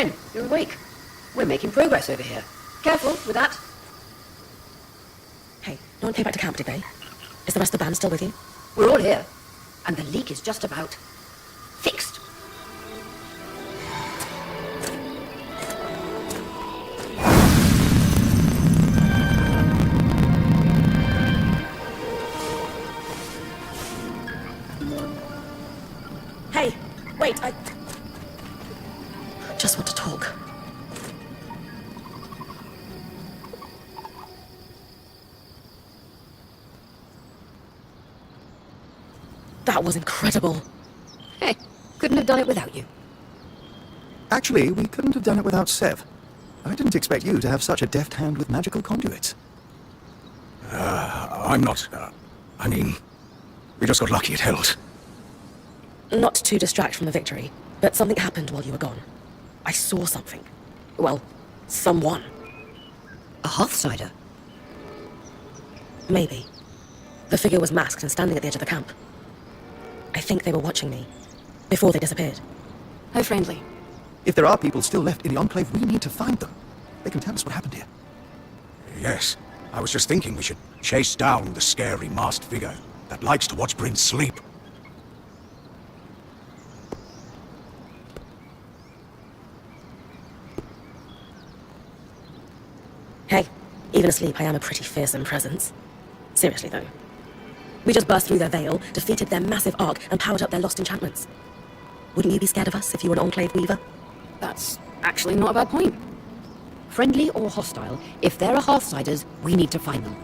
Bryn, you're awake. We're making progress over here. Careful with that. Hey, no one came back to camp, did they? Is the rest of the band still with you? We're all here. And the leak is just about fixed. Hey, wait, I just want to talk. That was incredible. Hey, couldn't have done it without you. Actually, we couldn't have done it without Sev. I didn't expect you to have such a deft hand with magical conduits. I'm not... I mean, we just got lucky it held. Not to distract from the victory, but something happened while you were gone. I saw something. Well, someone. A Hearthsider? Maybe. The figure was masked and standing at the edge of the camp. I think they were watching me, before they disappeared. How friendly. If there are people still left in the Enclave, we need to find them. They can tell us what happened here. Yes, I was just thinking we should chase down the scary masked figure that likes to watch Bryn sleep. Hey, even asleep, I am a pretty fearsome presence. Seriously, though. We just burst through their veil, defeated their massive arc, and powered up their lost enchantments. Wouldn't you be scared of us if you were an Enclave Weaver? That's actually not a bad point. Friendly or hostile, if there are Hearthsiders, we need to find them.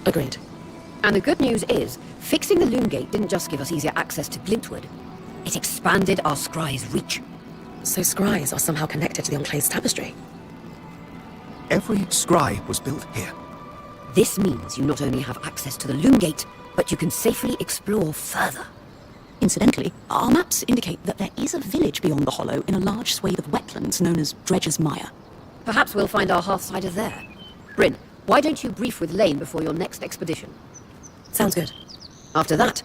Agreed. And the good news is, fixing the Loom Gate didn't just give us easier access to Glintwood. It expanded our scry's reach. So scries are somehow connected to the Enclave's tapestry. Every scry was built here. This means you not only have access to the Loom Gate, but you can safely explore further. Incidentally, our maps indicate that there is a village beyond the hollow in a large swathe of wetlands known as Dredger's Mire. Perhaps we'll find our Hearthsider there. Bryn, why don't you brief with Lane before your next expedition? Sounds good. After that,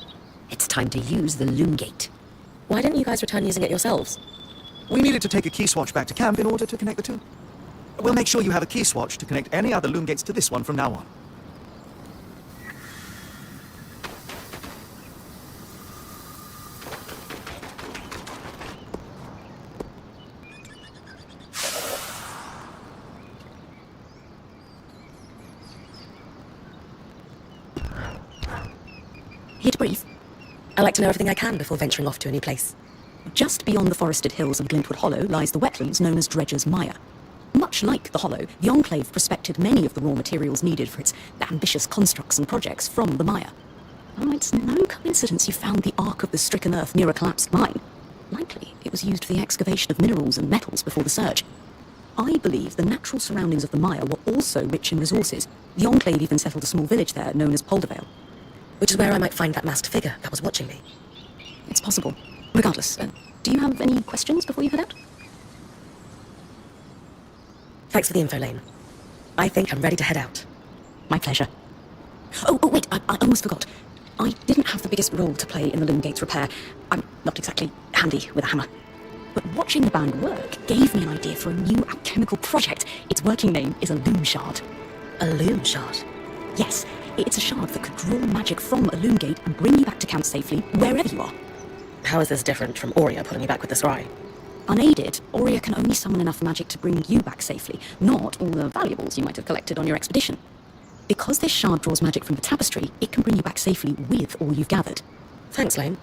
it's time to use the Loom Gate. Why didn't you guys return using it yourselves? We needed to take a key swatch back to camp in order to connect the two. We'll make sure you have a key swatch to connect any other Loom Gates to this one from now on. Here to brief. I like to know everything I can before venturing off to a new place. Just beyond the forested hills of Glintwood Hollow lies the wetlands known as Dredger's Mire. Much like the Hollow, the Enclave prospected many of the raw materials needed for its ambitious constructs and projects from the mire. Oh, it's no coincidence you found the Ark of the Stricken Earth near a collapsed mine. Likely, it was used for the excavation of minerals and metals before the surge. I believe the natural surroundings of the mire were also rich in resources. The Enclave even settled a small village there known as Poldervale. Which is where I might find that masked figure that was watching me. It's possible. Regardless, do you have any questions before you head out? Thanks for the info, Lane. I think I'm ready to head out. My pleasure. Oh, wait, I almost forgot. I didn't have the biggest role to play in the Loom Gate's repair. I'm not exactly handy with a hammer. But watching the band work gave me an idea for a new alchemical project. Its working name is a Loom Shard. A Loom Shard? Yes, it's a shard that could draw magic from a Loom Gate and bring you back to camp safely, wherever you are. How is this different from Aurea pulling me back with the scry? Unaided, Aurea can only summon enough magic to bring you back safely, not all the valuables you might have collected on your expedition. Because this shard draws magic from the tapestry, it can bring you back safely with all you've gathered. Thanks, Lane.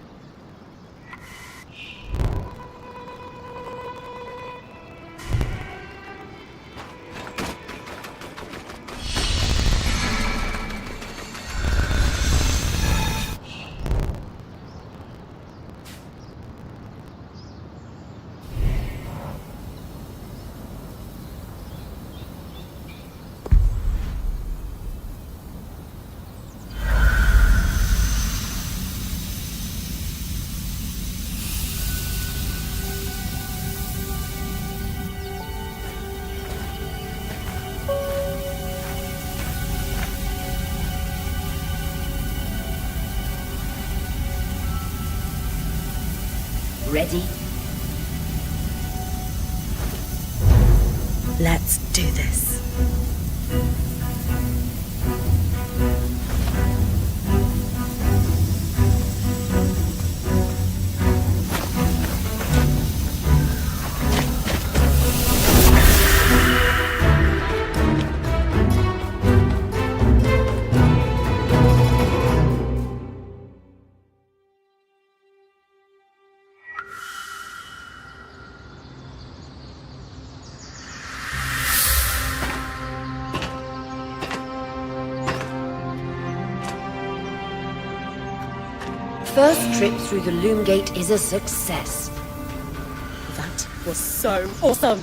Ready? Let's do this. First trip through the Loom Gate is a success. That was so awesome!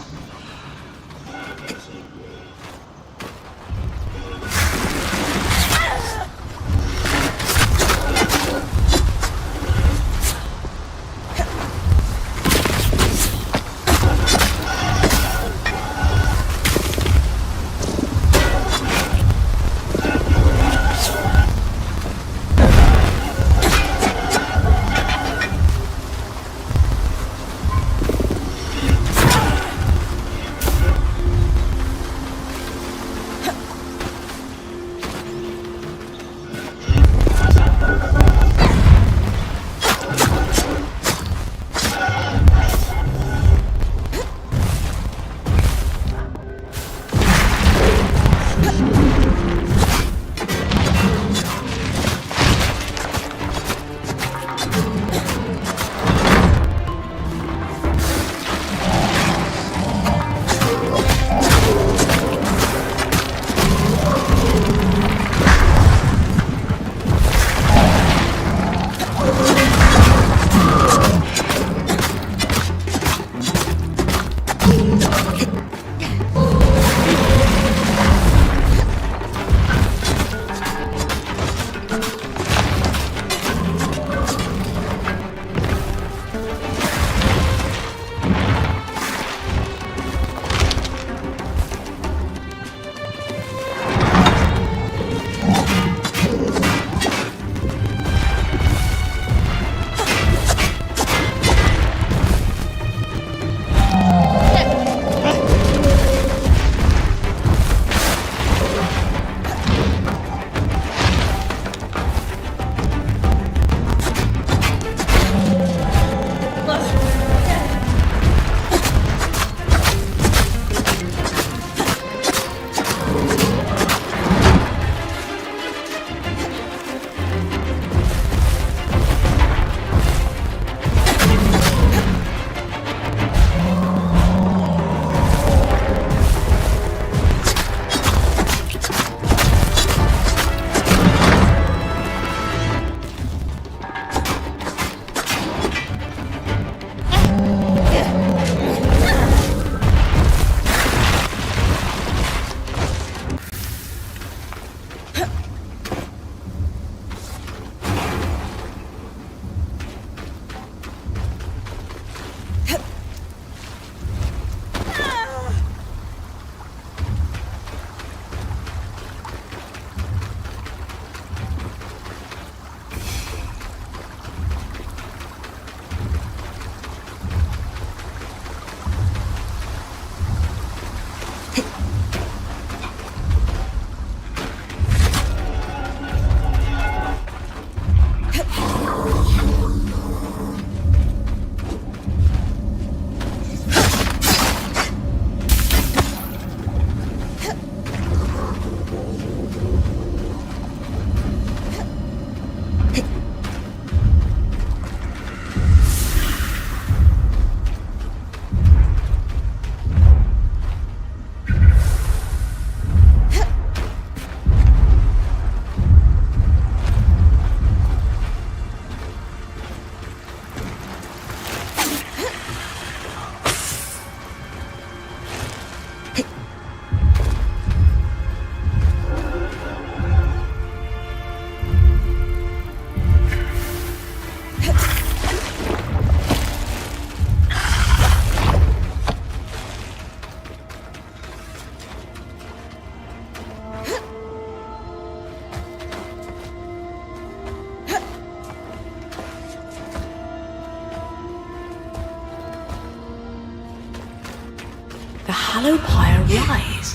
the hallowed pyre rise.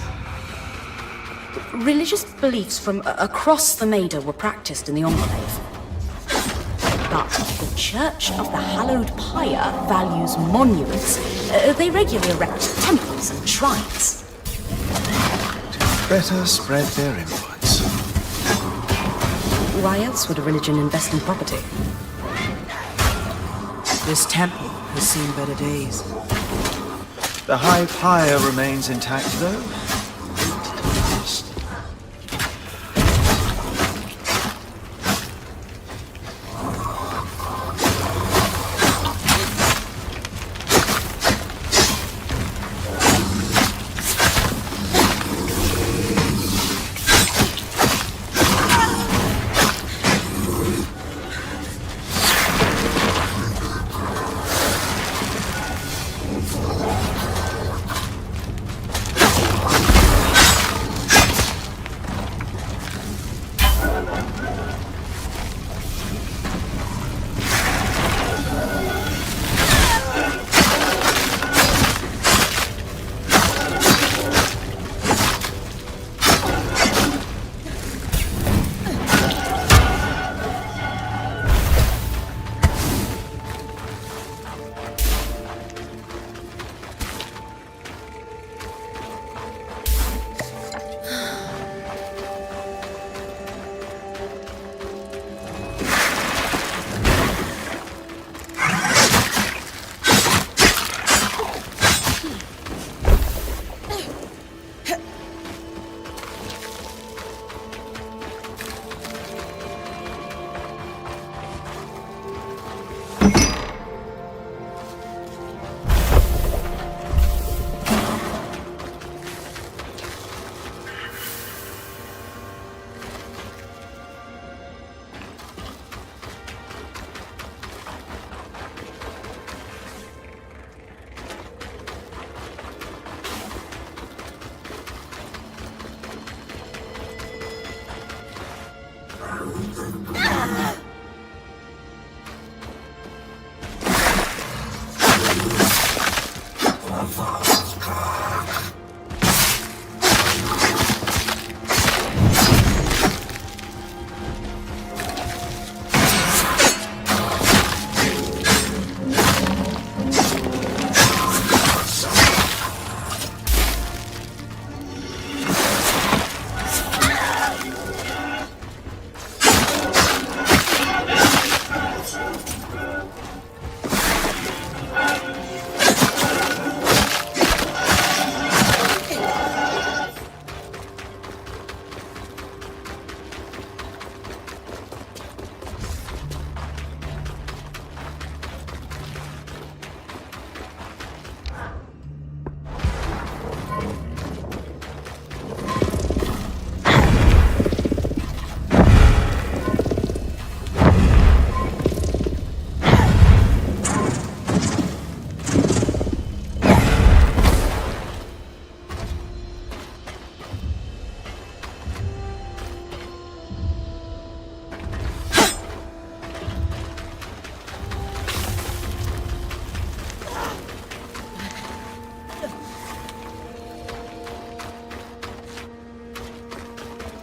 Religious beliefs from across the Maida were practiced in the Enclave. But the Church of the Hallowed Pyre values monuments. They regularly erect temples and shrines. Better spread their influence. Why else would a religion invest in property? This temple has seen better days. The high pyre remains intact, though.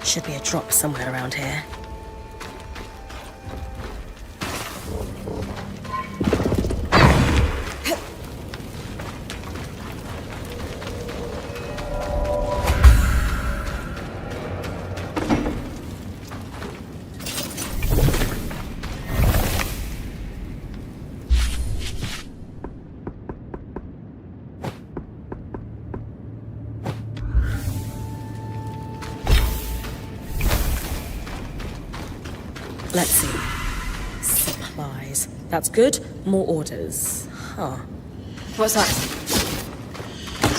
Should be a drop somewhere around here. Let's see. Supplies. That's good. More orders. Huh. What's that?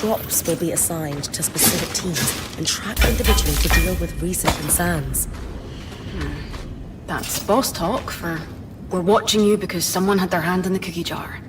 Drops will be assigned to specific teams and tracked individually to deal with recent concerns. That's boss talk for we're watching you because someone had their hand in the cookie jar.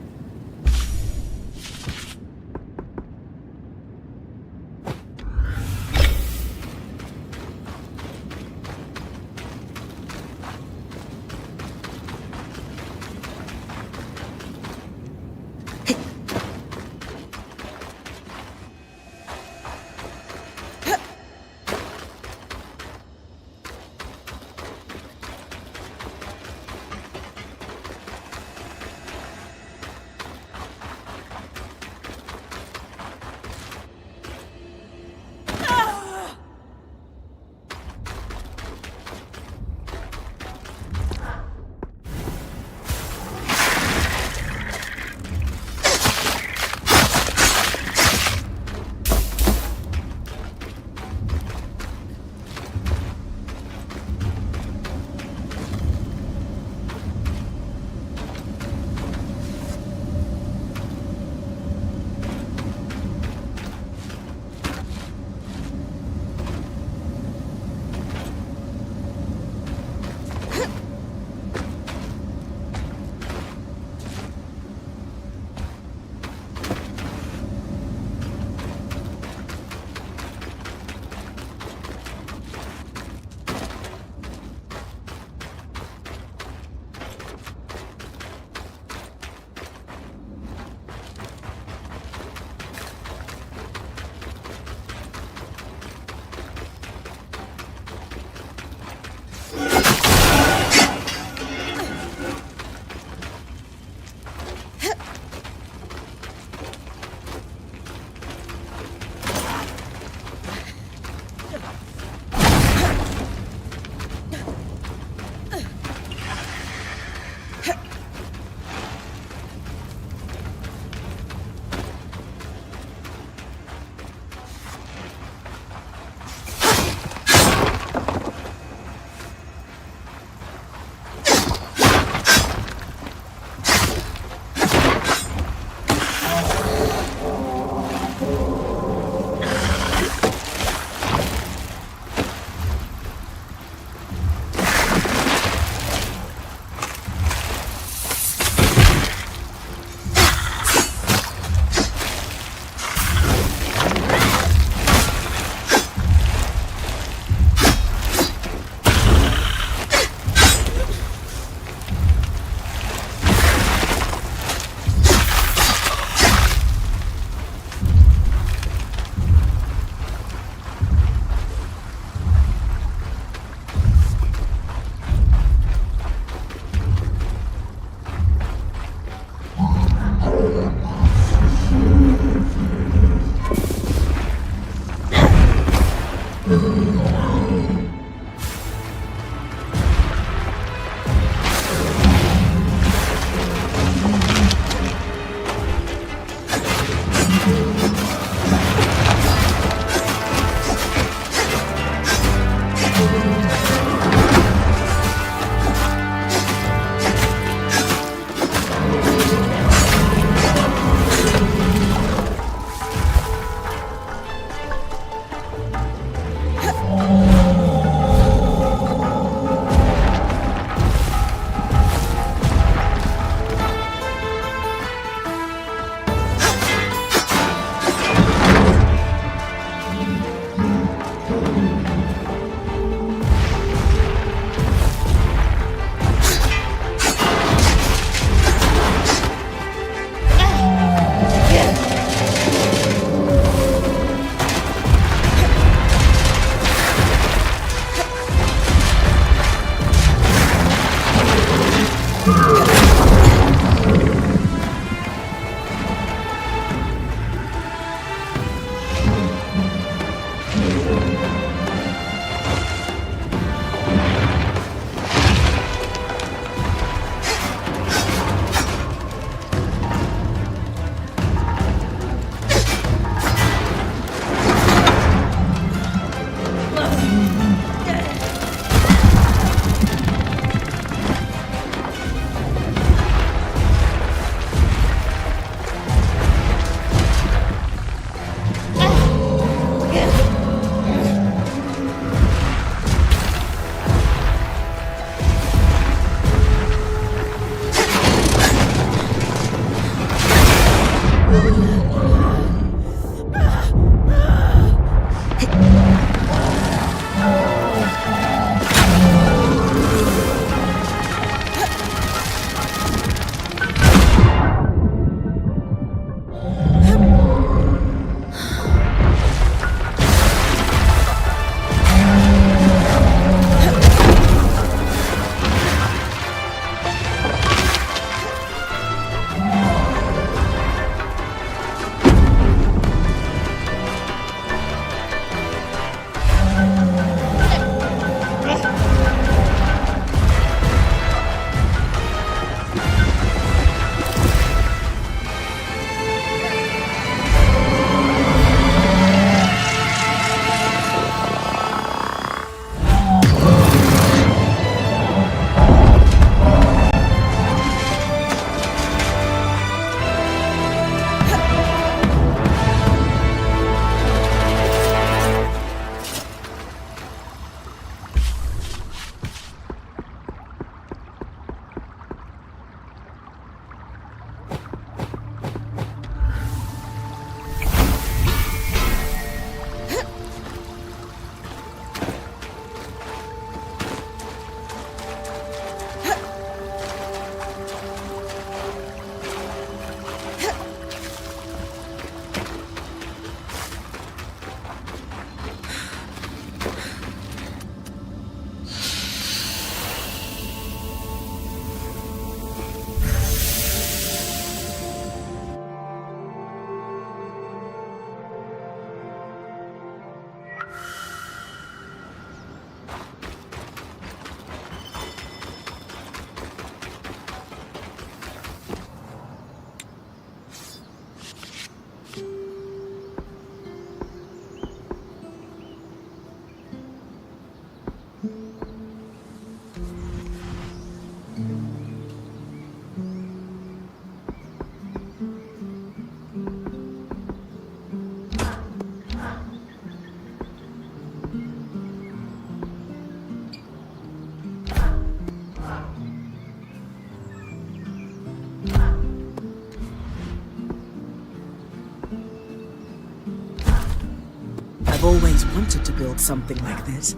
always wanted to build something like this.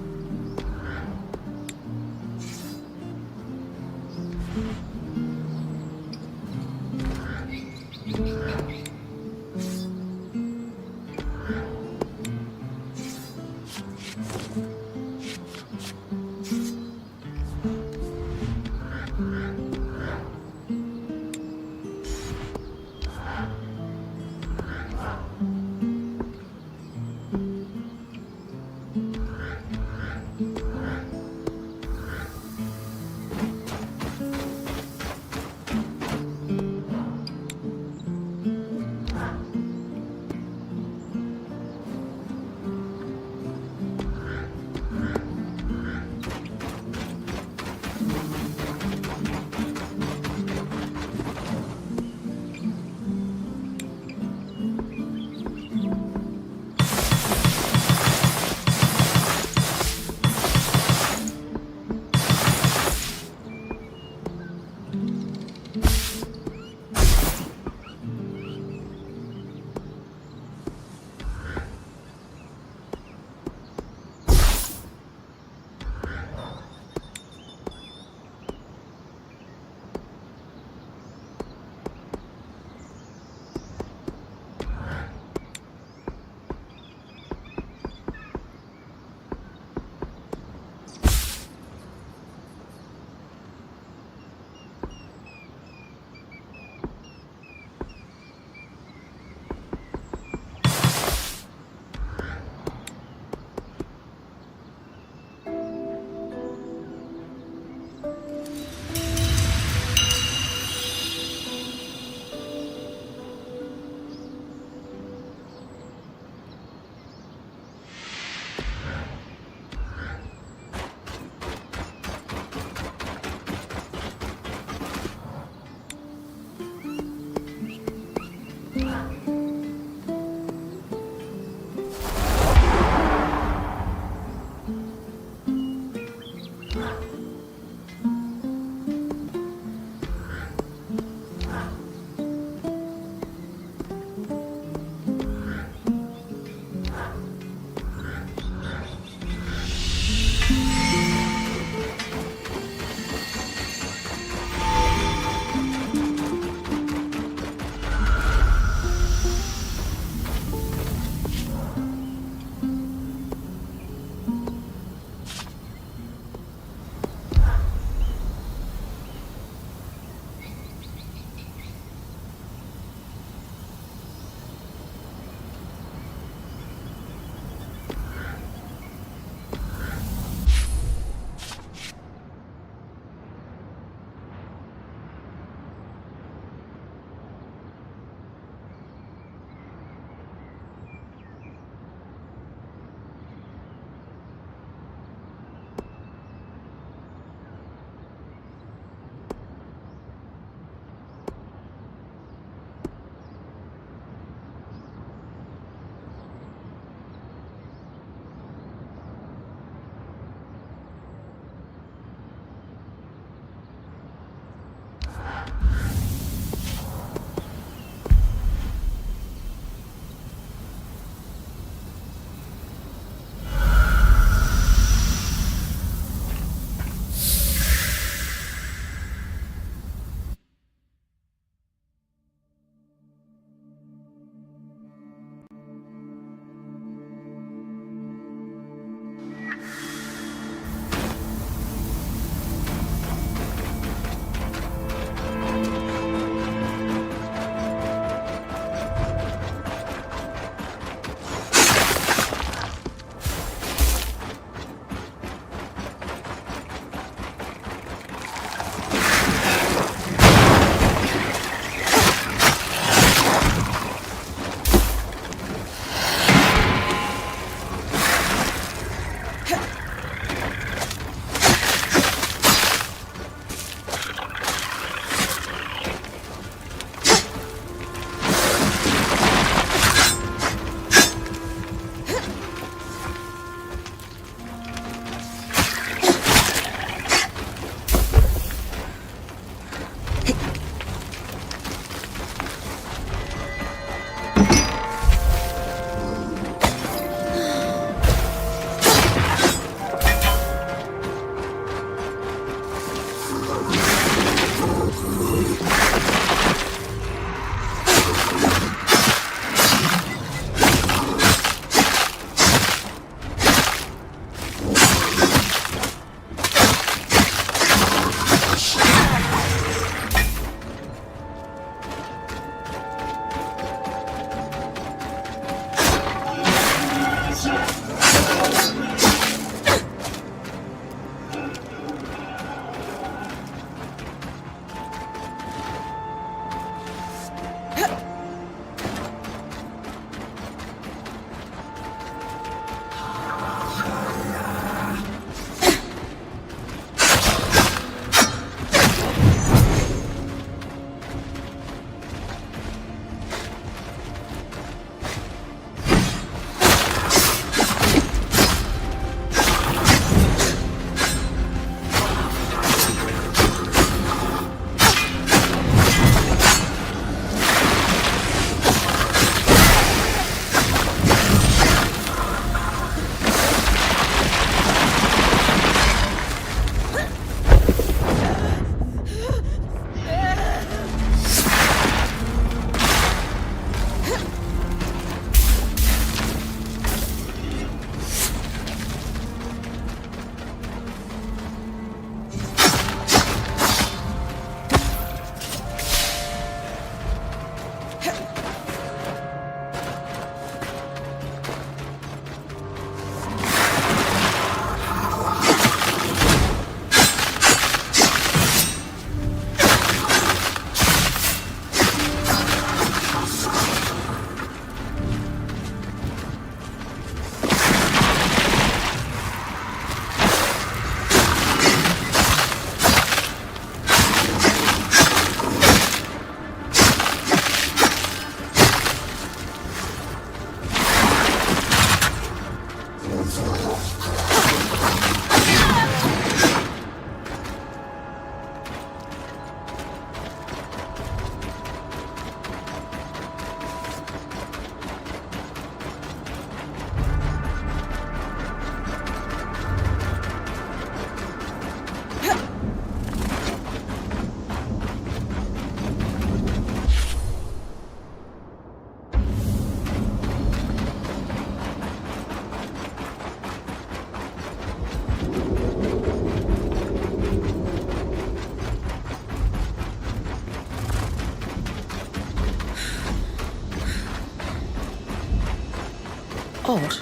Odd.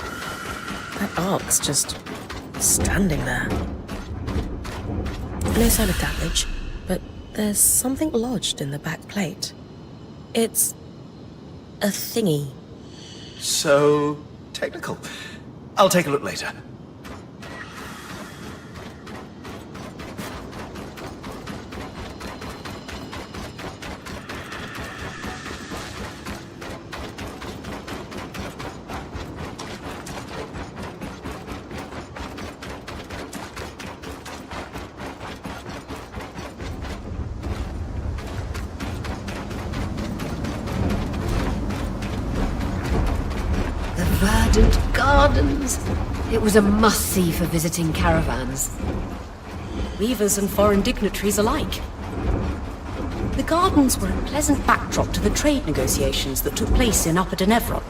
That ark's just standing there. No sign of damage, but there's something lodged in the back plate. It's a thingy. So technical. I'll take a look later. Verdant gardens. It was a must-see for visiting caravans. Weavers and foreign dignitaries alike. The gardens were a pleasant backdrop to the trade negotiations that took place in Upper Denevron.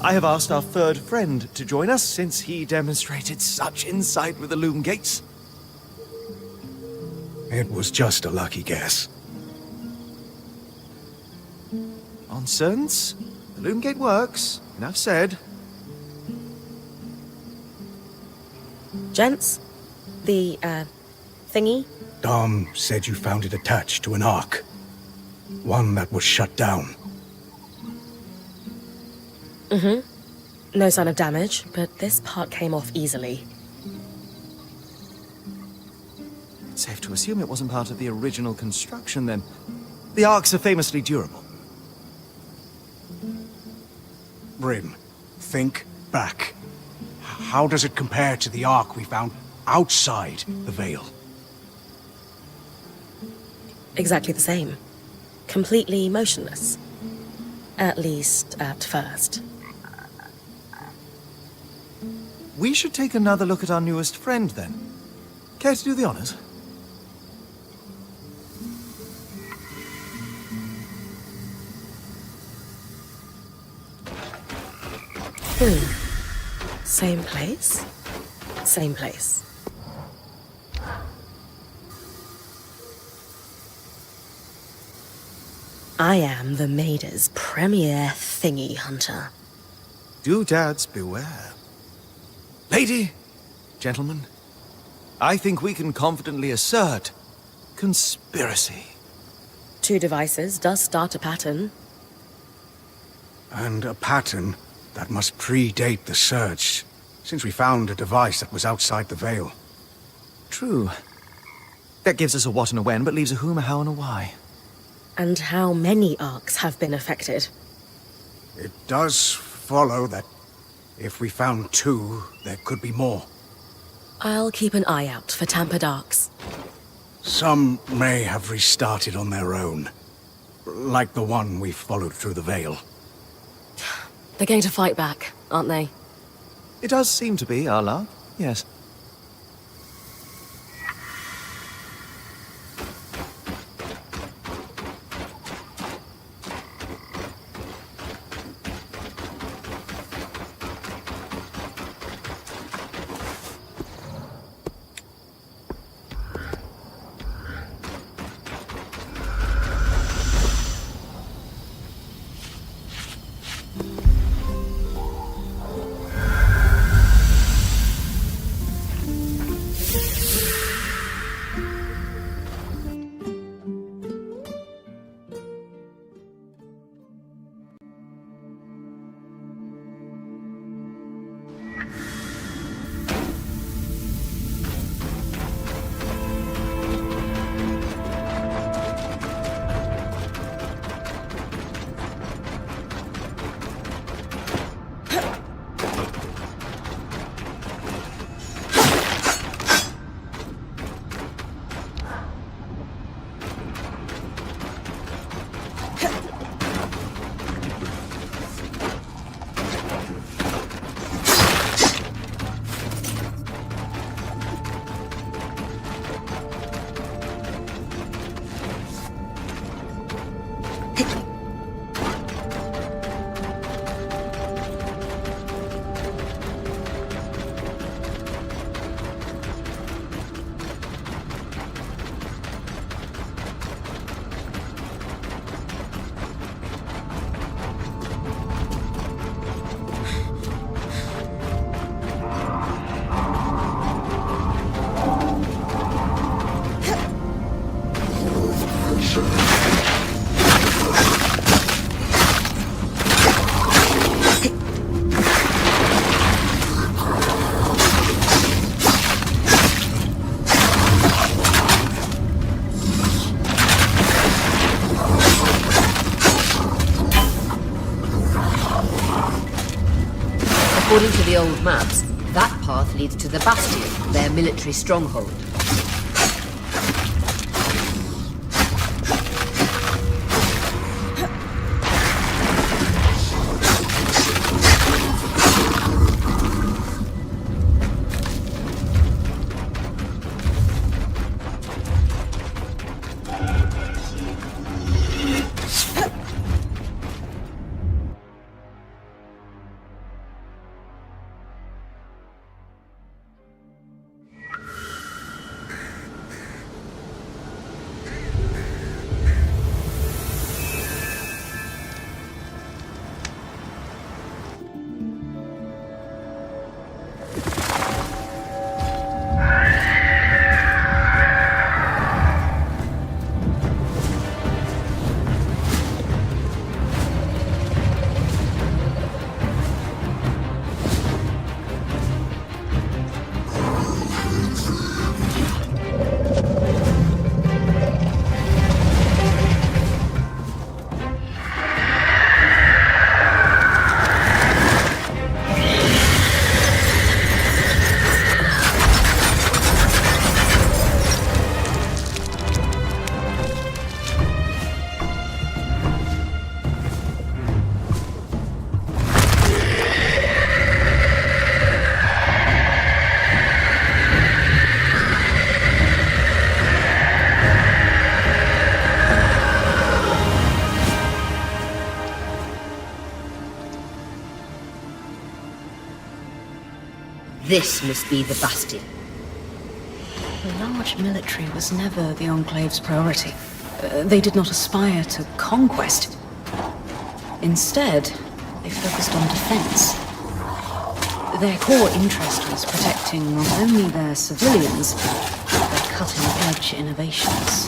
I have asked our third friend to join us since he demonstrated such insight with the loom gates. It was just a lucky guess. Nonsense. The loom gate works. Enough said. Gents, the, thingy? Dom said you found it attached to an ark. One that was shut down. No sign of damage, but this part came off easily. It's safe to assume it wasn't part of the original construction, then. The arks are famously durable. Bryn, think back. How does it compare to the ark we found outside the Veil? Exactly the same. Completely motionless. At least, at first. We should take another look at our newest friend, then. Care to do the honors? Same place? Same place. I am the Maida's premier thingy hunter. Doodads beware. Lady, gentlemen, I think we can confidently assert conspiracy. 2 devices does start a pattern. And a pattern that must predate the Surge, since we found a device that was outside the Veil. True. That gives us a what and a when, but leaves a whom, a how, and a why. And how many arcs have been affected? It does follow that if we found 2, there could be more. I'll keep an eye out for tampered arcs. Some may have restarted on their own, like the one we followed through the Veil. They're going to fight back, aren't they? It does seem to be, our love, yes. According to the old maps, that path leads to the Bastion, their military stronghold. This must be the Bastion. The large military was never the Enclave's priority. They did not aspire to conquest. Instead, they focused on defense. Their core interest was protecting not only their civilians, but their cutting-edge innovations.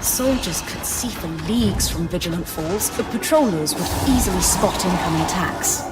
Soldiers could see for leagues from Vigilant Falls, but patrollers would easily spot incoming attacks.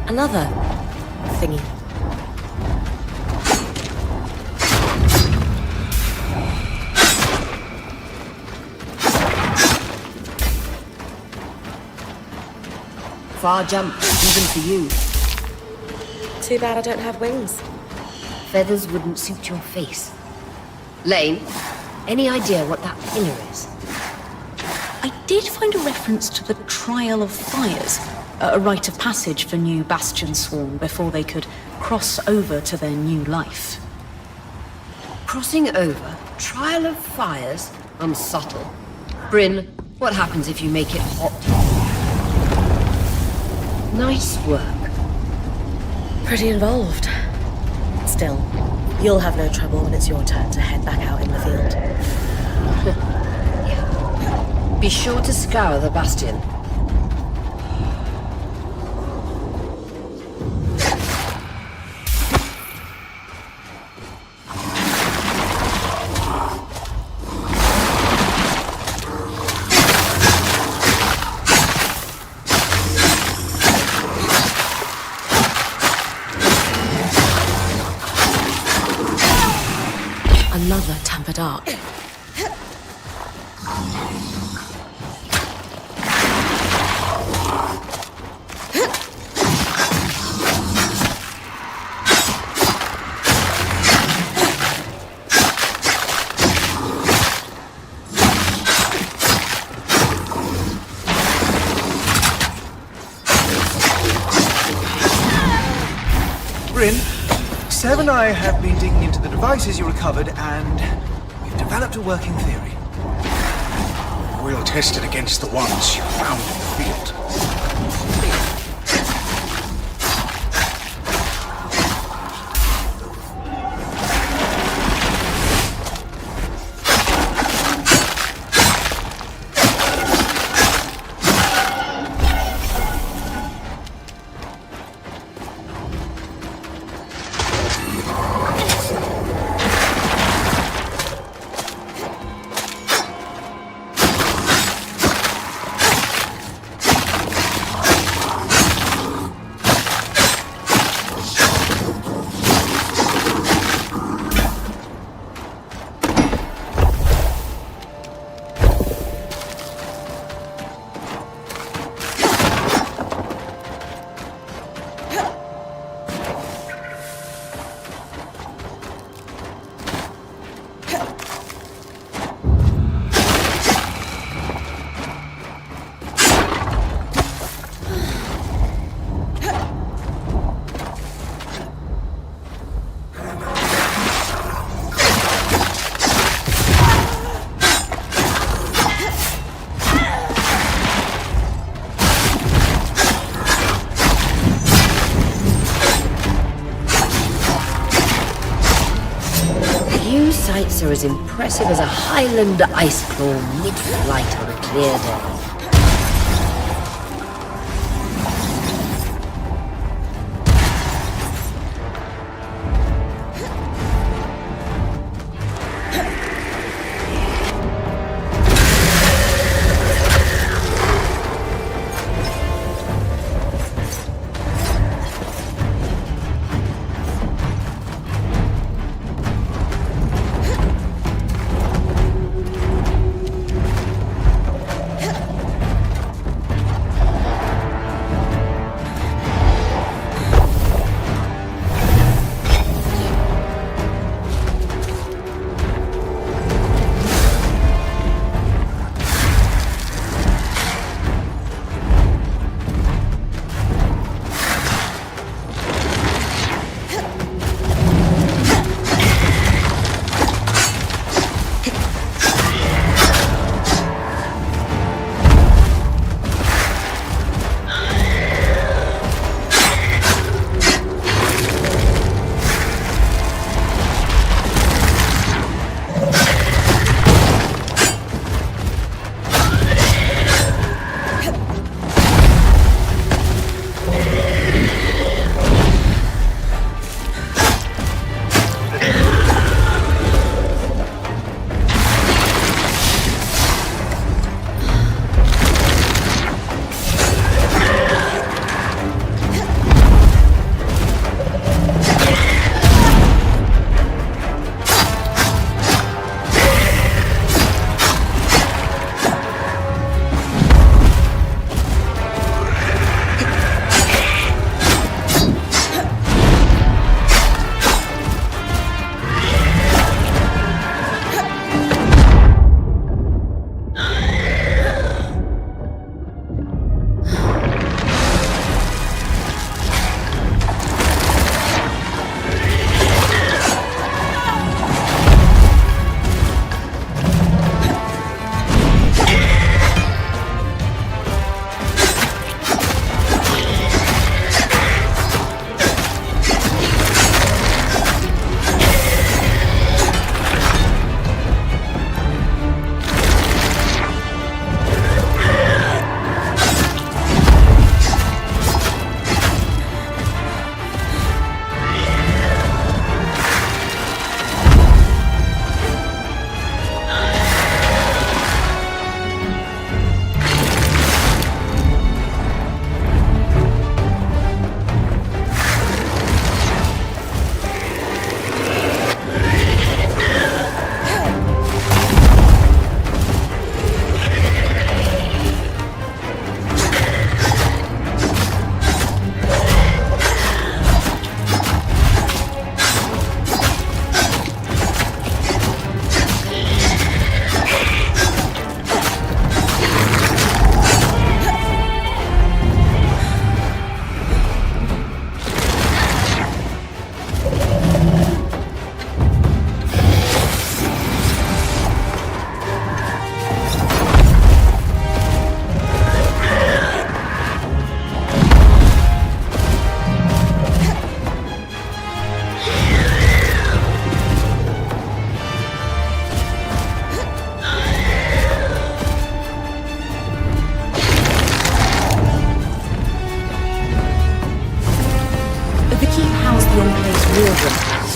Another thingy. Far jump, even for you. Too bad I don't have wings. Feathers wouldn't suit your face. Lane, any idea what that pillar is? I did find a reference to the Trial of Fires, a rite of passage for new Bastion Swarm before they could cross over to their new life. Crossing over? Trial of Fires? I'm subtle. Bryn, what happens if you make it hot? Nice work. Pretty involved. Still, you'll have no trouble when it's your turn to head back out in the field. Be sure to scour the Bastion. Another tampered arc. Bryn, Sev and I have been digging into the devices you recovered, and we've developed a working theory. We'll test it against the ones you found in the field. sights are as impressive as a Highland ice claw mid-flight on a clear day.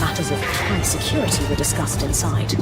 Matters of high security were discussed inside.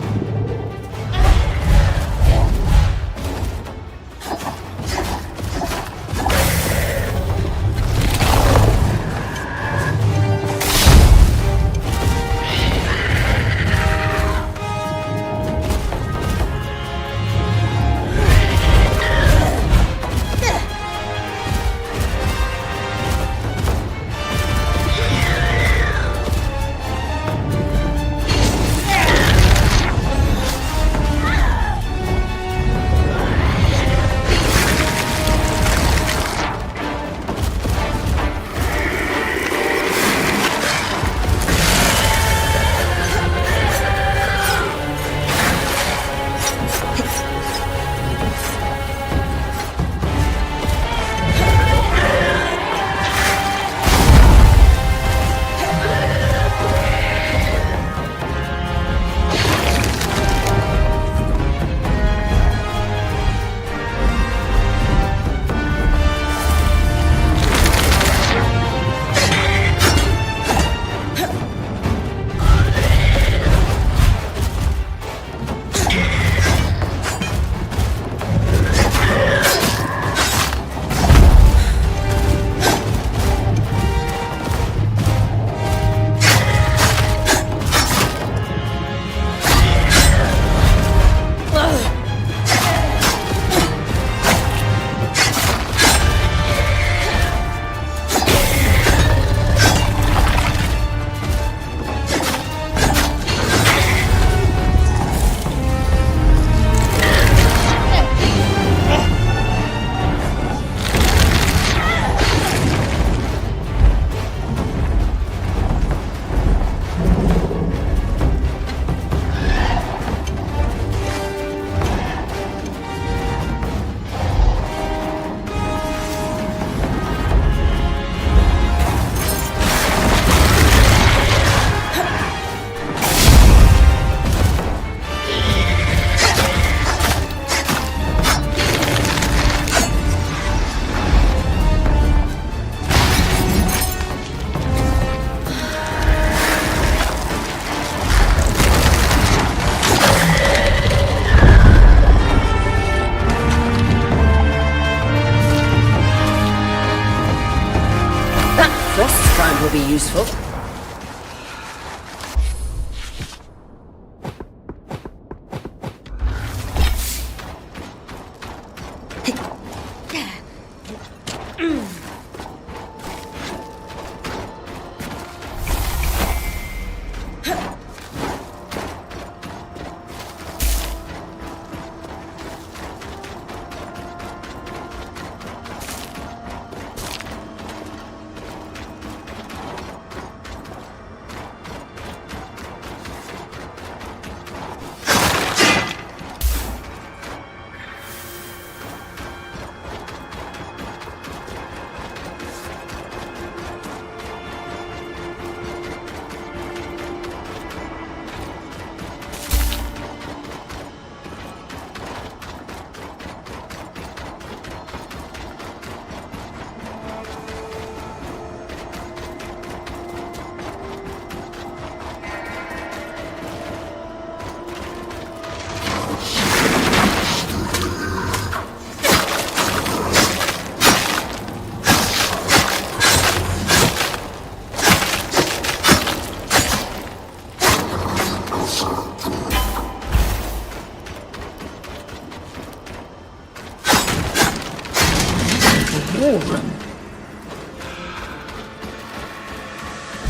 find will be useful.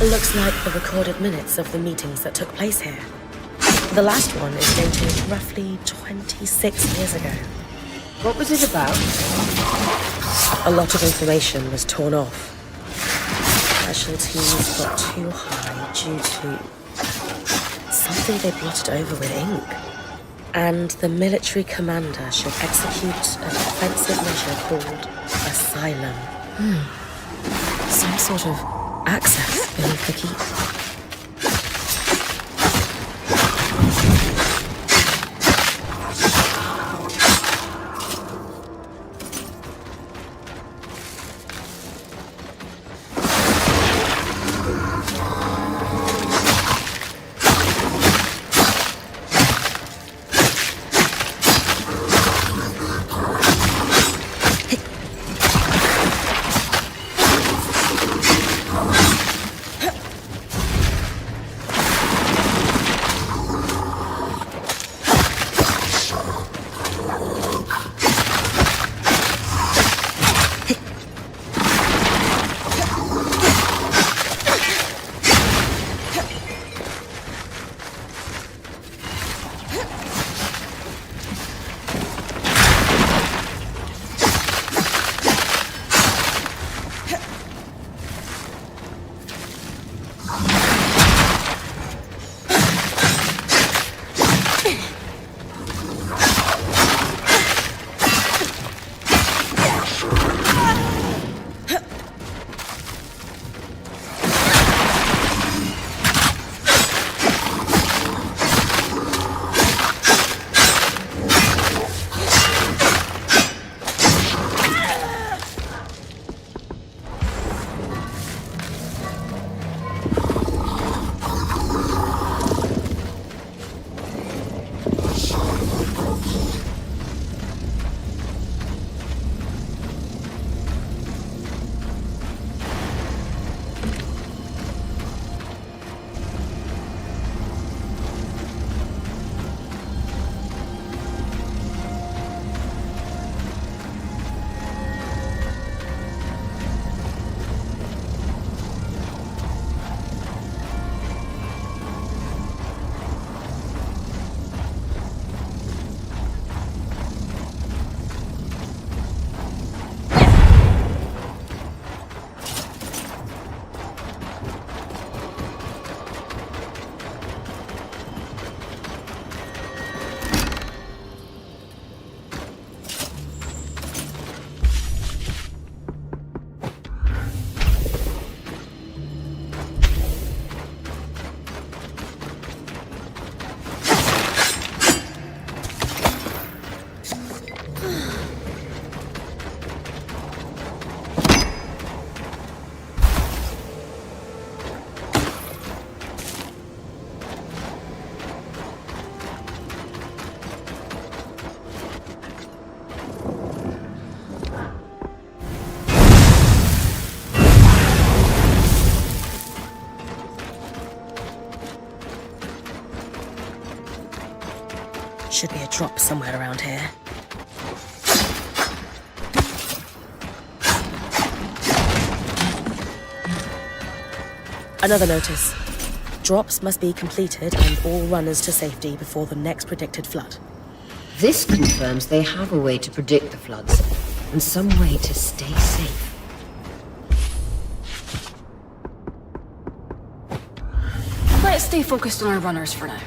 It looks like the recorded minutes of the meetings that took place here. The last one is dated roughly 26 years ago. What was it about? A lot of information was torn off. Casualties got too high due to something they blotted over with ink. And the military commander should execute a defensive measure called asylum. Some sort of access beneath the keep. should be a drop somewhere around here. Another notice. Drops must be completed and all runners to safety before the next predicted flood. This confirms they have a way to predict the floods, and some way to stay safe. Let's stay focused on our runners for now.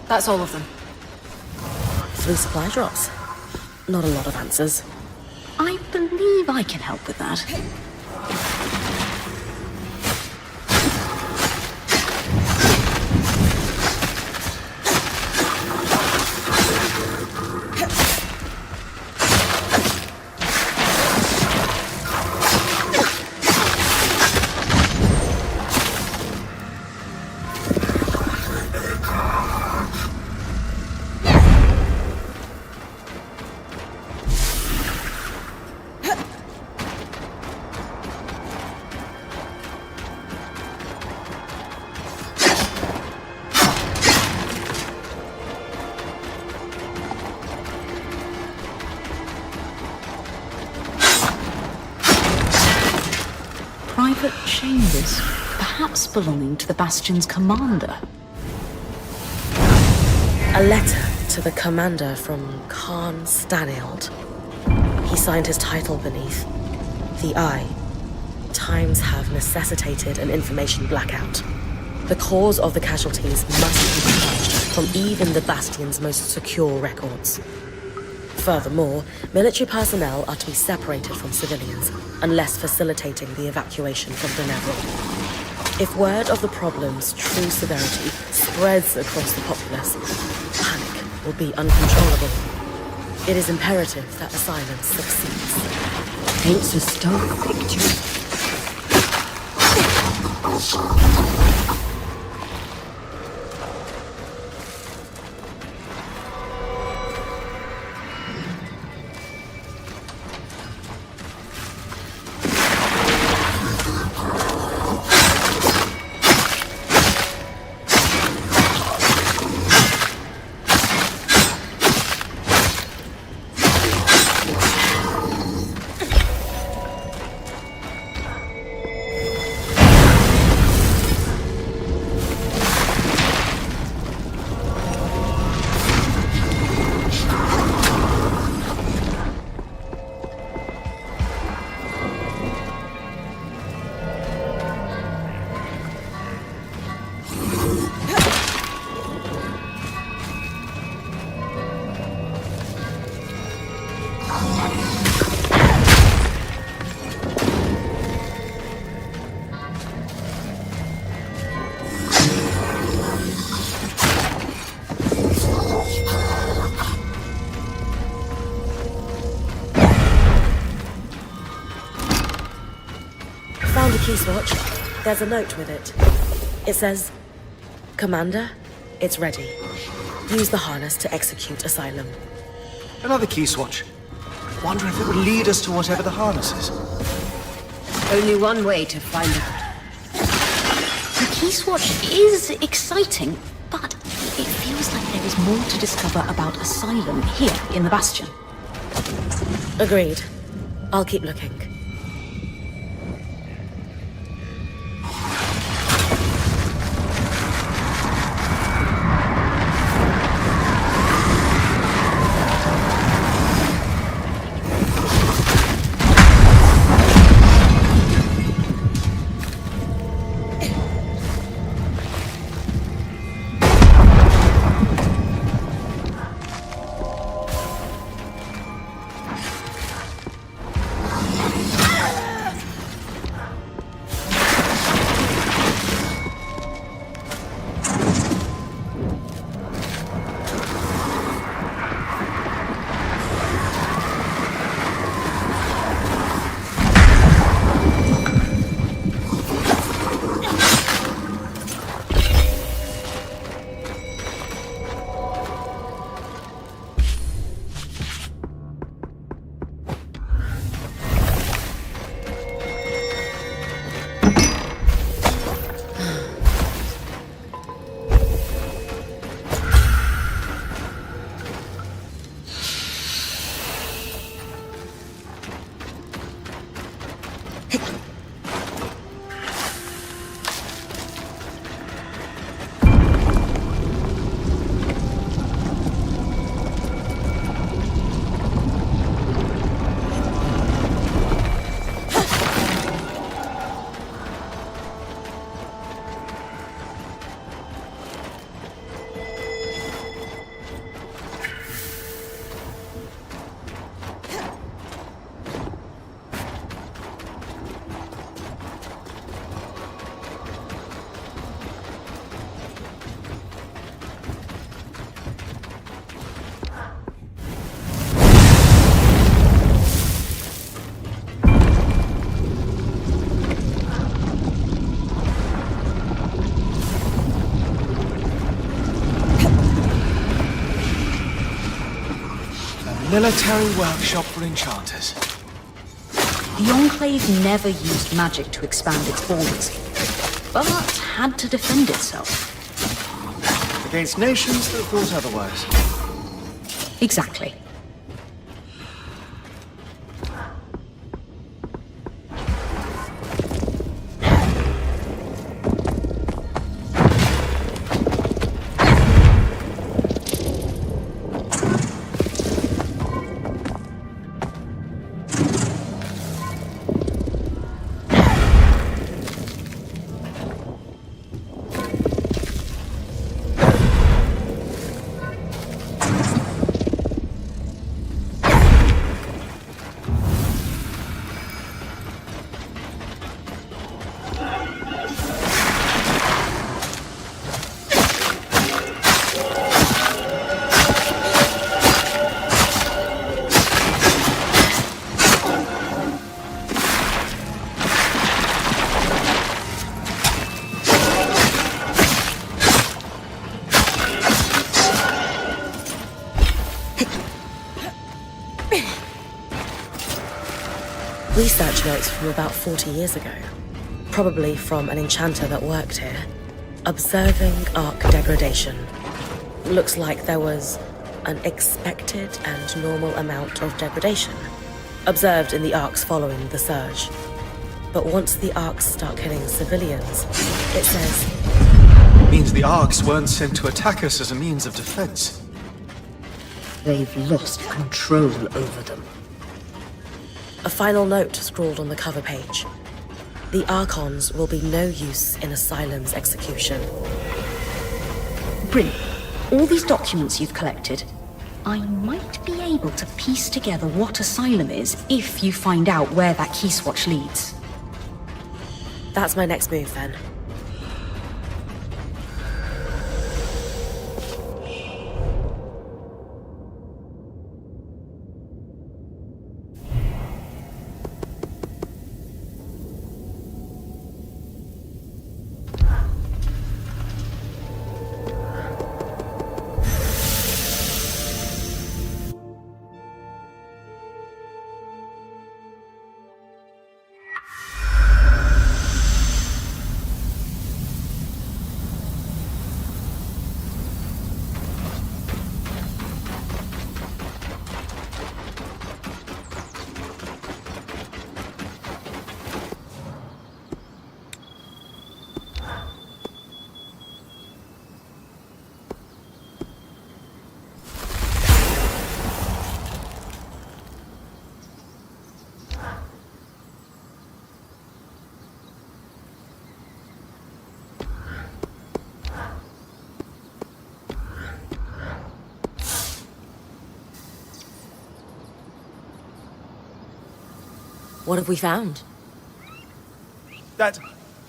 That's all of them. 3 supply drops. Not a lot of answers. I believe I can help with that. Private chambers, perhaps belonging to the Bastion's commander. A letter to the commander from Khan Stanield. He signed his title beneath. The Eye. Times have necessitated an information blackout. The cause of the casualties must be purged from even the Bastion's most secure records. Furthermore, military personnel are to be separated from civilians, unless facilitating the evacuation from Deneville. If word of the problem's true severity spreads across the populace, panic will be uncontrollable. It is imperative that Asylum succeeds. Paints a stark picture. Found a key swatch. There's a note with it. It says, "Commander, it's ready. Use the harness to execute Asylum." Another key swatch. Wonder if it would lead us to whatever the harness is. Only one way to find out. The key swatch is exciting, but it feels like there is more to discover about Asylum here in the Bastion. Agreed. I'll keep looking. military workshop for enchanters. The Enclave never used magic to expand its borders, but had to defend itself. Against nations that thought otherwise. Exactly. Research notes from about 40 years ago, probably from an enchanter that worked here, observing arc degradation. Looks like there was an expected and normal amount of degradation observed in the arcs following the surge. But once the arcs start killing civilians, it says... Means the Arks weren't sent to attack us as a means of defense. They've lost control over them. A final note scrawled on the cover page. The Archons will be no use in Asylum's execution. Bryn, all these documents you've collected, I might be able to piece together what Asylum is if you find out where that key swatch leads. That's my next move, then. What have we found? That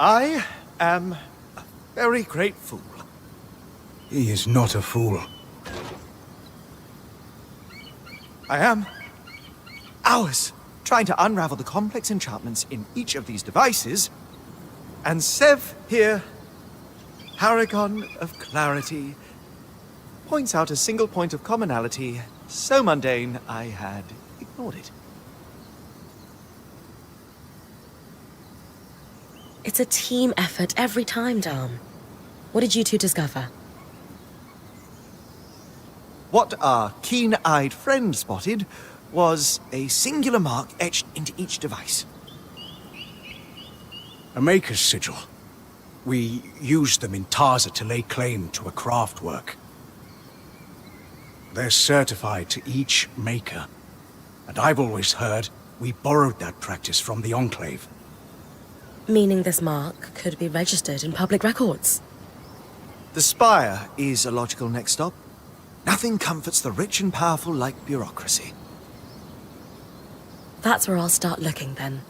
I am a very great fool. He is not a fool. I am. Hours trying to unravel the complex enchantments in each of these devices, and Sev here, Paragon of Clarity, points out a single point of commonality so mundane I had ignored it. It's a team effort every time, Dom. What did you two discover? What our keen-eyed friend spotted was a singular mark etched into each device. A maker's sigil. We used them in Tarza to lay claim to a craft work. They're certified to each maker. And I've always heard we borrowed that practice from the Enclave. Meaning this mark could be registered in public records. The Spire is a logical next stop. Nothing comforts the rich and powerful like bureaucracy. That's where I'll start looking, then.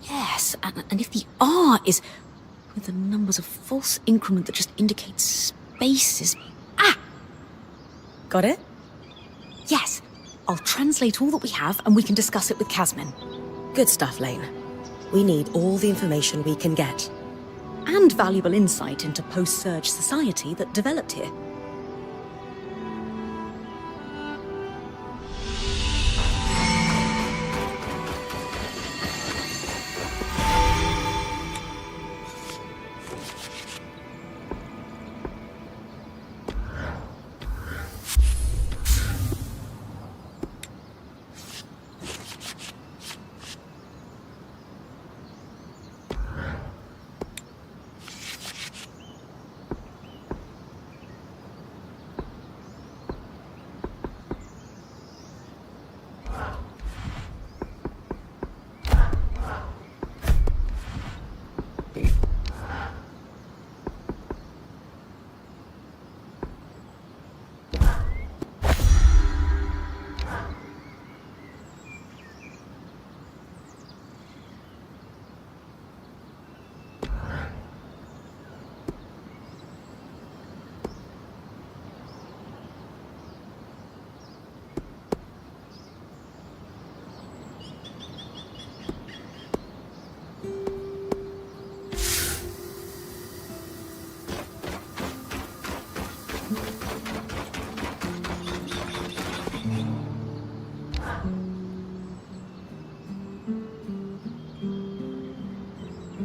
Yes, and if the R is with the numbers of false increment that just indicates spaces... Ah! Got it? Yes, I'll translate all that we have and we can discuss it with Casmin. Good stuff, Lane. We need all the information we can get. And valuable insight into post-surge society that developed here.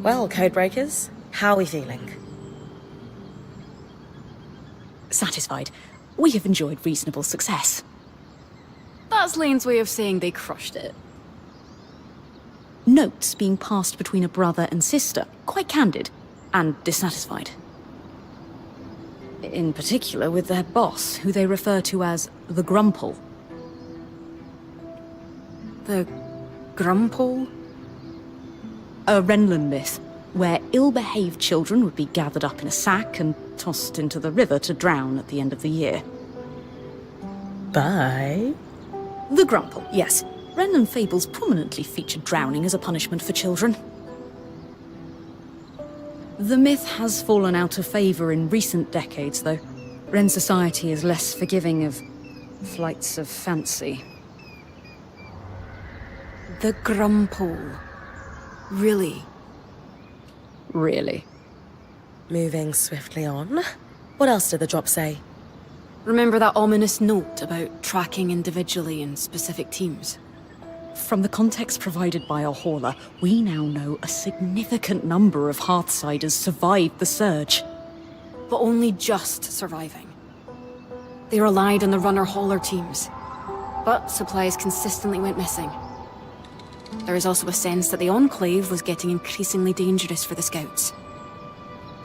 Well, Codebreakers, how are we feeling? Satisfied. We have enjoyed reasonable success. That's Lane's way of saying they crushed it. Notes being passed between a brother and sister, quite candid, and dissatisfied. In particular with their boss, who they refer to as the Grumple. The Grumpole? A Renlund myth, where ill-behaved children would be gathered up in a sack and tossed into the river to drown at the end of the year. Bye. The Grumple, yes. Renlund fables prominently featured drowning as a punishment for children. The myth has fallen out of favor in recent decades, though. Ren society is less forgiving of flights of fancy. The Grumpole. Really? Really. Moving swiftly on. What else did the drop say? Remember that ominous note about tracking individually in specific teams? From the context provided by our hauler, we now know a significant number of Hearthsiders survived the surge. But only just surviving. They relied on the runner-hauler teams. But supplies consistently went missing. There is also a sense that the Enclave was getting increasingly dangerous for the Scouts.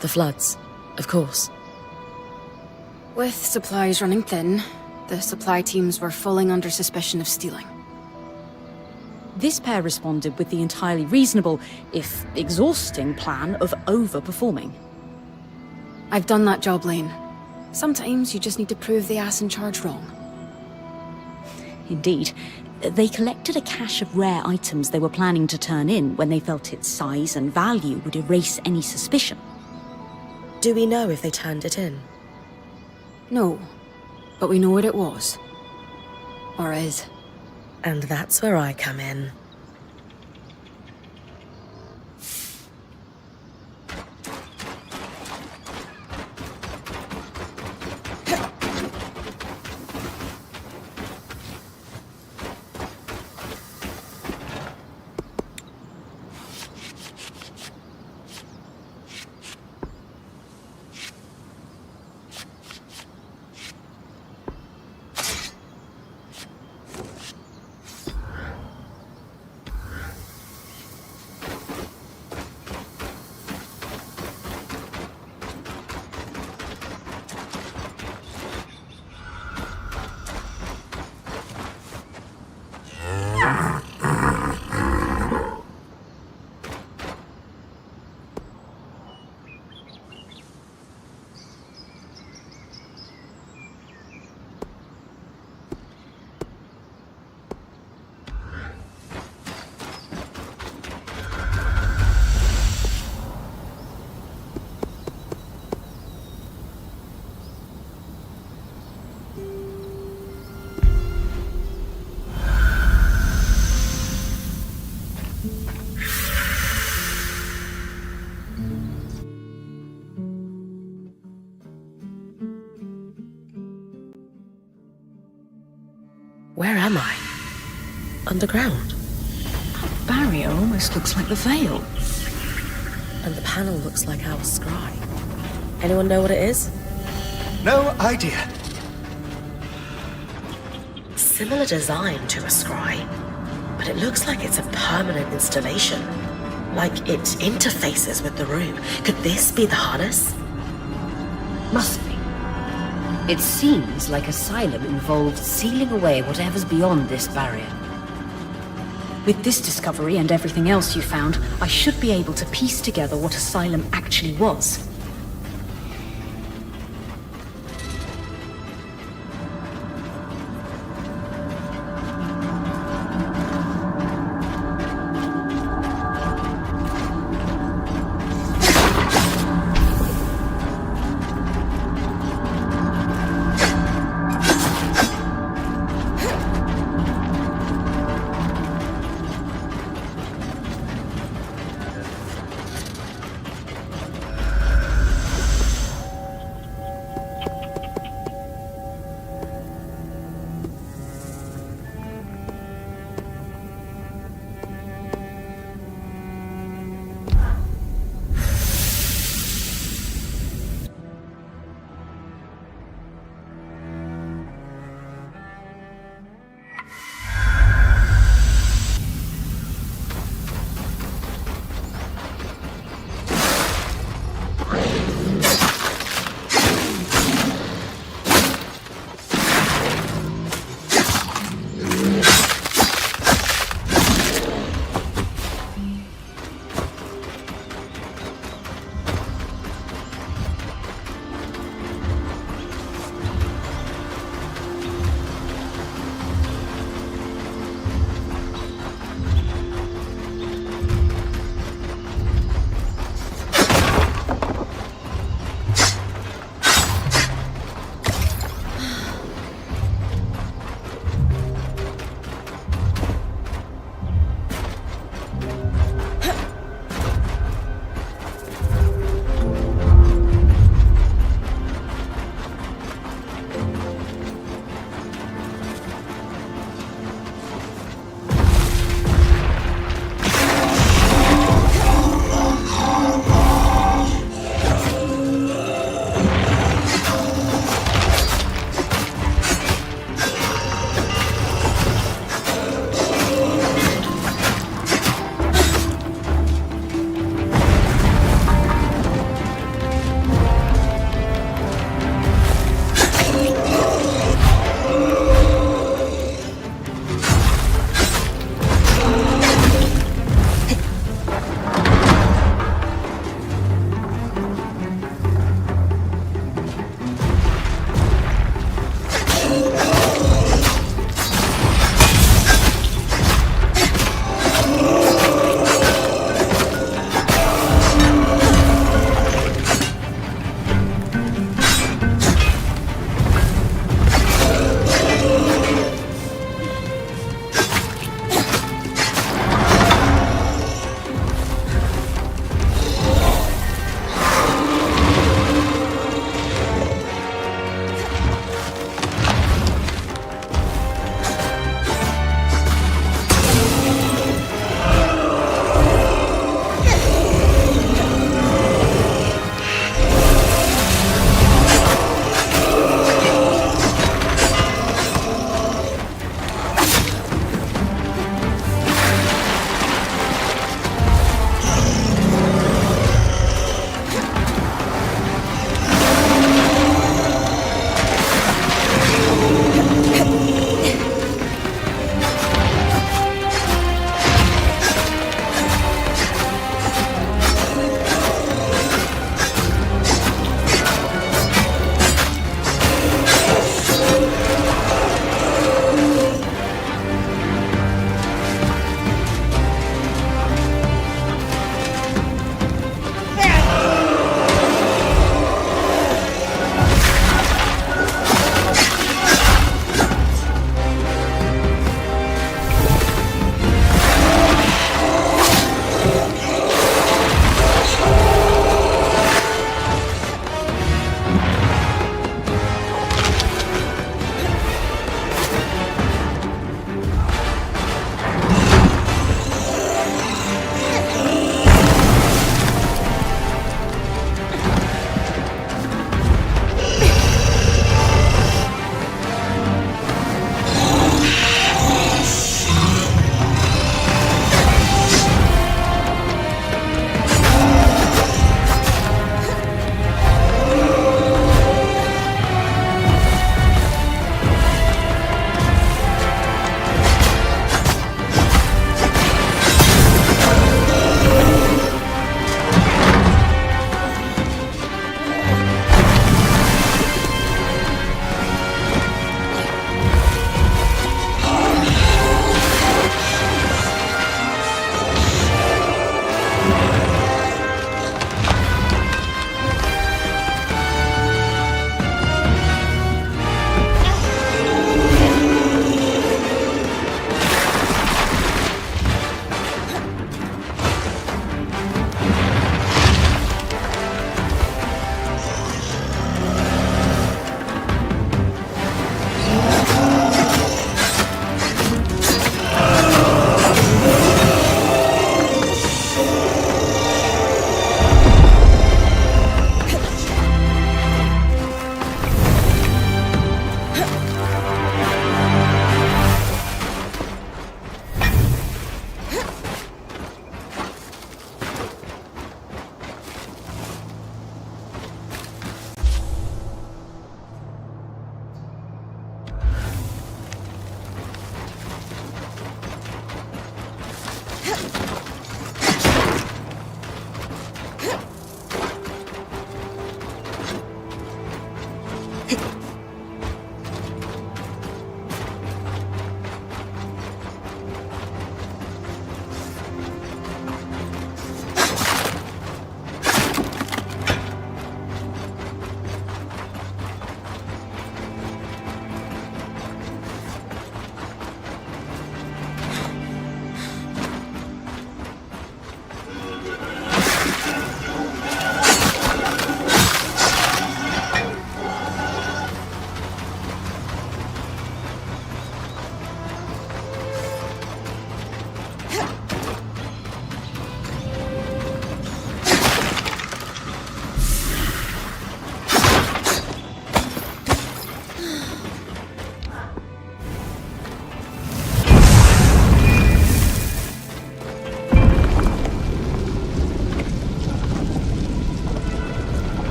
The floods, of course. With supplies running thin, the supply teams were falling under suspicion of stealing. This pair responded with the entirely reasonable, if exhausting, plan of overperforming. I've done that job, Lane. Sometimes you just need to prove the ass in charge wrong. Indeed. They collected a cache of rare items they were planning to turn in when they felt its size and value would erase any suspicion. Do we know if they turned it in? No, but we know what it was. Or is. And that's where I come in. Where am I? Underground. Barrier almost looks like the Veil. And the panel looks like our scry. Anyone know what it is? No idea. Similar design to a scry, but it looks like it's a permanent installation. Like it interfaces with the room. Could this be the harness? Must be. It seems like Asylum involved sealing away whatever's beyond this barrier. With this discovery and everything else you found, I should be able to piece together what Asylum actually was.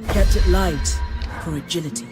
Kept it light for agility.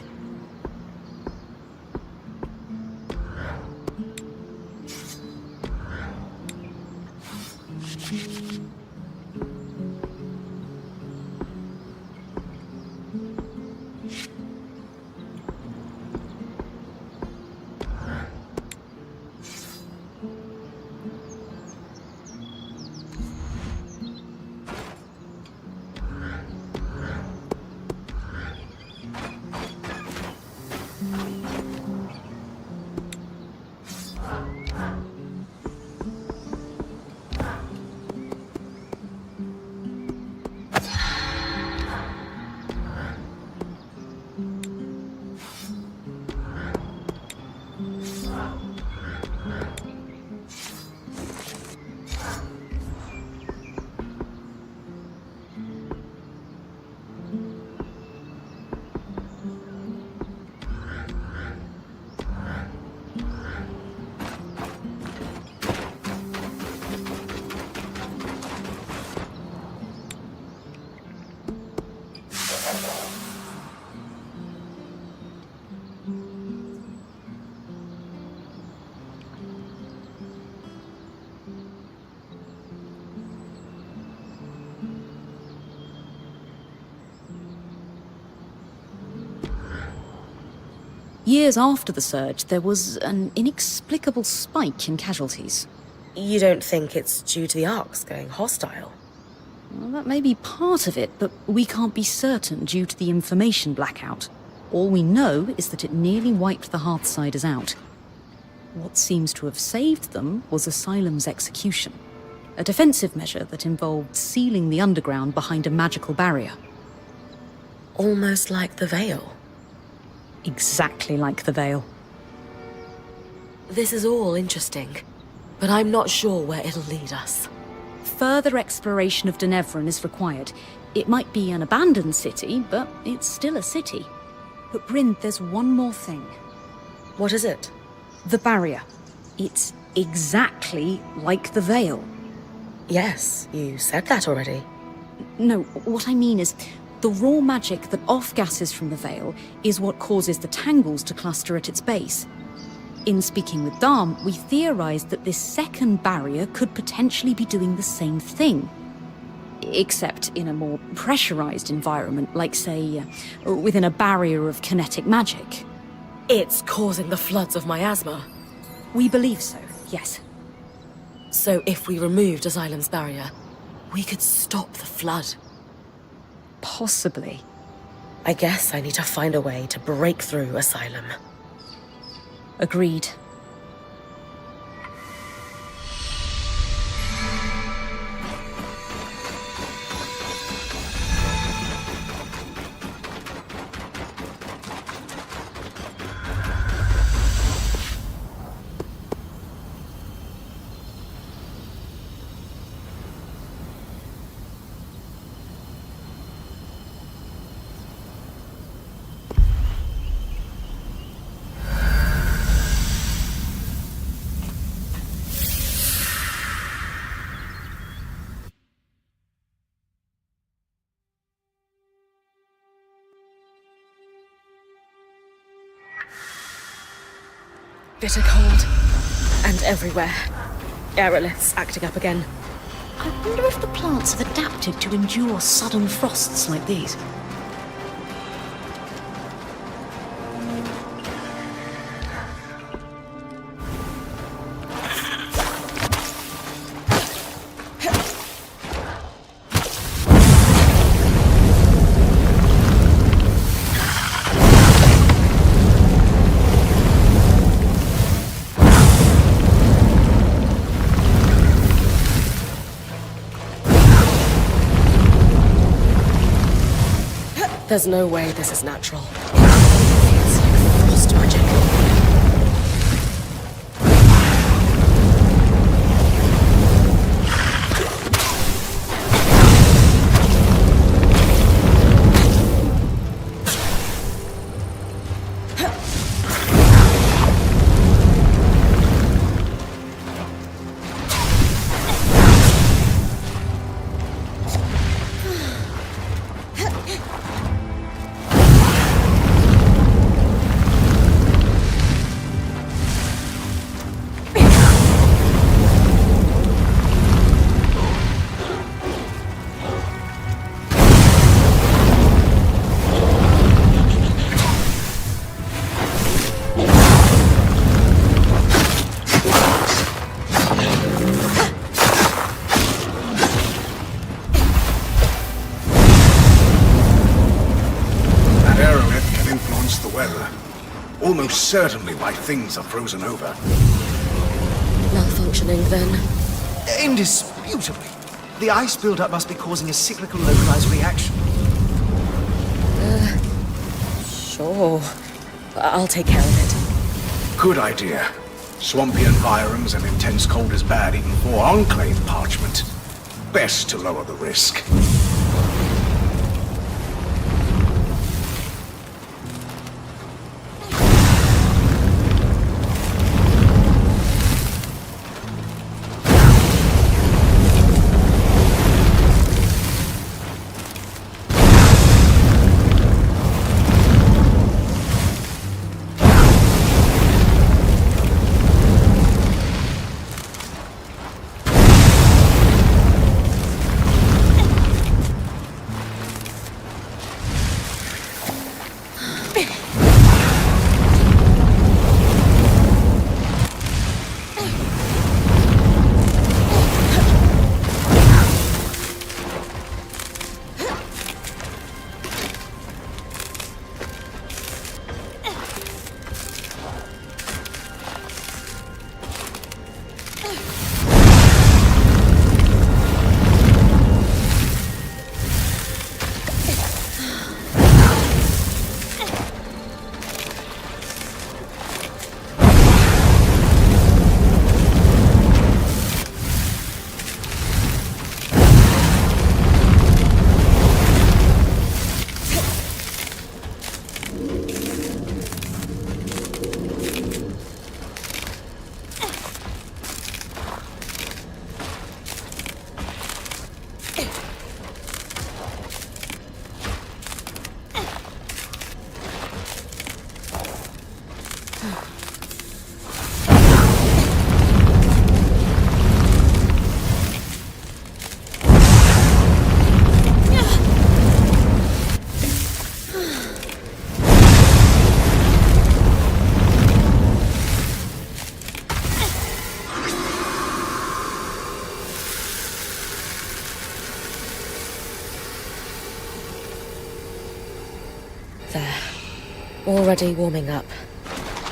Years after the surge, there was an inexplicable spike in casualties. You don't think it's due to the Arks going hostile? Well, that may be part of it, but we can't be certain due to the information blackout. All we know is that it nearly wiped the Hearthsiders out. What seems to have saved them was Asylum's execution, a defensive measure that involved sealing the underground behind a magical barrier. Almost like the Veil. Exactly like the Veil. This is all interesting, but I'm not sure where it'll lead us. Further exploration of Denevran is required. It might be an abandoned city, but it's still a city. But Bryn, there's one more thing. What is it? The barrier. It's exactly like the Veil. Yes, you said that already. No, what I mean is, the raw magic that off-gasses from the Veil is what causes the tangles to cluster at its base. In speaking with Darm, we theorized that this second barrier could potentially be doing the same thing. Except in a more pressurized environment, like, say, within a barrier of kinetic magic. It's causing the floods of miasma. We believe so, yes. So if we removed Asylum's barrier, we could stop the flood. Possibly. I guess I need to find a way to break through Asylum. Agreed. Bitter cold. And everywhere. Aeroliths acting up again. I wonder if the plants have adapted to endure sudden frosts like these. There's no way this is natural. It's like frost magic. Almost certainly why things are frozen over. Malfunctioning, then. Indisputably. The ice buildup must be causing a cyclical localized reaction. Sure. I'll take care of it. Good idea. Swampy environs and intense cold is bad even for Enclave parchment. Best to lower the risk. There. Already warming up.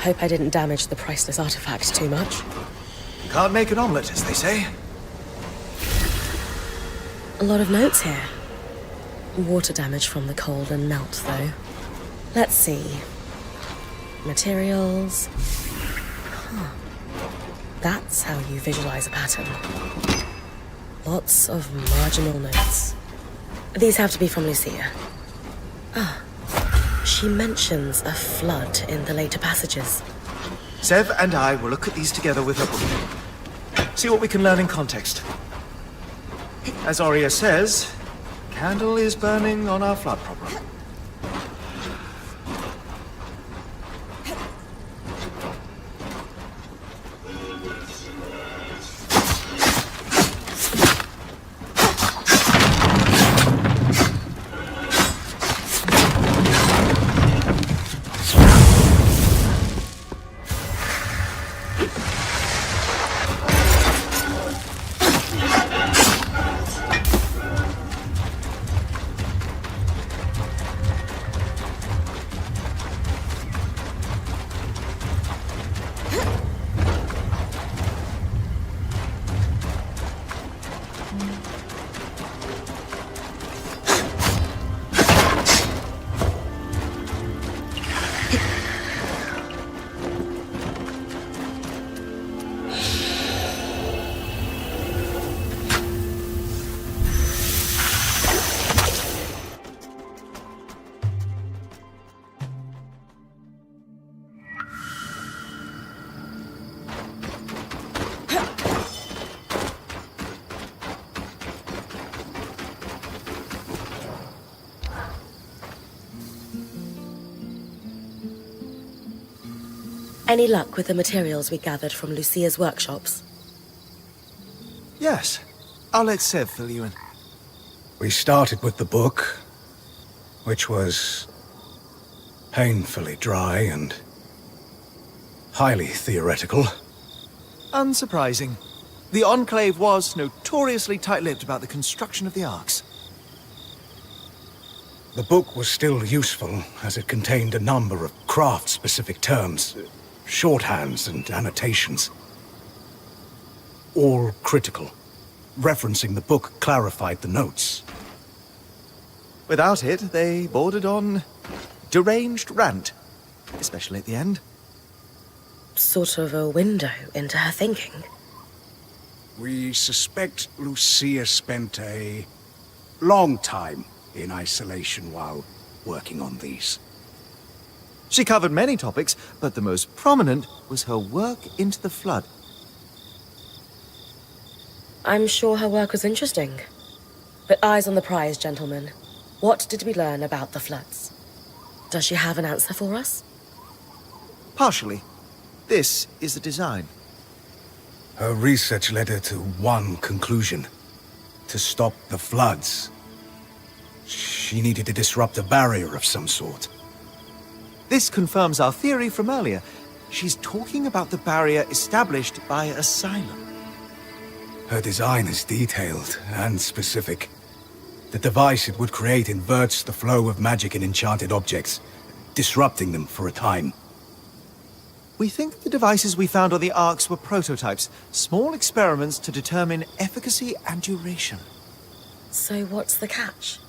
Hope I didn't damage the priceless artifact too much. Can't make an omelette, as they say. A lot of notes here. Water damage from the cold and melt, though. Let's see. Materials. Huh. That's how you visualize a pattern. Lots of marginal notes. These have to be from Lucia. Ah. She mentions a flood in the later passages. Sev and I will look at these together with her book. See what we can learn in context. As Aurea says, candle is burning on our flood problem. Any luck with the materials we gathered from Lucia's workshops? Yes. I'll let Sev fill you in. We started with the book, which was painfully dry and highly theoretical. Unsurprising. The Enclave was notoriously tight-lipped about the construction of the arcs. The book was still useful, as it contained a number of craft-specific terms, shorthands and annotations. All critical. Referencing the book clarified the notes. Without it, they bordered on deranged rant, especially at the end. Sort of a window into her thinking. We suspect Lucia spent a long time in isolation while working on these. She covered many topics, but the most prominent was her work into the flood. I'm sure her work was interesting. But eyes on the prize, gentlemen. What did we learn about the floods? Does she have an answer for us? Partially. This is the design. Her research led her to one conclusion. To stop the floods, she needed to disrupt a barrier of some sort. This confirms our theory from earlier. She's talking about the barrier established by Asylum. Her design is detailed and specific. The device it would create inverts the flow of magic in enchanted objects, disrupting them for a time. We think the devices we found on the arcs were prototypes, small experiments to determine efficacy and duration. So what's the catch?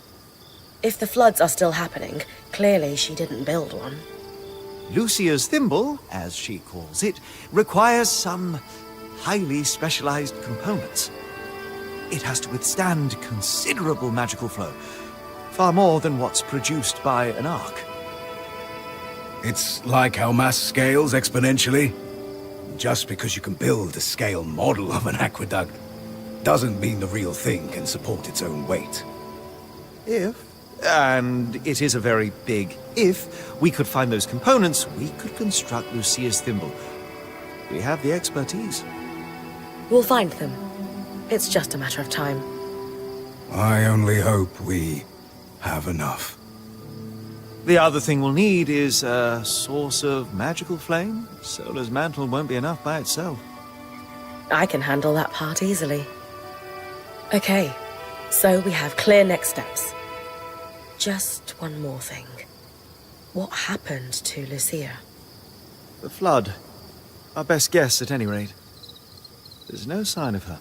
If the floods are still happening, clearly she didn't build one. Lucia's thimble, as she calls it, requires some highly specialized components. It has to withstand considerable magical flow, far more than what's produced by an arc. It's like how mass scales exponentially. Just because you can build a scale model of an aqueduct doesn't mean the real thing can support its own weight. If and it is a very big if, we could find those components, we could construct Lucia's thimble. We have the expertise. We'll find them. It's just a matter of time. I only hope we have enough. The other thing we'll need is a source of magical flame. Solar's mantle won't be enough by itself. I can handle that part easily. Okay, so we have clear next steps. Just one more thing. What happened to Lucia? The flood. Our best guess, at any rate. There's no sign of her.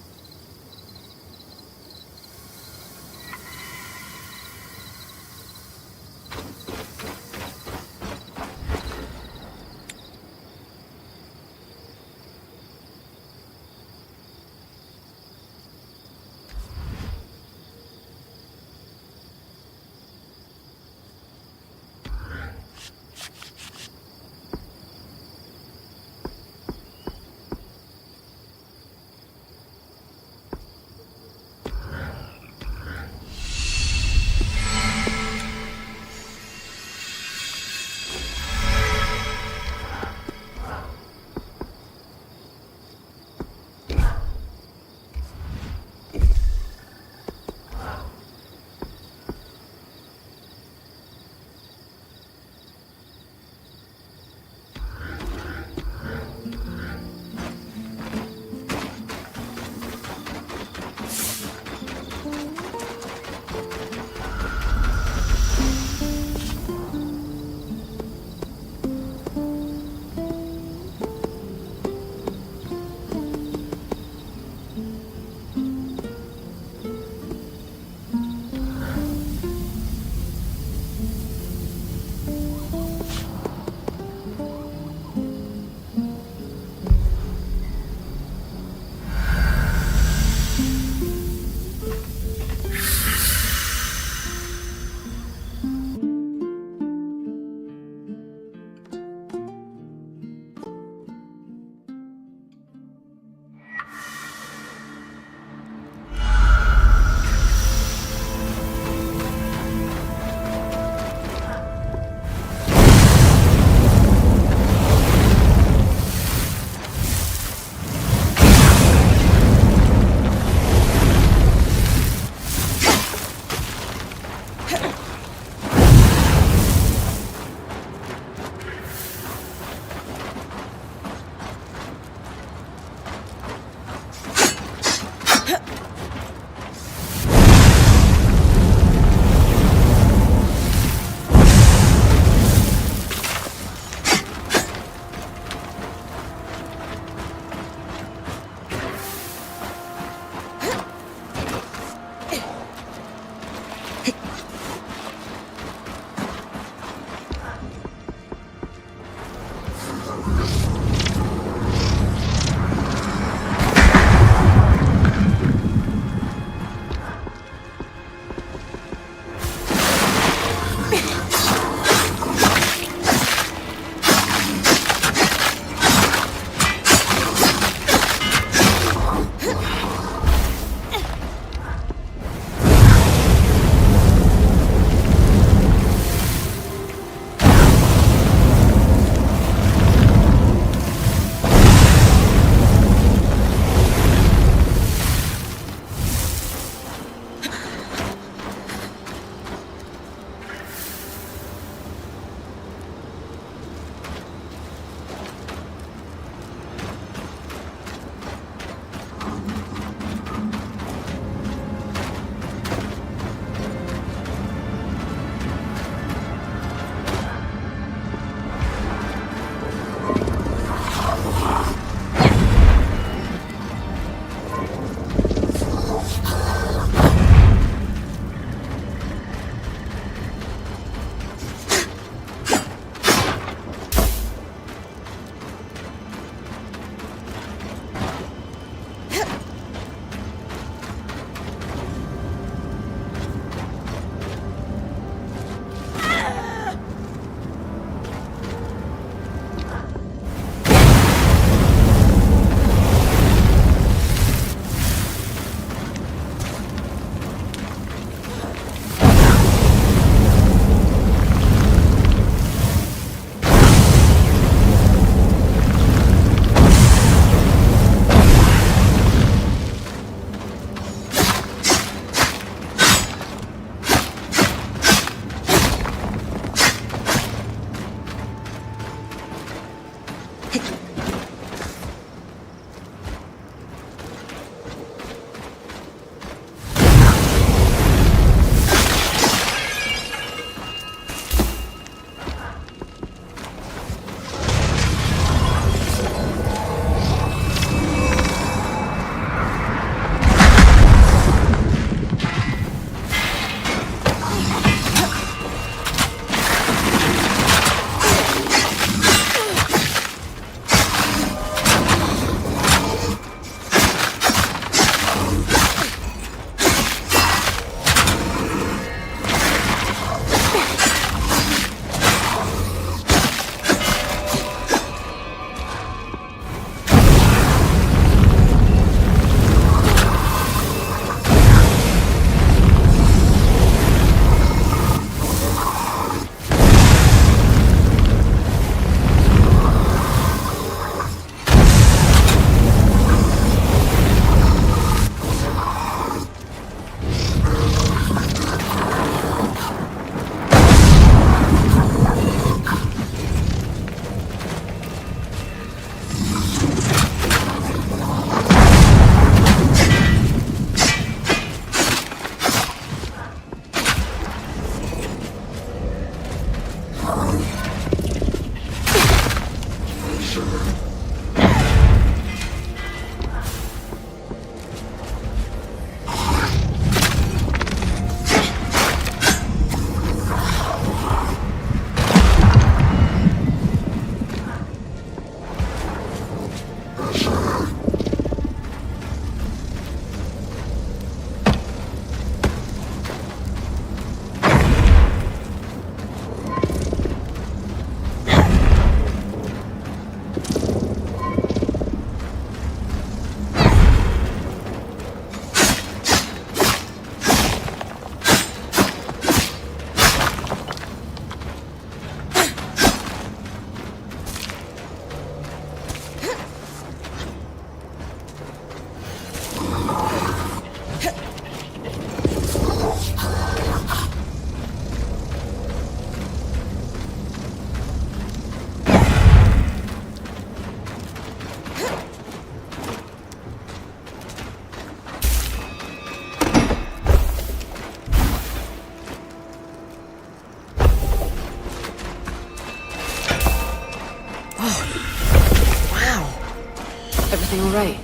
Everything all right?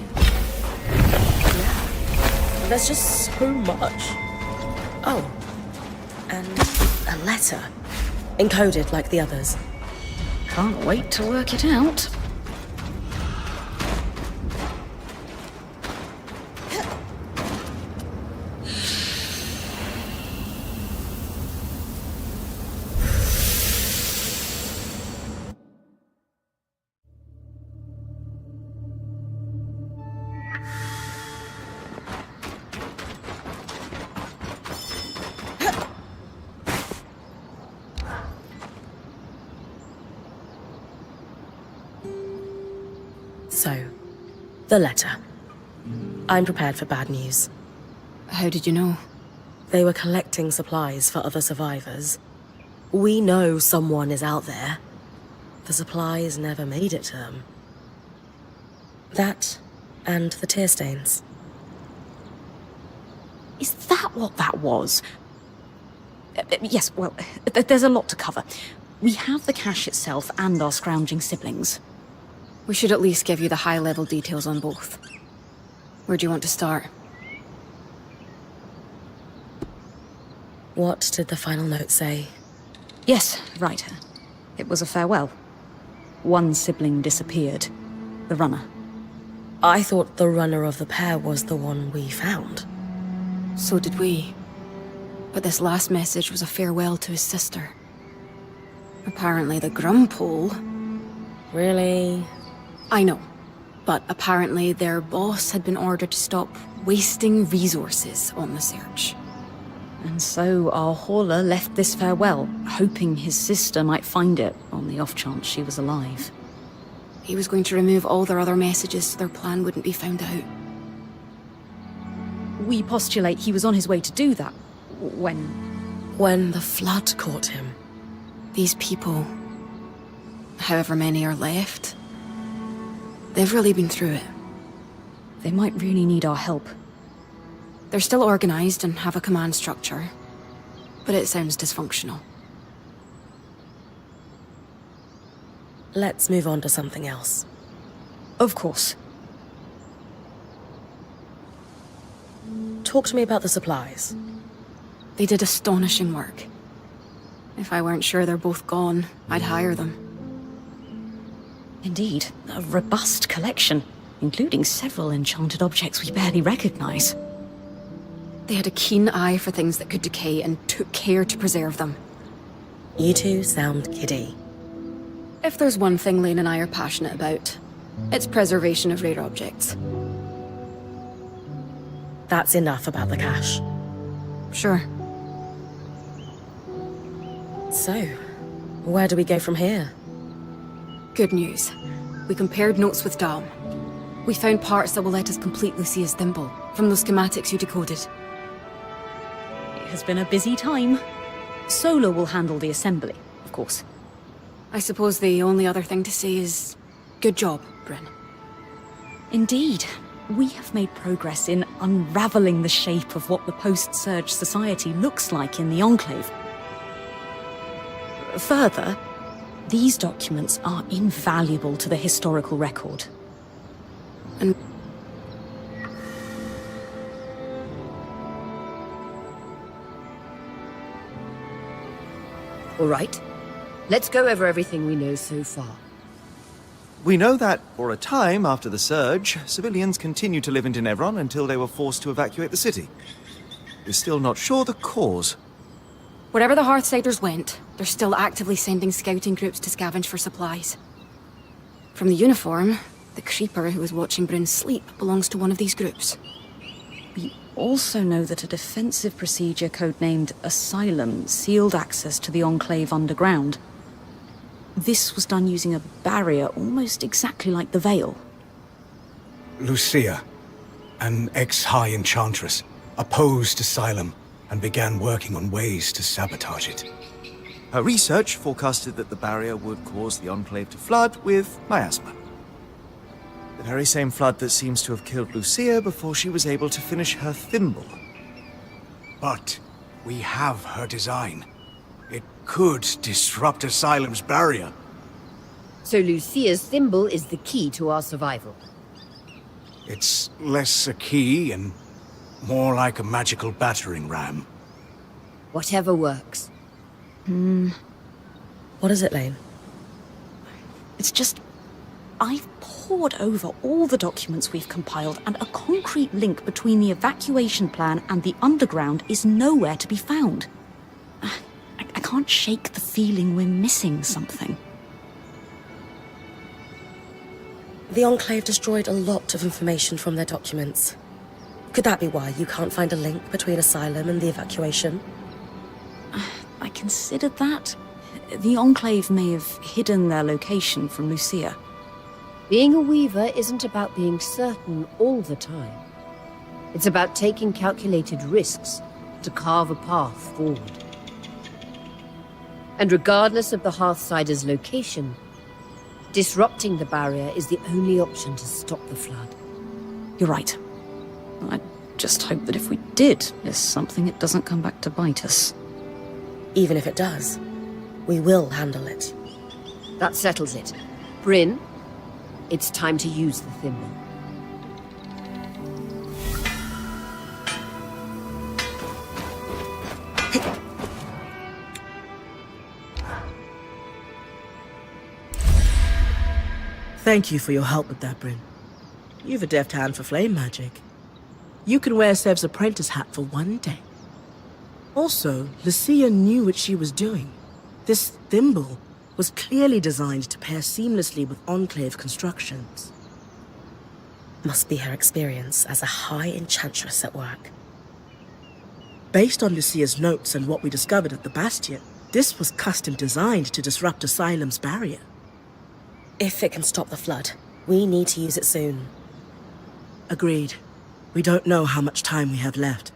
Yeah. There's just so much. Oh. And a letter. Encoded like the others. Can't wait to work it out. So, the letter. I'm prepared for bad news. How did you know? They were collecting supplies for other survivors. We know someone is out there. The supplies never made it to them. That, and the tear stains. Is that what that was? Yes, well, there's a lot to cover. We have the cache itself and our scrounging siblings. We should at least give you the high-level details on both. Where do you want to start? What did the final note say? Yes, right. It was a farewell. One sibling disappeared. The runner. I thought the runner of the pair was the one we found. So did we. But this last message was a farewell to his sister. Apparently the Grumpole... Really? I know. But apparently their boss had been ordered to stop wasting resources on the search. And so our hauler left this farewell, hoping his sister might find it on the off chance she was alive. He was going to remove all their other messages so their plan wouldn't be found out. We postulate he was on his way to do that when... When the flood caught him. These people, however many are left, They've really been through it. They might really need our help. They're still organized and have a command structure, but it sounds dysfunctional. Let's move on to something else. Of course. Talk to me about the supplies. They did astonishing work. If I weren't sure they're both gone, I'd hire them. Indeed, a robust collection, including several enchanted objects we barely recognize. They had a keen eye for things that could decay and took care to preserve them. You two sound giddy. If there's one thing Lane and I are passionate about, it's preservation of rare objects. That's enough about the cache. Sure. So, where do we go from here? Good news. We compared notes with Dom. We found parts that will let us complete Lucia's thimble from those schematics you decoded. It has been a busy time. Solar will handle the assembly, of course. I suppose the only other thing to say is, good job, Bryn. Indeed. We have made progress in unraveling the shape of what the post-Surge society looks like in the Enclave. Further, these documents are invaluable to the historical record. And All right. Let's go over everything we know so far. We know that, for a time after the Surge, civilians continued to live in Tenebron until they were forced to evacuate the city. We're still not sure the cause. wherever the Hearthsiders went, they're still actively sending scouting groups to scavenge for supplies. From the uniform, the creeper who was watching Bryn sleep belongs to one of these groups. We also know that a defensive procedure codenamed Asylum sealed access to the Enclave underground. This was done using a barrier almost exactly like the Veil. Lucia, an ex-High Enchantress, opposed Asylum and began working on ways to sabotage it. Her research forecasted that the barrier would cause the Enclave to flood with miasma. The very same flood that seems to have killed Lucia before she was able to finish her thimble. But we have her design. It could disrupt Asylum's barrier. So Lucia's thimble is the key to our survival. It's less a key and more like a magical battering ram. Whatever works. What is it, Lane? It's just... I've pored over all the documents we've compiled, and a concrete link between the evacuation plan and the underground is nowhere to be found. I can't shake the feeling we're missing something. The Enclave destroyed a lot of information from their documents. Could that be why you can't find a link between Asylum and the evacuation? I considered that. The Enclave may have hidden their location from Lucia. Being a weaver isn't about being certain all the time. It's about taking calculated risks to carve a path forward. And regardless of the Hearthsider's location, disrupting the barrier is the only option to stop the flood. You're right. I just hope that if we did miss something, it doesn't come back to bite us. Even if it does, we will handle it. That settles it. Bryn, it's time to use the thimble. Thank you for your help with that, Bryn. You've a deft hand for flame magic. You can wear Sev's apprentice hat for one day. Also, Lucia knew what she was doing. This thimble was clearly designed to pair seamlessly with Enclave constructions. Must be her experience as a High Enchantress at work. Based on Lucia's notes and what we discovered at the Bastion, this was custom designed to disrupt Asylum's barrier. If it can stop the flood, we need to use it soon. Agreed. We don't know how much time we have left.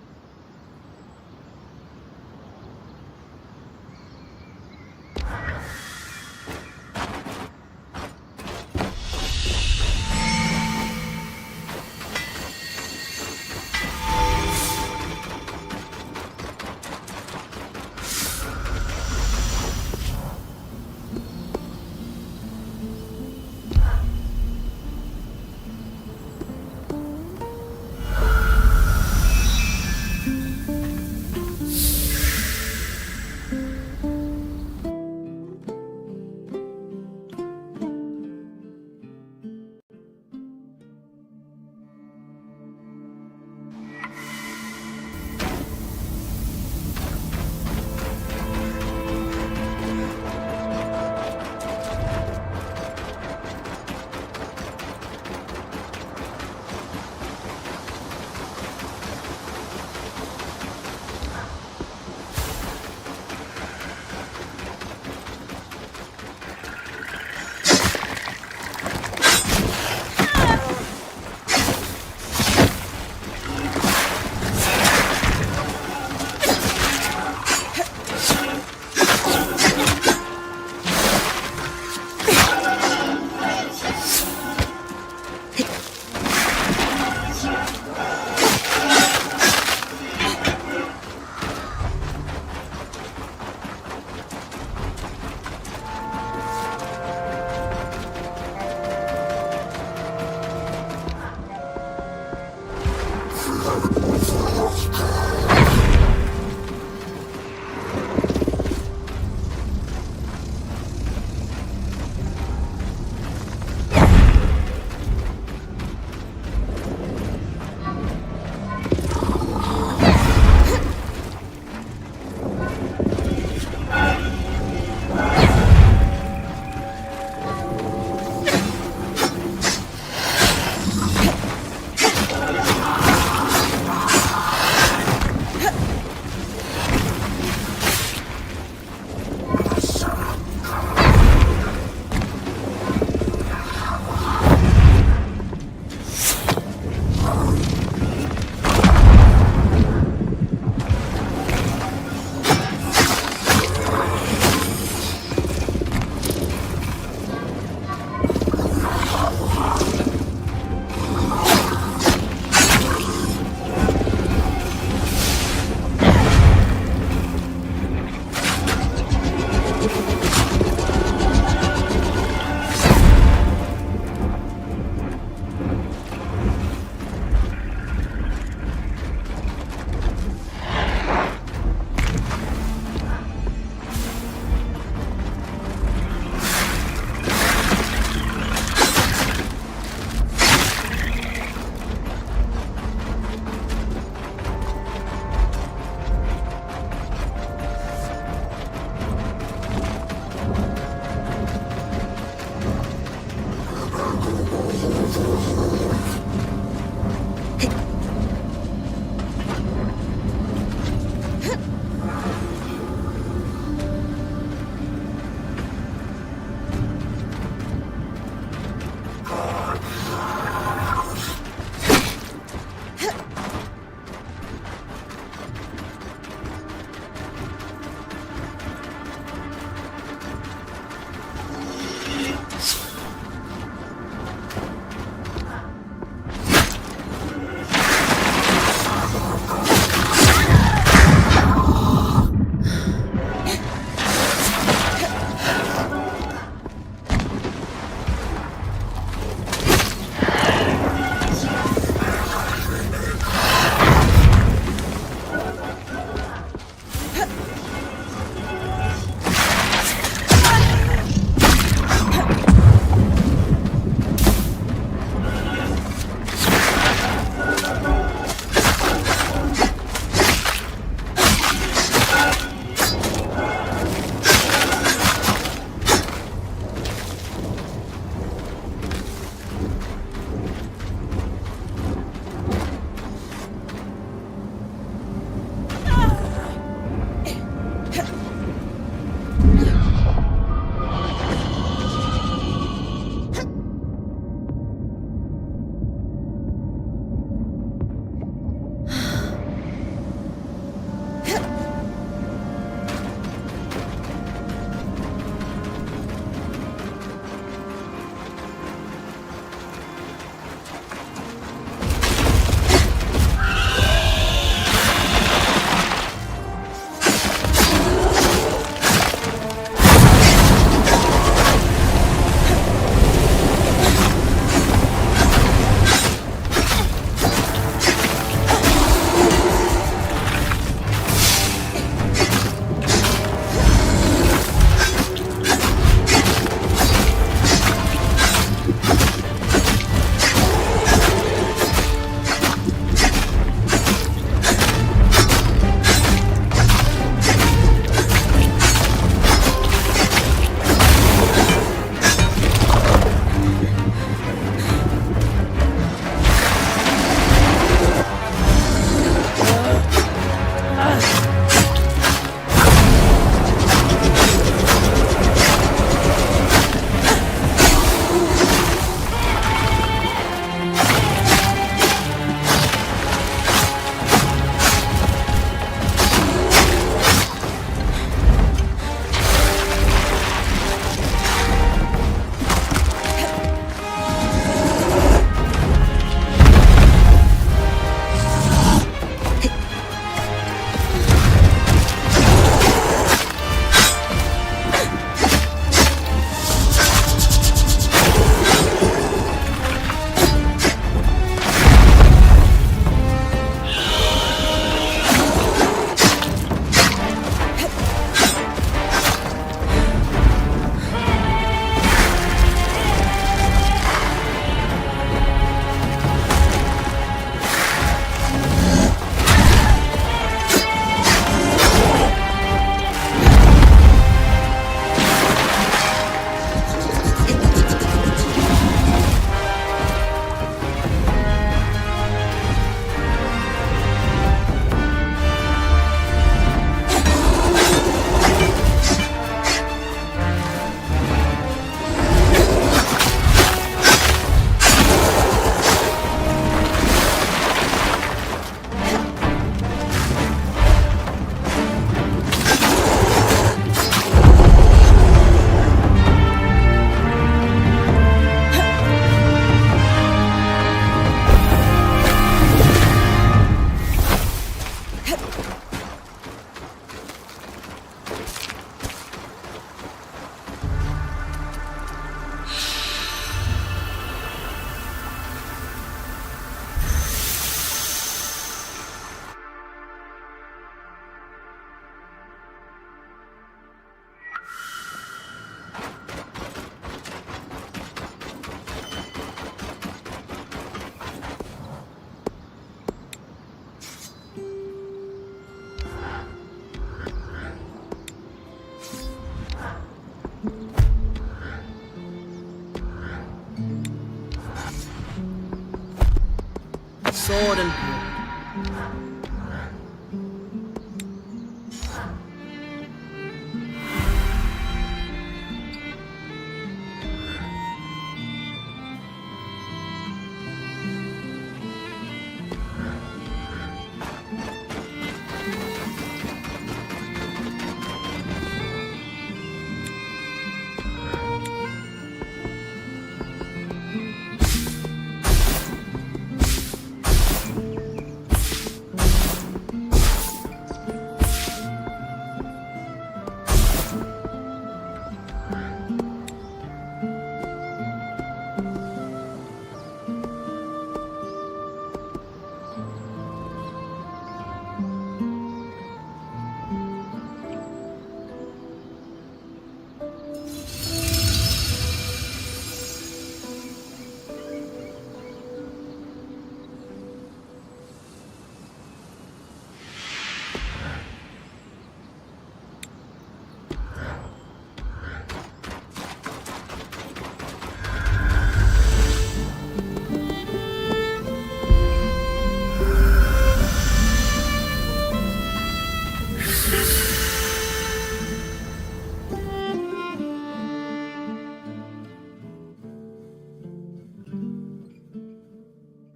sword and board.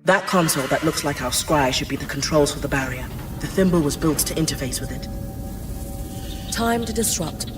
That console that looks like our scry should be the controls for the barrier. The thimble was built to interface with it. Time to disrupt.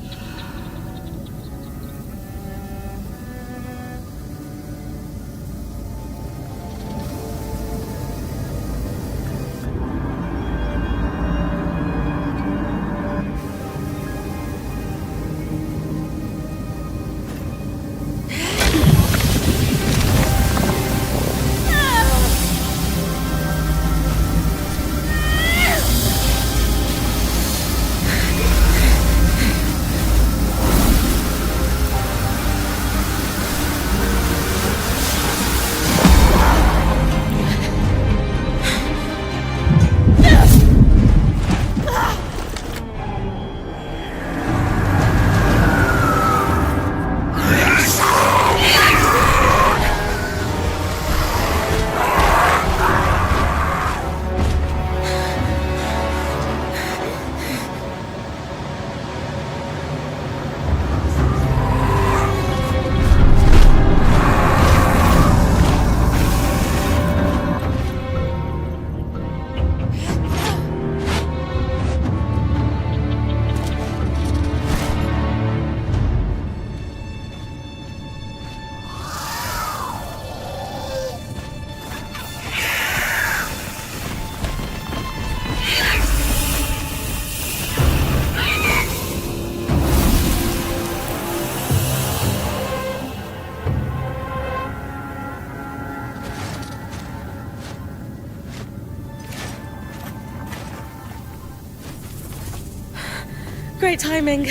Great timing.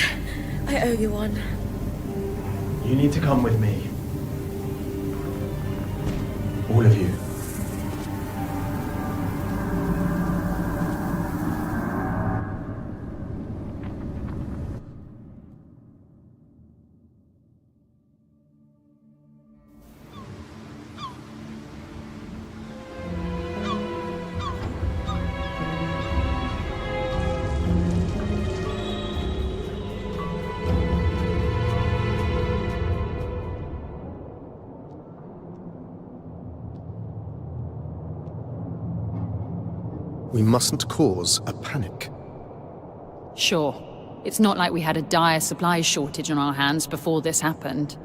I owe you one. You need to come with me. All of you. We mustn't cause a panic. Sure. It's not like we had a dire supplies shortage on our hands before this happened.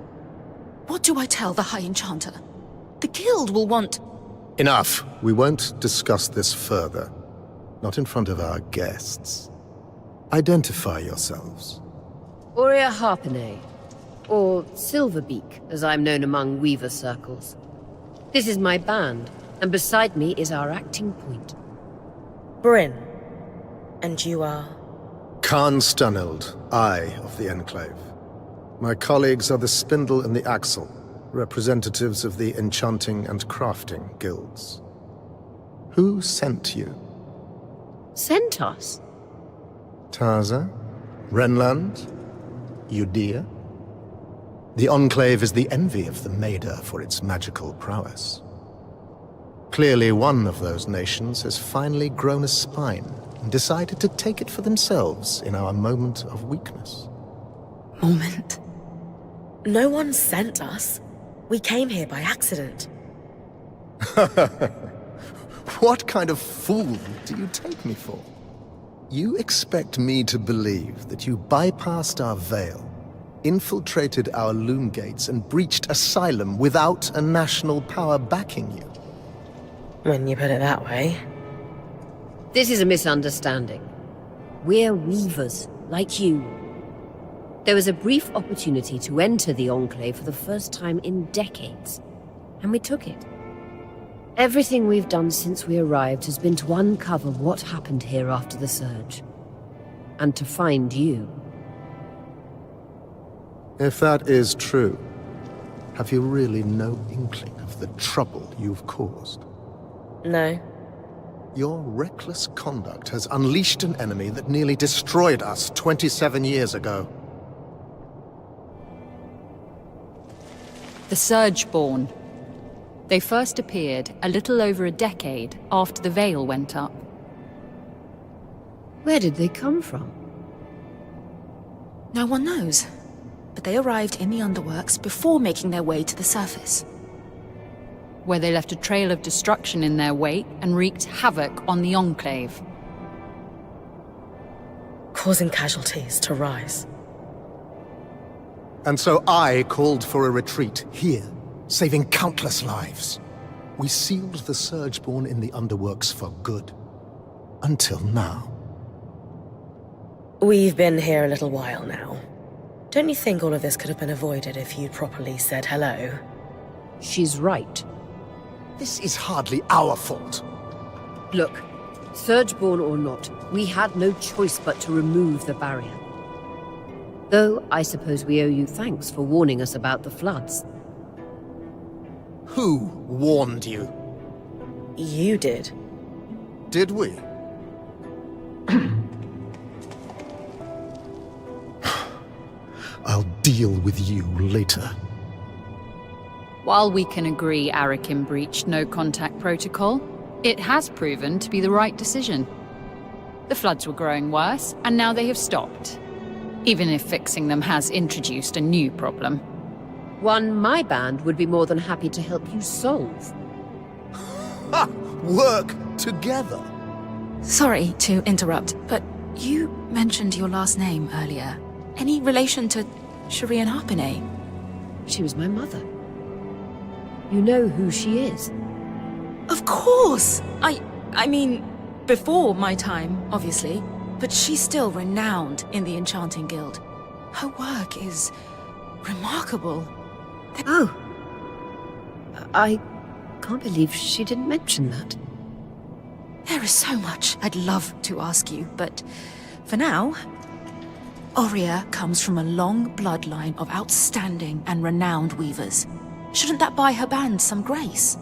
What do I tell the High Enchanter? The Guild will want... Enough. We won't discuss this further. Not in front of our guests. Identify yourselves. Aurea Harpenay, or Silverbeak, as I'm known among Weaver circles. This is my band, and beside me is our acting point. Bryn. And you are? Khan Stuneld, Eye of the Enclave. My colleagues are the Spindle and the Axle, representatives of the Enchanting and Crafting Guilds. Who sent you? Sent us? Taza? Renland? Udea? The Enclave is the envy of the Maida for its magical prowess. Clearly one of those nations has finally grown a spine and decided to take it for themselves in our moment of weakness. Moment. No one sent us. We came here by accident. What kind of fool do you take me for? You expect me to believe that you bypassed our veil, infiltrated our loom gates, and breached asylum without a national power backing you? When you put it that way. This is a misunderstanding. We're weavers, like you. There was a brief opportunity to enter the Enclave for the first time in decades, and we took it. Everything we've done since we arrived has been to uncover what happened here after the Surge, and to find you. If that is true, have you really no inkling of the trouble you've caused? No. Your reckless conduct has unleashed an enemy that nearly destroyed us 27 years ago. The Surgeborn. They first appeared a little over a decade after the Veil went up. Where did they come from? No one knows. But they arrived in the underworks before making their way to the surface. Where they left a trail of destruction in their wake and wreaked havoc on the Enclave. Causing casualties to rise. And so I called for a retreat here, saving countless lives. We sealed the Surgeborn in the underworks for good. Until now. We've been here a little while now. Don't you think all of this could have been avoided if you'd properly said hello? She's right. This is hardly our fault. Look, Surgeborn or not, we had no choice but to remove the barrier. Though, I suppose we owe you thanks for warning us about the floods. Who warned you? You did. Did we? I'll deal with you later. While we can agree Arakim breached no-contact protocol, it has proven to be the right decision. The floods were growing worse, and now they have stopped. Even if fixing them has introduced a new problem. One my band would be more than happy to help you solve. Ha! Work together! Sorry to interrupt, but you mentioned your last name earlier. Any relation to Shireen Harpinay? She was my mother. You know who she is? Of course! I mean, before my time, obviously. But she's still renowned in the Enchanting Guild. Her work is remarkable. Oh. I can't believe she didn't mention that. There is so much I'd love to ask you, but for now, Aurea comes from a long bloodline of outstanding and renowned weavers. Shouldn't that buy her band some grace?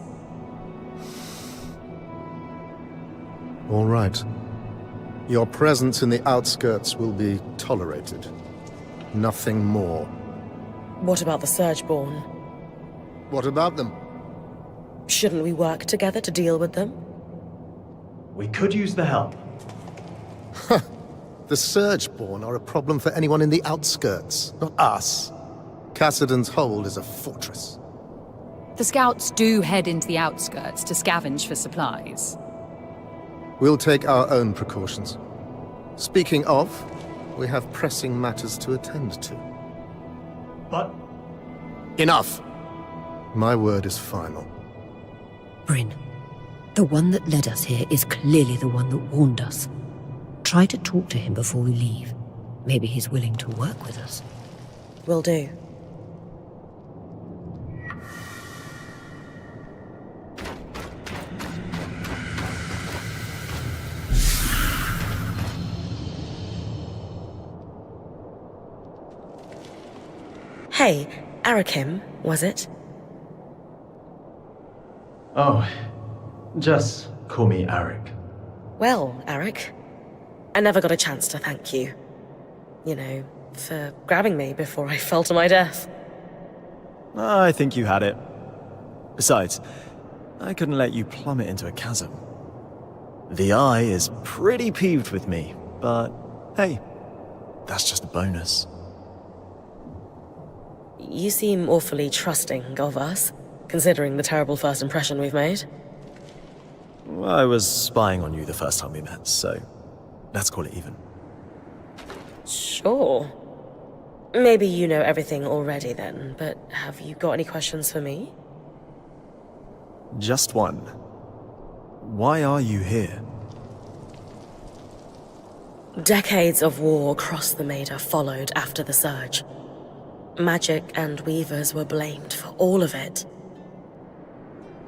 All right. Your presence in the outskirts will be tolerated. Nothing more. What about the Surgeborn? What about them? Shouldn't we work together to deal with them? We could use the help. The Surgeborn are a problem for anyone in the outskirts, not us. Cassidon's Hold is a fortress. The scouts do head into the outskirts to scavenge for supplies. We'll take our own precautions. Speaking of, we have pressing matters to attend to. But... Enough! My word is final. Bryn, the one that led us here is clearly the one that warned us. Try to talk to him before we leave. Maybe he's willing to work with us. Will do. Hey, Arakim, was it? Oh, just call me Arik. Well, Arik, I never got a chance to thank you. You know, for grabbing me before I fell to my death. I think you had it. Besides, I couldn't let you plummet into a chasm. The Eye is pretty peeved with me, but hey, that's just a bonus. You seem awfully trusting of us, considering the terrible first impression we've made. Well, I was spying on you the first time we met, so let's call it even. Sure. Maybe you know everything already then, but have you got any questions for me? Just one. Why are you here? Decades of war across the Maida followed after the Surge. Magic and Weavers were blamed for all of it.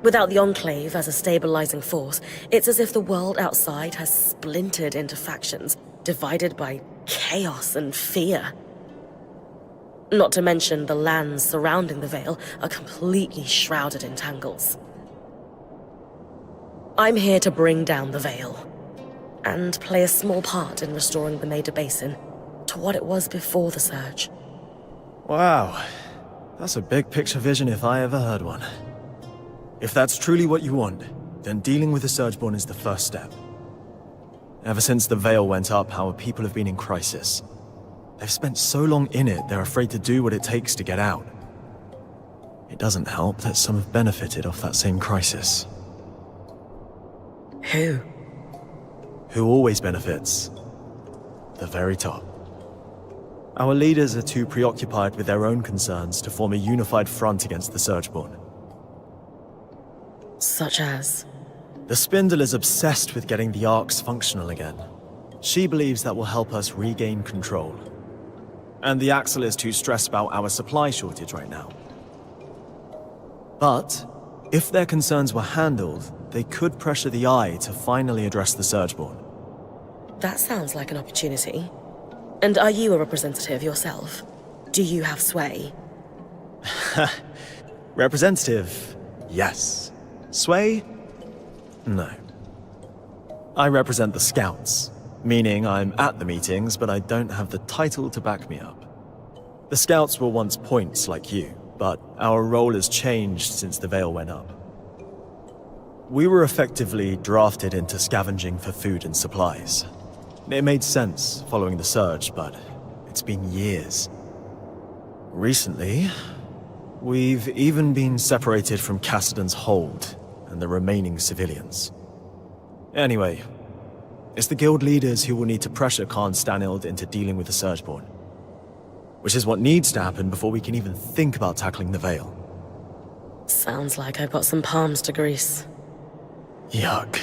Without the Enclave as a stabilizing force, it's as if the world outside has splintered into factions, divided by chaos and fear. Not to mention the lands surrounding the Vale are completely shrouded in tangles. I'm here to bring down the Vale, and play a small part in restoring the Maida Basin to what it was before the Surge. Wow, that's a big picture vision if I ever heard one. If that's truly what you want, then dealing with the Surgeborn is the first step. Ever since the Veil went up, our people have been in crisis. They've spent so long in it, they're afraid to do what it takes to get out. It doesn't help that some have benefited off that same crisis. Who? Who always benefits? The very top. Our leaders are too preoccupied with their own concerns to form a unified front against the Surgeborn. Such as? The Spindle is obsessed with getting the Arcs functional again. She believes that will help us regain control. And the Axle is too stressed about our supply shortage right now. But, if their concerns were handled, they could pressure the Eye to finally address the Surgeborn. That sounds like an opportunity. And are you a representative yourself? Do you have sway? Representative, yes. Sway? No. I represent the Scouts, meaning I'm at the meetings, but I don't have the title to back me up. The Scouts were once points like you, but our role has changed since the Veil went up. We were effectively drafted into scavenging for food and supplies. It made sense following the Surge, but it's been years. Recently, we've even been separated from Cassidon's hold and the remaining civilians. Anyway, it's the guild leaders who will need to pressure Khan Stanild into dealing with the Surgeborn. Which is what needs to happen before we can even think about tackling the Veil. Sounds like I've got some palms to grease. Yuck.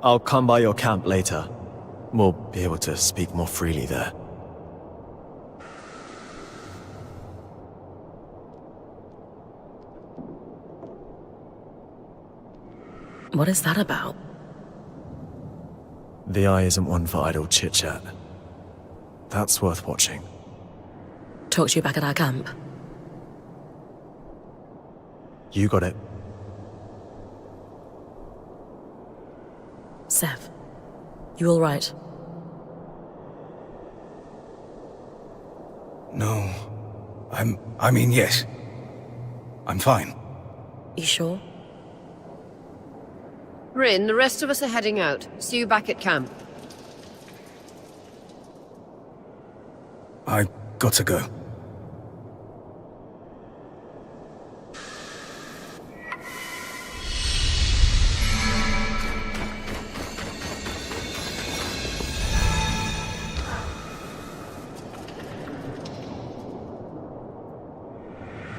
I'll come by your camp later. We'll be able to speak more freely there. What is that about? The Eye isn't one for idle chit-chat. That's worth watching. Talk to you back at our camp. You got it. Sev, you all right? No. I mean, yes. I'm fine. You sure? Bryn, the rest of us are heading out. See you back at camp. I got to go.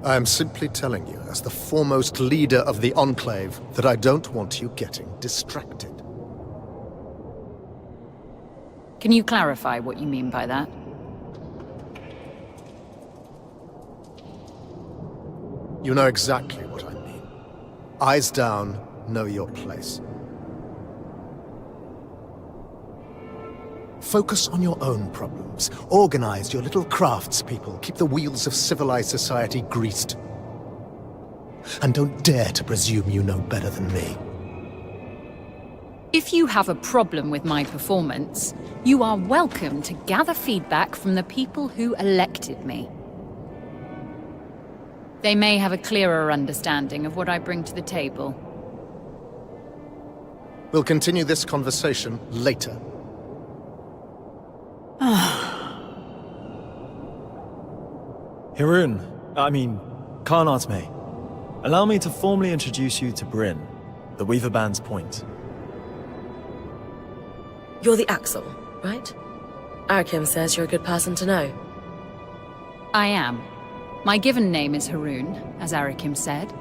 I am simply telling you, as the foremost leader of the Enclave, that I don't want you getting distracted. Can you clarify what you mean by that? You know exactly what I mean. Eyes down, know your place. Focus on your own problems. Organize your little craftspeople. Keep the wheels of civilized society greased. And don't dare to presume you know better than me. If you have a problem with my performance, you are welcome to gather feedback from the people who elected me. They may have a clearer understanding of what I bring to the table. We'll continue this conversation later. Khan Atme, allow me to formally introduce you to Bryn, the Weaver Band's point. You're the Axel, right? Arakim says you're a good person to know. I am. My given name is Haroon, as Arakim said,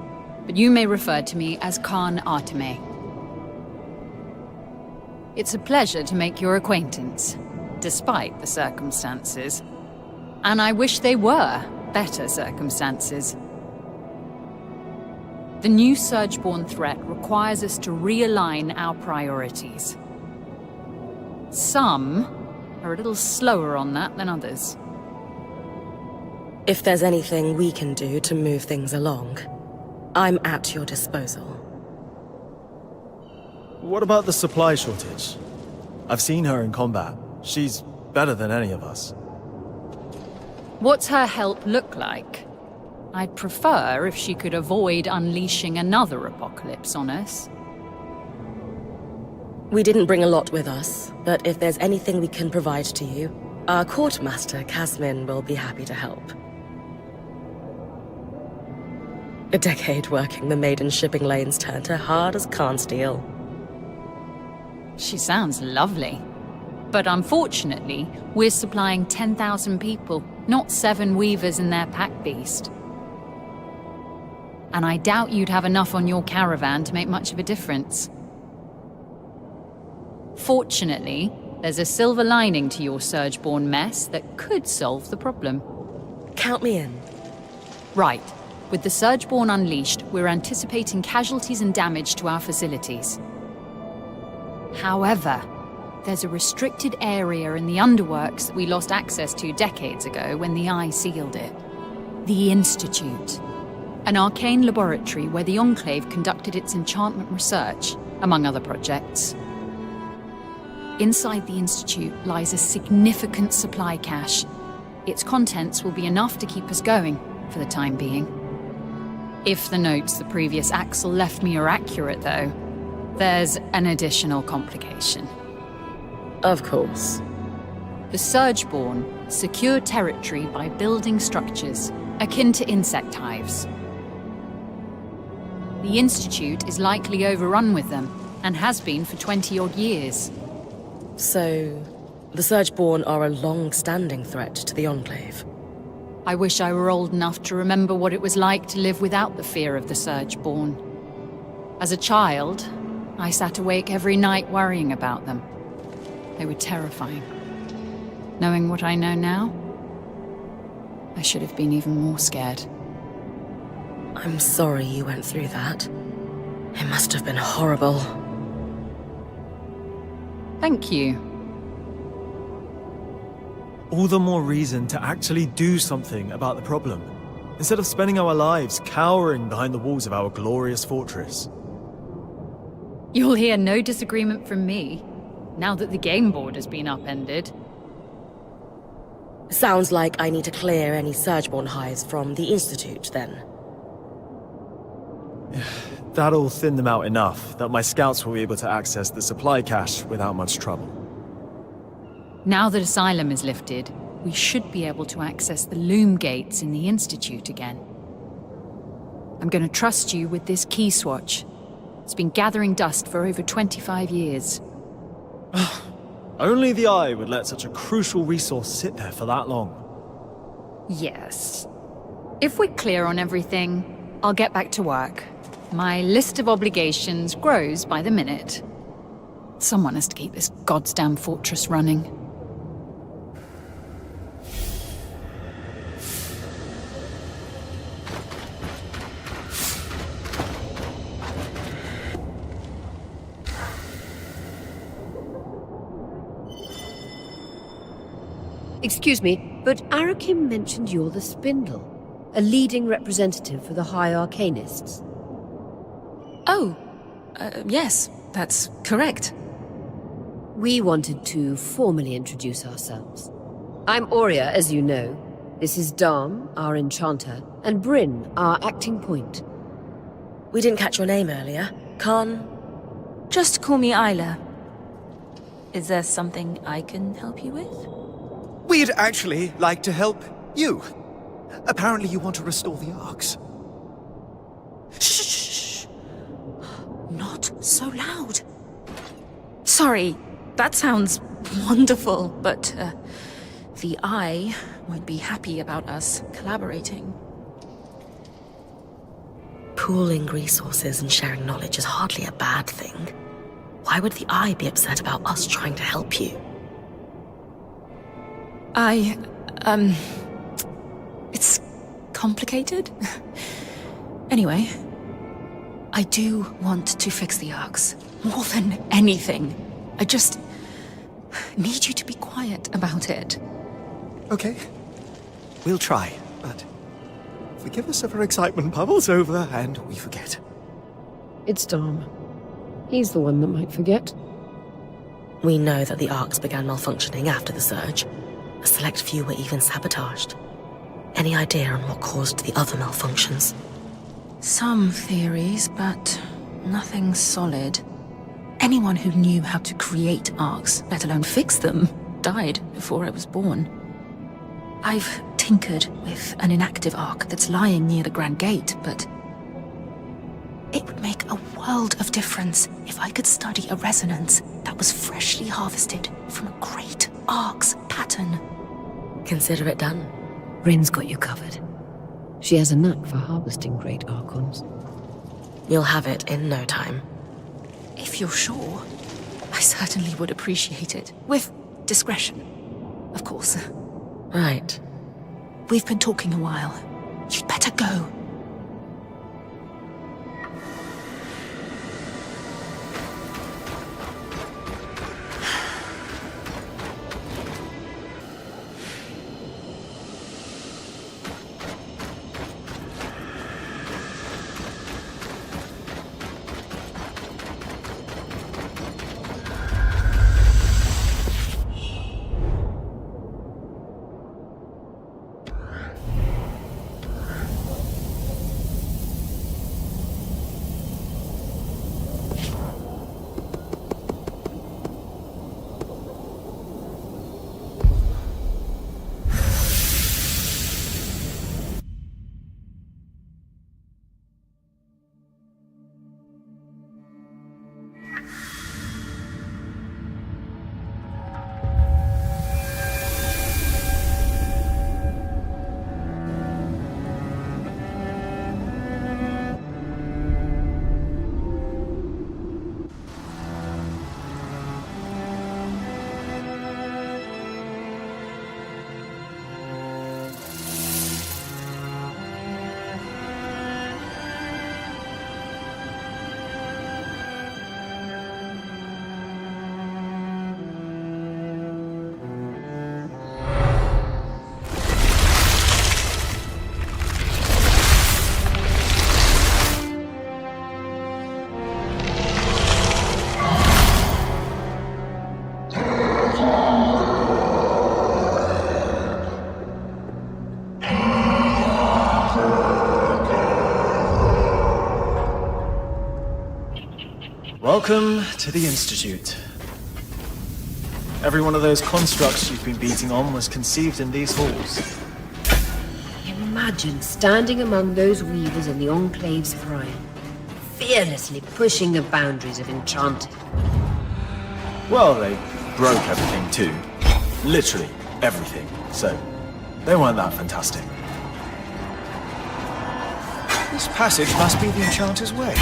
but you may refer to me as Khan Atme. It's a pleasure to make your acquaintance, despite the circumstances. And I wish they were better circumstances. The new Surgeborn threat requires us to realign our priorities. Some are a little slower on that than others. If there's anything we can do to move things along, I'm at your disposal. What about the supply shortage? I've seen her in combat. She's better than any of us. What's her help look like? I'd prefer if she could avoid unleashing another apocalypse on us. We didn't bring a lot with us, but if there's anything we can provide to you, our courtmaster, Casmin, will be happy to help. A decade working the maiden shipping lanes turned her hard as Khan steel. She sounds lovely. But unfortunately, we're supplying 10,000 people, not 7 weavers and their pack beast. And I doubt you'd have enough on your caravan to make much of a difference. Fortunately, there's a silver lining to your Surgeborn mess that could solve the problem. Count me in. Right. With the Surgeborn unleashed, we're anticipating casualties and damage to our facilities. However, there's a restricted area in the underworks that we lost access to decades ago when the Eye sealed it. The Institute. An arcane laboratory where the Enclave conducted its enchantment research, among other projects. Inside the Institute lies a significant supply cache. Its contents will be enough to keep us going, for the time being. If the notes the previous Axel left me are accurate, though, there's an additional complication. Of course. The Surgeborn secure territory by building structures, akin to insect hives. The Institute is likely overrun with them, and has been for 20-odd years. So, the Surgeborn are a long-standing threat to the Enclave. I wish I were old enough to remember what it was like to live without the fear of the Surgeborn. As a child, I sat awake every night worrying about them. They were terrifying. Knowing what I know now, I should have been even more scared. I'm sorry you went through that. It must have been horrible. Thank you. All the more reason to actually do something about the problem, instead of spending our lives cowering behind the walls of our glorious fortress. You'll hear no disagreement from me, now that the game board has been upended. Sounds like I need to clear any Surgeborn hives from the Institute, then. That'll thin them out enough that my scouts will be able to access the supply cache without much trouble. Now that Asylum is lifted, we should be able to access the loom gates in the Institute again. I'm going to trust you with this key swatch. It's been gathering dust for over 25 years. Only the Eye would let such a crucial resource sit there for that long. Yes. If we're clear on everything, I'll get back to work. My list of obligations grows by the minute. Someone has to keep this goddamn fortress running. Excuse me, but Arakim mentioned you're the Spindle, a leading representative for the High Arcanists. Oh, yes, that's correct. We wanted to formally introduce ourselves. I'm Aurea, as you know. This is Dam, our enchanter, And Bryn, our acting point. We didn't catch your name earlier. Khan? Just call me Isla. Is there something I can help you with? We'd actually like to help you. Apparently you want to restore the arcs. Shh! Not so loud. Sorry, that sounds wonderful, but the Eye won't be happy about us collaborating. Pooling resources and sharing knowledge is hardly a bad thing. Why would the Eye be upset about us trying to help you? It's complicated. Anyway, I do want to fix the arcs. More than anything. I just need you to be quiet about it. Okay. We'll try, but forgive us if our excitement bubbles over and we forget. It's Dom. He's the one that might forget. We know that the arcs began malfunctioning after the surge. A select few were even sabotaged. Any idea on what caused the other malfunctions? Some theories, but nothing solid. Anyone who knew how to create arcs, let alone fix them, died before I was born. I've tinkered with an inactive arc that's lying near the Grand Gate, but it would make a world of difference if I could study a resonance that was freshly harvested from a great arc's pattern. Consider it done. Bryn's got you covered. She has a knack for harvesting great archons. You'll have it in no time. If you're sure, I certainly would appreciate it. With discretion, of course. Right. We've been talking a while. You'd better go. Welcome to the Institute. Every one of those constructs you've been beating on was conceived in these halls. Imagine standing among those weavers in the Enclave's prime, fearlessly pushing the boundaries of enchanting. Well, they broke everything too. Literally everything. So, they weren't that fantastic. This passage must be the Enchanter's Way.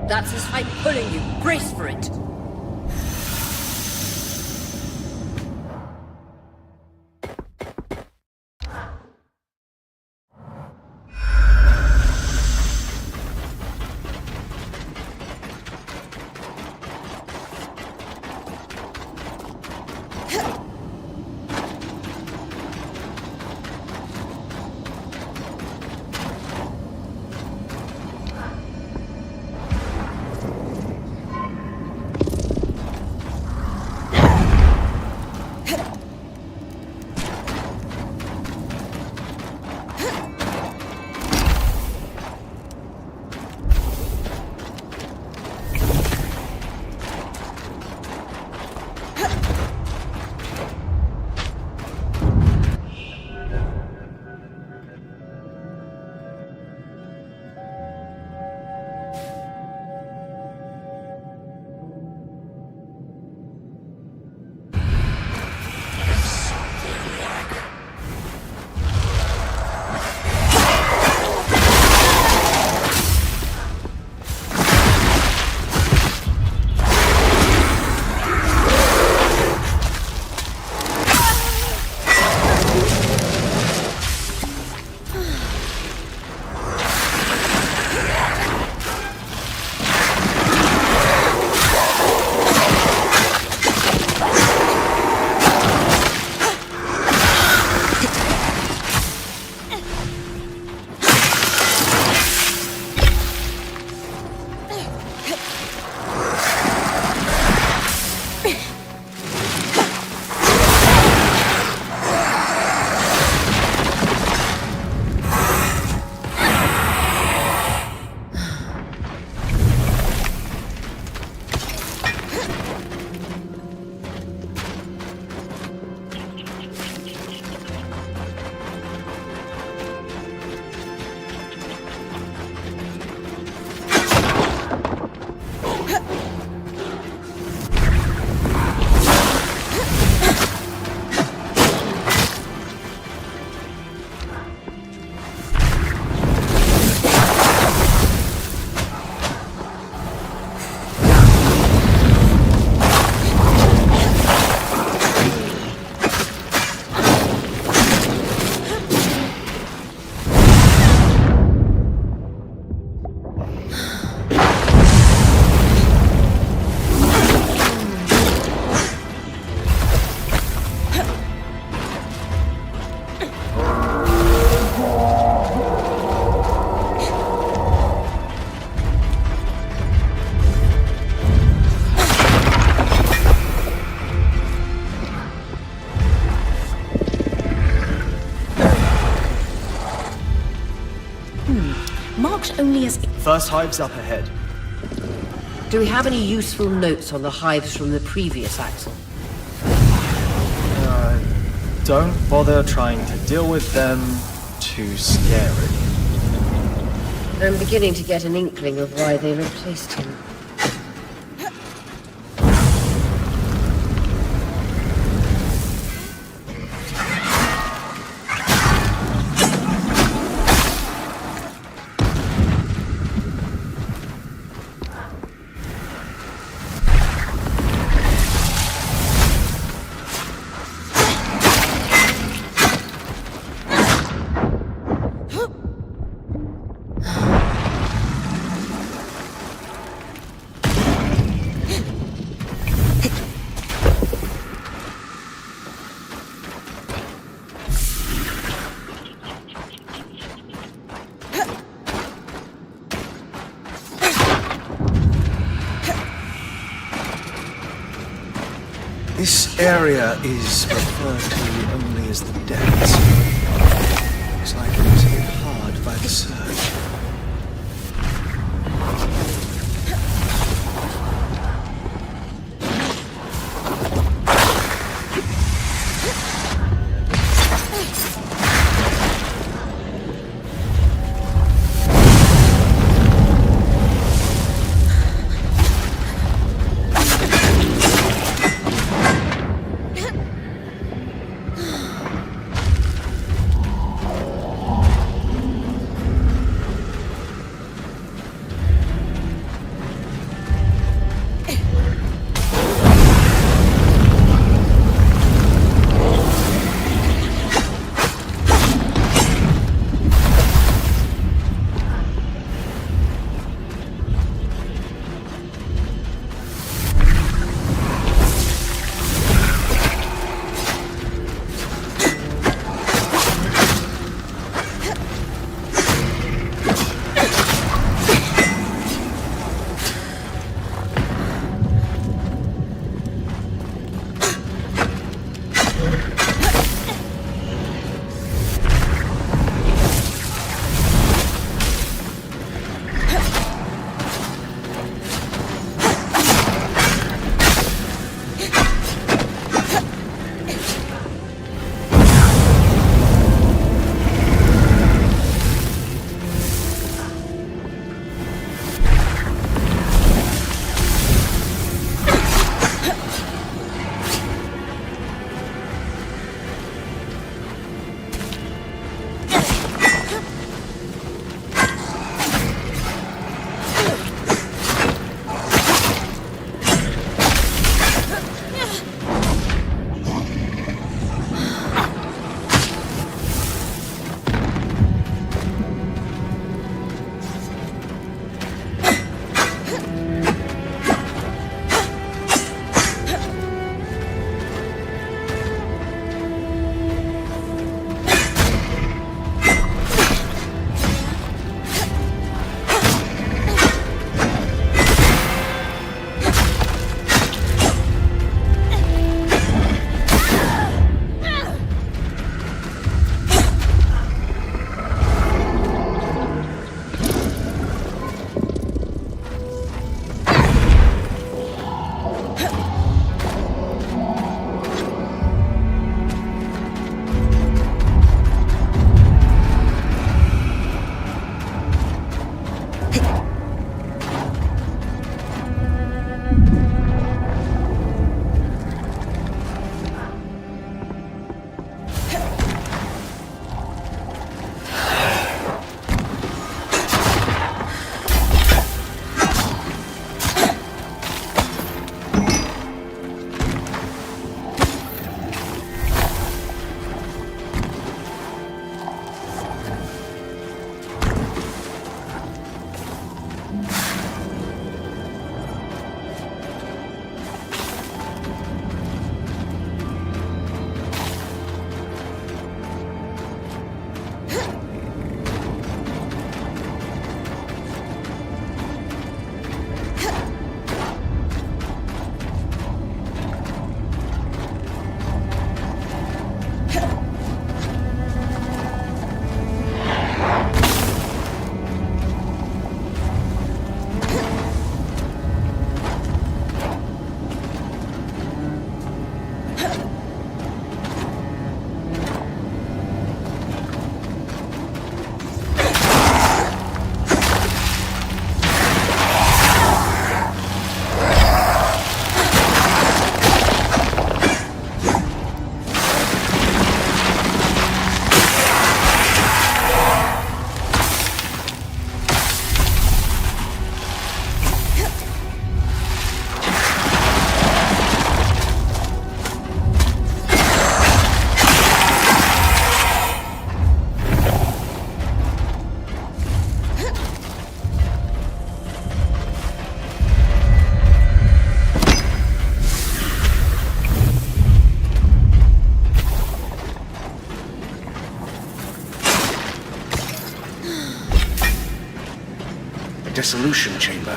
That's a sight pulling you. Brace for it. Marked only as... First hive's up ahead. Do we have any useful notes on the hives from the previous Axel? Don't bother trying to deal with them. Too scary. I'm beginning to get an inkling of why they replaced him. This area is referred to only as the depths. Looks like it was hit hard by the surge. dissolution chamber.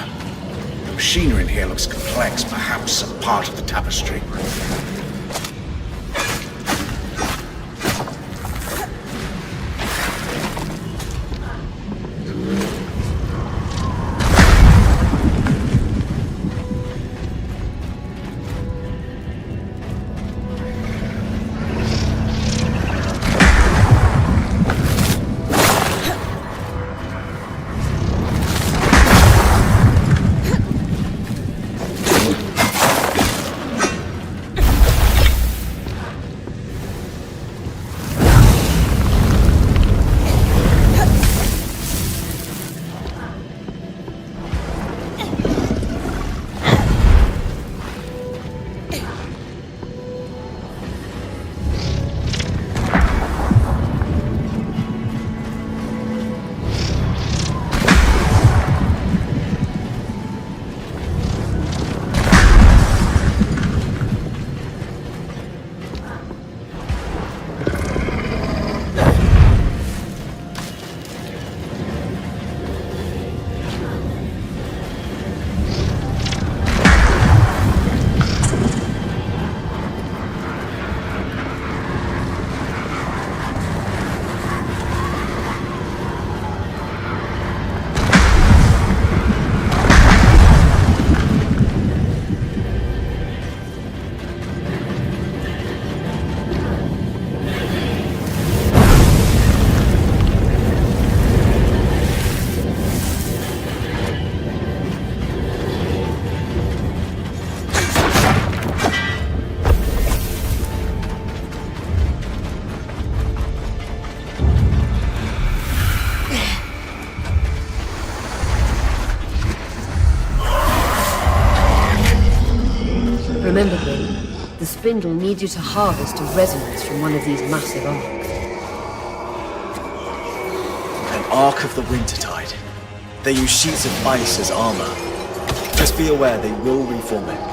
The machinery in here looks complex, perhaps a part of the tapestry. Remember, Glenn, the spindle needs you to harvest a resonance from one of these massive arcs. An Ark of the Wintertide. They use sheets of ice as armor. Just be aware they will reform it.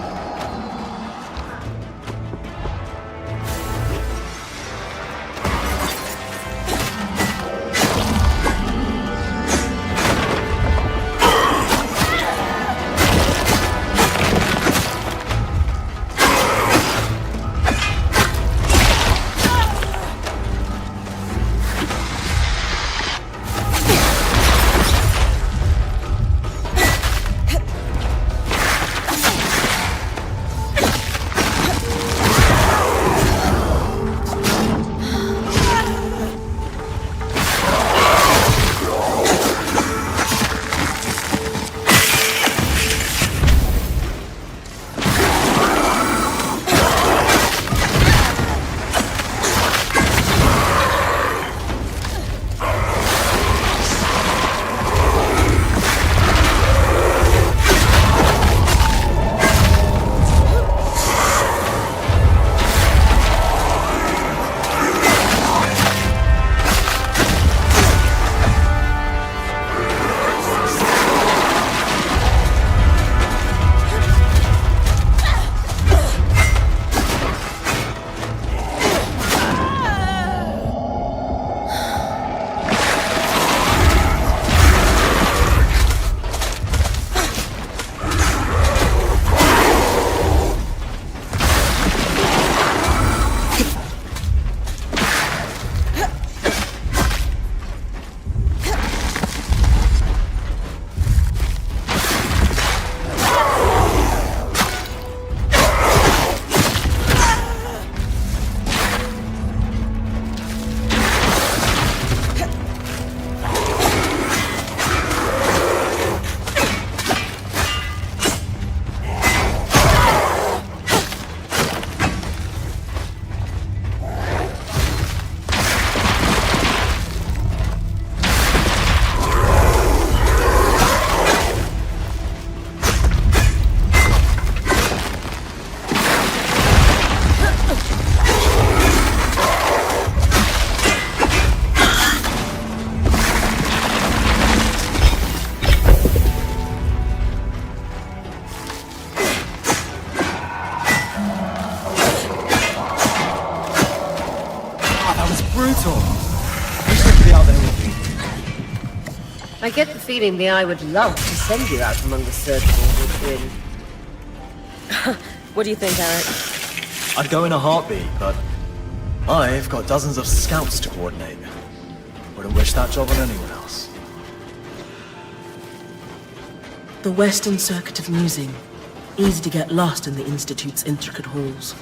I get the feeling the Eye would love to send you out among the surgical would win. What do you think, Eric? I'd go in a heartbeat, but I've got dozens of scouts to coordinate. Wouldn't wish that job on anyone else. The Western Circuit of Musing. Easy to get lost in the Institute's intricate halls.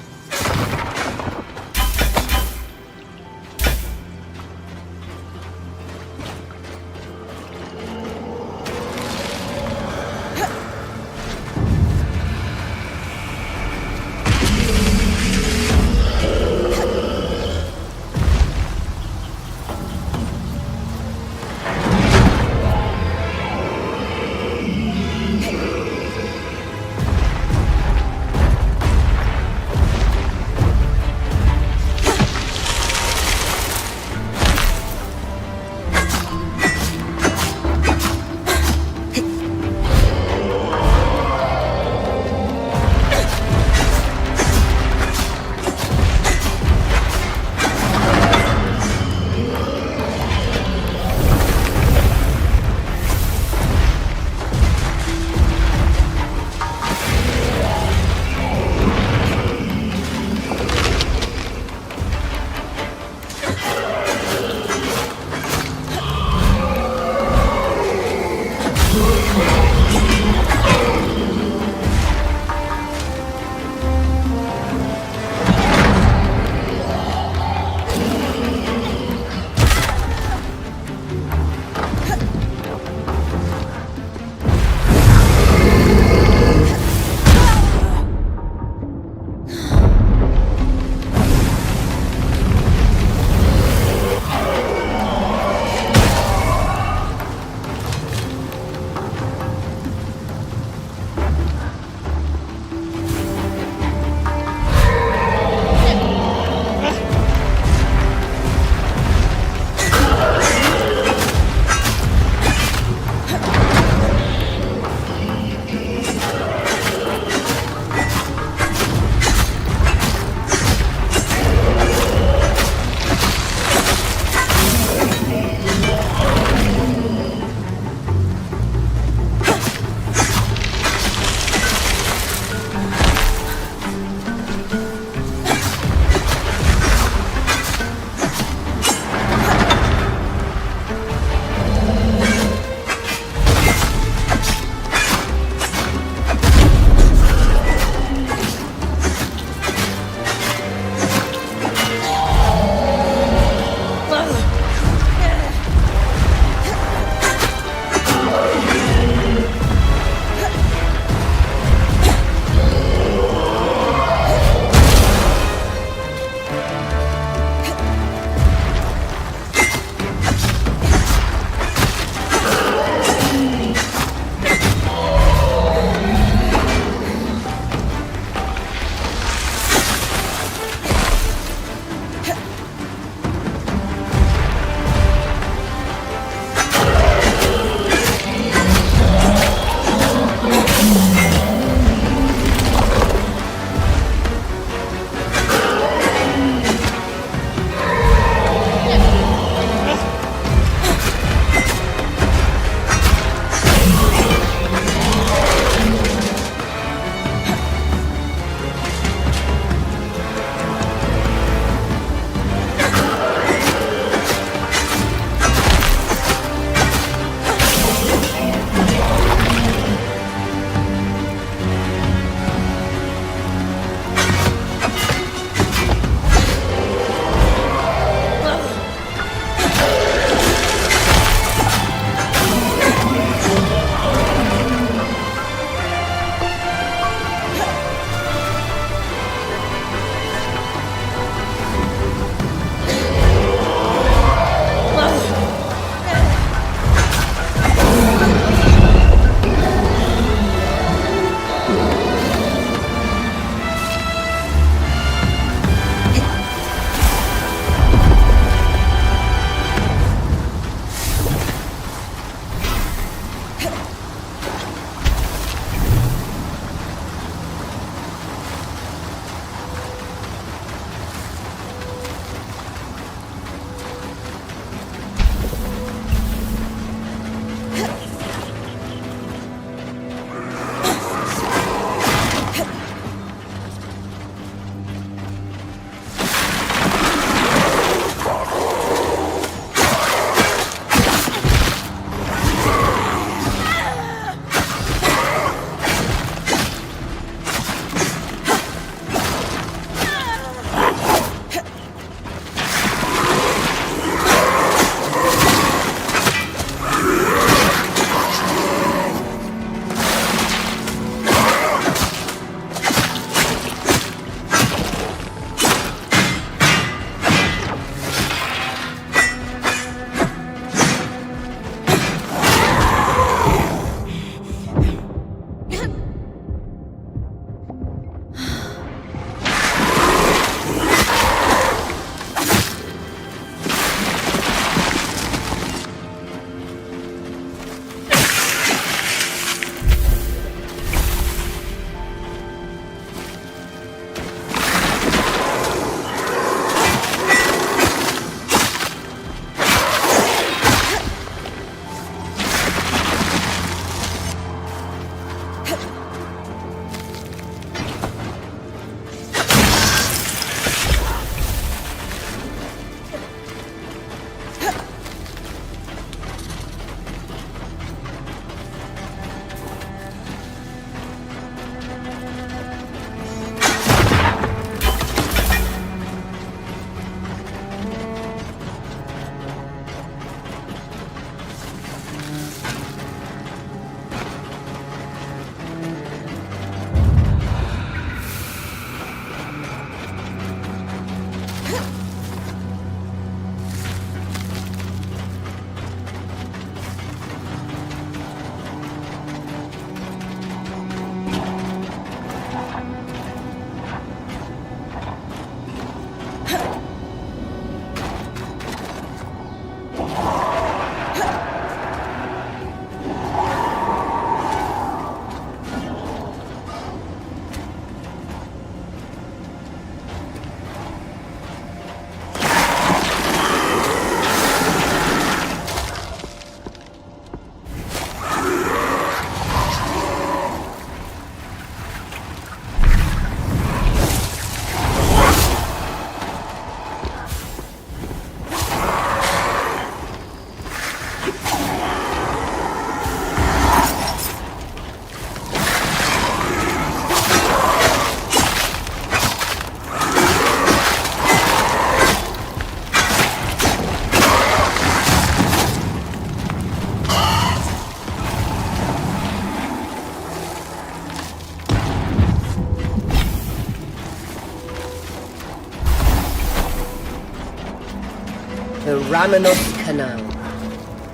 Ramenos Canal.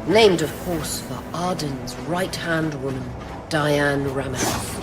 Named, of course, for Arden's right-hand woman, Diane Ramenos.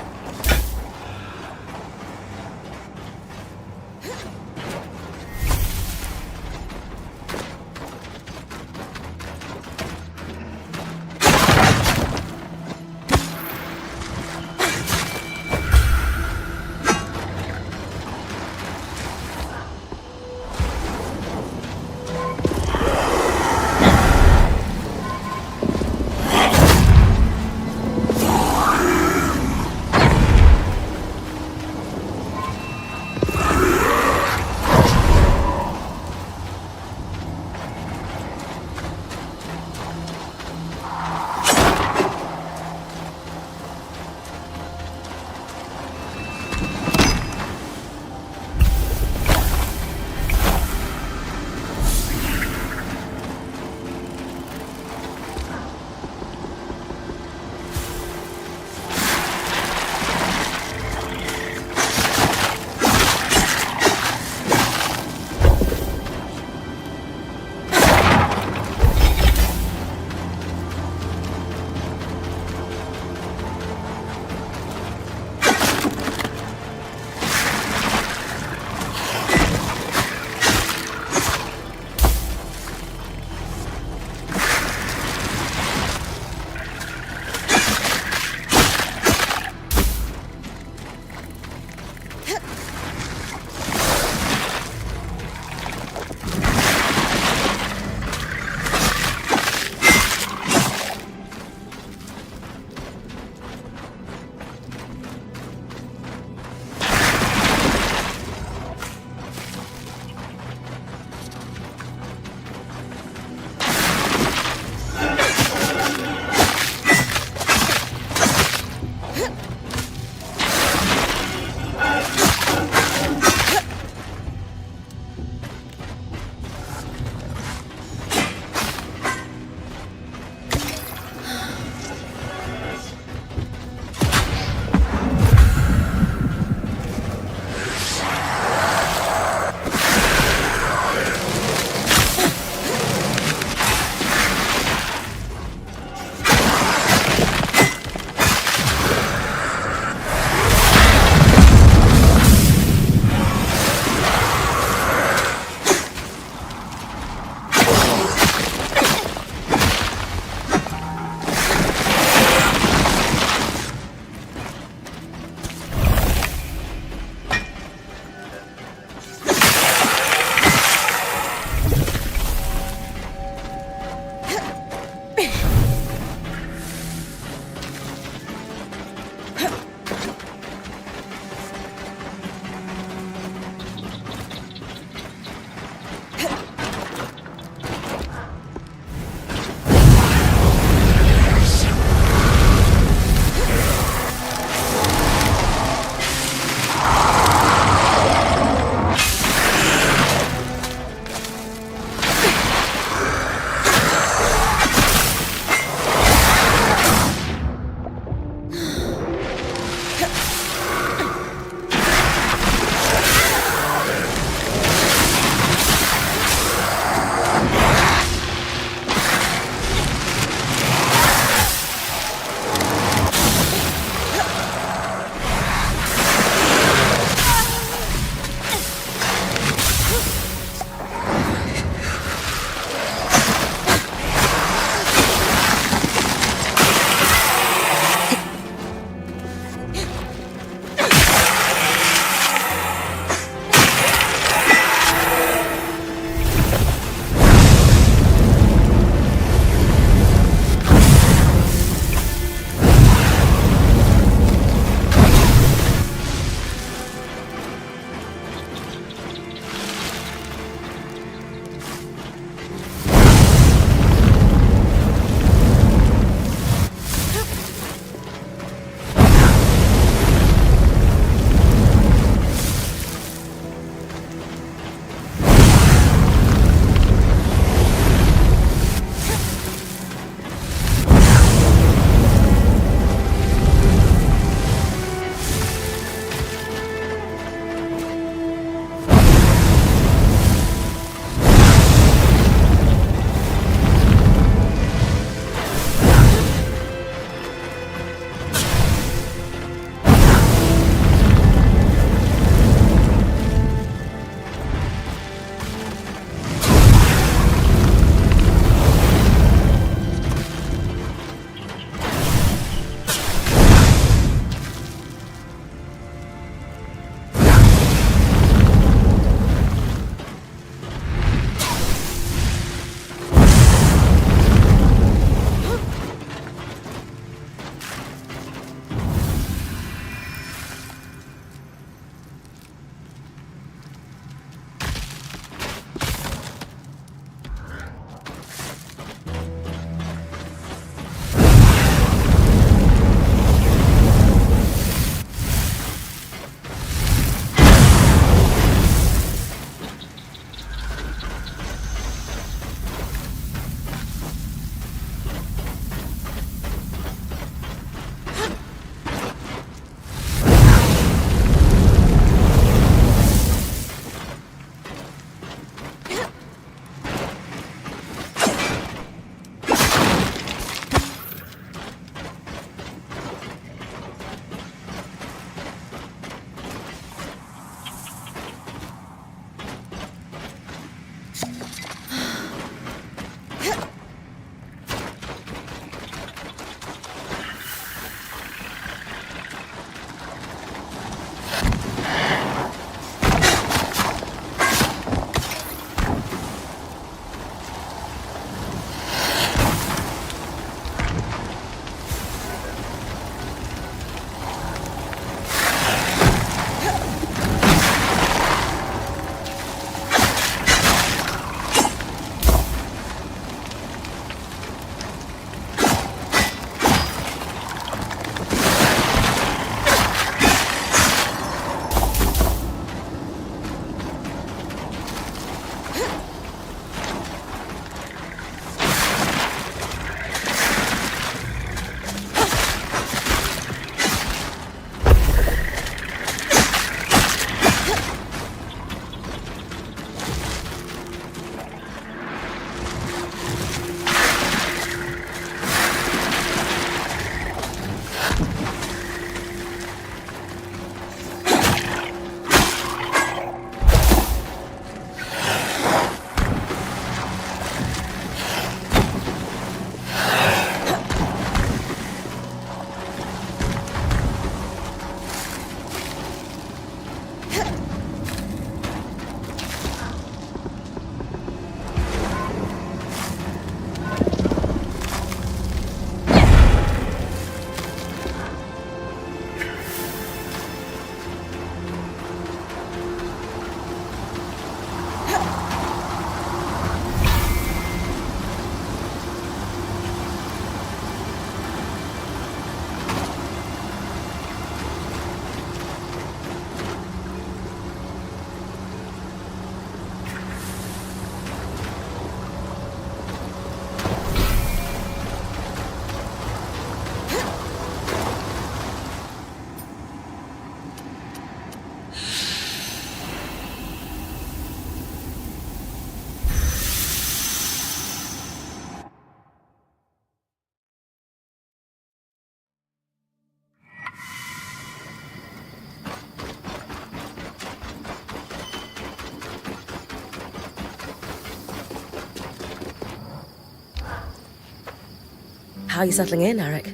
How are you settling in, Arik?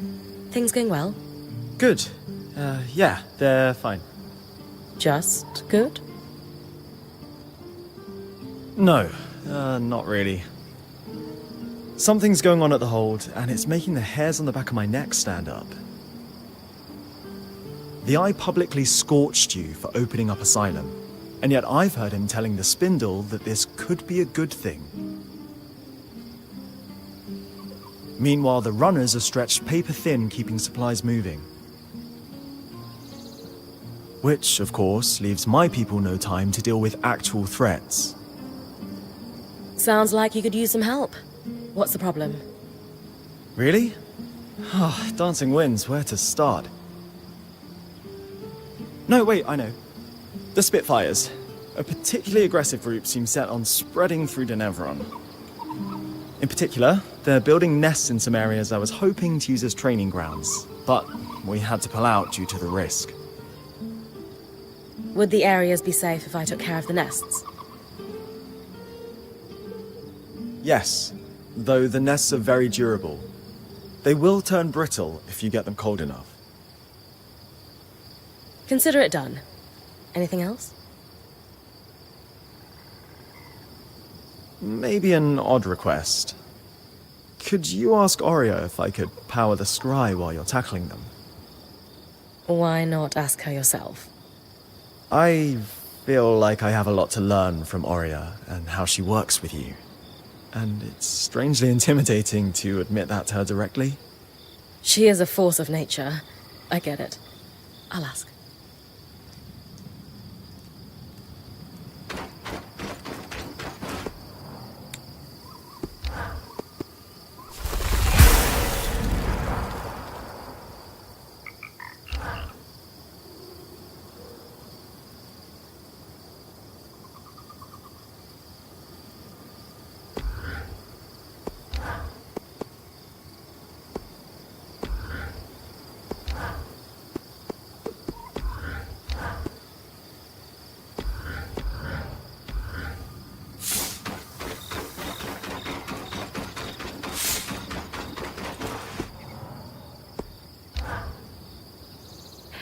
Things going well? Good. Yeah, they're fine. Just good? No, not really. Something's going on at the hold, and it's making the hairs on the back of my neck stand up. The Eye publicly scorched you for opening up Asylum, and yet I've heard him telling the Spindle that this could be a good thing. Meanwhile, the runners are stretched paper thin keeping supplies moving. Which, of course, leaves my people no time to deal with actual threats. Sounds like you could use some help. What's the problem? Really? Dancing winds, where to start? No, wait, I know. The Spitfires. A particularly aggressive group seems set on spreading through Denevron. In particular, they're building nests in some areas I was hoping to use as training grounds, but we had to pull out due to the risk. Would the areas be safe if I took care of the nests? Yes, though the nests are very durable. They will turn brittle if you get them cold enough. Consider it done. Anything else? Maybe an odd request. Could you ask Oria if I could power the scry while you're tackling them? Why not ask her yourself? I feel like I have a lot to learn from Oria and how she works with you. And it's strangely intimidating to admit that to her directly. She is a force of nature. I get it. I'll ask.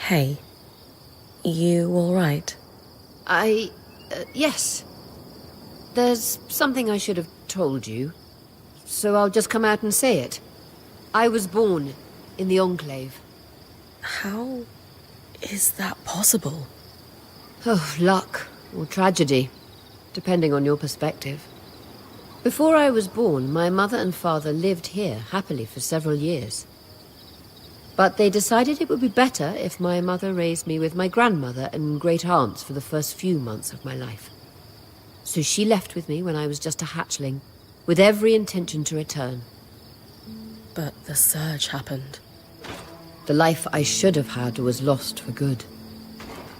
Hey, you all right? Yes. There's something I should have told you, so I'll just come out and say it. I was born in the Enclave. How is that possible? Oh, luck or tragedy, depending on your perspective. Before I was born, my mother and father lived here happily for several years. But they decided it would be better if my mother raised me with my grandmother and great aunts for the first few months of my life. So she left with me when I was just a hatchling, with every intention to return. But the surge happened. The life I should have had was lost for good.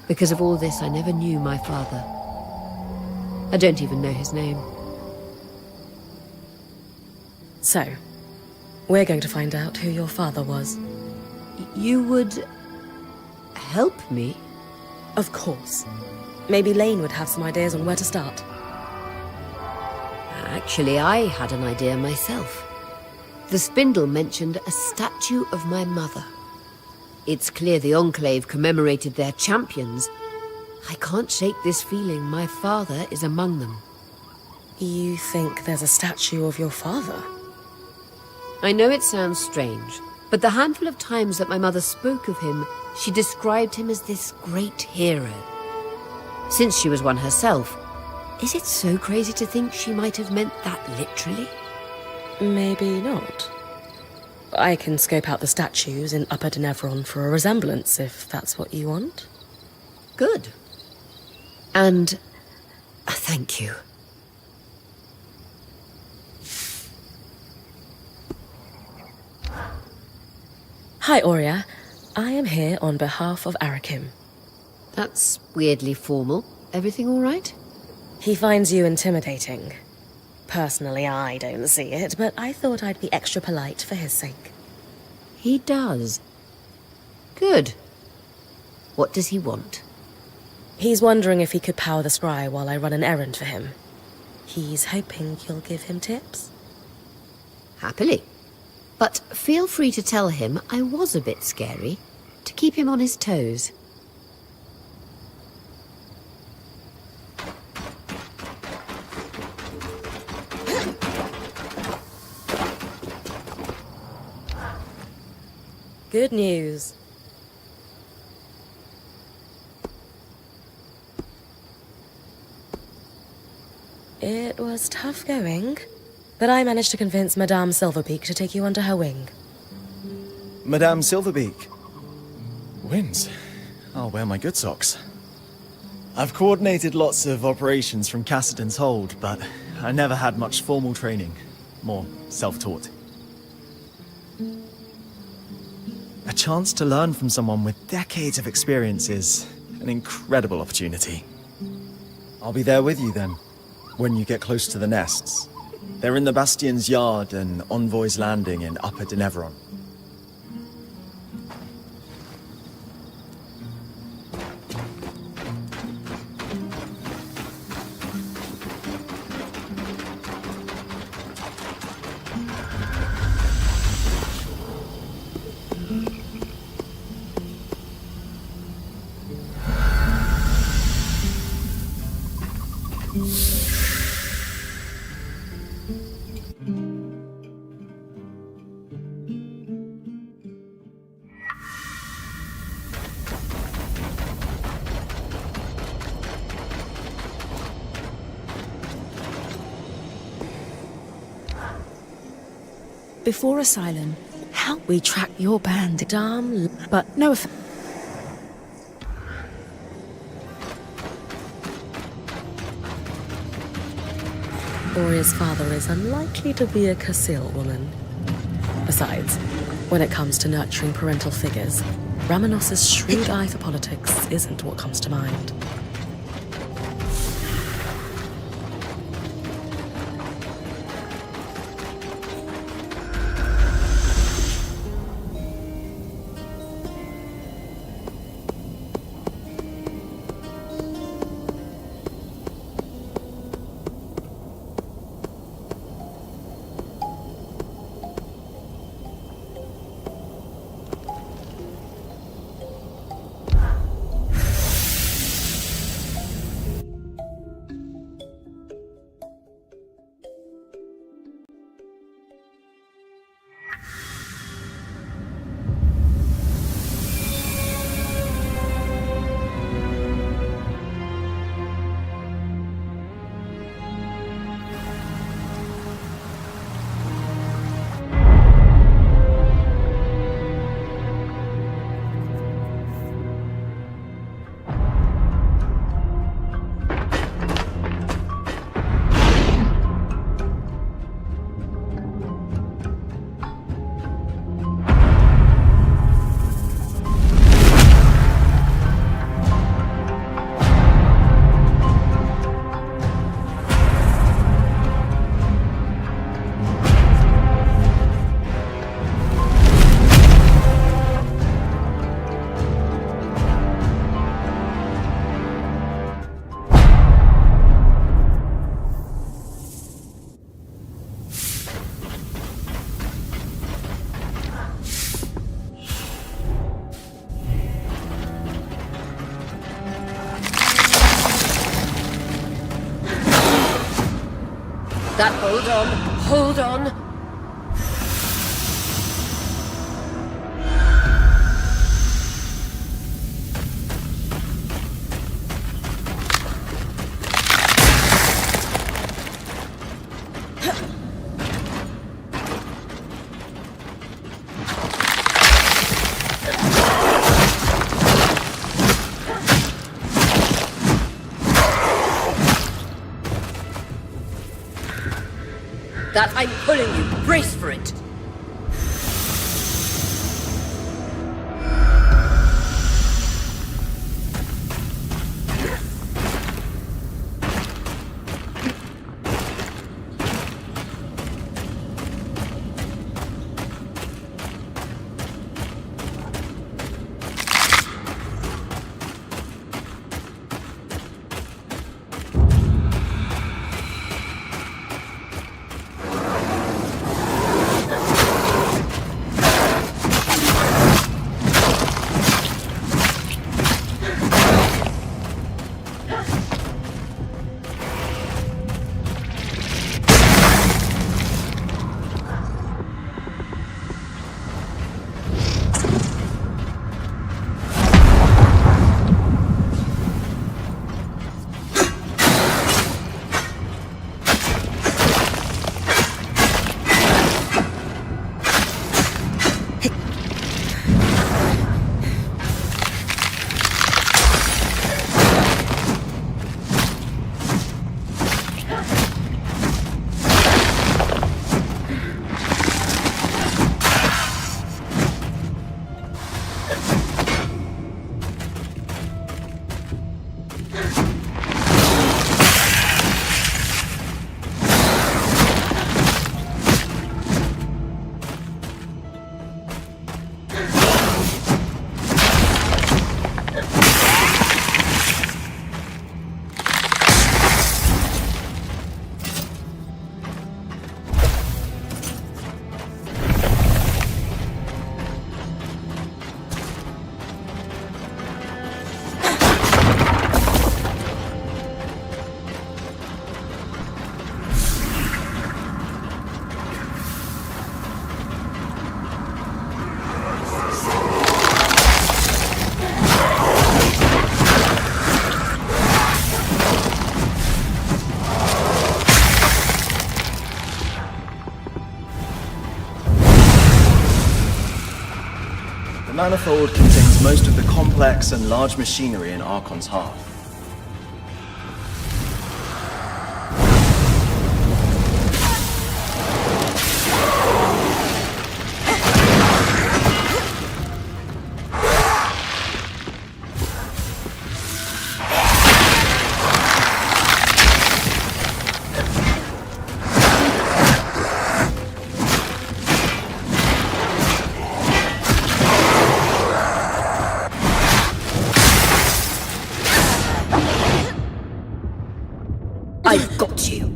Because of all this, I never knew my father. I don't even know his name. So, we're going to find out who your father was. You would help me? Of course. Maybe Lane would have some ideas on where to start. Actually, I had an idea myself. The Spindle mentioned a statue of my mother. It's clear the Enclave commemorated their champions. I can't shake this feeling my father is among them. You think there's a statue of your father? I know it sounds strange, but the handful of times that my mother spoke of him, she described him as this great hero. Since she was one herself, is it so crazy to think she might have meant that literally? Maybe not. I can scope out the statues in Upper Denevron for a resemblance, if that's what you want. Good. And thank you. Hi, Oria. I am here on behalf of Arakim. That's weirdly formal. Everything all right? He finds you intimidating. Personally, I don't see it, but I thought I'd be extra polite for his sake. He does. Good. What does he want? He's wondering if he could power the scry while I run an errand for him. He's hoping you'll give him tips. Happily. But feel free to tell him I was a bit scary, to keep him on his toes. Good news. It was tough going, but I managed to convince Madame Silverbeak to take you under her wing. Madame Silverbeak. Wins. I'll wear my good socks. I've coordinated lots of operations from Cassidy's hold, but I never had much formal training. More self-taught. A chance to learn from someone with decades of experience is an incredible opportunity. I'll be there with you then, when you get close to the nests. They're in the Bastion's yard and Envoy's Landing in Upper Denevron. Before Asylum, how We track your band, Dame, but no offense. Oria's father is unlikely to be a Casil woman. Besides, when it comes to nurturing parental figures, Ramanos's shrewd eye for politics isn't what comes to mind. That hold on. That I'm pulling you. Brace for it. scaffold contains most of the complex and large machinery in Archon's heart. I've got you.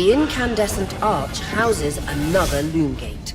The incandescent arch houses another loom gate.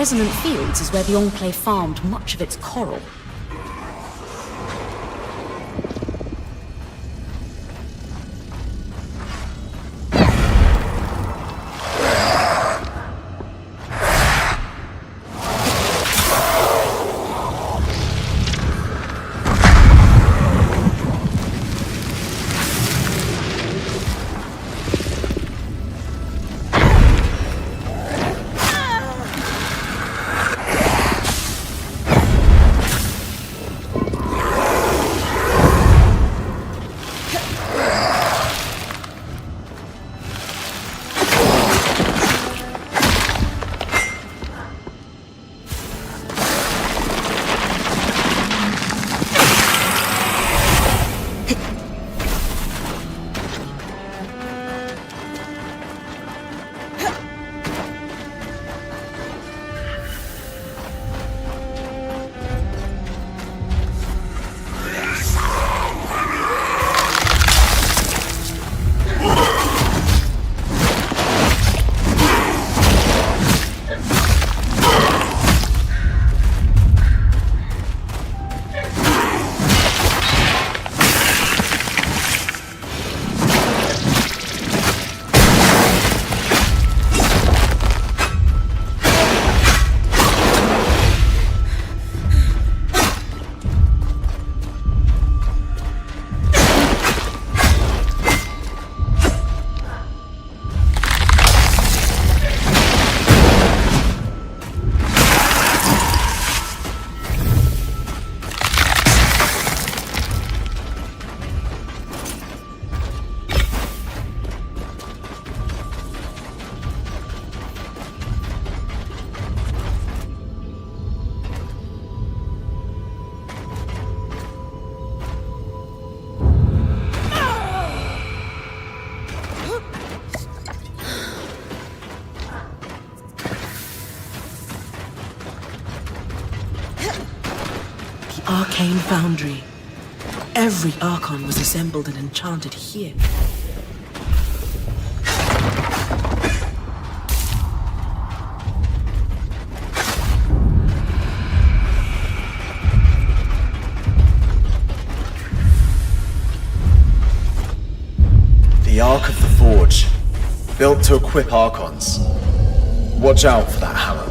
Resonant Fields is where the Enclave farmed much of its coral. Arcane Foundry. Every Archon was assembled and enchanted here. The Ark of the Forge, built to equip Archons. Watch out for that hammer.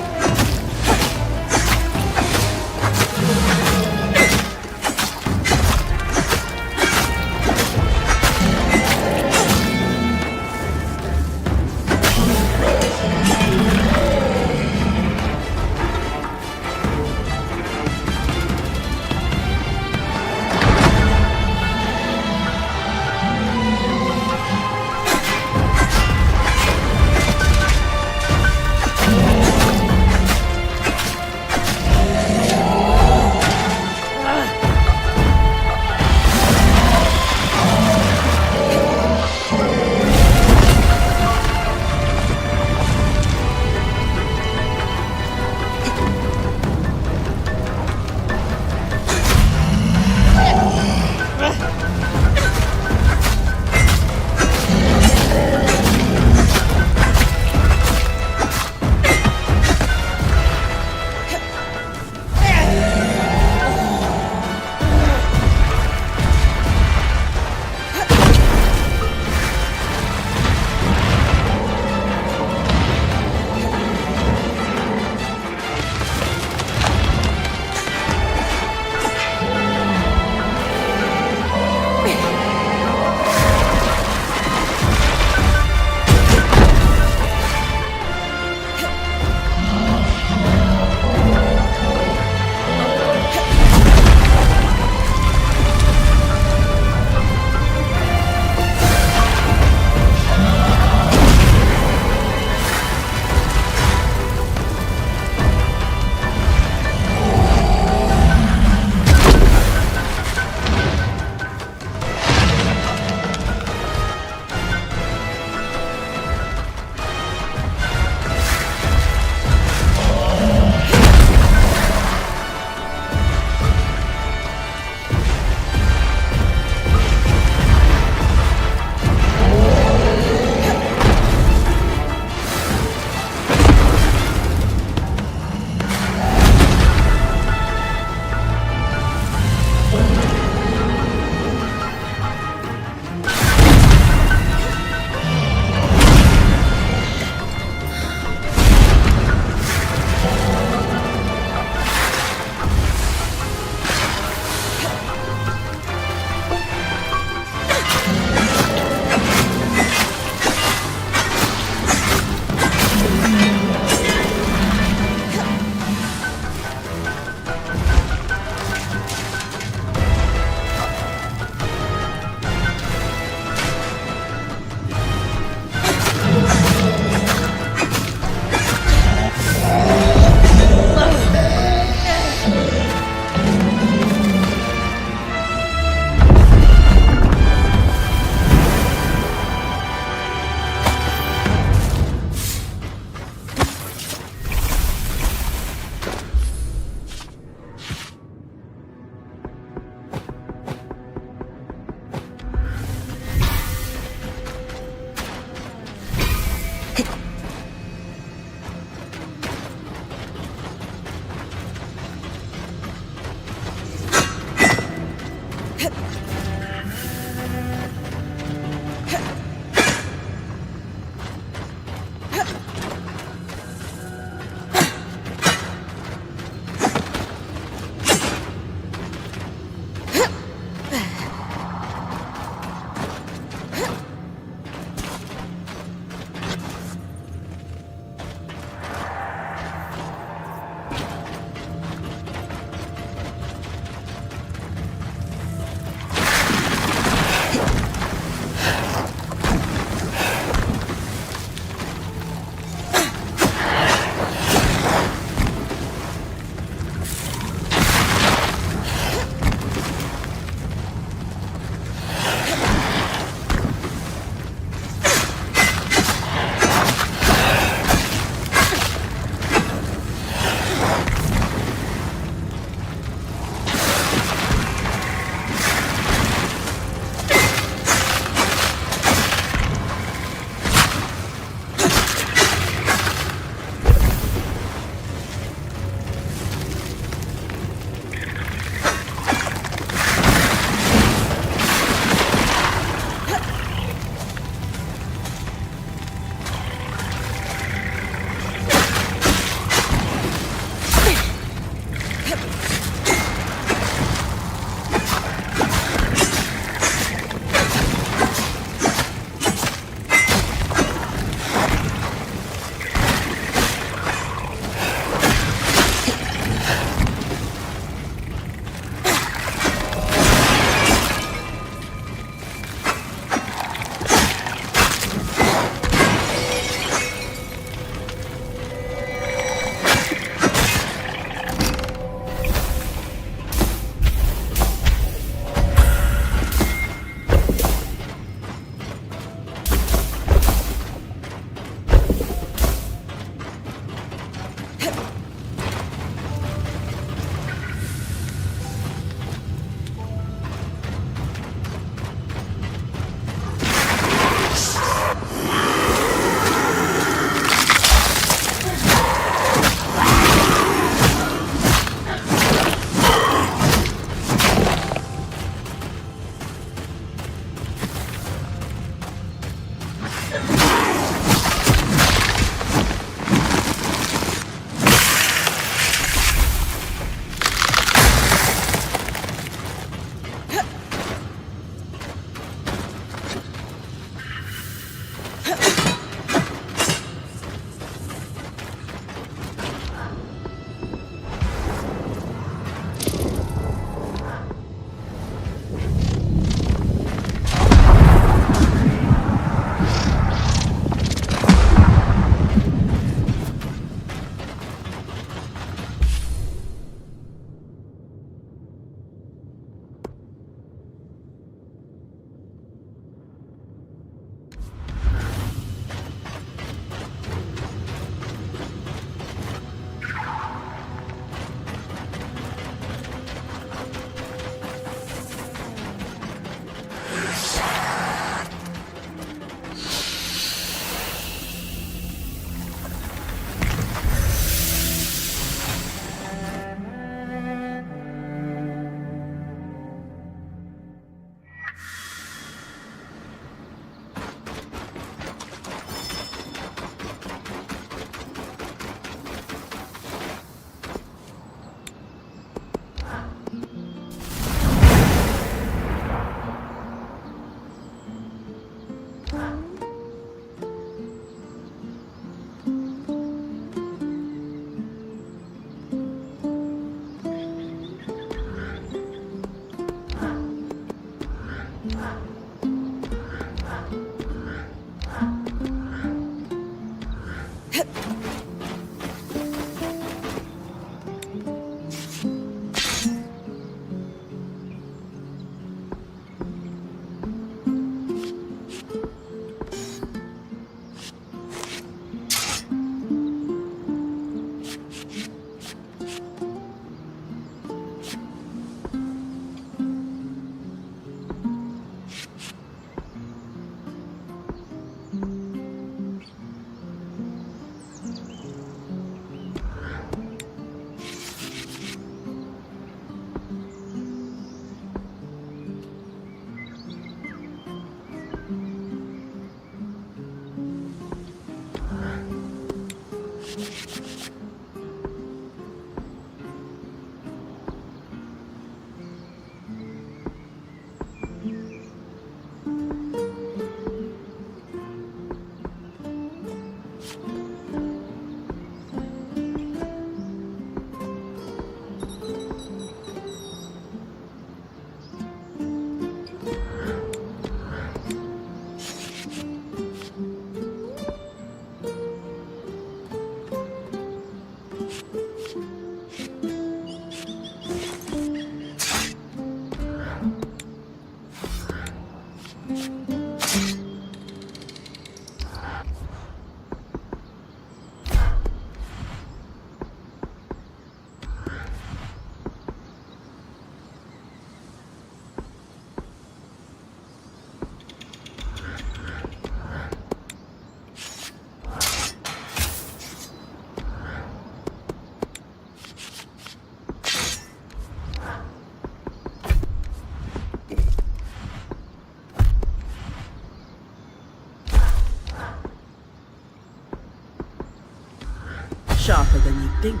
Sharper than you think.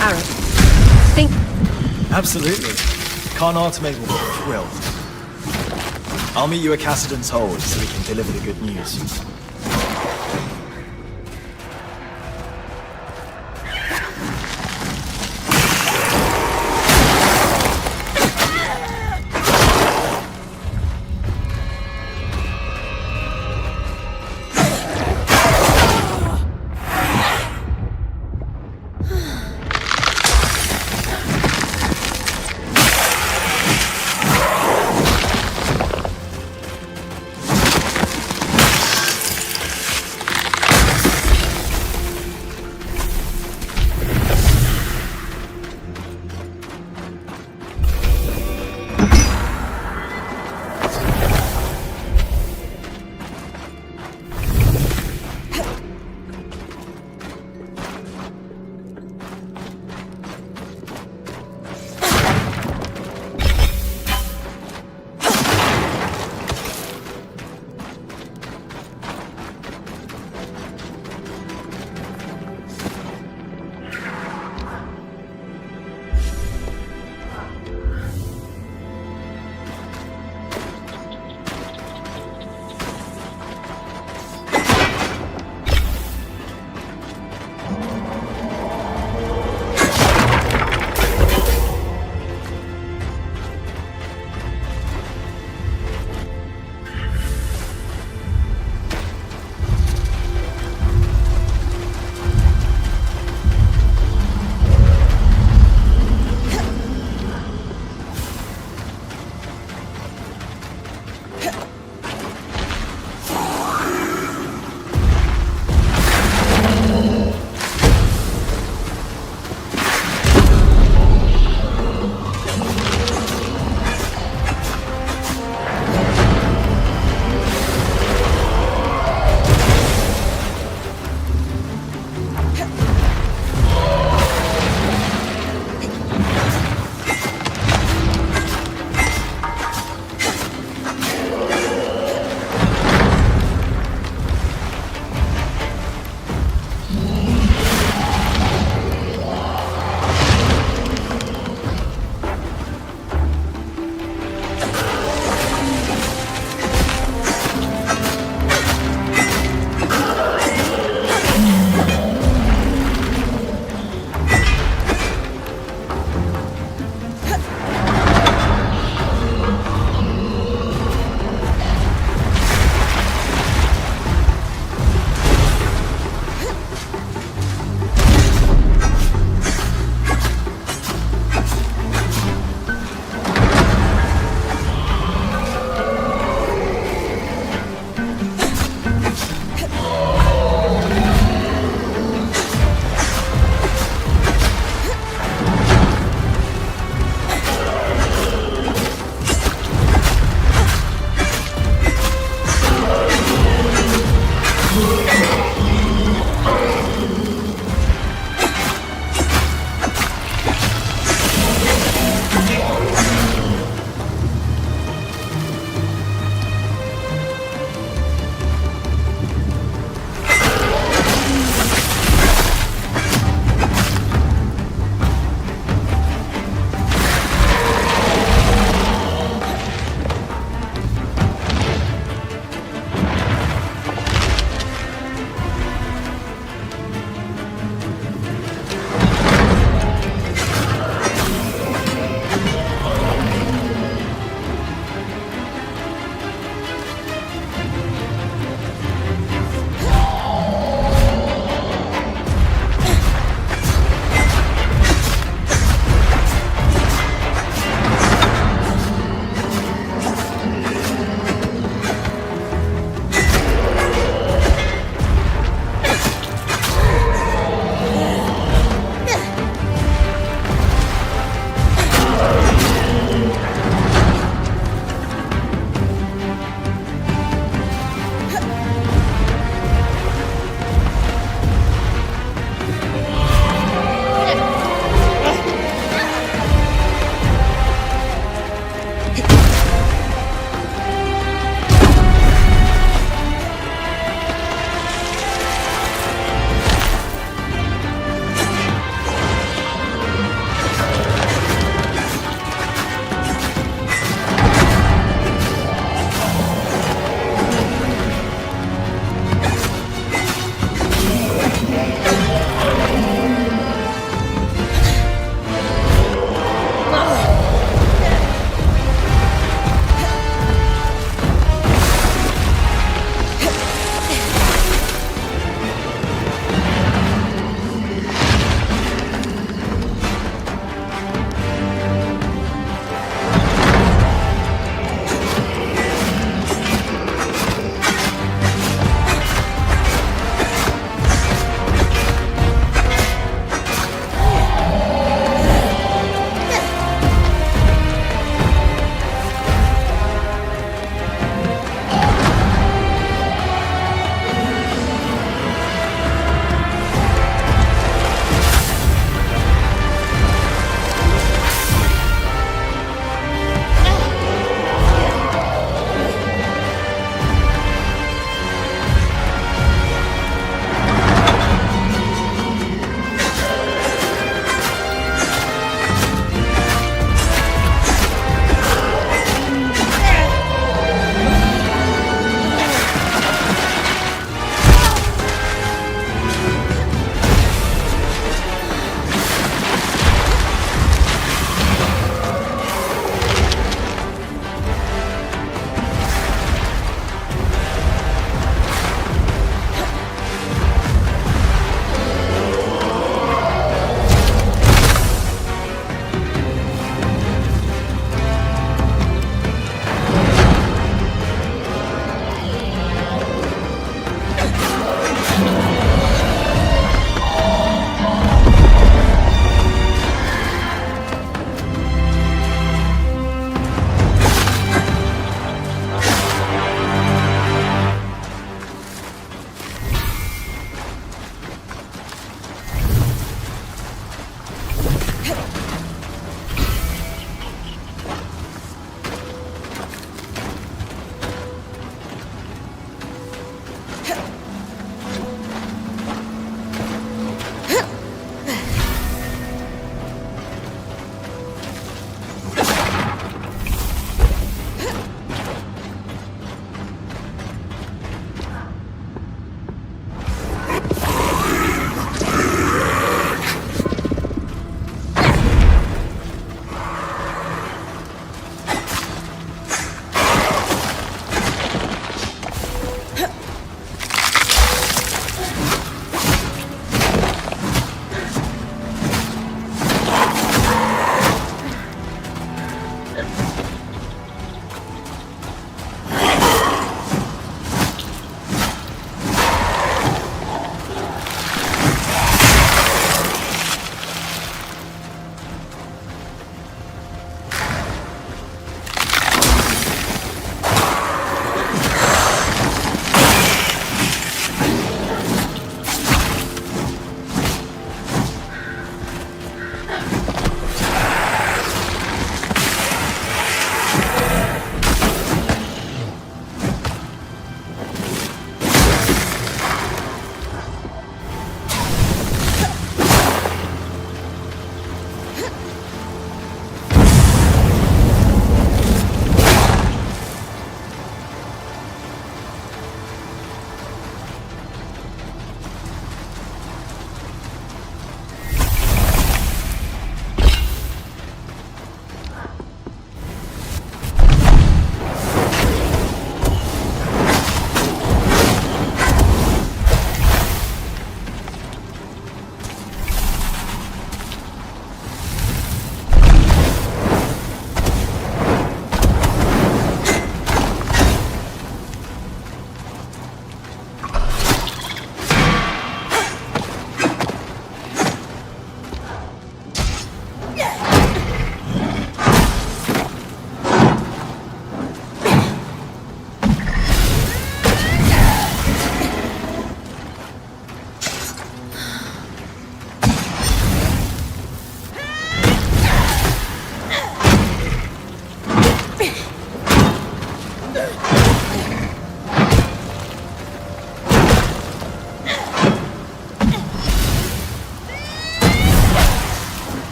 Arik, think... Absolutely. Can't automate will be thrilled. I'll meet you at Cassidan's hold so we can deliver the good news.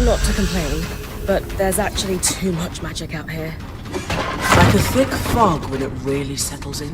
Not to complain, but there's actually too much magic out here. Like a thick fog when it really settles in.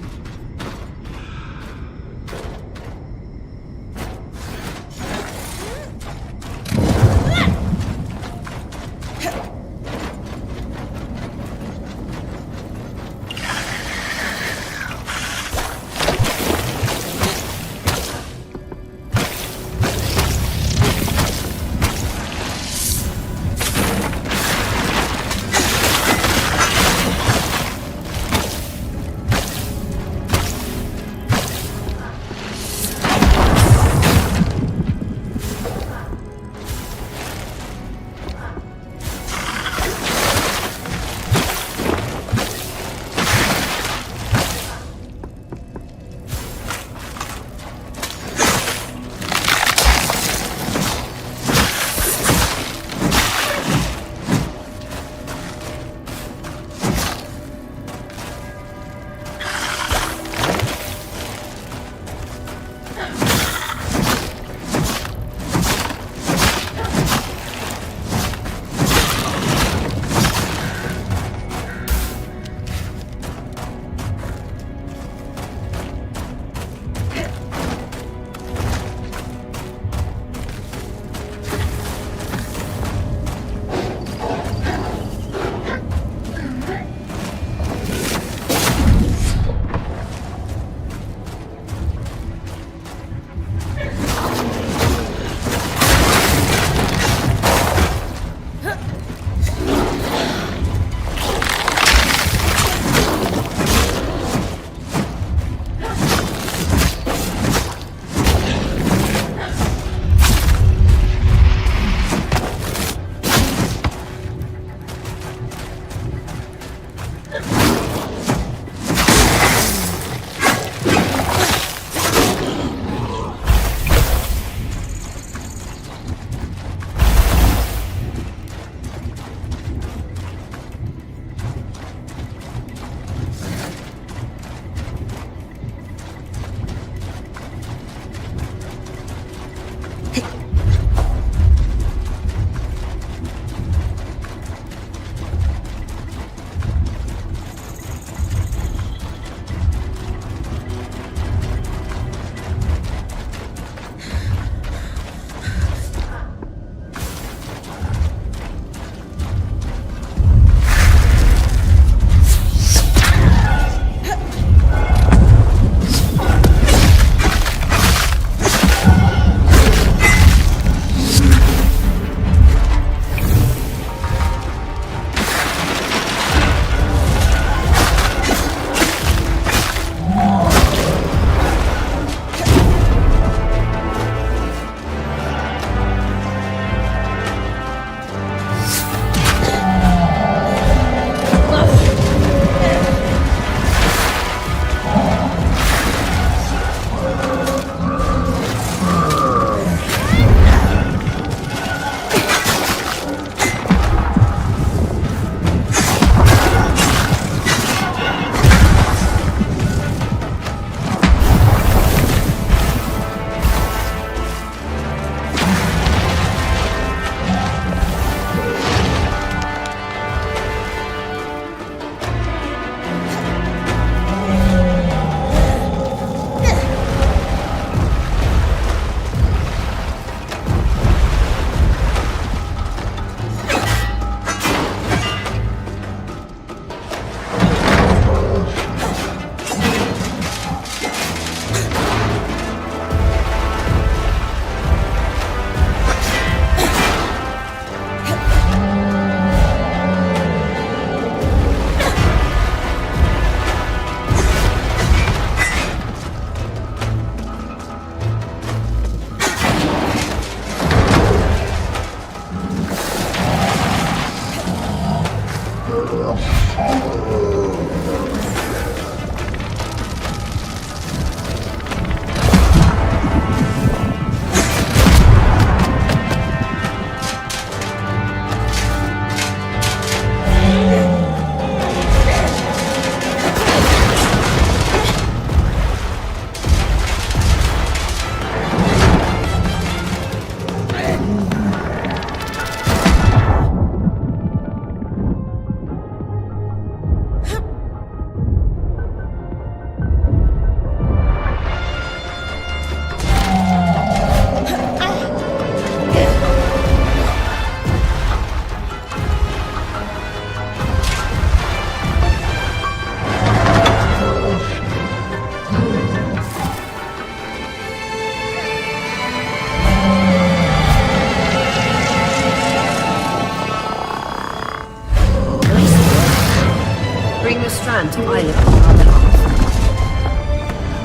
plan to Isla on our behalf.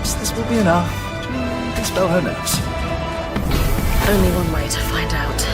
Perhaps this will be enough to dispel her nerves. Only one way to find out.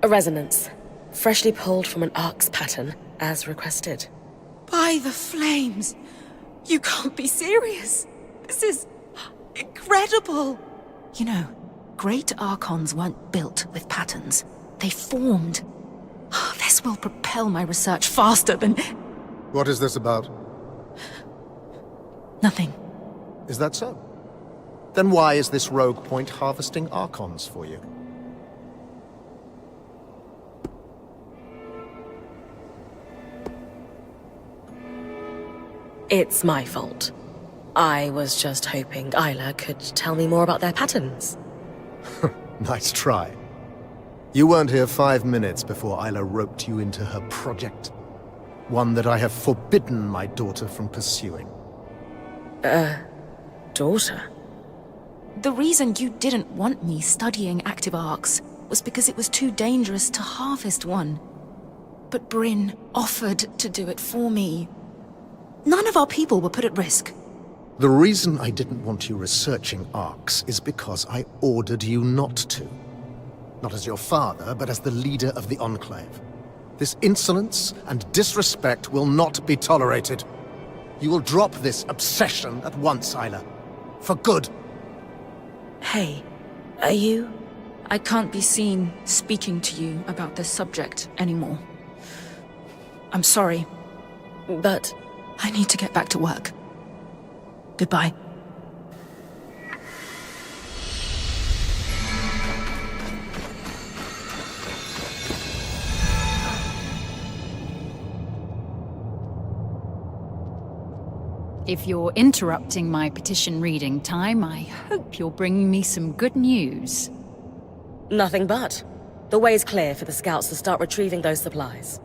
A resonance, freshly pulled from an ark's pattern, as requested. By the flames! You can't be serious! This is incredible! You know, great archons weren't built with patterns. They formed. This will propel my research faster than... What is this about? Nothing. Is that so? Then why is this rogue point harvesting archons for you? It's my fault. I was just hoping Isla could tell me more about their patterns. Nice try. You weren't here 5 minutes before Isla roped you into her project. One that I have forbidden my daughter from pursuing. Daughter? The reason you didn't want me studying active arcs was because it was too dangerous to harvest one. But Bryn offered to do it for me. None of our people were put at risk. The reason I didn't want you researching arcs is because I ordered you not to. Not as your father, but as the leader of the Enclave. This insolence and disrespect will not be tolerated. You will drop this obsession at once, Isla. For good. Hey, are you... I can't be seen speaking to you about this subject anymore. I'm sorry. But... I need to get back to work. Goodbye. If you're interrupting my petition reading time, I hope you're bringing me some good news. Nothing but. The way's clear for the scouts to start retrieving those supplies.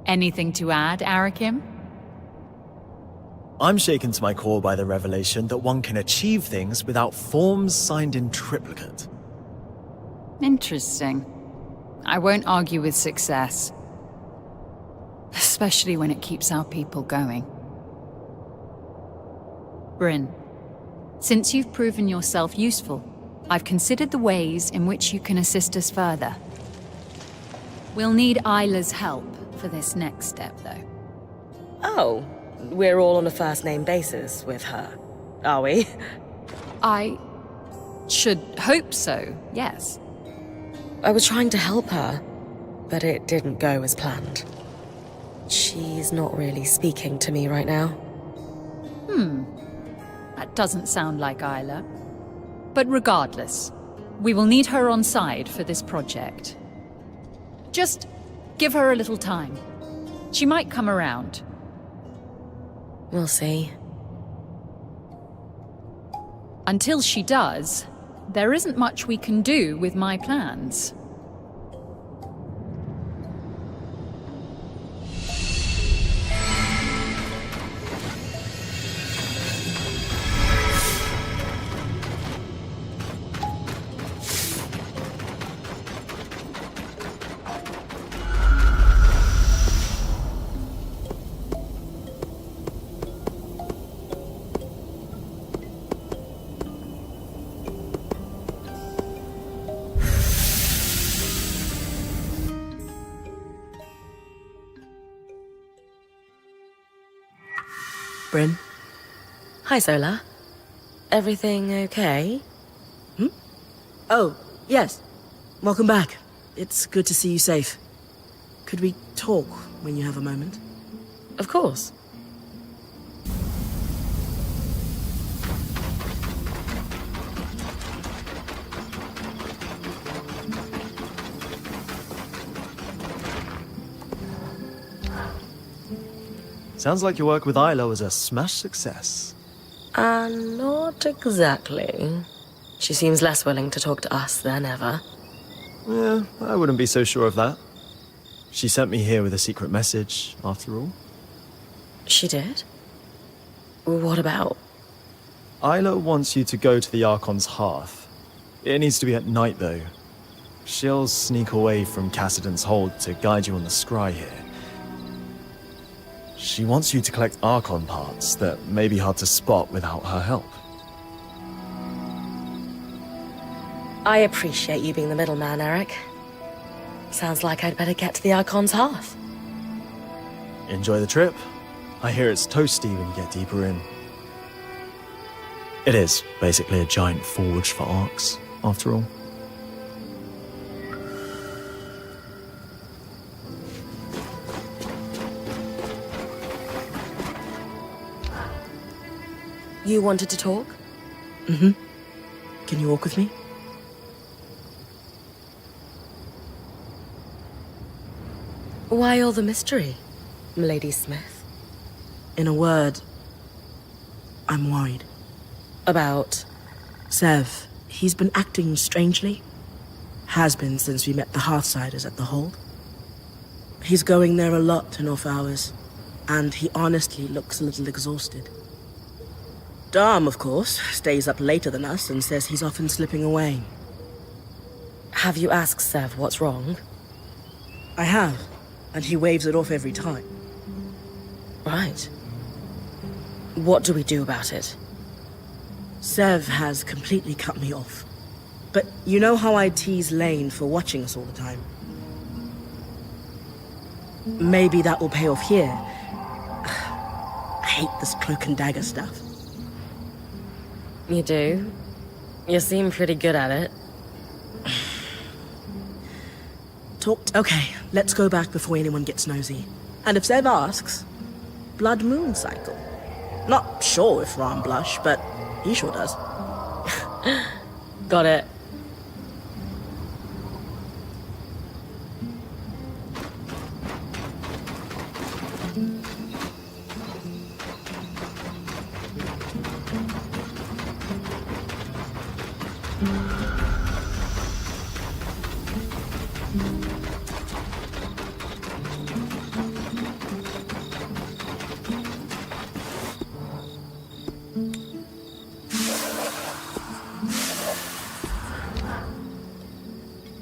Anything to add, Arakim? I'm shaken to my core by the revelation that one can achieve things without forms signed in triplicate. Interesting. I won't argue with success. Especially when it keeps our people going. Bryn, since you've proven yourself useful, I've considered the ways in which you can assist us further. We'll need Isla's help for this next step, though. Oh, we're all on a first-name basis with her, are we? I should hope so, yes. I was trying to help her, but it didn't go as planned. She's not really speaking to me right now. That doesn't sound like Isla. But regardless, we will need her on side for this project. Just give her a little time. She might come around. We'll see. Until she does, there isn't much we can do with my plans. Bryn. Hi, Zola. Everything okay? Oh, yes. Welcome back. It's good to see you safe. Could we talk when you have a moment? Of course. Sounds like your work with Isla was a smash success. Not exactly. She seems less willing to talk to us than ever. Yeah, I wouldn't be so sure of that. She sent me here with a secret message, after all. She did? What about? Isla wants you to go to the Archon's hearth. It needs to be at night, though. She'll sneak away from Cassidon's hold to guide you on the scry here. She wants you to collect Archon parts that may be hard to spot without her help. I appreciate you being the middleman, Eric. Sounds like I'd better get to the Archon's hearth. Enjoy the trip. I hear it's toasty when you get deeper in. It is basically a giant forge for arcs, after all. You wanted to talk? Can you walk with me? Why all the mystery, Milady Smith? In a word, I'm worried. About? Sev, he's been acting strangely. Has been since we met the Hearthsiders at the hold. He's going there a lot in off hours, and he honestly looks a little exhausted. Dom, of course, stays up later than us and says he's often slipping away. Have you asked Sev what's wrong? I have, and he waves it off every time. Right. What do we do about it? Sev has completely cut me off. But you know how I tease Lane for watching us all the time? Maybe that will pay off here. I hate this cloak and dagger stuff. You do? You seem pretty good at it. Okay, let's go back before anyone gets nosy. And if Sev asks, Blood Moon cycle. Not sure if Ram blush, but he sure does. Got it.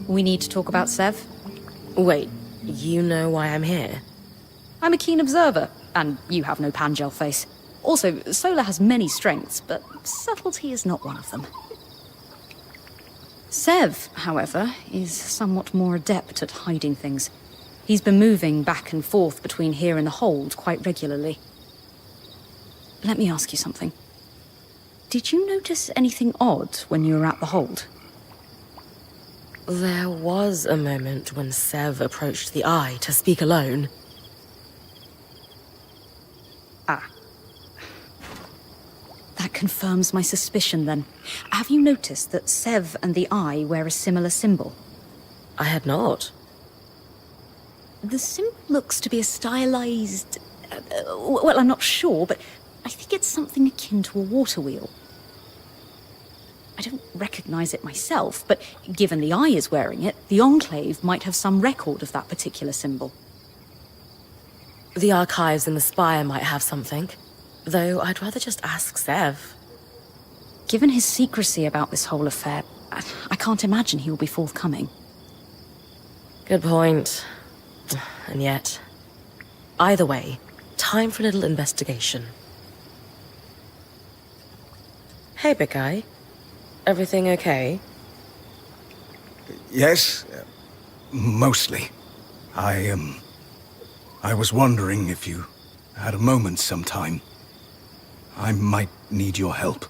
We need to talk about Sev. Wait, you know why I'm here? I'm a keen observer, and you have no Pangel face. Also, Solar has many strengths, but subtlety is not one of them. Sev, however, is somewhat more adept at hiding things. He's been moving back and forth between here and the hold quite regularly. Let me ask you something. Did you notice anything odd when you were at the hold? There was a moment when Sev approached the Eye to speak alone. Ah. That confirms my suspicion, then. Have you noticed that Sev and the Eye wear a similar symbol? I had not. The symbol looks to be a stylized... well, I'm not sure, but I think it's something akin to a water wheel. I don't recognize it myself, but given the Eye is wearing it, the Enclave might have some record of that particular symbol. The archives in the Spire might have something, though I'd rather just ask Sev. Given his secrecy about this whole affair, I can't imagine he will be forthcoming. Good point. And yet... Either way, time for a little investigation. Hey, Big Eye. Everything okay? Yes, mostly. I was wondering if you had a moment sometime. I might need your help.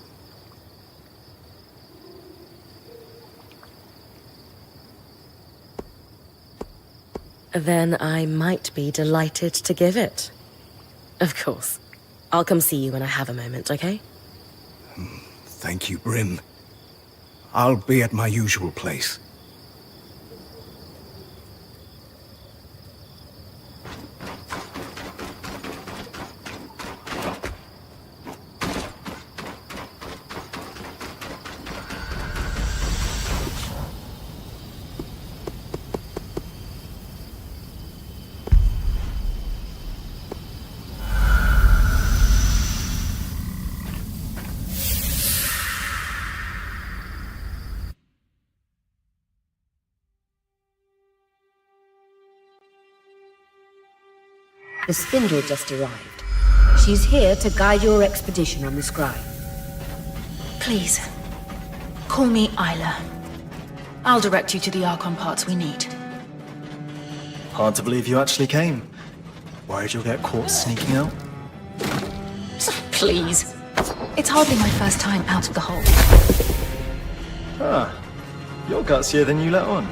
Then I might be delighted to give it. Of course. I'll come see you when I have a moment, okay? Thank you, Bryn. I'll be at my usual place. The Spindle just arrived. She's here to guide your expedition on the Scribe. Please, call me Isla. I'll direct you to the Archon parts we need. Hard to believe you actually came. Worried you'll get caught sneaking out? Please. It's hardly my first time out of the hole. Ah, you're gutsier than you let on.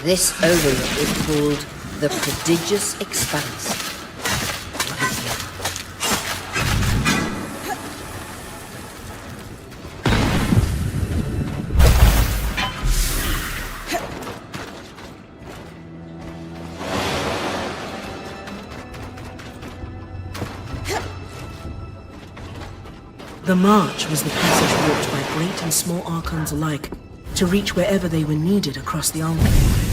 This overlook is called the Prodigious Expanse. Right here. The march was the passage walked by great and small Archons alike to reach wherever they were needed across the Enclave.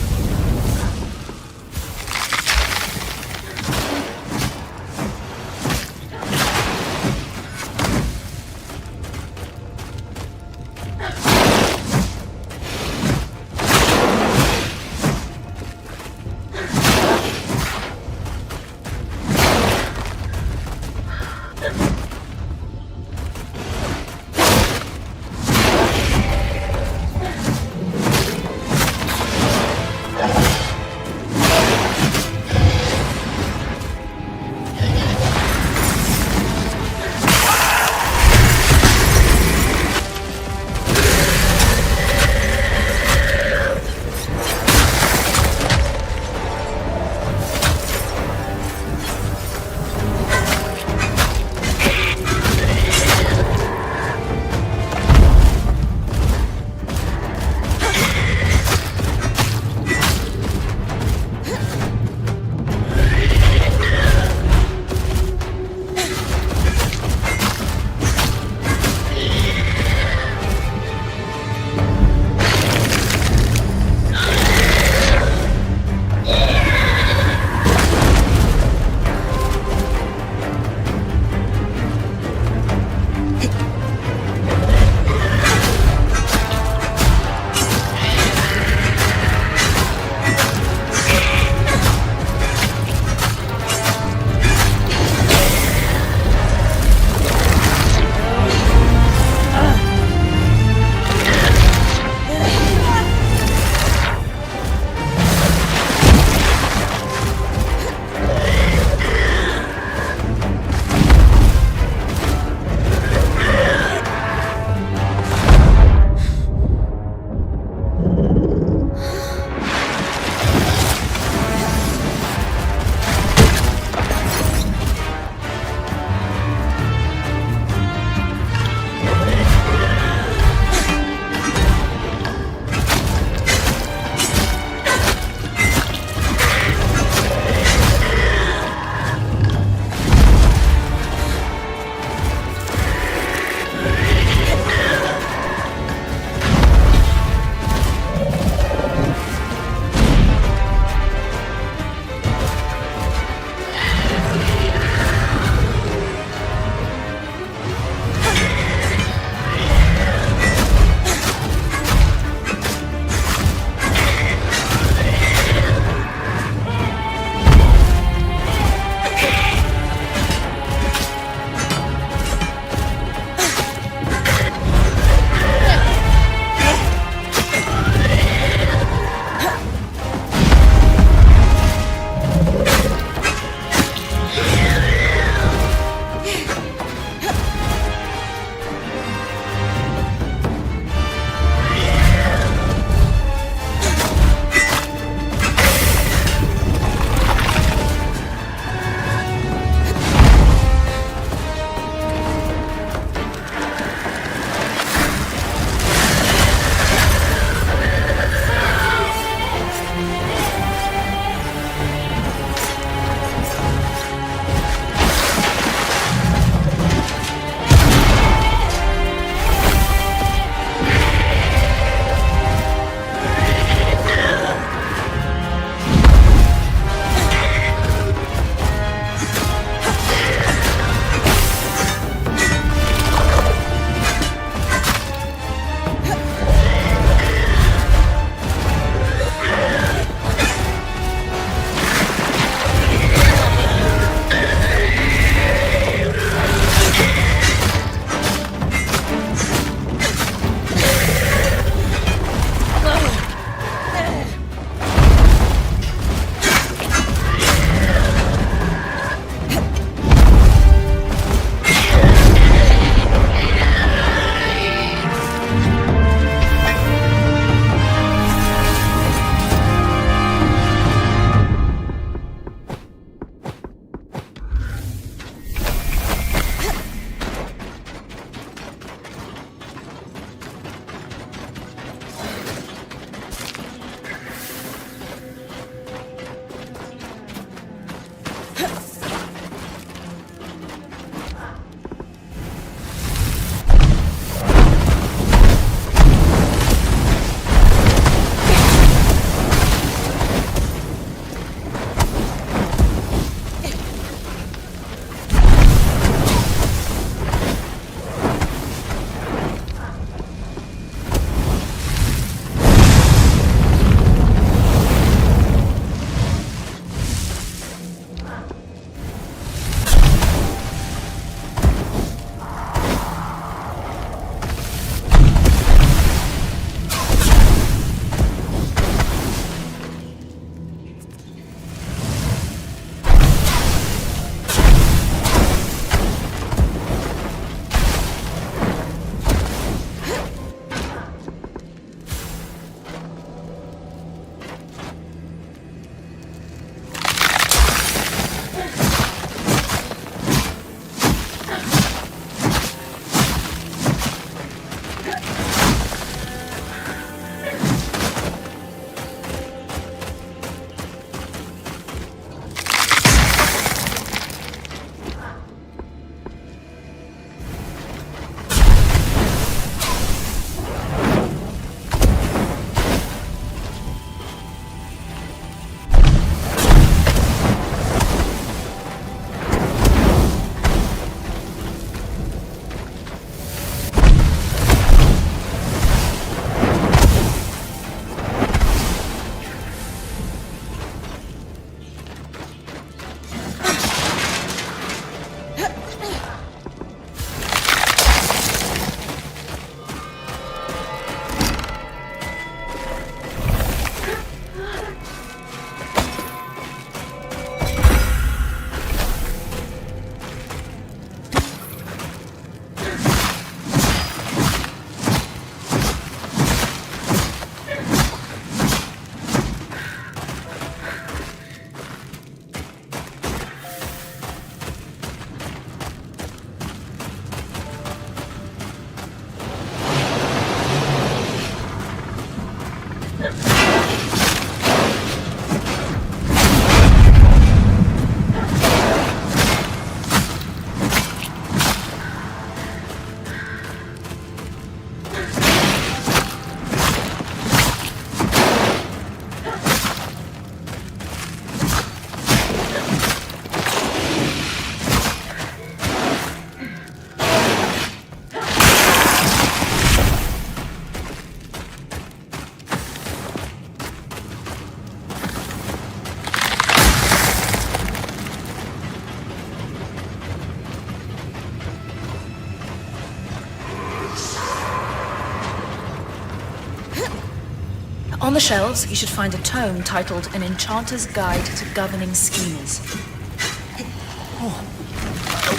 On the shelves, you should find a tome titled An Enchanter's Guide to Governing Schemers.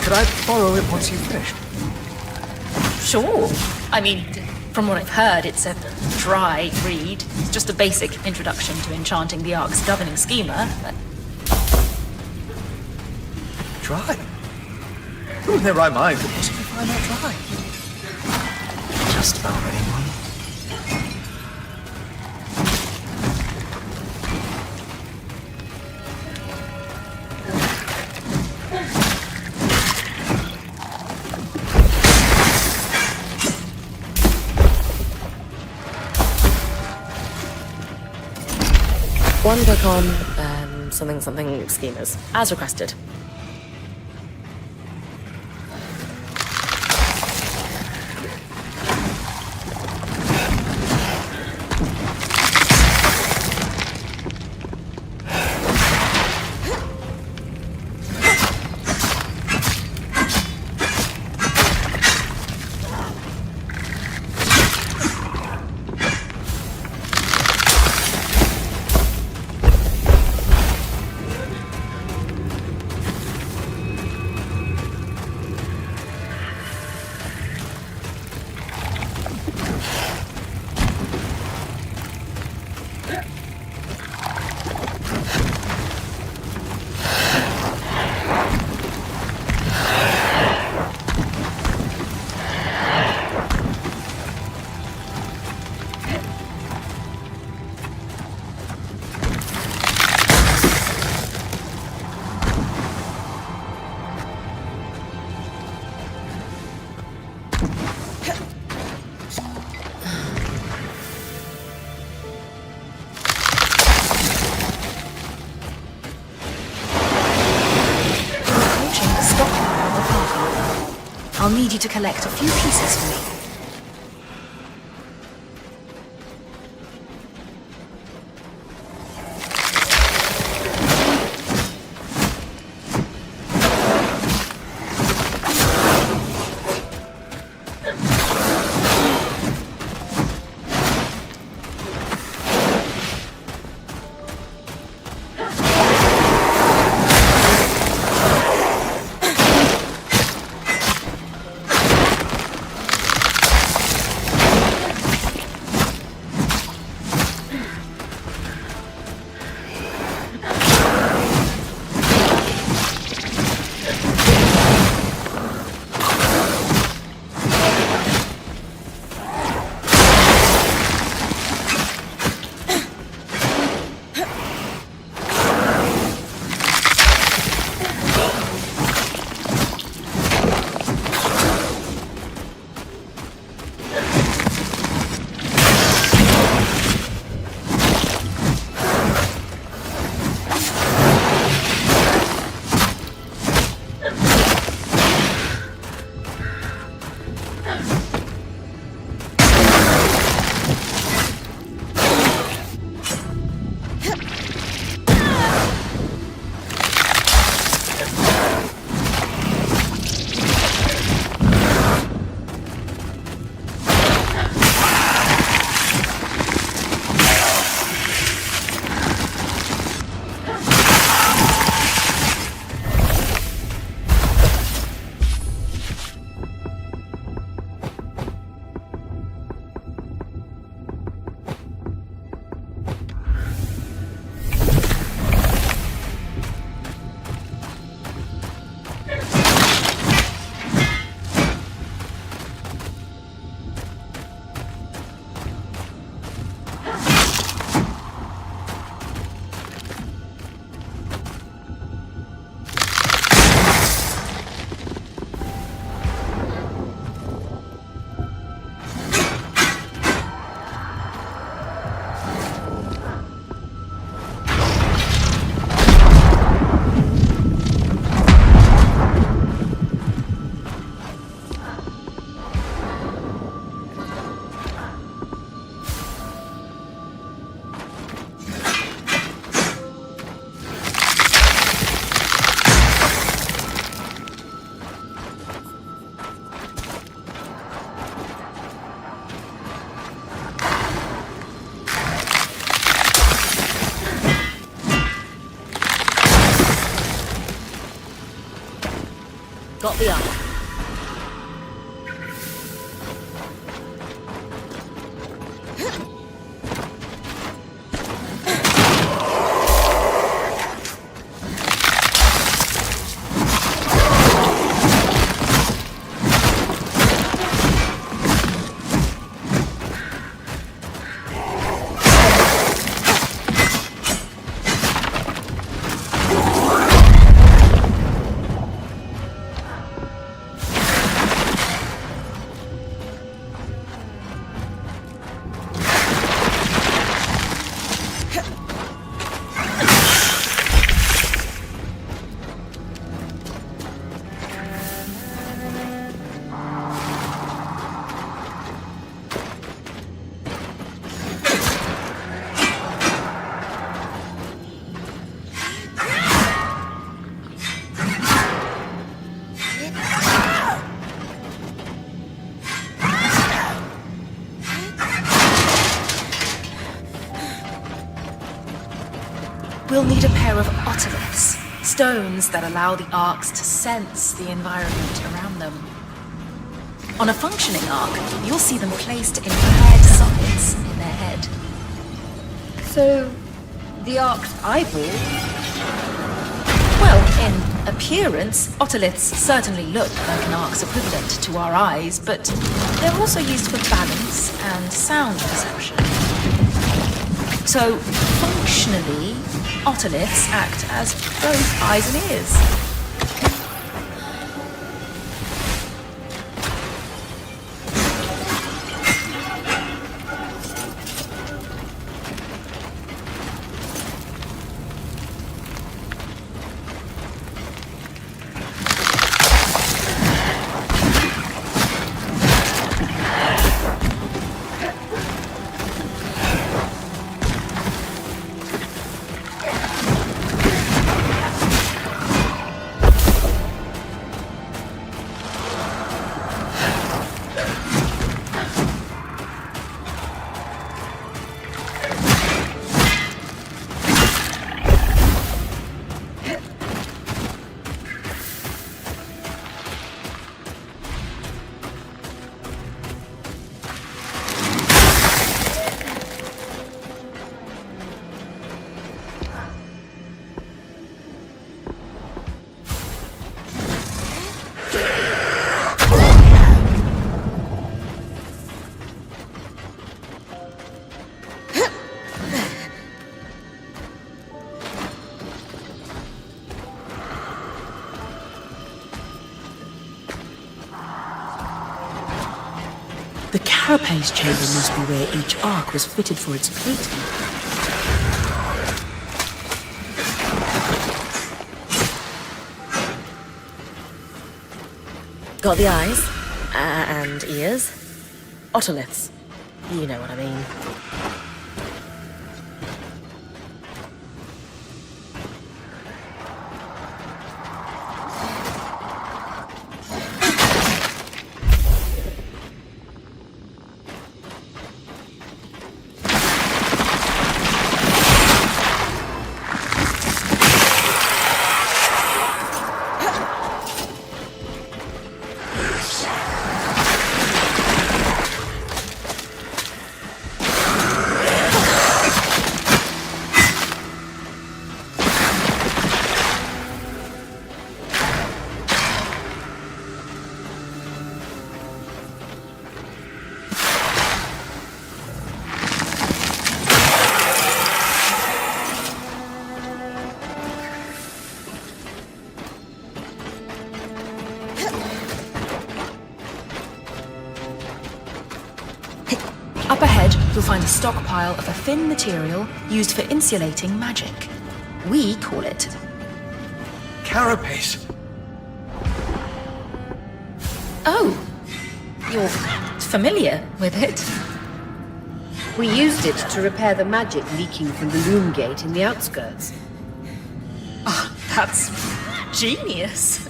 Could I borrow it once you've finished? Sure. I mean, from what I've heard, it's a dry read. It's just a basic introduction to enchanting the Ark's governing schemer, but... Dry? Who in their right mind could possibly find that dry? Just about anyone. One book on something schemers, as requested. I'll need you to collect a few pieces for me. Got the eye. We'll need a pair of otoliths, stones that allow the arcs to sense the environment around them. On a functioning arc, you'll see them placed in paired sockets in their head. So, the Ark's eyeball? Well, in appearance, otoliths certainly look like an arc's equivalent to our eyes, but they're also used for balance and sound perception. So, functionally, otoliths act as both eyes and ears. The carapace chamber must be where each arc was fitted for its plating. Got the eyes and ears. Otoliths. You know what I mean. Up ahead, you'll find a stockpile of a thin material used for insulating magic. We call it Carapace. Oh, you're familiar with it? We used it to repair the magic leaking from the loom gate in the outskirts. Ah, that's genius.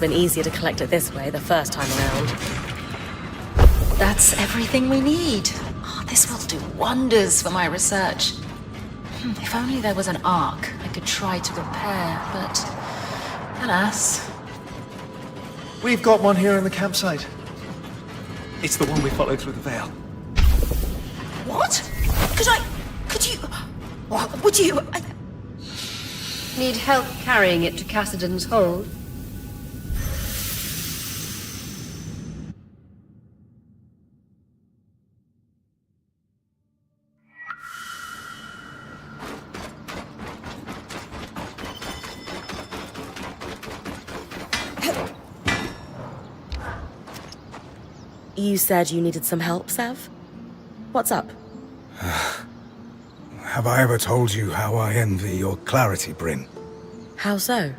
been easier to collect it this way the first time around. That's everything we need. Oh, this will do wonders for my research. If only there was an ark I could try to repair, but alas. We've got one here in the campsite. It's the one we followed through the Vale. What? Would you... Need help carrying it to Cassidy's hold? You said you needed some help, Sev? What's up? Have I ever told you how I envy your clarity, Bryn? How so?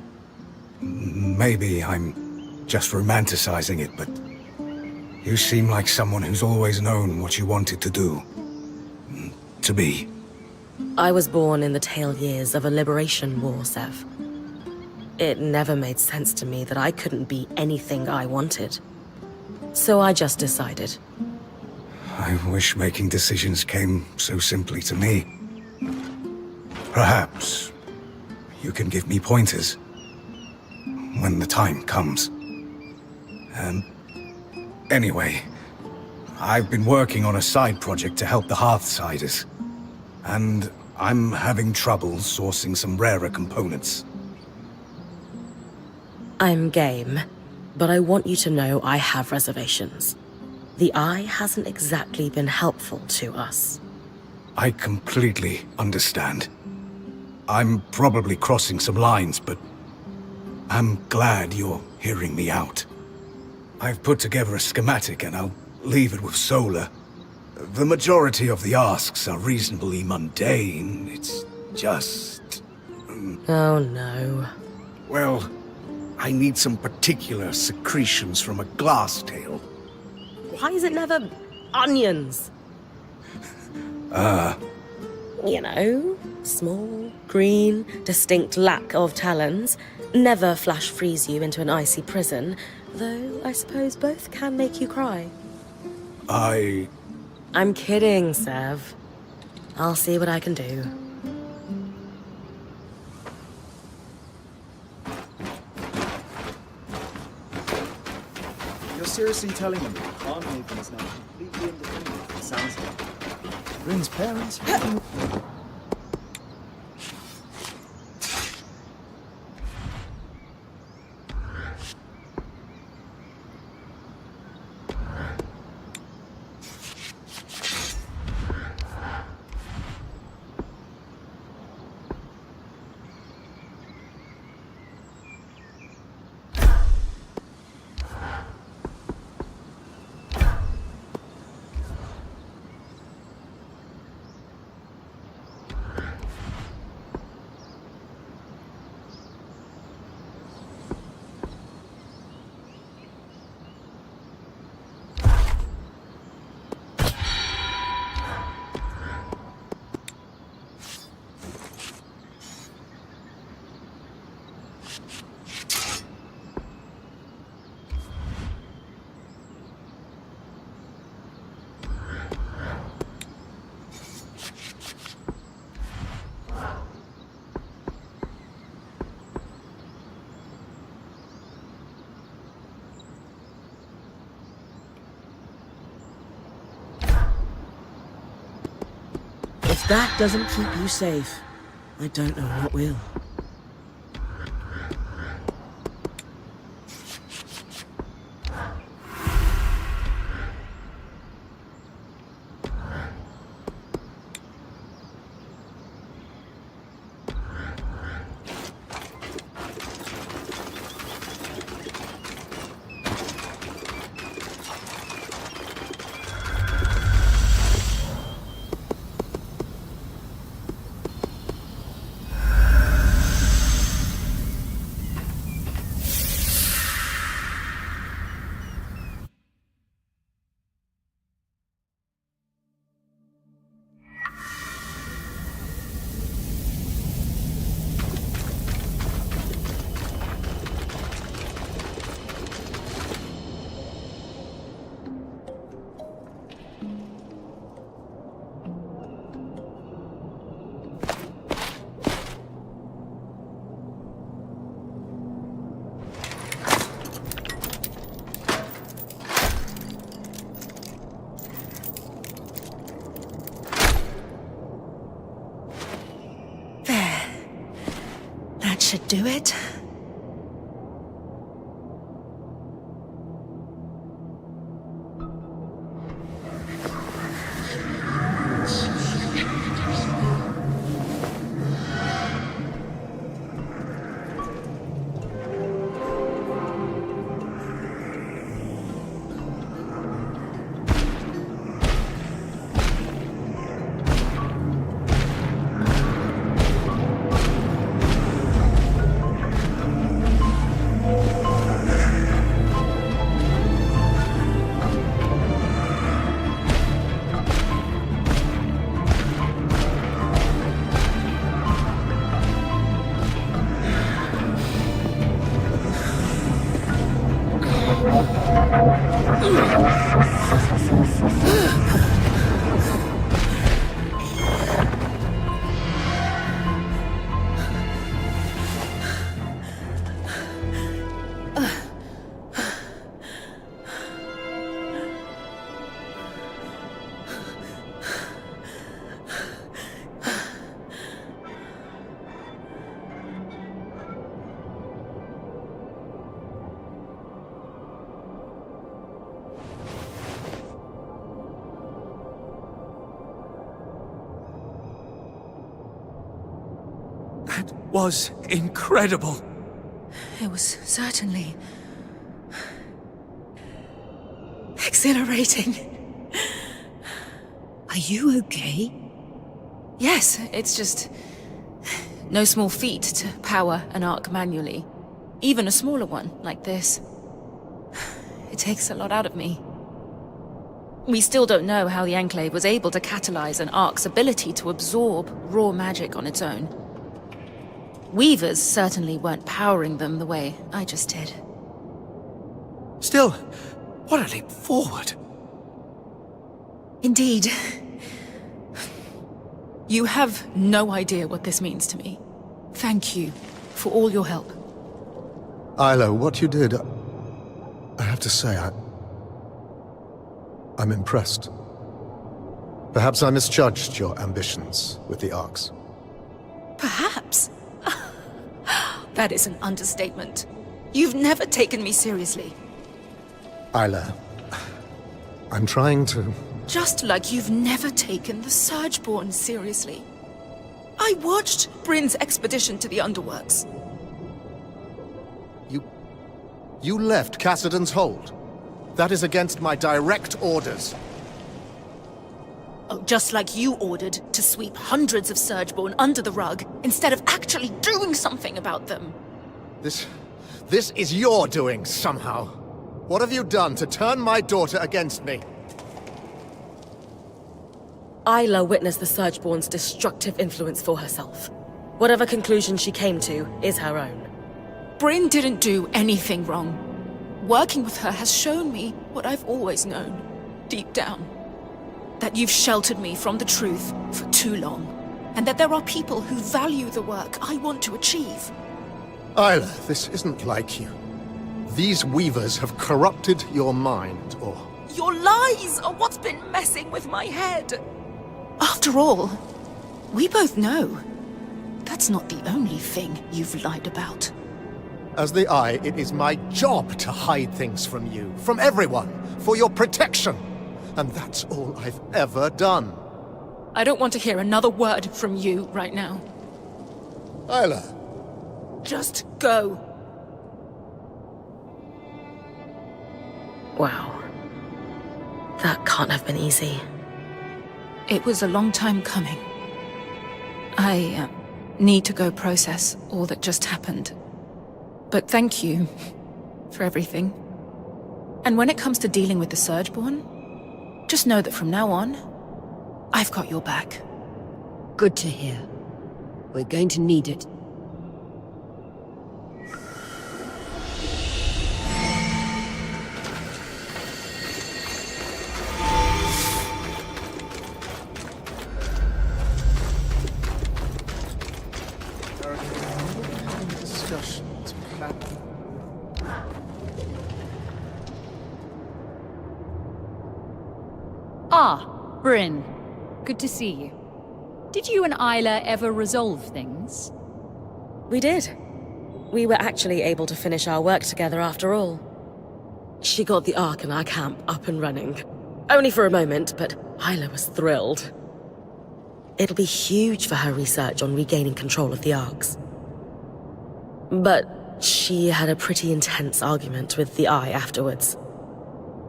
Maybe I'm just romanticizing it, but you seem like someone who's always known what you wanted to do. To be. I was born in the tail years of a liberation war, Sev. It never made sense to me that I couldn't be anything I wanted. So I just decided. I wish making decisions came so simply to me. Perhaps you can give me pointers when the time comes. Anyway, I've been working on a side project to help the Hearthsiders, and I'm having trouble sourcing some rarer components. I'm game, but I want you to know I have reservations. The Eye hasn't exactly been helpful to us. I completely understand. I'm probably crossing some lines, but I'm glad you're hearing me out. I've put together a schematic and I'll leave it with Solar. The majority of the asks are reasonably mundane. It's just... Oh no. Well, I need some particular secretions from a glass tail. Why is it never onions? You know, small, green, distinct lack of talons. Never flash freeze you into an icy prison, though I suppose both can make you cry. I'm kidding, Sev. I'll see what I can do. You're seriously telling me Armhaven is now completely independent? It sounds like Bryn's parents. If that doesn't keep you safe, I don't know what will. should do it. That was incredible. It was certainly exhilarating. Are you okay? Yes, it's just no small feat to power an arc manually. Even a smaller one like this. It takes a lot out of me. We still don't know how the Enclave was able to catalyze an arc's ability to absorb raw magic on its own. Weavers certainly weren't powering them the way I just did. Still, what a leap forward. Indeed. You have no idea what this means to me. Thank you for all your help. Isla, what you did, I have to say, I'm impressed. Perhaps I misjudged your ambitions with the Arcs. Perhaps? That is an understatement. You've never taken me seriously. Isla, I'm trying to... Just like you've never taken the Surgeborn seriously. I watched Bryn's expedition to the Underworks. You left Cassidan's hold. That is against my direct orders. Oh, just like you ordered to sweep hundreds of Surgeborn under the rug, instead of actually doing something about them. This is your doing, somehow. What have you done to turn my daughter against me? Isla witnessed the Surgeborn's destructive influence for herself. Whatever conclusion she came to is her own. Bryn didn't do anything wrong. Working with her has shown me what I've always known, deep down. That you've sheltered me from the truth for too long, and that there are people who value the work I want to achieve. Isla, this isn't like you. These weavers have corrupted your mind, or... Your lies are what's been messing with my head. After all, we both know that's not the only thing you've lied about. As the Eye, it is my job to hide things from you, from everyone, for your protection. And that's all I've ever done. I don't want to hear another word from you right now. Isla. Just go. Wow. That can't have been easy. It was a long time coming. I need to go process all that just happened. But thank you for everything. And when it comes to dealing with the Surgeborn, just know that from now on, I've got your back. Good to hear. We're going to need it. Ah, Bryn. Good to see you. Did you and Isla ever resolve things? We did. We were actually able to finish our work together after all. She got the Ark in our camp up and running. Only for a moment, but Hyla was thrilled. It'll be huge for her research on regaining control of the Arks. But she had a pretty intense argument with the Eye afterwards.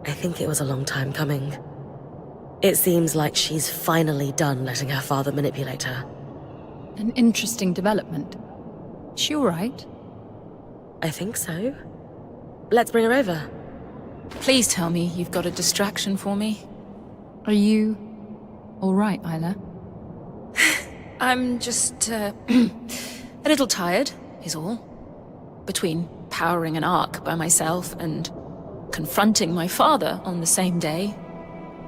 I think it was a long time coming. It seems like she's finally done letting her father manipulate her. An interesting development. Is she all right? I think so. Let's bring her over. Please tell me you've got a distraction for me. Are you all right, Isla? I'm just, a little tired, is all. Between powering an Ark by myself and confronting my father on the same day.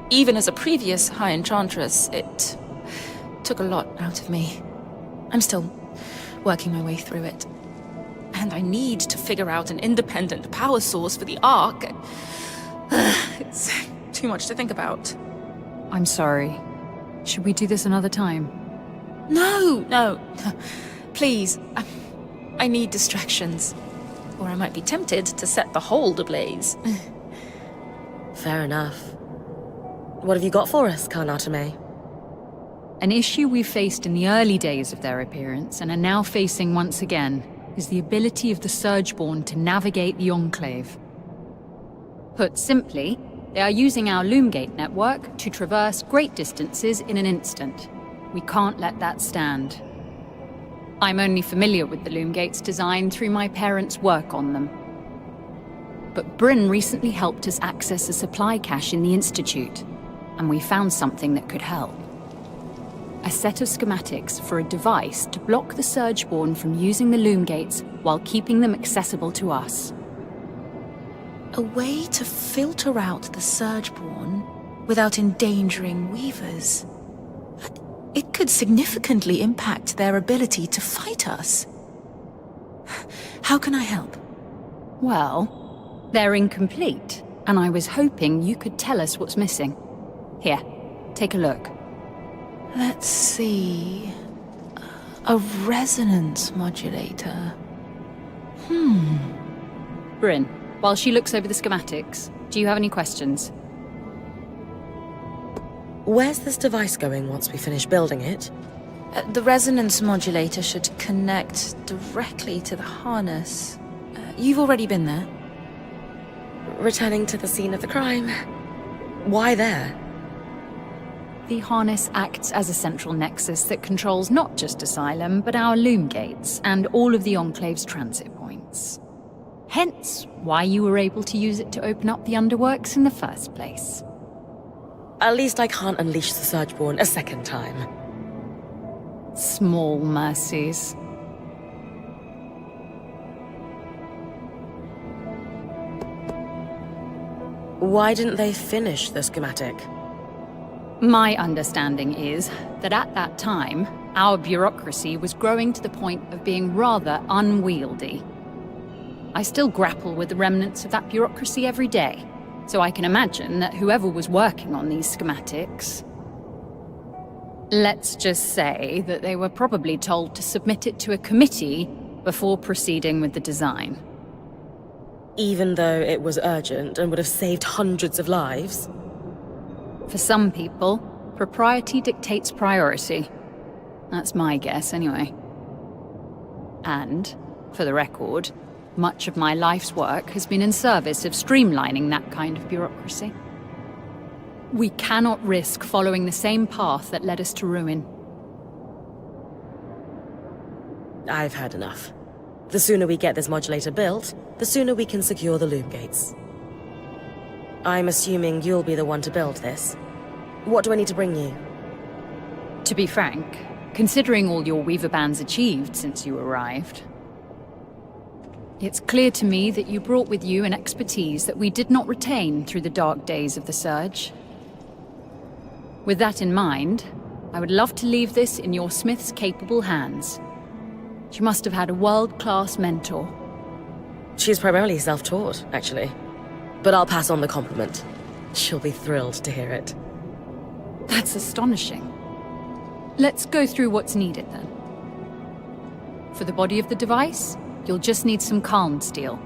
Even as a previous High Enchantress, it took a lot out of me. I'm still working my way through it. And I need to figure out an independent power source for the Ark. It's too much to think about. I'm sorry. Should we do this another time? No. Please. I need distractions. Or I might be tempted to set the hold ablaze. Fair enough. What have you got for us, Karnatame? An issue we faced in the early days of their appearance and are now facing once again is the ability of the Surgeborn to navigate the Enclave. Put simply, they are using our Loomgate network to traverse great distances in an instant. We can't let that stand. I'm only familiar with the Loomgate's design through my parents' work on them. But Bryn recently helped us access a supply cache in the Institute, and we found something that could help. A set of schematics for a device to block the Surgeborn from using the Loomgates while keeping them accessible to us. A way to filter out the Surgeborn without endangering Weavers. It could significantly impact their ability to fight us. How can I help? Well, they're incomplete, and I was hoping you could tell us what's missing. Here, take a look. Let's see... A resonance modulator. Bryn, while she looks over the schematics, do you have any questions? Where's this device going once we finish building it? The resonance modulator should connect directly to the harness. You've already been there. Returning to the scene of the crime. Why there? The harness acts as a central nexus that controls not just Asylum, but our Loomgates and all of the Enclave's transit points. Hence, why you were able to use it to open up the underworks in the first place. At least I can't unleash the Surgeborn a second time. Small mercies. Why didn't they finish the schematic? My understanding is that at that time, our bureaucracy was growing to the point of being rather unwieldy. I still grapple with the remnants of that bureaucracy every day, so I can imagine that whoever was working on these schematics... Let's just say that they were probably told to submit it to a committee before proceeding with the design. Even though it was urgent and would have saved hundreds of lives? For some people, propriety dictates priority. That's my guess, anyway. And, for the record, much of my life's work has been in service of streamlining that kind of bureaucracy. We cannot risk following the same path that led us to ruin. I've had enough. The sooner we get this modulator built, the sooner we can secure the Loomgates. I'm assuming you'll be the one to build this. What do I need to bring you? To be frank, considering all your Weaver bands achieved since you arrived, it's clear to me that you brought with you an expertise that we did not retain through the dark days of the Surge. With that in mind, I would love to leave this in your Smith's capable hands. She must have had a world-class mentor. She's primarily self-taught, actually. But I'll pass on the compliment. She'll be thrilled to hear it. That's astonishing. Let's go through what's needed then. For the body of the device, You'll just need some calm steel.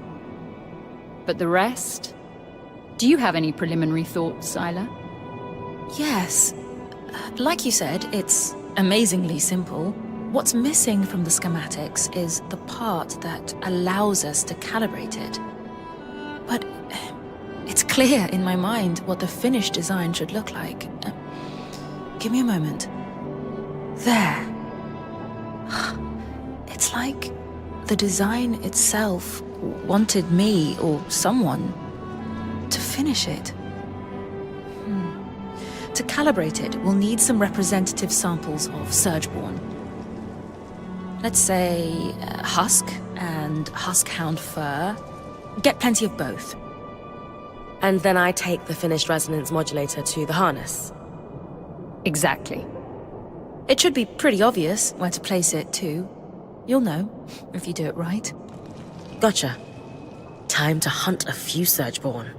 But the rest? Do you have any preliminary thoughts, Isla? Yes. Like you said, it's amazingly simple. What's missing from the schematics is the part that allows us to calibrate it. But it's clear in my mind what the finished design should look like. Give me a moment. There. It's like the design itself wanted me, or someone, to finish it. To calibrate it, we'll need some representative samples of Surgeborn. Let's say husk and huskhound fur. Get plenty of both. And then I take the finished resonance modulator to the harness. Exactly. It should be pretty obvious where to place it, too. You'll know, if you do it right. Gotcha. Time to hunt a few Surgeborn.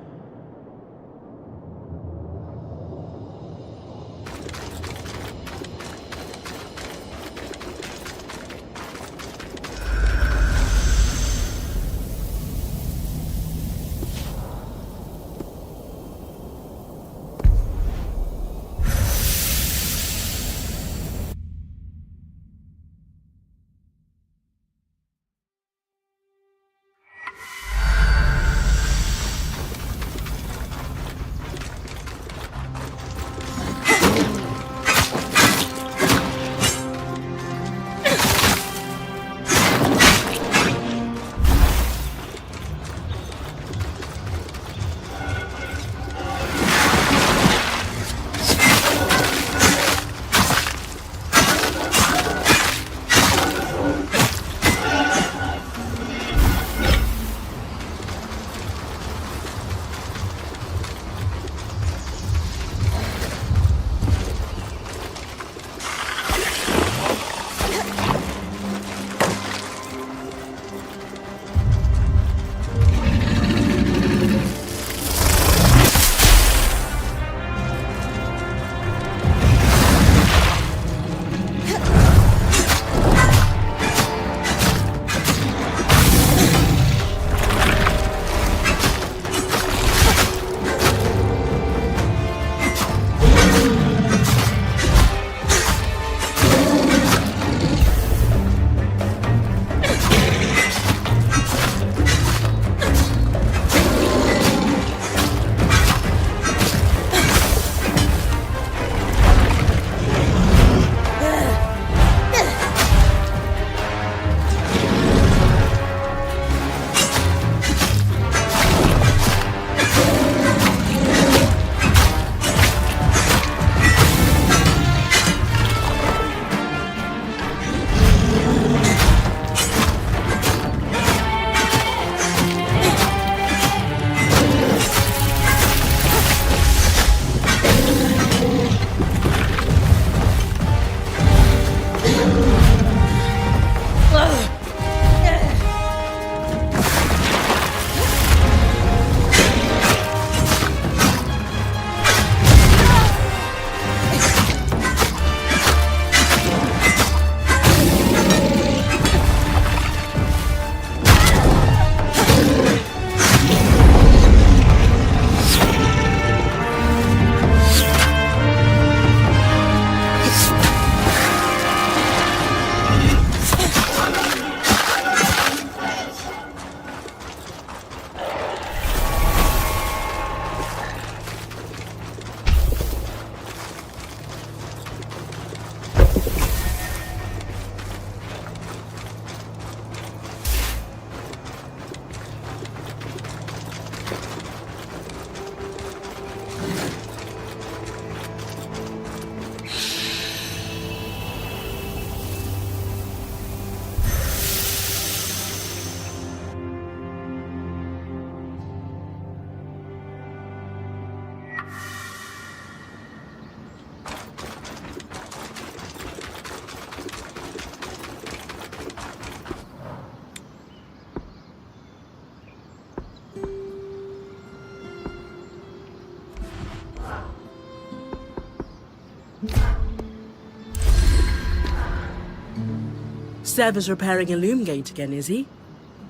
Sev is repairing a loom gate again, is he?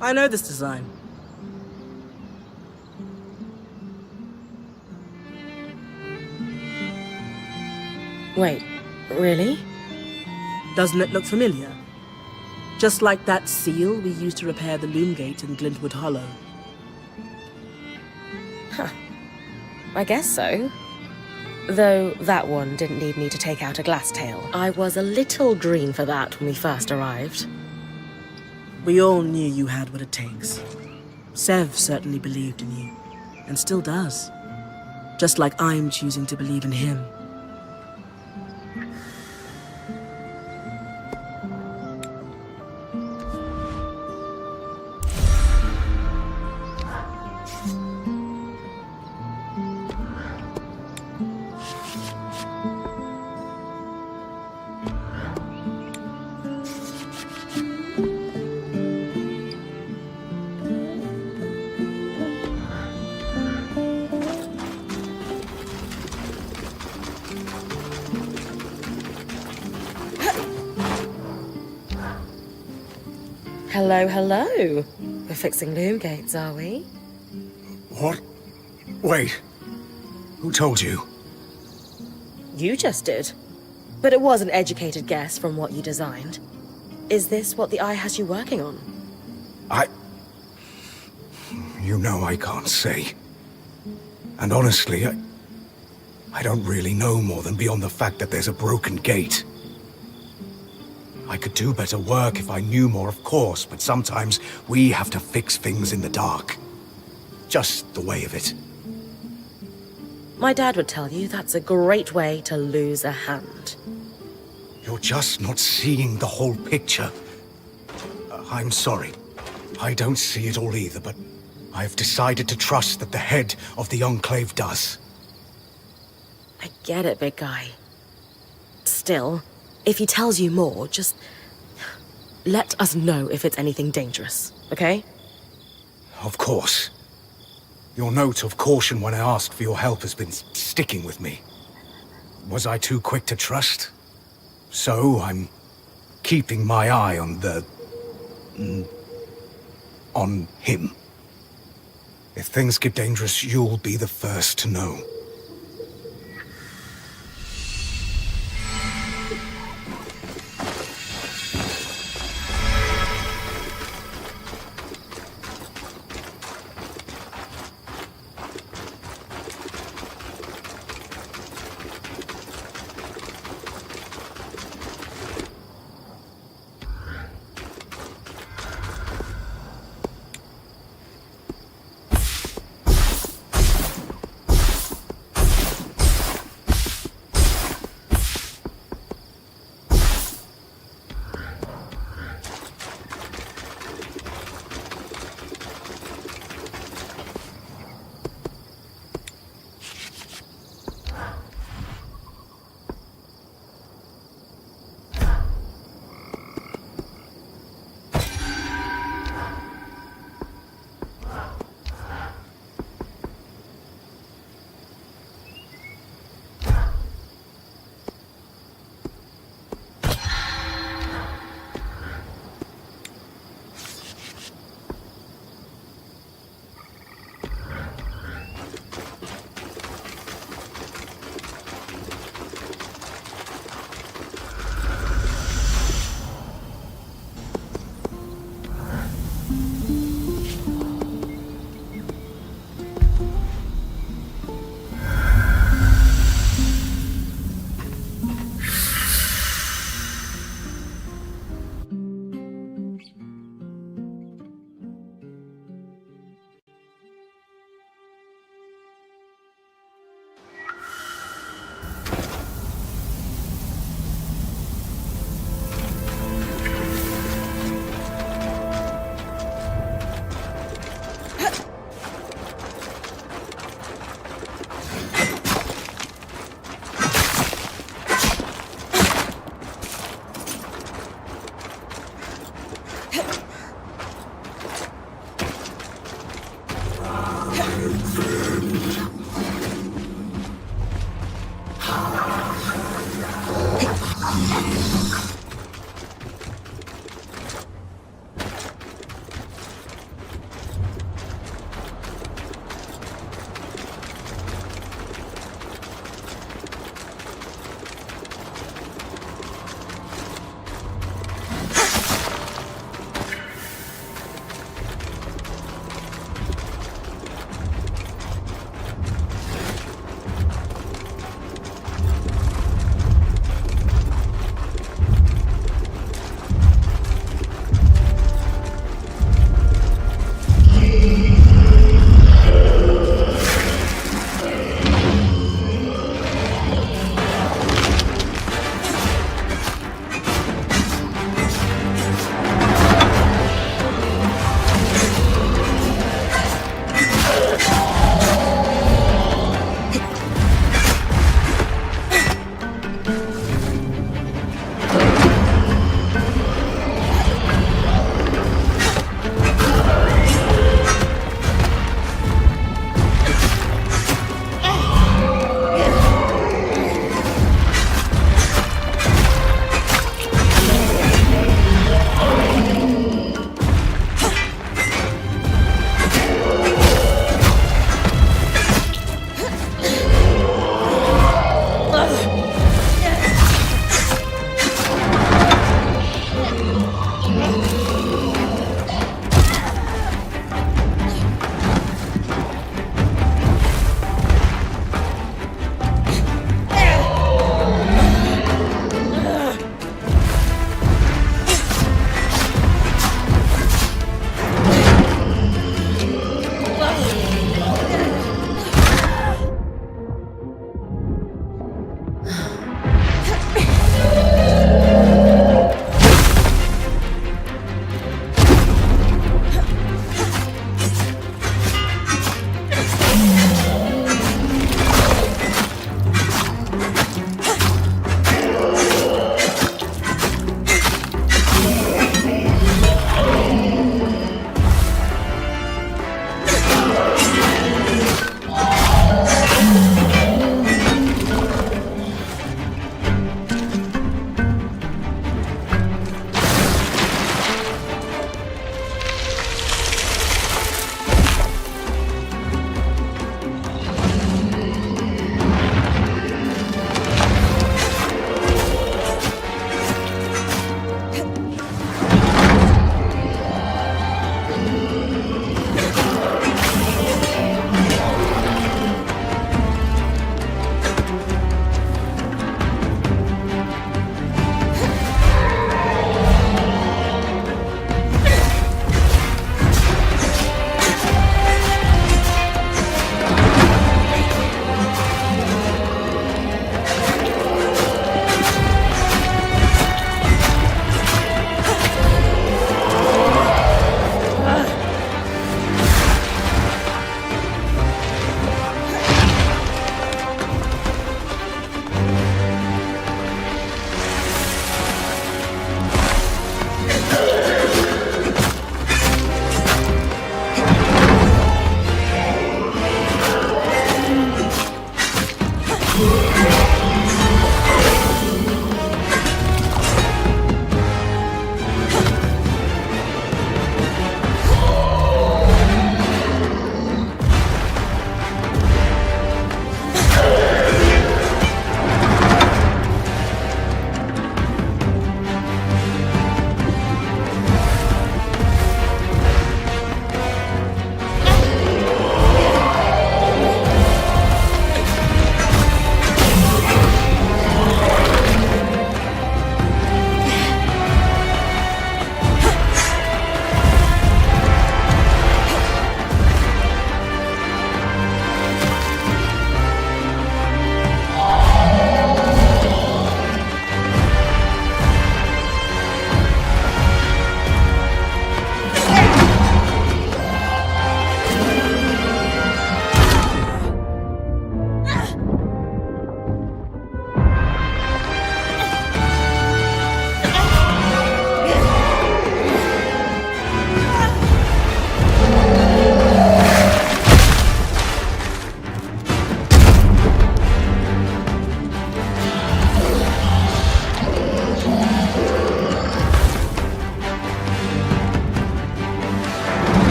I know this design. Wait, really? Doesn't it look familiar? Just like that seal we used to repair the loom gate in Glintwood Hollow. I guess so. Though that one didn't need me to take out a glass tail. I was a little green for that when we first arrived. We all knew you had what it takes. Sev certainly believed in you, and still does. Just like I'm choosing to believe in him. Hello, hello. We're fixing loom gates, are we? What? Wait. Who told you? You just did. But it was an educated guess from what you designed. Is this what the Eye has you working on? You know I can't say. And honestly, I don't really know more than beyond the fact that there's a broken gate. I could do better work if I knew more, of course, but sometimes we have to fix things in the dark. Just the way of it. My dad would tell you that's a great way to lose a hand. You're just not seeing the whole picture. I'm sorry. I don't see it all either, but I've decided to trust that the head of the Enclave does. I get it, big guy. Still, if he tells you more, just let us know if it's anything dangerous, okay? Of course. Your note of caution when I asked for your help has been sticking with me. Was I too quick to trust? So I'm keeping my eye on on him. If things get dangerous, you'll be the first to know.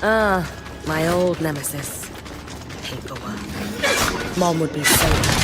Ah, my old nemesis. Paperwork. Mom would be so happy.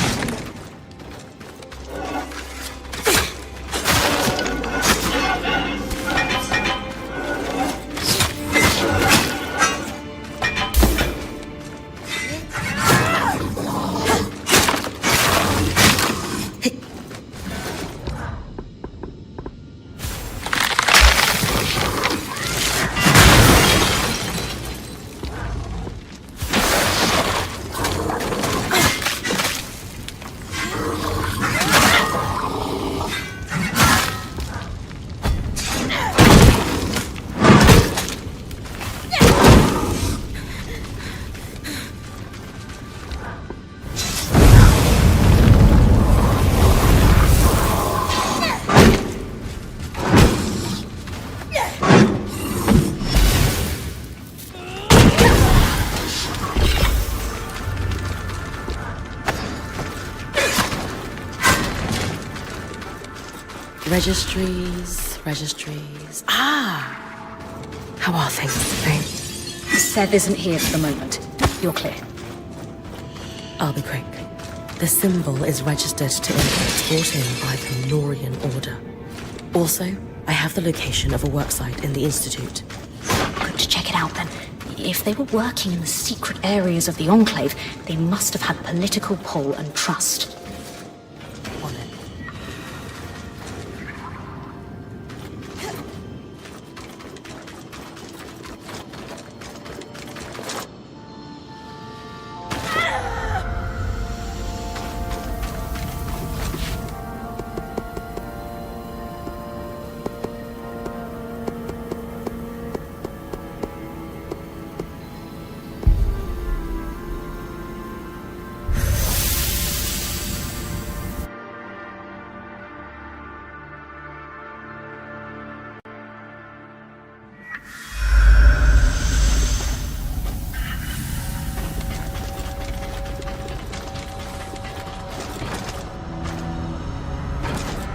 Registries. Ah! How are things, Thane? Sev isn't here for the moment. You're clear. I'll be quick. The symbol is registered to imports brought in by the Norian Order. Also, I have the location of a worksite in the Institute. Good to check it out then. If they were working in the secret areas of the Enclave, they must have had political pull and trust. On it.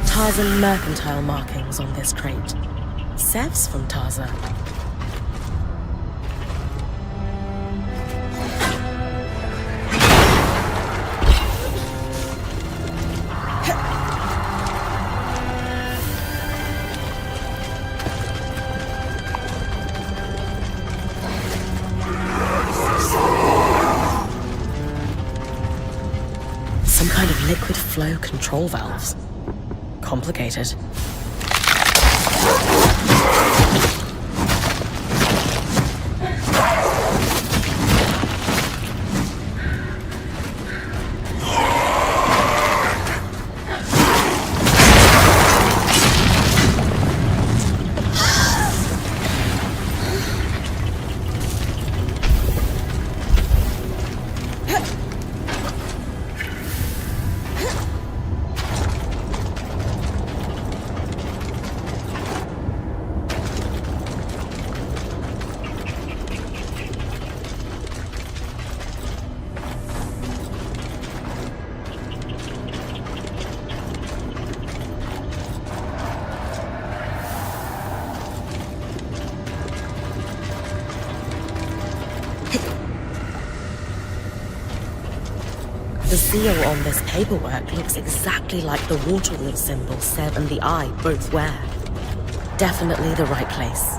Tarzan mercantile markings on this crate. Sev's from Tarzan. Some kind of liquid flow control valves. Complicated. The seal on this paperwork looks exactly like the water wheel symbol Sev and the Eye both wear. Definitely the right place.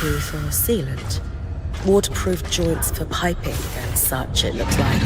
be for sealant. Waterproof joints for piping and such, it looks like.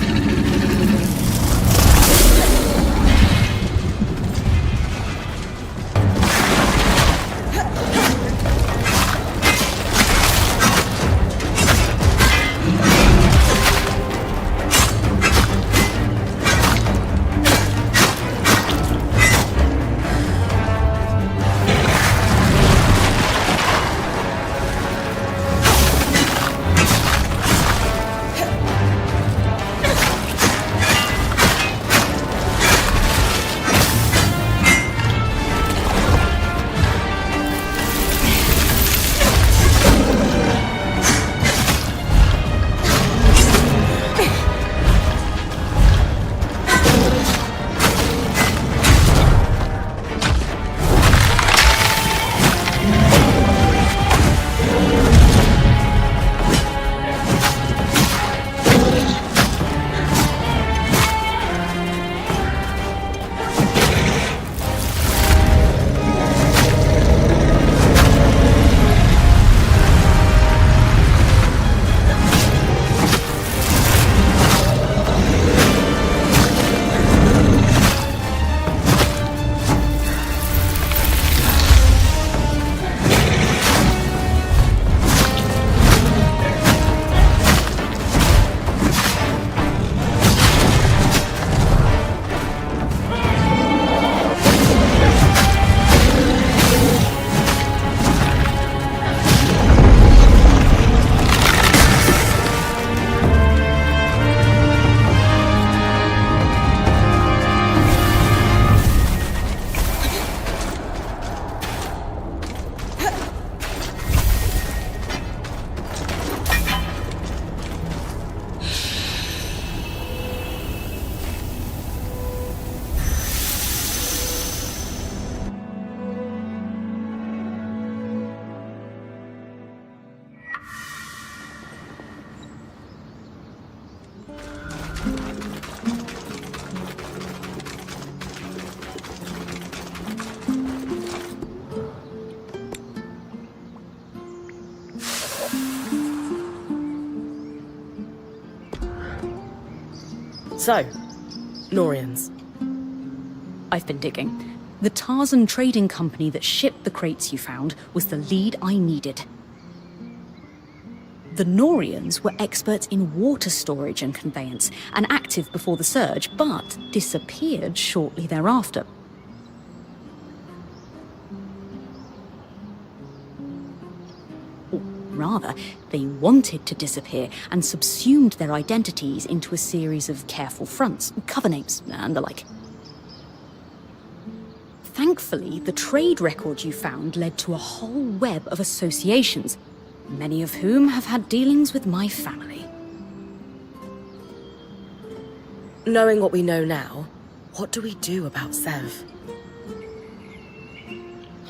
So, Norians. I've been digging. The Tarzan trading company that shipped the crates you found was the lead I needed. The Norians were experts in water storage and conveyance, and active before the surge, but disappeared shortly thereafter. Or rather, they wanted to disappear and subsumed their identities into a series of careful fronts, cover names, and the like. Thankfully, the trade record you found led to a whole web of associations, many of whom have had dealings with my family. Knowing what we know now, what do we do about Sev?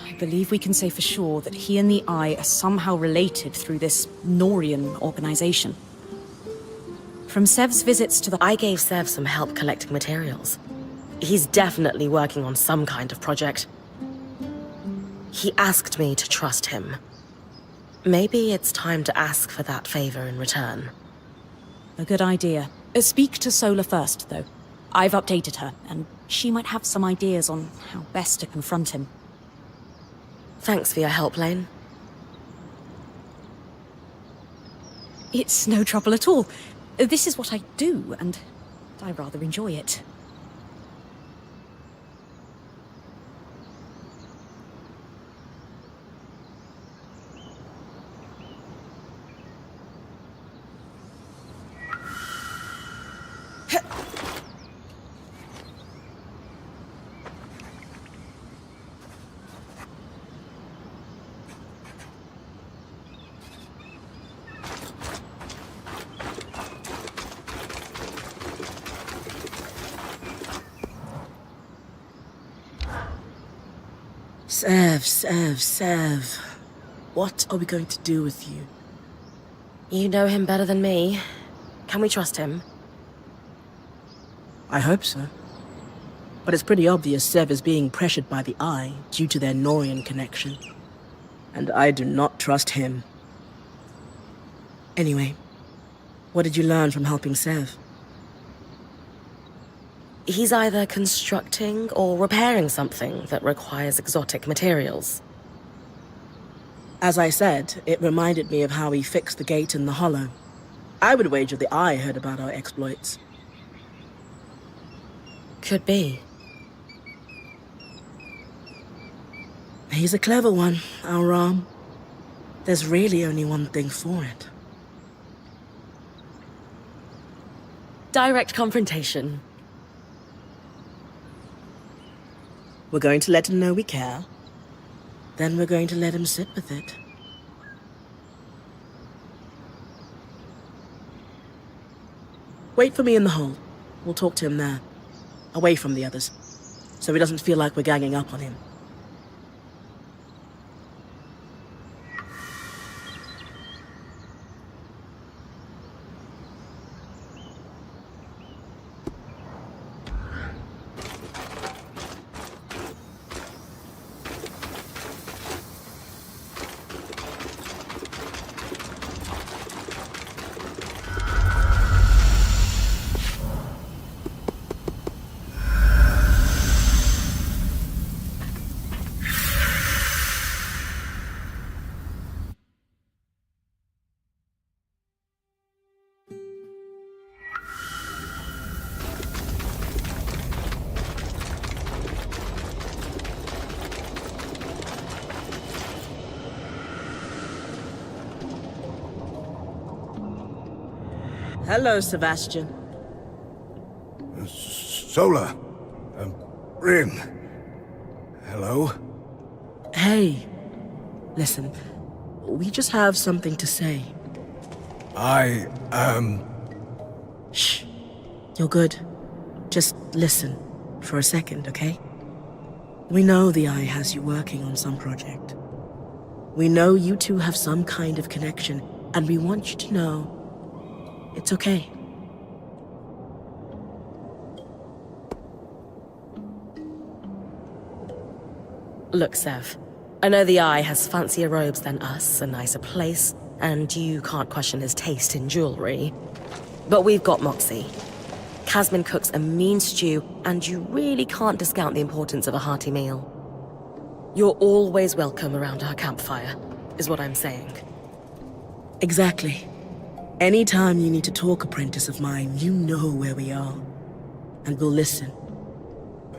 I believe we can say for sure that he and the Eye are somehow related through this Norian organization. From Sev's visits to the... I gave Sev some help collecting materials. He's definitely working on some kind of project. He asked me to trust him. Maybe it's time to ask for that favor in return. A good idea. Speak to Sola first, though. I've updated her, and she might have some ideas on how best to confront him. Thanks for your help, Lane. It's no trouble at all. This is what I do, and I rather enjoy it. Sev. What are we going to do with you? You know him better than me. Can we trust him? I hope so. But it's pretty obvious Sev is being pressured by the Eye due to their Norian connection. And I do not trust him Anyway, what did you learn from helping Sev? He's either constructing or repairing something that requires exotic materials. As I said, it reminded me of how he fixed the gate in the Hollow. I would wager the Eye heard about our exploits. Could be. He's a clever one, our Ram. There's really only one thing for it. Direct confrontation. We're going to let him know we care. Then we're going to let him sit with it. Wait for me in the hole. We'll talk to him there. Away from the others. So he doesn't feel like we're ganging up on him. Hello, Sebastian. Sola. Rin. Hello? Hey. Listen, we just have something to say. Shh. You're good. Just listen for a second, okay? We know the Eye has you working on some project. We know you two have some kind of connection, and we want you to know it's okay. Look, Sev. I know the Eye has fancier robes than us, a nicer place, and you can't question his taste in jewelry. But we've got Moxie. Casmin cooks a mean stew, and you really can't discount the importance of a hearty meal. You're always welcome around our campfire, is what I'm saying. Exactly. Anytime you need to talk, apprentice of mine, you know where we are. And we'll listen.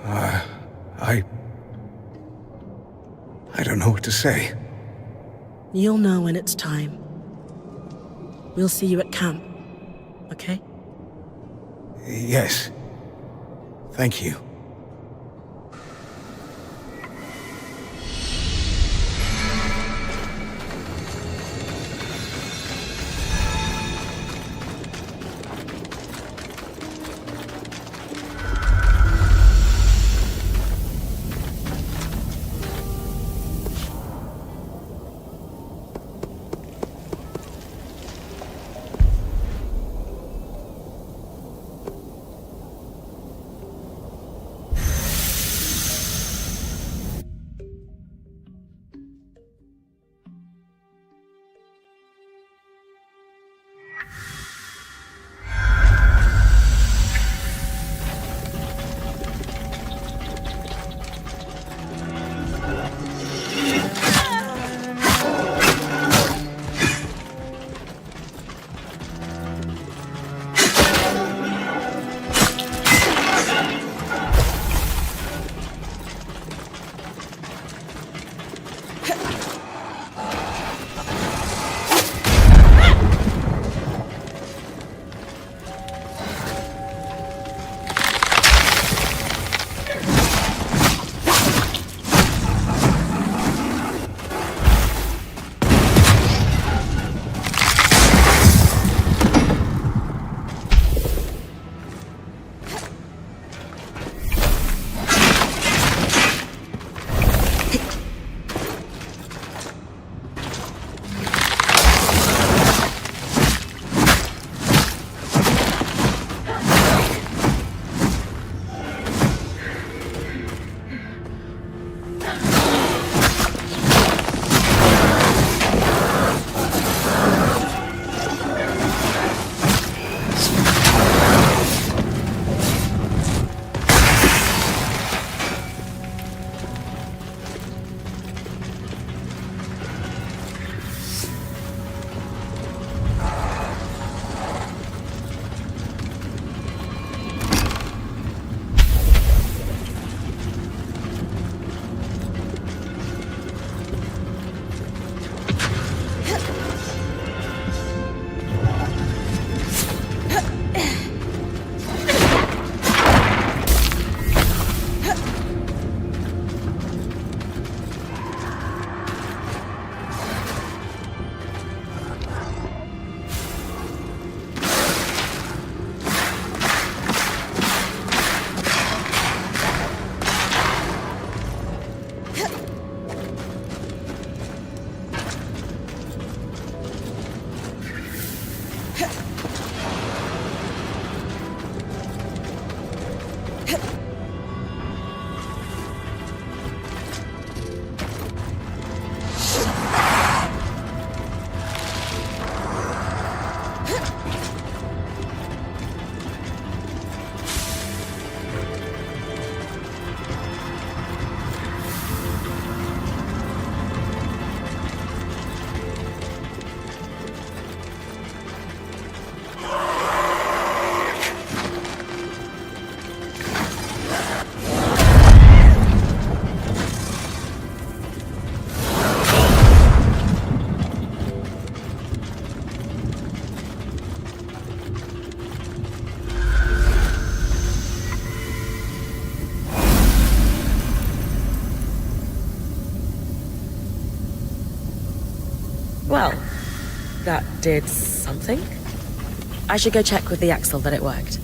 I don't know what to say. You'll know when it's time. We'll see you at camp, okay? Yes. Thank you. Well, that did something. I should go check with the axle that it worked.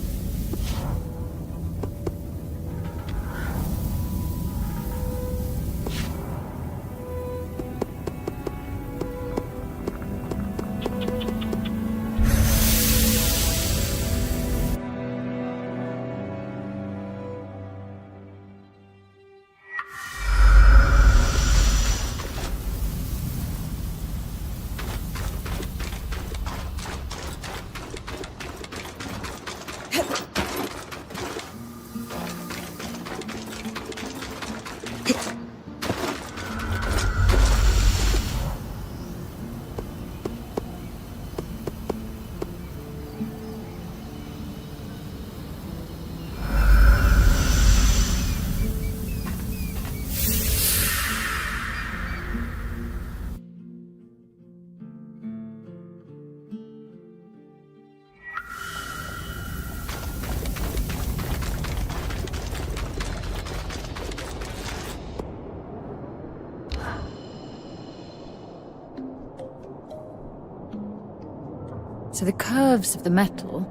So the curves of the metal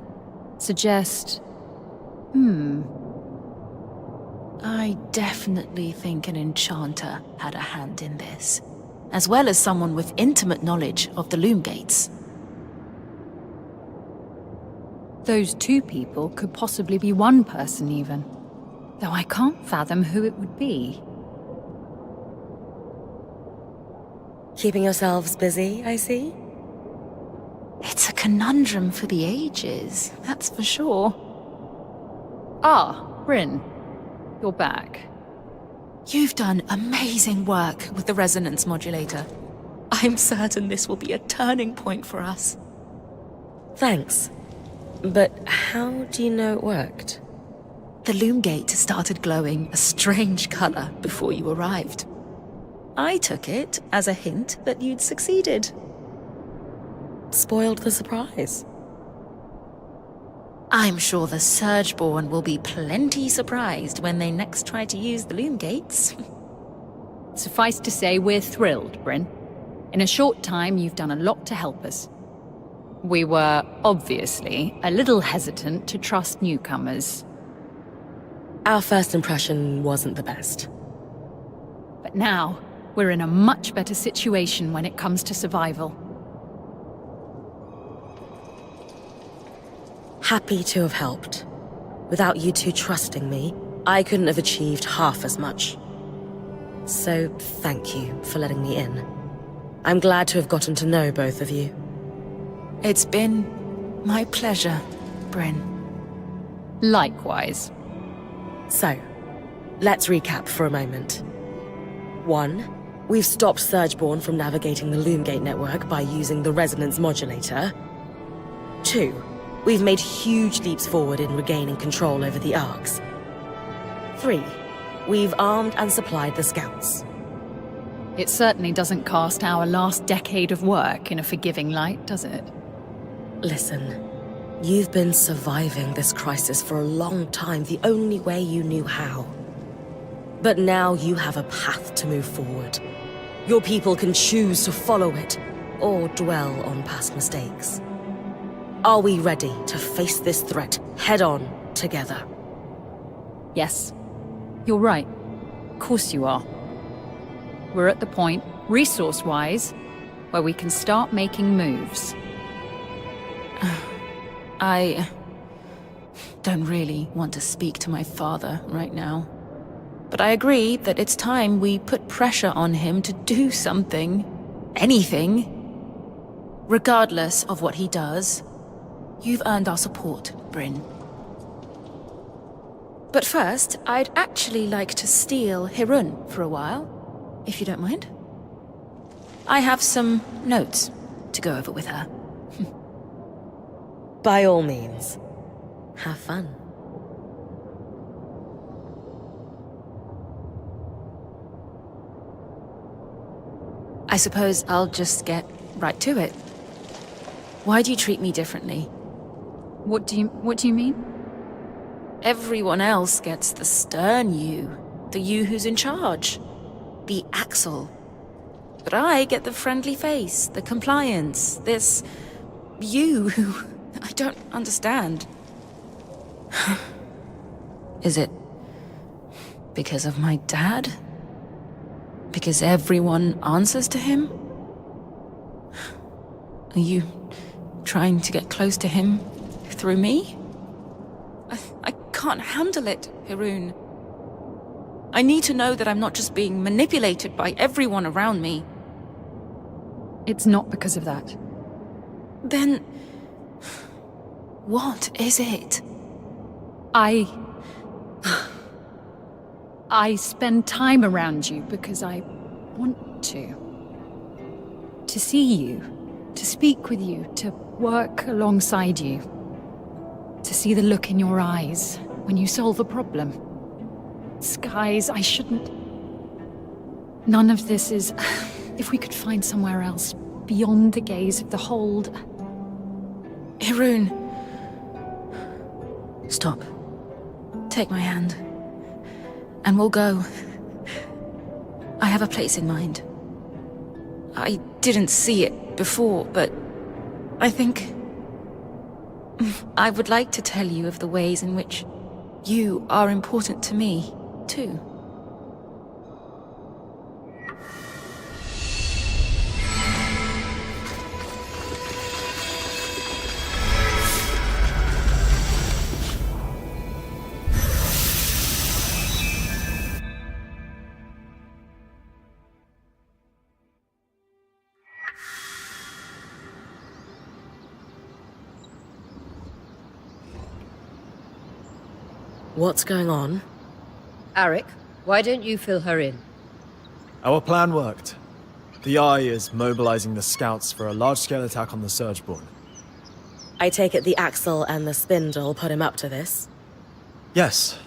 suggest... I definitely think an enchanter had a hand in this, as well as someone with intimate knowledge of the loom gates. Those two people could possibly be one person even, though I can't fathom who it would be. Keeping yourselves busy, I see? It's a conundrum for the ages, that's for sure. Ah, Bryn. You're back. You've done amazing work with the resonance modulator. I'm certain this will be a turning point for us. Thanks. But how do you know it worked? The loom gate started glowing a strange color before you arrived. I took it as a hint that you'd succeeded. Spoiled the surprise. I'm sure the Surgeborn will be plenty surprised when they next try to use the loom gates. Suffice to say, we're thrilled, Bryn. In a short time, you've done a lot to help us. We were, obviously, a little hesitant to trust newcomers. Our first impression wasn't the best. But now, we're in a much better situation when it comes to survival. Happy to have helped. Without you two trusting me, I couldn't have achieved half as much. So, thank you for letting me in. I'm glad to have gotten to know both of you. It's been my pleasure, Bryn. Likewise. So, let's recap for a moment. 1. We've stopped Surgeborn from navigating the Loomgate network by using the resonance modulator. 2. We've made huge leaps forward in regaining control over the Arks. 3. We've armed and supplied the Scouts. It certainly doesn't cast our last decade of work in a forgiving light, does it? Listen, you've been surviving this crisis for a long time the only way you knew how. But now you have a path to move forward. Your people can choose to follow it, or dwell on past mistakes. Are we ready to face this threat head-on together? Yes. You're right. Of course you are. We're at the point, resource-wise, where we can start making moves. I don't really want to speak to my father right now. But I agree that it's time we put pressure on him to do something. Anything. Regardless of what he does, you've earned our support, Bryn. But first, I'd actually like to steal Hirun for a while, if you don't mind. I have some notes to go over with her. By all means. Have fun. I suppose I'll just get right to it. Why do you treat me differently? What do you mean? Everyone else gets the stern you, the you who's in charge, the Axel. But I get the friendly face, the compliance, this... you who I don't understand. Is it because of my dad? Because everyone answers to him? Are you trying to get close to him through me? I can't handle it, Haroon. I need to know that I'm not just being manipulated by everyone around me. It's not because of that. Then... what is it? I spend time around you because I want to. To see you, to speak with you, to work alongside you. To see the look in your eyes when you solve a problem. Skies, I shouldn't... None of this is... If we could find somewhere else, beyond the gaze of the hold... Haroon. Stop. Take my hand. And we'll go. I have a place in mind. I didn't see it before, but I think... I would like to tell you of the ways in which you are important to me, too. What's going on? Arik, why don't you fill her in? Our plan worked. The Eye is mobilizing the scouts for a large-scale attack on the Surgeborn. I take it the Axle and the Spindle put him up to this? Yes.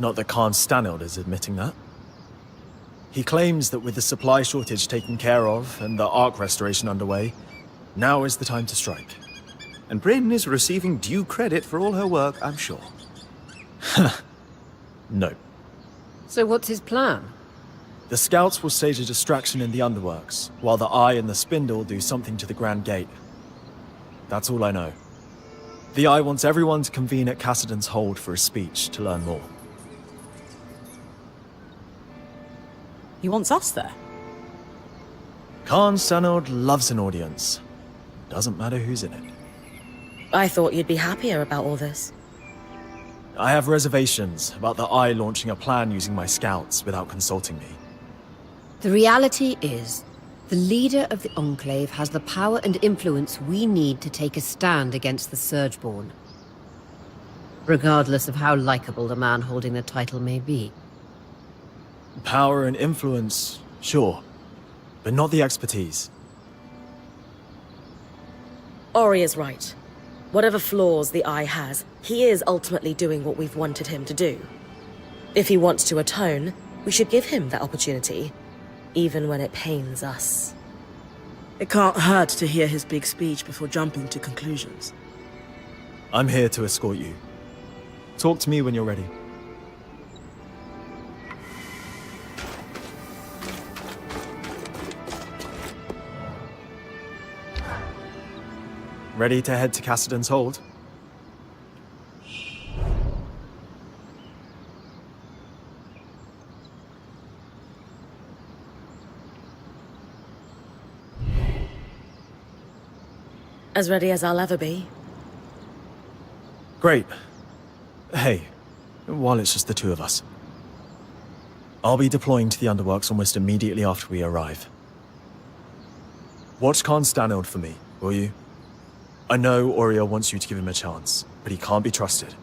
Not that Khan Stanild is admitting that. He claims that with the supply shortage taken care of and the Ark restoration underway, now is the time to strike. And Bryn is receiving due credit for all her work, I'm sure. No. So what's his plan? The scouts will stage a distraction in the underworks, while the Eye and the Spindle do something to the Grand Gate. That's all I know. The Eye wants everyone to convene at Cassidon's Hold for a speech to learn more. He wants us there. Khan Stanild loves an audience. Doesn't matter who's in it. I thought you'd be happier about all this. I have reservations about the Eye launching a plan using my scouts without consulting me. The reality is, the leader of the Enclave has the power and influence we need to take a stand against the Surgeborn. Regardless of how likable the man holding the title may be. Power and influence, sure. But not the expertise. Ori is right. Whatever flaws the Eye has, he is ultimately doing what we've wanted him to do. If he wants to atone, we should give him that opportunity, even when it pains us. It can't hurt to hear his big speech before jumping to conclusions. I'm here to escort you. Talk to me when you're ready. Ready to head to Cassidon's Hold? As ready as I'll ever be. Great. Hey, while it's just the two of us. I'll be deploying to the Underworks almost immediately after we arrive. Watch Khan Stanild for me, will you? I know Oriel wants you to give him a chance, but he can't be trusted.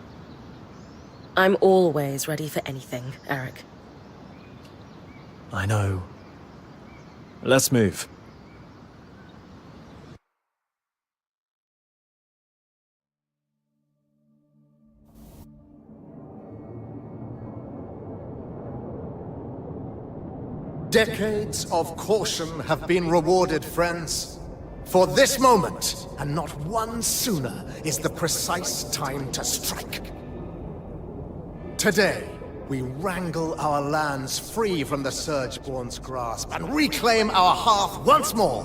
I'm always ready for anything, Eric. I know. Let's move. Decades of caution have been rewarded, friends. For this moment, and not one sooner, is the precise time to strike. Today, we wrangle our lands free from the Surgeborn's grasp and reclaim our hearth once more,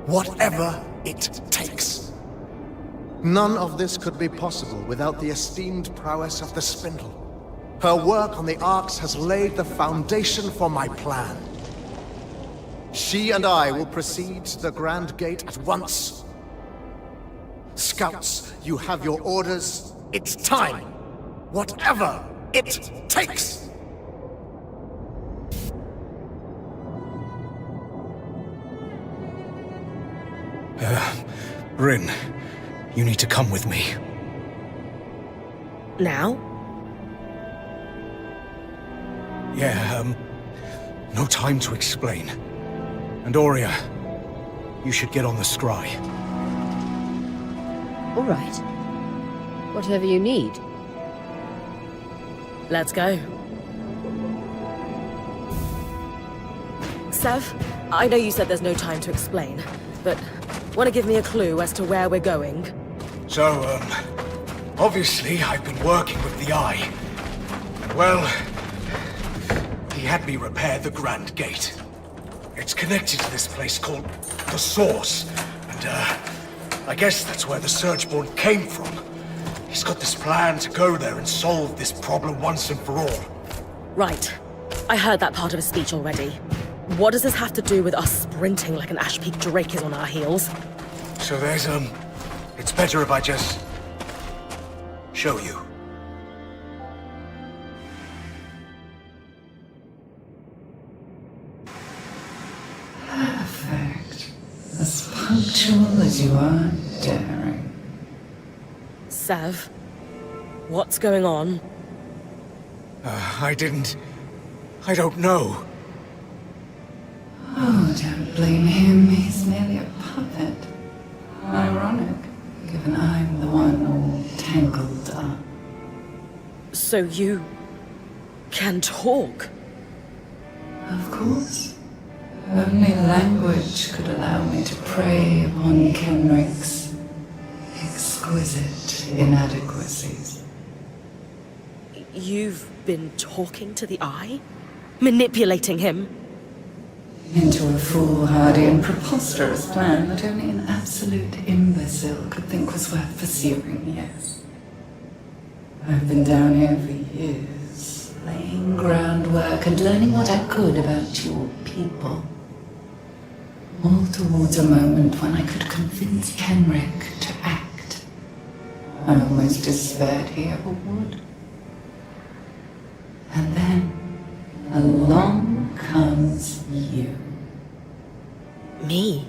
whatever it takes. None of this could be possible without the esteemed prowess of the Spindle. Her work on the Arks has laid the foundation for my plan. She and I will proceed to the Grand Gate at once. Scouts, you have your orders. It's time. Whatever it takes. Bryn, you need to come with me. Now? Yeah, no time to explain. And Aurea, you should get on the scry. All right. Whatever you need. Let's go. Sev, I know you said there's no time to explain, but want to give me a clue as to where we're going? So, obviously I've been working with the Eye. And well, he had me repair the Grand Gate. It's connected to this place called the Source, and I guess that's where the Surgeborn came from. He's got this plan to go there and solve this problem once and for all. Right. I heard that part of his speech already. What does this have to do with us sprinting like an Ash Peak Drake is on our heels? So there's, it's better if I just show you. Perfect. As punctual as you are daring. Sev, what's going on? I don't know. Oh, don't blame him. He's merely a puppet. Ironic, given I'm the one all tangled up. So you can talk? Of course. Only language could allow me to prey upon Kenrick's exquisite inadequacies. You've been talking to the Eye? Manipulating him? Into a foolhardy and preposterous plan that only an absolute imbecile could think was worth pursuing, yes. I've been down here for years, laying groundwork and learning what I could about your people. All towards a moment when I could convince Kenrick to act. I almost despaired he ever would. And then, along comes you. Me?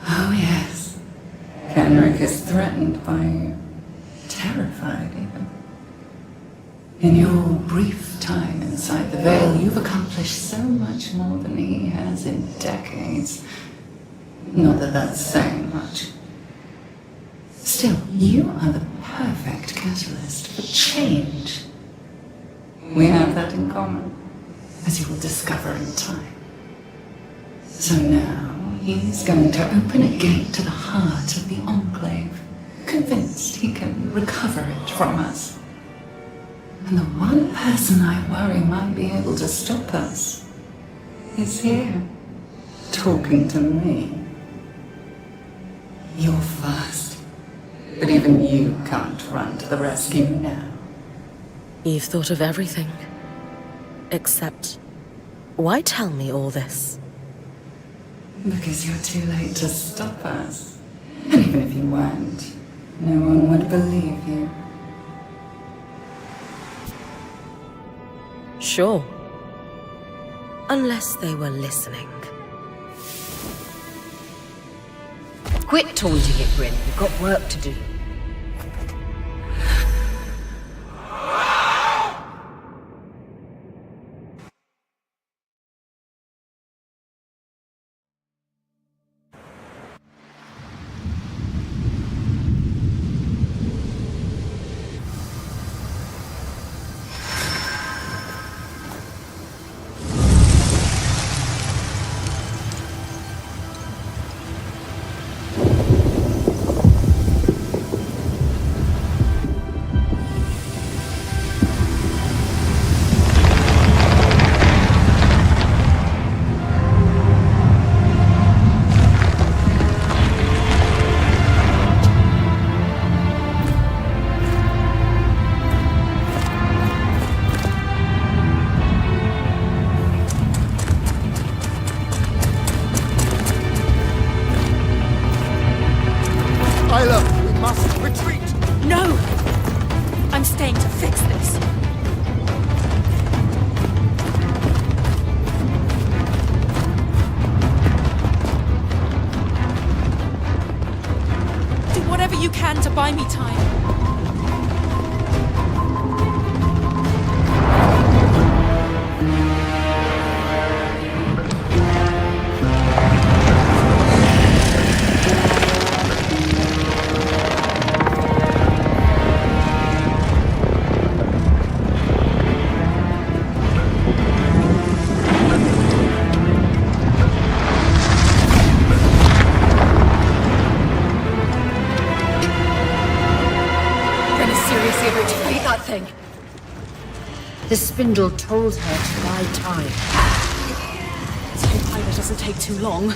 Oh, yes. Kenrick is threatened by you. Terrified, even. In your brief time inside the Veil, you've accomplished so much more than he has in decades. Not that that's saying much. Still, you are the perfect catalyst for change. We have that in common, as you will discover in time. So now, he's going to open a gate to the heart of the Enclave, convinced he can recover it from us. And the one person I worry might be able to stop us is here, talking to me. You're fast, but even you can't run to the rescue now. You've thought of everything. Except, why tell me all this? Because you're too late to stop us. And even if you weren't, no one would believe you. Sure. Unless they were listening. Quit taunting it, Bryn. We've got work to do. buy me time. The spindle told her to buy time. Let's hope Ida doesn't take too long.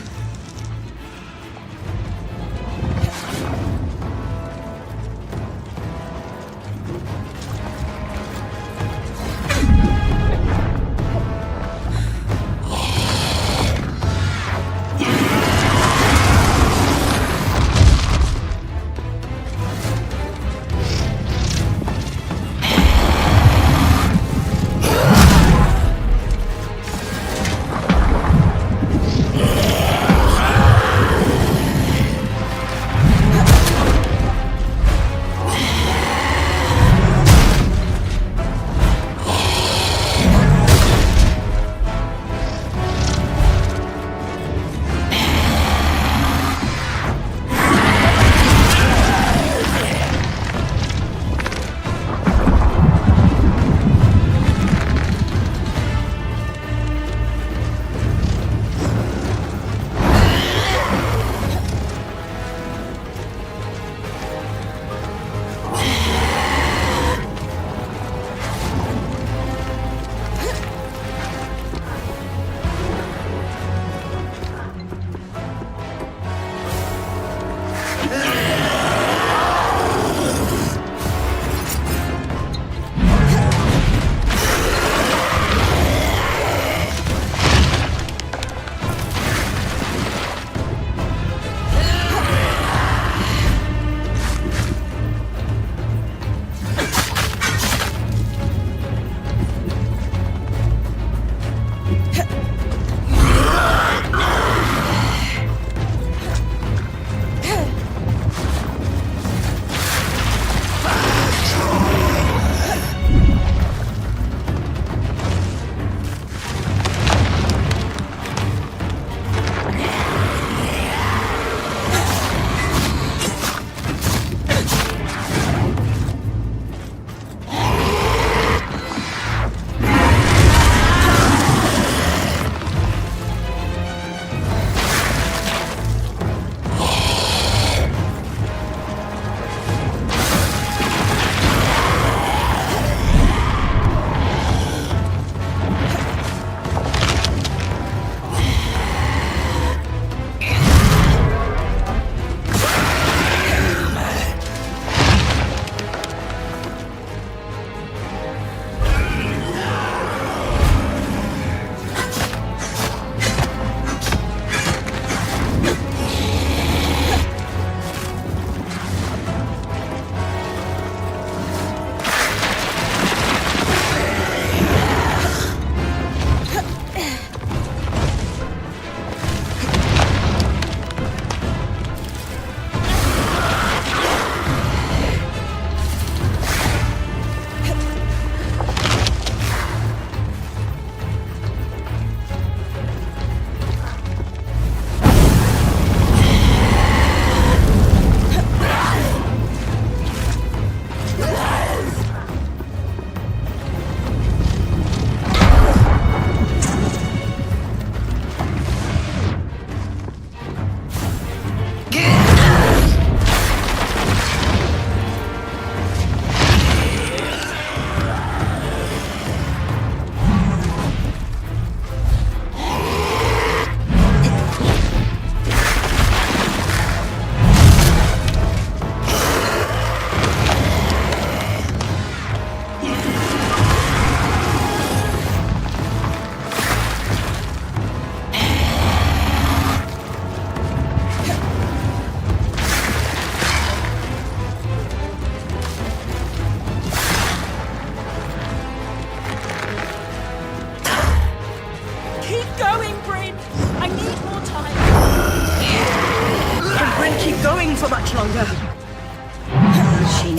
Keep going for much longer.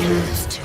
Us too.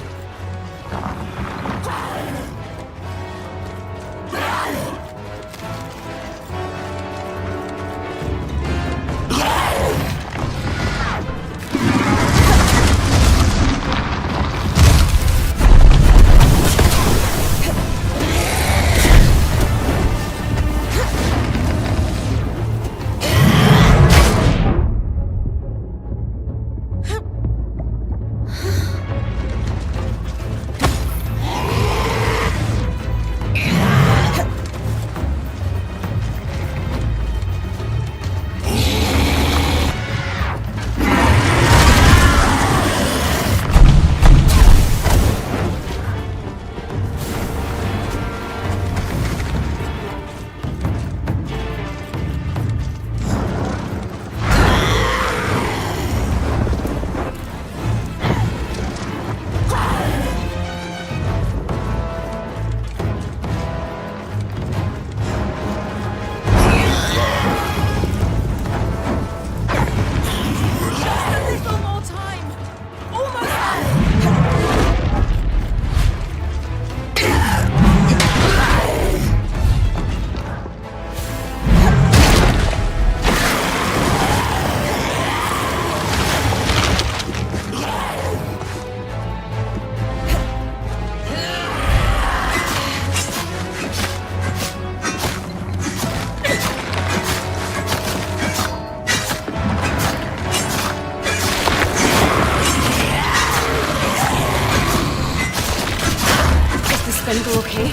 Spindle okay?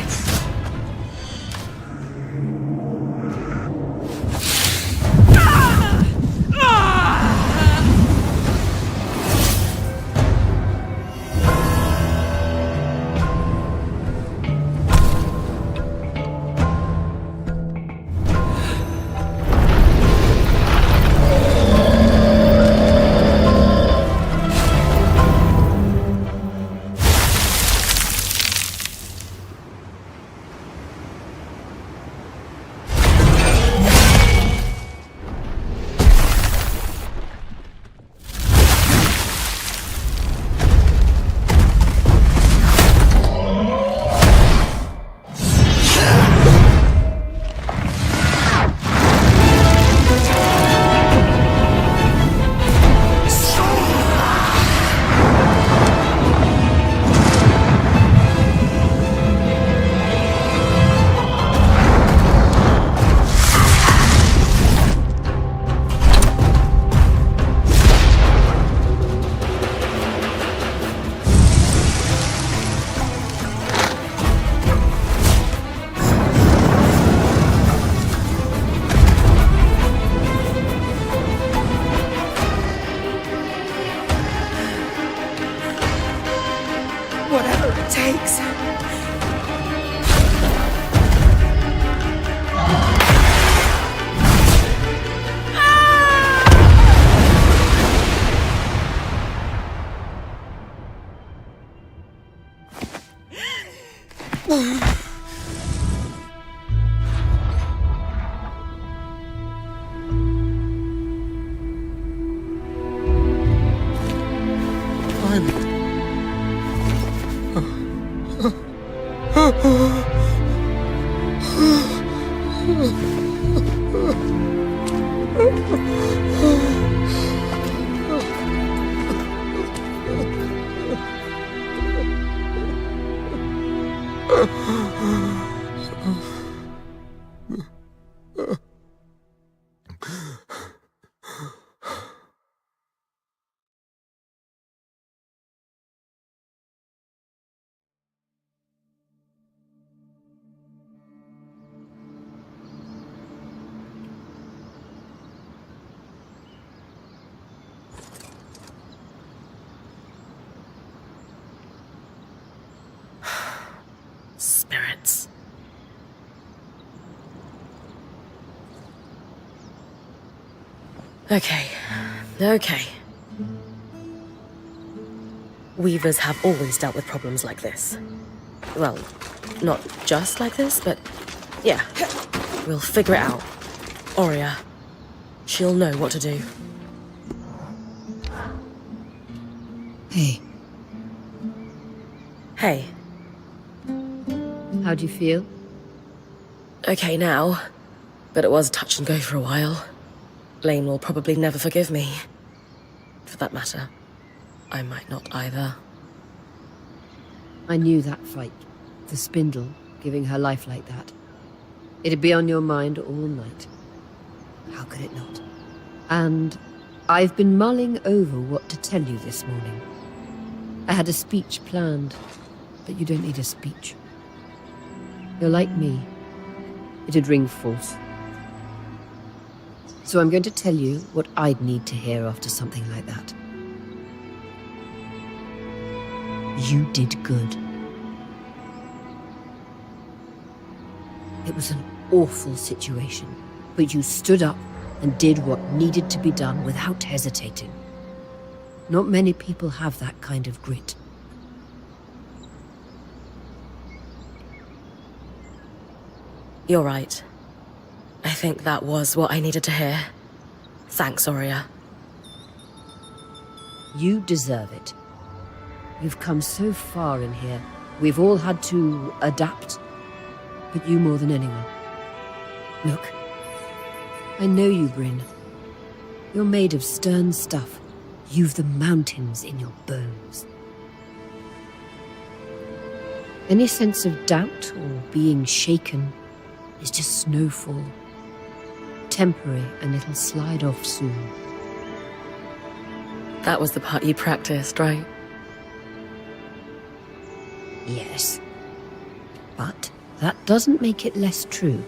Whatever it takes. Spirits. Okay. Weavers have always dealt with problems like this. Well, not just like this, but yeah. We'll figure it out. Aurea. She'll know what to do. Hey. Hey. How do you feel? Okay now, but it was touch and go for a while. Lane will probably never forgive me. For that matter, I might not either. I knew that fight. The spindle, giving her life like that. It'd be on your mind all night. How could it not? And I've been mulling over what to tell you this morning. I had a speech planned, but you don't need a speech. You're like me. It'd ring false. So I'm going to tell you what I'd need to hear after something like that. You did good. It was an awful situation, but you stood up and did what needed to be done without hesitating. Not many people have that kind of grit. You're right. I think that was what I needed to hear. Thanks, Aurea. You deserve it. You've come so far in here. We've all had to adapt, but you more than anyone. Look, I know you, Bryn. You're made of stern stuff. You've the mountains in your bones. Any sense of doubt or being shaken is just snowfall. Temporary, and it'll slide off soon. That was the part you practiced, right? Yes. But that doesn't make it less true.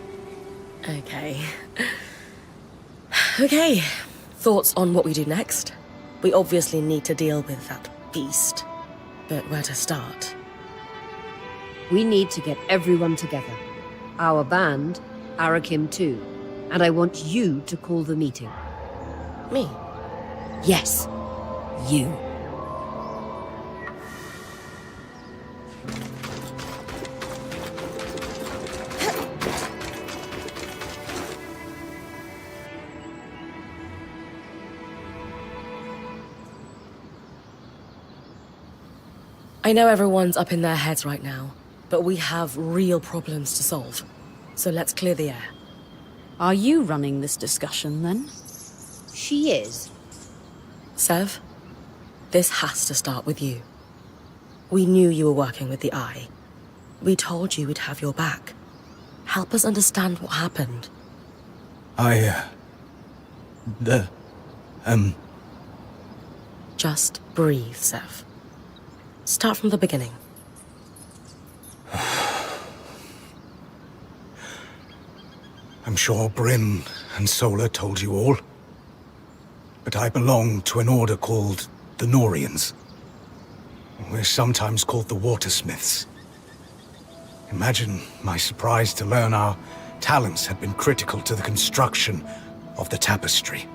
Okay. Okay. Thoughts on what we do next? We obviously need to deal with that beast. But where to start? We need to get everyone together. Our band, Arakim too. And I want you to call the meeting. Me? Yes, you. I know everyone's up in their heads right now, but we have real problems to solve. So let's clear the air. Are you running this discussion, then? She is. Sev, this has to start with you. We knew you were working with the Eye. We told you we'd have your back. Help us understand what happened. Just breathe, Sev. Start from the beginning. I'm sure Bryn and Sola told you all. But I belong to an order called the Norians. We're sometimes called the Watersmiths. Imagine my surprise to learn our talents had been critical to the construction of the tapestry.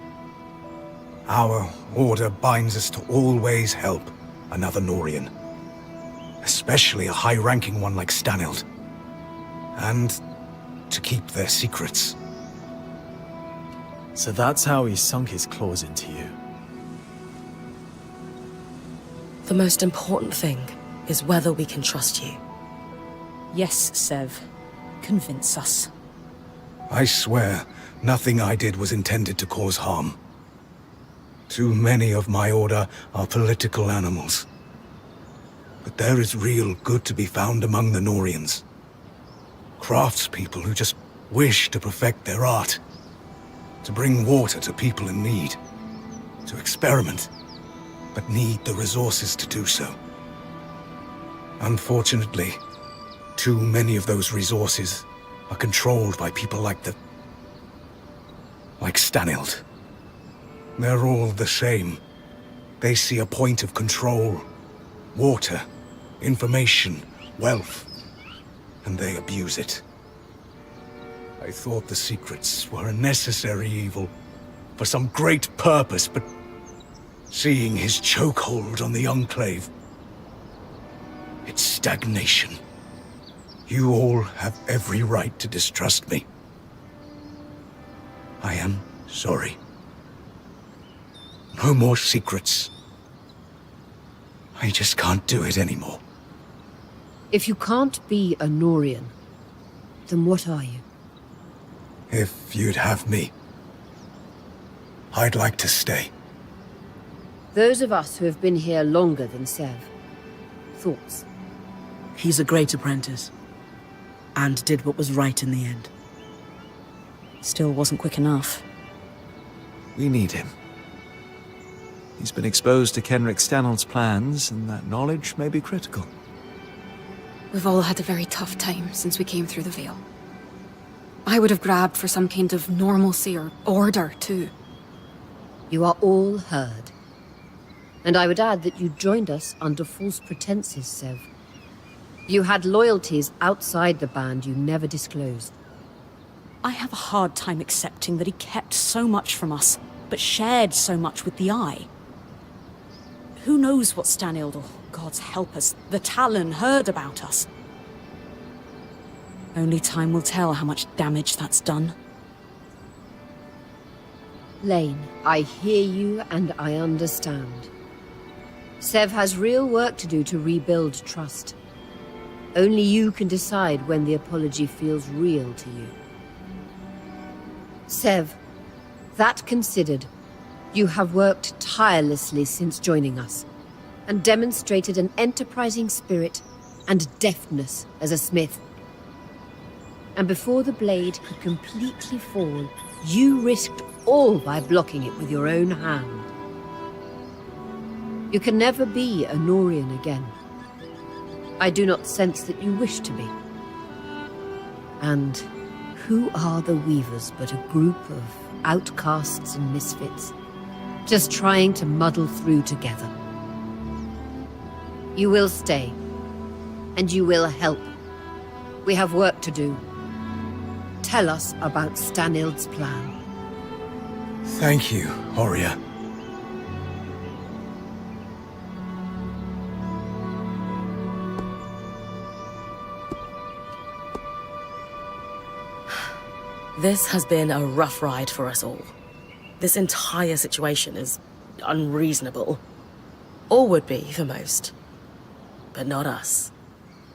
Our order binds us to always help another Norian. Especially a high-ranking one like Stanild. And to keep their secrets. So that's how he sunk his claws into you. The most important thing is whether we can trust you. Yes, Sev. Convince us. I swear, nothing I did was intended to cause harm. Too many of my order are political animals. But there is real good to be found among the Norians. Craftspeople who just wish to perfect their art. To bring water to people in need. To experiment, but need the resources to do so. Unfortunately, too many of those resources are controlled by people like Stanild. They're all the same. They see a point of control. Water, information, wealth. And they abuse it. I thought the secrets were a necessary evil for some great purpose, but seeing his chokehold on the Enclave, it's stagnation. You all have every right to distrust me. I am sorry. No more secrets. I just can't do it anymore. If you can't be a Norian, then what are you? If you'd have me, I'd like to stay. Those of us who have been here longer than Sev. Thoughts? He's a great apprentice. And did what was right in the end. Still wasn't quick enough. We need him. He's been exposed to Kenrick Stannard's plans, and that knowledge may be critical. We've all had a very tough time since we came through the Veil. I would have grabbed for some kind of normalcy or order, too. You are all heard. And I would add that you joined us under false pretenses, Sev. You had loyalties outside the band you never disclosed. I have a hard time accepting that he kept so much from us, but shared so much with the Eye. Who knows what Stanild, or gods help us, the Talon heard about us? Only time will tell how much damage that's done. Lane, I hear you and I understand. Sev has real work to do to rebuild trust. Only you can decide when the apology feels real to you. Sev, that considered, you have worked tirelessly since joining us, and demonstrated an enterprising spirit and deftness as a smith. And before the blade could completely fall, you risked all by blocking it with your own hand. You can never be a Norian again. I do not sense that you wish to be. And who are the Weavers but a group of outcasts and misfits, just trying to muddle through together? You will stay, and you will help. We have work to do. Tell us about Stanild's plan. Thank you, Horia. This has been a rough ride for us all. This entire situation is unreasonable. Or would be, for most. But not us.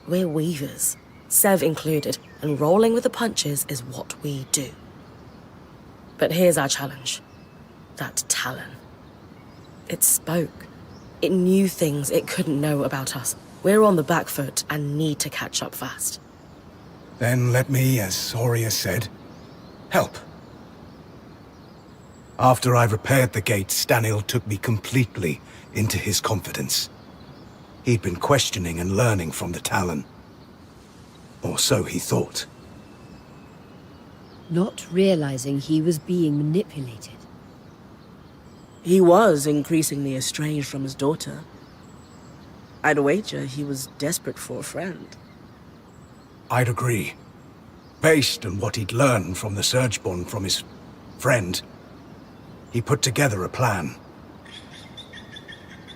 We're Weavers, Sev included, and rolling with the punches is what we do. But here's our challenge. That Talon. It spoke. It knew things it couldn't know about us. We're on the back foot and need to catch up fast. Then let me, as Horia said, help. After I repaired the gate, Stanild took me completely into his confidence. He'd been questioning and learning from the Talon. Or so he thought. Not realizing he was being manipulated. He was increasingly estranged from his daughter. I'd wager he was desperate for a friend. I'd agree. Based on what he'd learned from the Surgeborn from his friend, he put together a plan.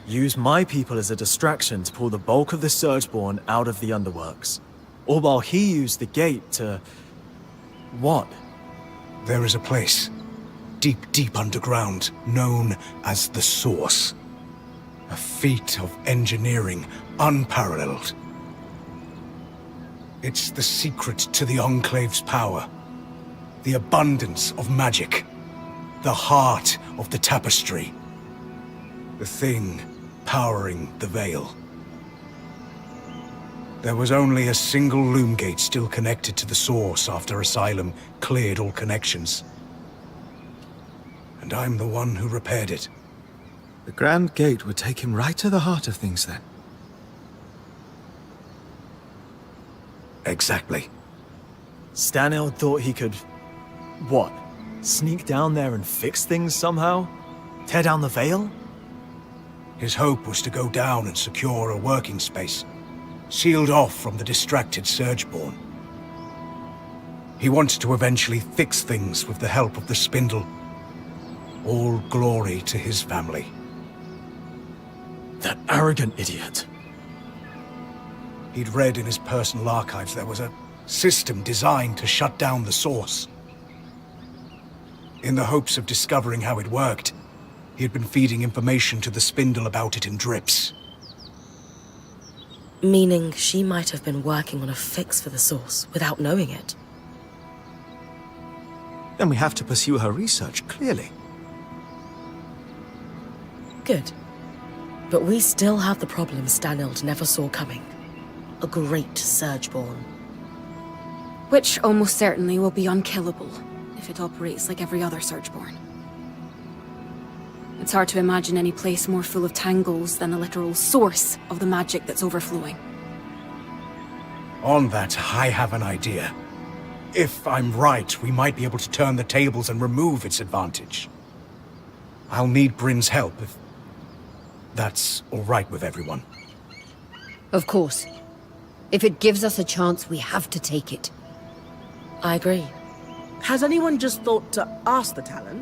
Use my people as a distraction to pull the bulk of the Surgeborn out of the Underworks. All while he used the gate to... what? There is a place, deep underground, known as the Source. A feat of engineering unparalleled. It's the secret to the Enclave's power. The abundance of magic. The heart of the tapestry. The thing powering the Veil. There was only a single loom gate still connected to the Source after Asylum cleared all connections. And I'm the one who repaired it. The Grand Gate would take him right to the heart of things, then. Exactly. Stanild thought he could... what? Sneak down there and fix things somehow? Tear down the Veil? His hope was to go down and secure a working space, sealed off from the distracted Surgeborn. He wanted to eventually fix things with the help of the Spindle. All glory to his family. That arrogant idiot. He'd read in his personal archives there was a system designed to shut down the Source. In the hopes of discovering how it worked, he had been feeding information to the Spindle about it in drips. Meaning she might have been working on a fix for the source without knowing it. Then we have to pursue her research, clearly. Good. But we still have the problem Stanild never saw coming. A great Surgeborn. Which almost certainly will be unkillable if it operates like every other Surgeborn. It's hard to imagine any place more full of tangles than the literal source of the magic that's overflowing. On that, I have an idea. If I'm right, we might be able to turn the tables and remove its advantage. I'll need Bryn's help if that's all right with everyone. Of course. If it gives us a chance, we have to take it. I agree. Has anyone just thought to ask the Talon?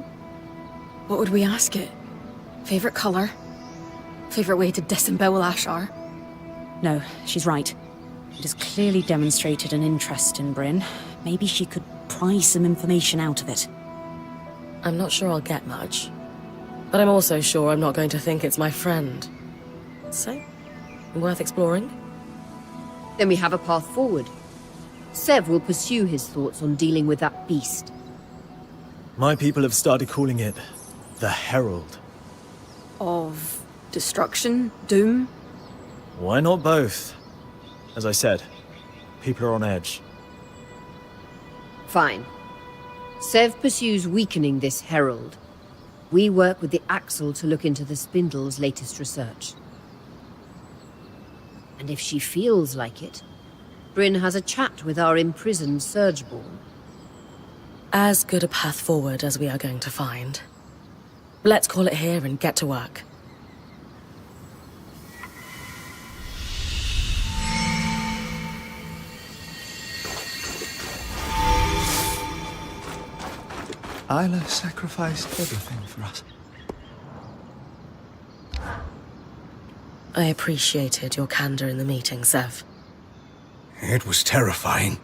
What would we ask it? Favorite color? Favorite way to disembowel Ashar? No, she's right. It has clearly demonstrated an interest in Bryn. Maybe she could pry some information out of it. I'm not sure I'll get much. But I'm also sure I'm not going to think it's my friend. So, worth exploring? Then we have a path forward. Sev will pursue his thoughts on dealing with that beast. My people have started calling it the Herald. Of destruction? Doom? Why not both? As I said, people are on edge. Fine. Sev pursues weakening this herald. We work with the Axle to look into the Spindle's latest research. And if she feels like it, Bryn has a chat with our imprisoned Surgeborn. As good a path forward as we are going to find. Let's call it here and get to work. Isla sacrificed everything for us. I appreciated your candor in the meeting, Sev. It was terrifying.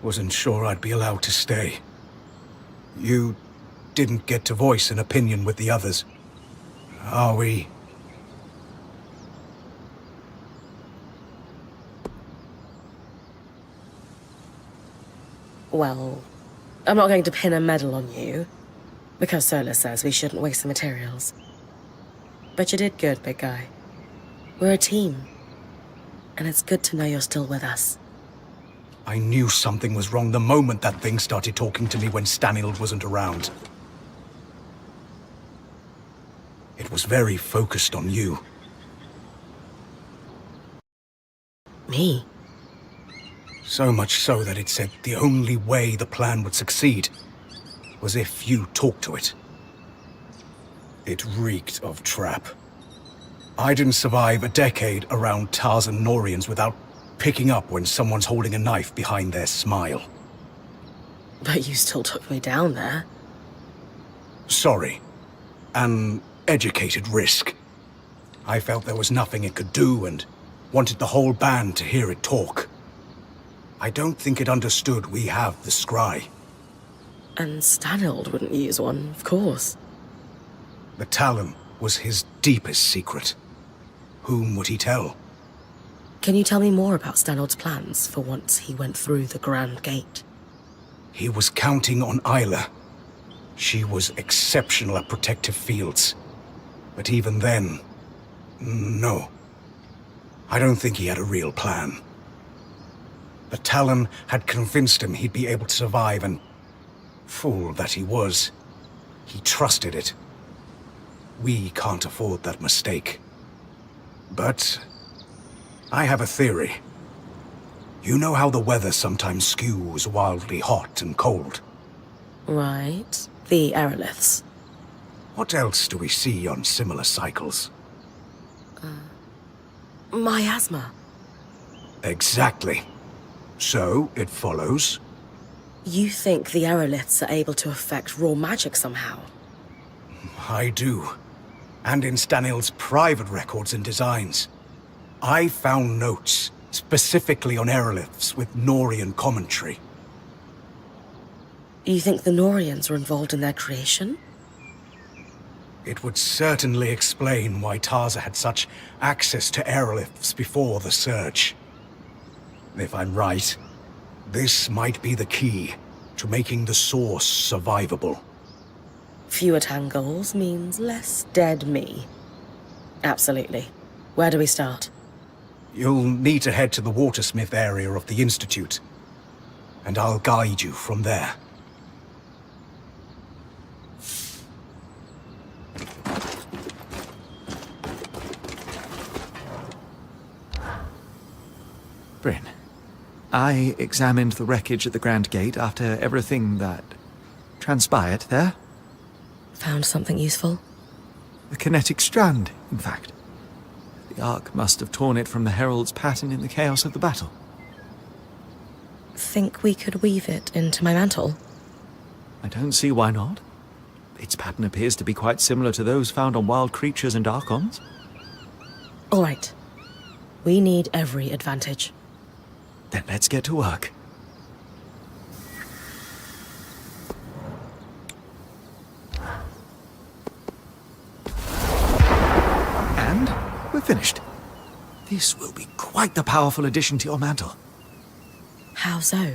Wasn't sure I'd be allowed to stay. You didn't get to voice an opinion with the others. Are we? Well, I'm not going to pin a medal on you, because Sola says we shouldn't waste the materials. But you did good, big guy. We're a team, and it's good to know you're still with us. I knew something was wrong the moment that thing started talking to me when Stanild wasn't around. It was very focused on you. Me? So much so that it said the only way the plan would succeed was if you talked to it. It reeked of trap. I didn't survive a decade around Tarzan Norians without picking up when someone's holding a knife behind their smile. But you still took me down there. Sorry. An educated risk. I felt there was nothing it could do and wanted the whole band to hear it talk. I don't think it understood we have the scry. And Stanild wouldn't use one, of course. The Talon was his deepest secret. Whom would he tell? Can you tell me more about Stanild's plans for once he went through the Grand Gate? He was counting on Isla. She was exceptional at protective fields. But even then, no. I don't think he had a real plan. The Talon had convinced him he'd be able to survive, and fool that he was, he trusted it. We can't afford that mistake. But I have a theory. You know how the weather sometimes skews wildly hot and cold? Right. The aeroliths. What else do we see on similar cycles? Miasma. Exactly. So, it follows. You think the aeroliths are able to affect raw magic somehow? I do. And in Stanild's private records and designs. I found notes, specifically on aeroliths with Norian commentary. You think the Norians were involved in their creation? It would certainly explain why Tarza had such access to aerolifts before the Surge. If I'm right, this might be the key to making the Source survivable. Fewer tangles means less dead me. Absolutely. Where do we start? You'll need to head to the Watersmith area of the Institute, and I'll guide you from there. Bryn, I examined the wreckage at the Grand Gate after everything that transpired there. Found something useful? The kinetic strand, in fact. The Ark must have torn it from the Herald's pattern in the chaos of the battle. Think we could weave it into my mantle? I don't see why not. Its pattern appears to be quite similar to those found on wild creatures and Archons. All right. We need every advantage. Then let's get to work. And we're finished. This will be quite the powerful addition to your mantle. How so?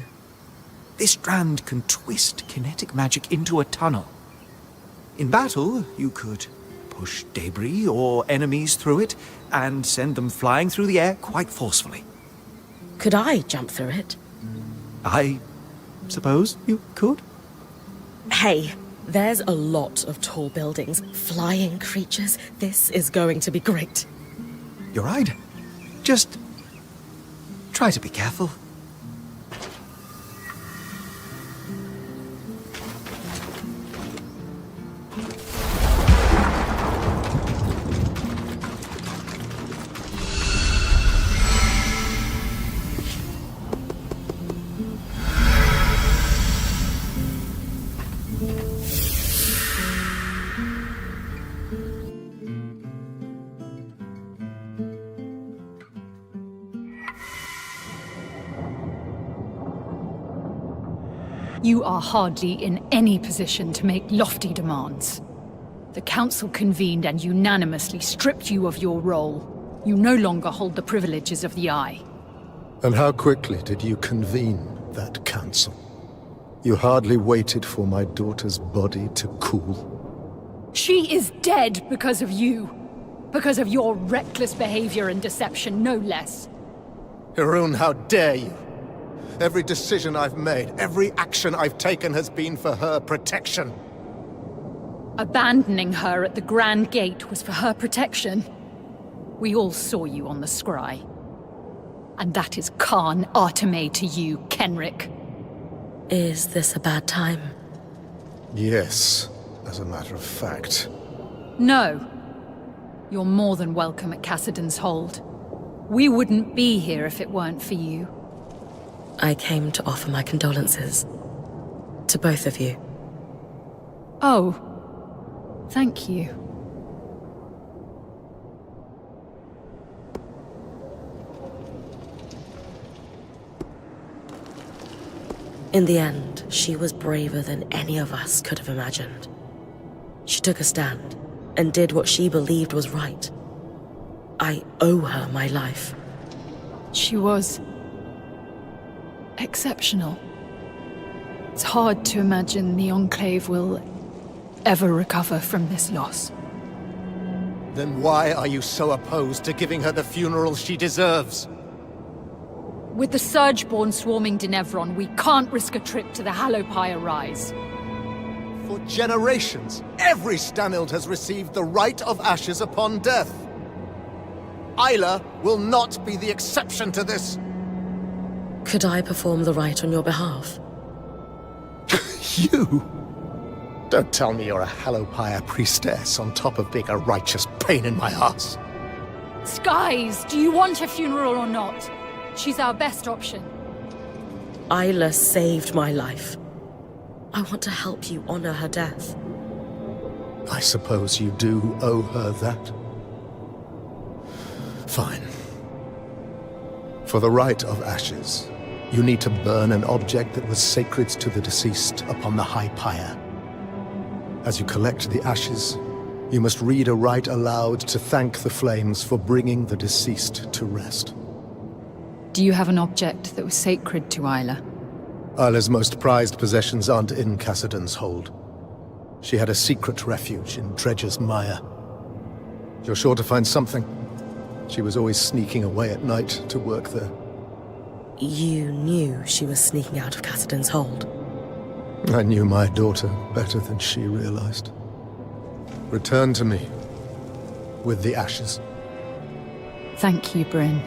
This strand can twist kinetic magic into a tunnel. In battle, you could push debris or enemies through it and send them flying through the air quite forcefully. Could I jump through it? I suppose you could. Hey, there's a lot of tall buildings, flying creatures. This is going to be great. You're right. Just try to be careful. You are hardly in any position to make lofty demands. The Council convened and unanimously stripped you of your role. You no longer hold the privileges of the Eye. And how quickly did you convene that council? You hardly waited for my daughter's body to cool. She is dead because of you. Because of your reckless behavior and deception, no less. Harun, how dare you! Every decision I've made, every action I've taken has been for her protection. Abandoning her at the Grand Gate was for her protection. We all saw you on the scry. And that is Khan Arteme to you, Kenrick. Is this a bad time? Yes, as a matter of fact. No. You're more than welcome at Cassidon's Hold. We wouldn't be here if it weren't for you. I came to offer my condolences. To both of you. Oh. Thank you. In the end, she was braver than any of us could have imagined. She took a stand and did what she believed was right. I owe her my life. She was exceptional. It's hard to imagine the Enclave will ever recover from this loss. Then why are you so opposed to giving her the funeral she deserves? With the Surgeborn swarming Denevron, we can't risk a trip to the Hallowpire Rise. For generations, every Stanild has received the right of ashes upon death. Isla will not be the exception to this. Could I perform the rite on your behalf? You? Don't tell me you're a Hallowpire priestess on top of being a righteous pain in my ass. Skies, do you want a funeral or not? She's our best option. Isla saved my life. I want to help you honor her death. I suppose you do owe her that. Fine. For the rite of ashes, you need to burn an object that was sacred to the deceased upon the high pyre. As you collect the ashes, You must read a rite aloud to thank the flames for bringing the deceased to rest. Do you have an object that was sacred to Isla? Isla's most prized possessions aren't in Cassidon's hold. She had a secret refuge in Dredger's Mire. You're sure to find something. She was always sneaking away at night to work there. You knew she was sneaking out of Cassidon's hold. I knew my daughter better than she realized. Return to me with the ashes. Thank you, Bryn.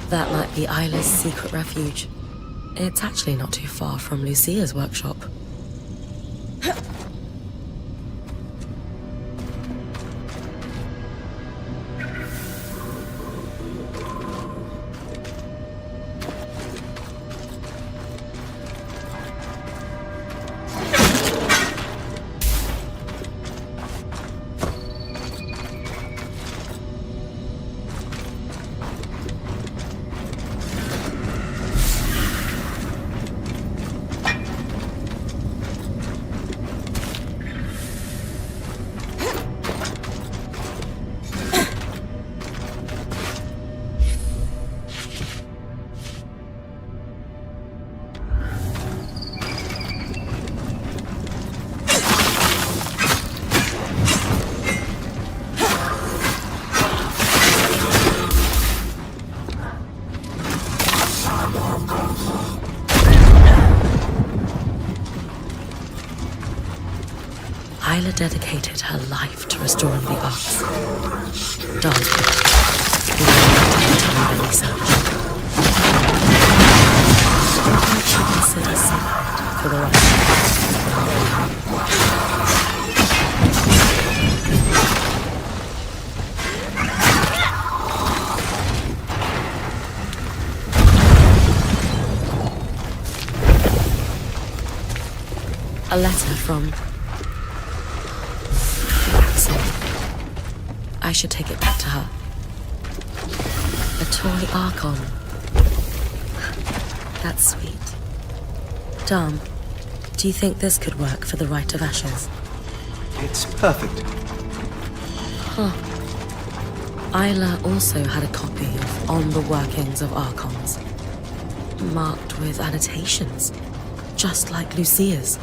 That might be Isla's secret refuge. It's actually not too far from Lucia's workshop. Isla dedicated her life to restoring the arts. Dark. The research. She considers sacred for the rest. A letter from... I should take it back to her. A toy Archon. That's sweet. Dom, do you think this could work for the Rite of Ashes? It's perfect. Huh. Isla also had a copy of On the Workings of Archons, marked with annotations, just like Lucia's.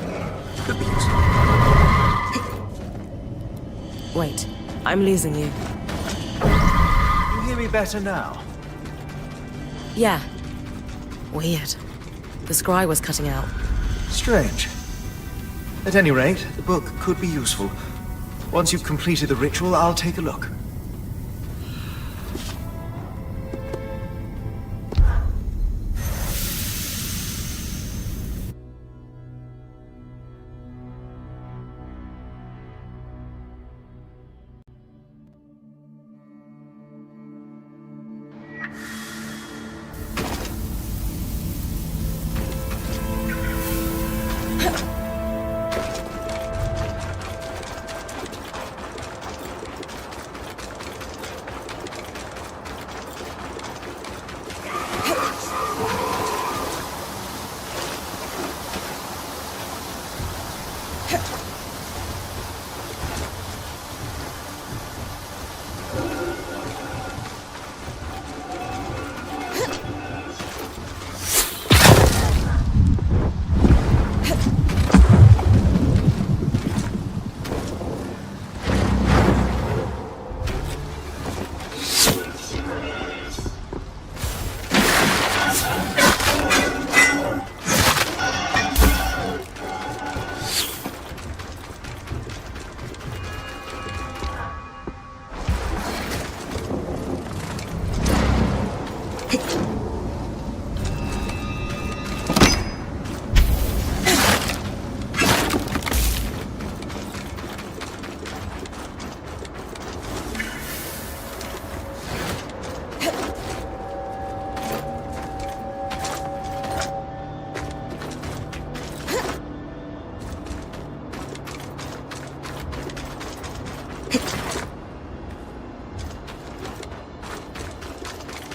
Could be Wait, I'm losing you. You hear me better now? Yeah. Weird. The scry was cutting out. Strange. At any rate, the book could be useful. Once you've completed the ritual, I'll take a look.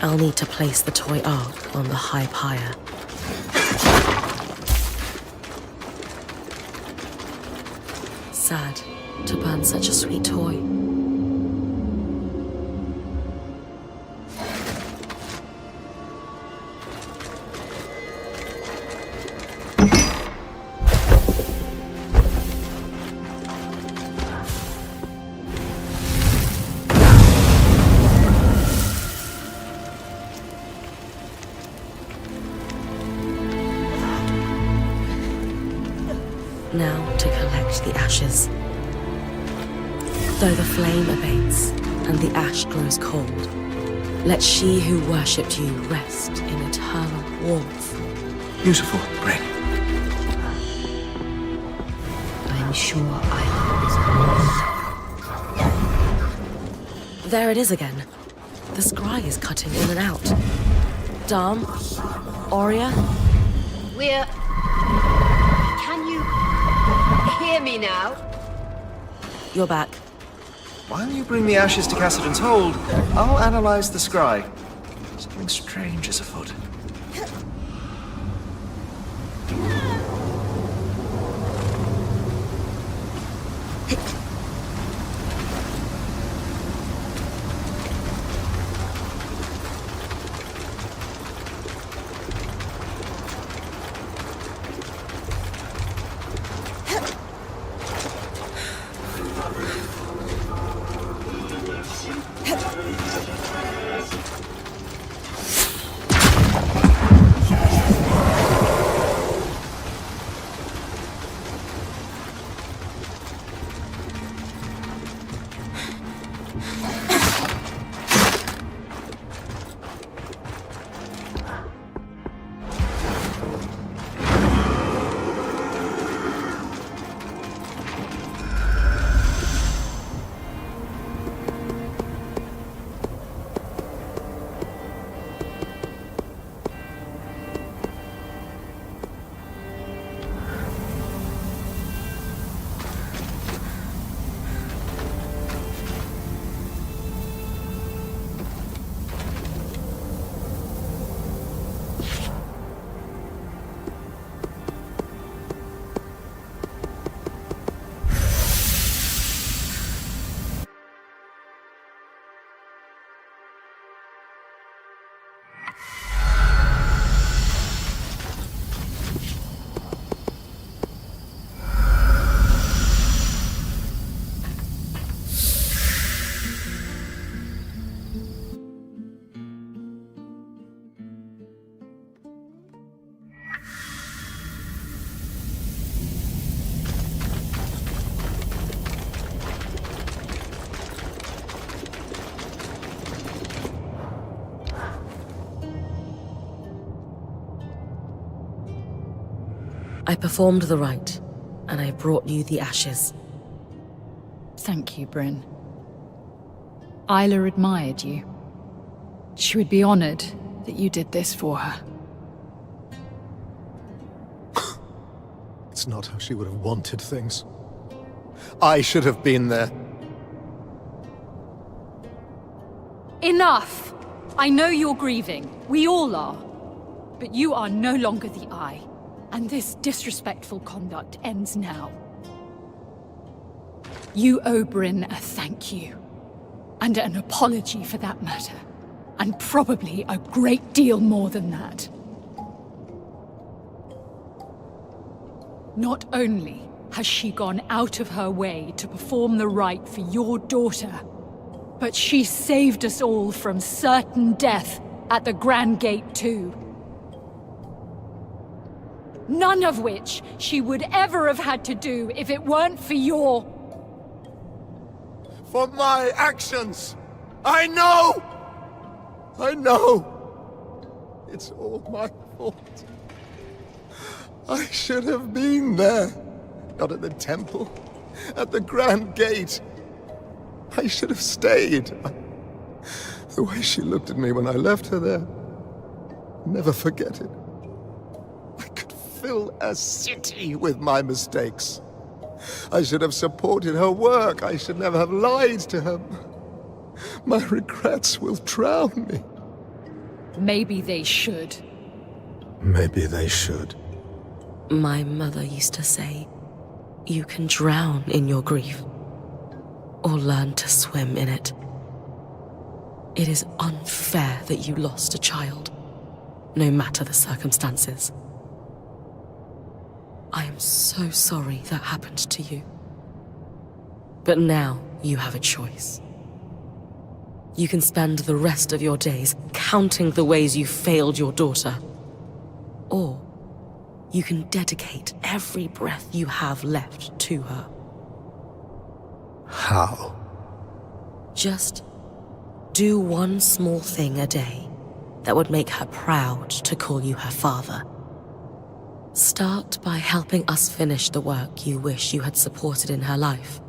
I'll need to place the toy ark on the high pyre. Sad to burn such a sweet toy. Now to collect the ashes. Though the flame abates and the ash grows cold, let she who worshipped you rest in eternal warmth. Beautiful, Bryn. I'm sure I is. There it is again. The scry is cutting in and out. Dam? Aurea? We're... Can you hear me now? You're back. While you bring the ashes to Cassidy's hold, I'll analyze the scry. Something strange is afoot. I performed the rite, and I brought you the ashes. Thank you, Bryn. Isla admired you. She would be honored that you did this for her. It's not how she would have wanted things. I should have been there. Enough! I know you're grieving. We all are. But you are no longer the Eye. And this disrespectful conduct ends now. You owe Bryn a thank you. And an apology for that matter. And probably a great deal more than that. Not only has she gone out of her way to perform the rite for your daughter, but she saved us all from certain death at the Grand Gate too. None of which she would ever have had to do if it weren't for your... For my actions! I know! I know! It's all my fault. I should have been there. Not at the temple. At the Grand Gate. I should have stayed. The way she looked at me when I left her there. I'll never forget it. I could fill a city with my mistakes. I should have supported her work. I should never have lied to her. My regrets will drown me. Maybe they should. Maybe they should. My mother used to say, you can drown in your grief, or learn to swim in it. It is unfair that you lost a child, no matter the circumstances. I am so sorry that happened to you. But now you have a choice. You can spend the rest of your days counting the ways you failed your daughter. Or you can dedicate every breath you have left to her. How? Just do one small thing a day that would make her proud to call you her father. Start by helping us finish the work you wish you had supported in her life.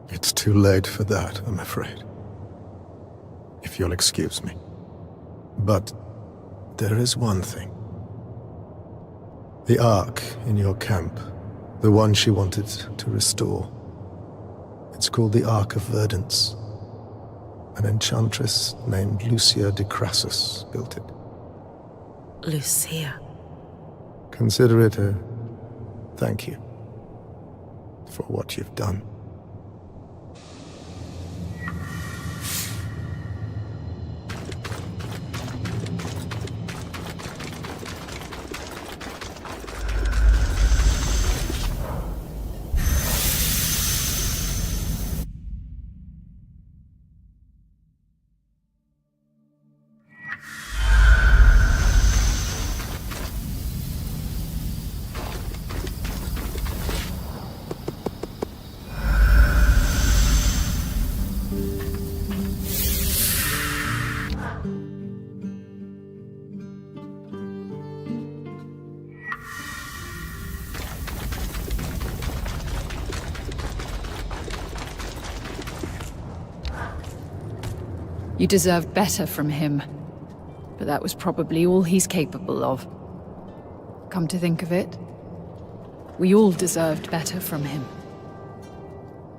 It's too late for that, I'm afraid. If you'll excuse me. But there is one thing. The Ark in your camp, the one she wanted to restore. It's called the Ark of Verdance. An enchantress named Lucia de Crassus built it. Lucia. Consider it a thank you for what you've done. You deserved better from him. But that was probably all he's capable of. Come to think of it, we all deserved better from him.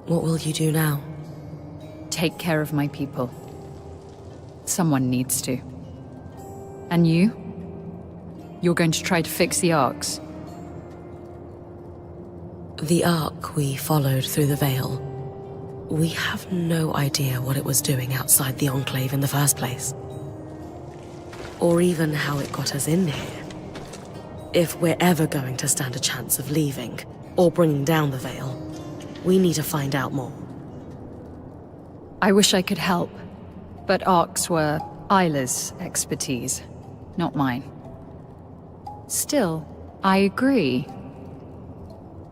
What will you do now? Take care of my people. Someone needs to. And you? You're going to try to fix the Arks. The Ark we followed through the Veil. We have no idea what it was doing outside the Enclave in the first place. Or even how it got us in here. If we're ever going to stand a chance of leaving, or bringing down the Veil, we need to find out more. I wish I could help, but Arks were Isla's expertise, not mine. Still, I agree.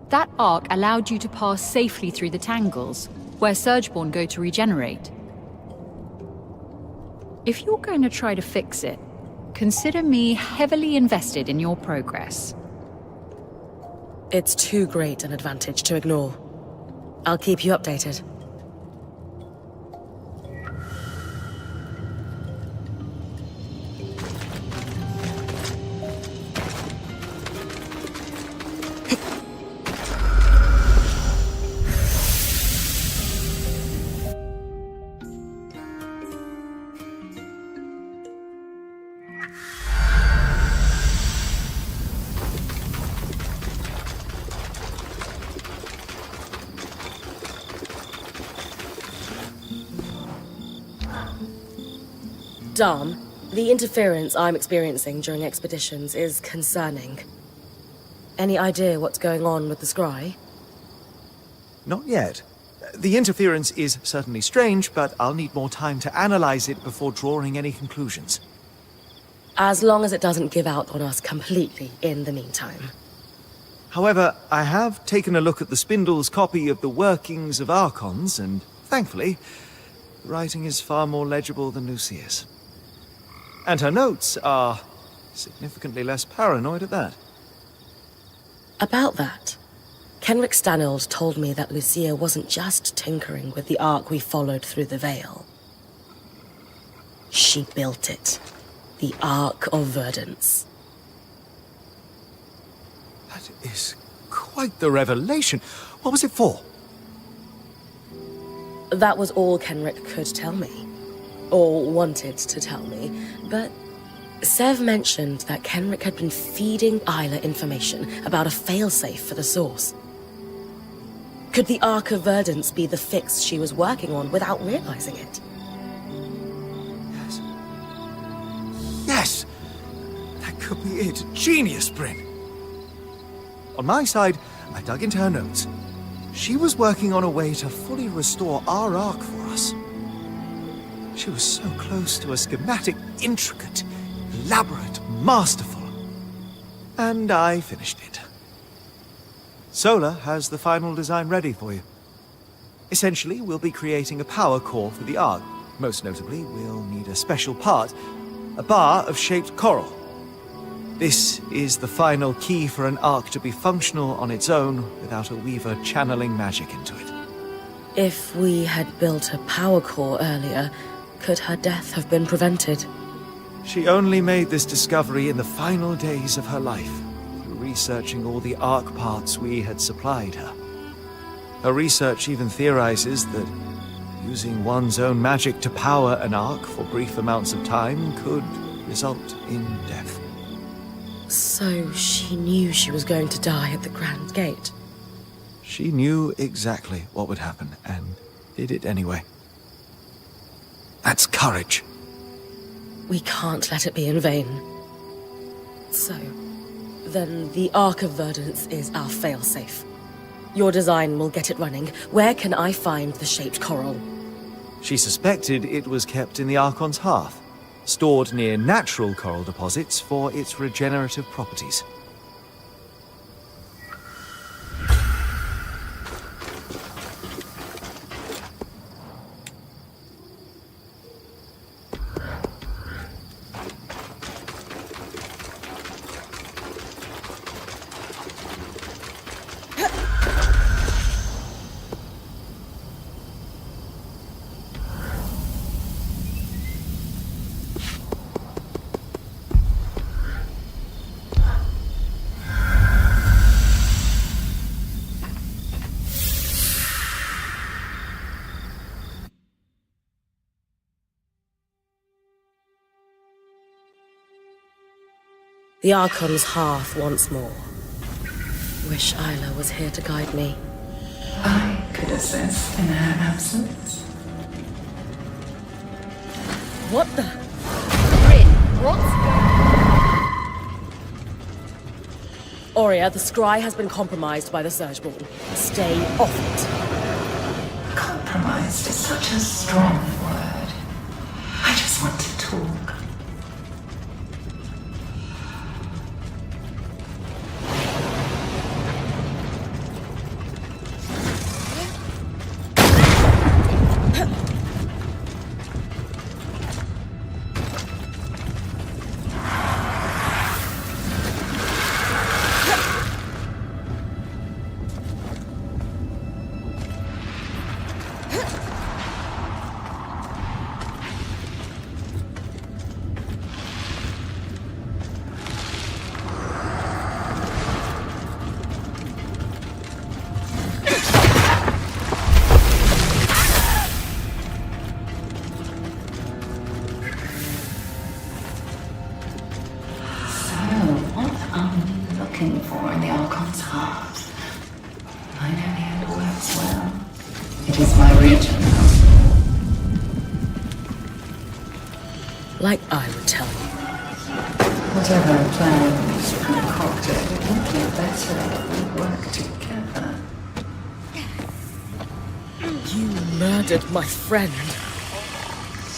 That Ark allowed you to pass safely through the Tangles, where Surgeborn go to regenerate. If you're going to try to fix it, consider me heavily invested in your progress. It's too great an advantage to ignore. I'll keep you updated. Dom, the interference I'm experiencing during expeditions is concerning. Any idea what's going on with the scry? Not yet. The interference is certainly strange, but I'll need more time to analyze it before drawing any conclusions. As long as it doesn't give out on us completely in the meantime. However, I have taken a look at the Spindle's copy of the workings of Archons, and thankfully, the writing is far more legible than Lucia's. And her notes are significantly less paranoid at that. About that, Kenrick Stanild told me that Lucia wasn't just tinkering with the Ark we followed through the Veil. She built it. The Ark of Verdance. That is quite the revelation. What was it for? That was all Kenrick could tell me. Or wanted to tell me. But Sev mentioned that Kenrick had been feeding Isla information about a failsafe for the Source. Could the Ark of Verdance be the fix she was working on without realizing it? Yes. Yes! That could be it. Genius, Bryn! On my side, I dug into her notes. She was working on a way to fully restore our Ark for us. She was so close to a schematic, intricate, elaborate, masterful. And I finished it. Solar has the final design ready for you. Essentially, we'll be creating a power core for the Ark. Most notably, we'll need a special part, a bar of shaped coral. This is the final key for an Ark to be functional on its own without a Weaver channeling magic into it. If we had built a power core earlier, could her death have been prevented? She only made this discovery in the final days of her life, through researching all the Ark parts we had supplied her. Her research even theorizes that using one's own magic to power an Ark for brief amounts of time could result in death. So she knew she was going to die at the Grand Gate. She knew exactly what would happen, and did it anyway. That's courage. We can't let it be in vain. So, then the Ark of Verdance is our failsafe. Your design will get it running. Where can I find the shaped coral? She suspected it was kept in the Archon's hearth, stored near natural coral deposits for its regenerative properties. The Archon's hearth once more. Wish Isla was here to guide me. I could assist in her absence. What the? Bryn, what's... Aurea, the scry has been compromised by the Surgeborn. Stay off it. Compromised is such a strong word. I just want to talk. For in the Archon's heart. I know the end works well. It is my region. Like I would tell you. Whatever plans you concocted, it would be better if we work together. You murdered my friend.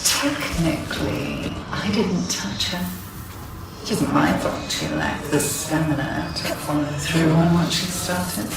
Technically, I didn't touch her. It isn't my fault she lacked the stamina to follow through on what she started.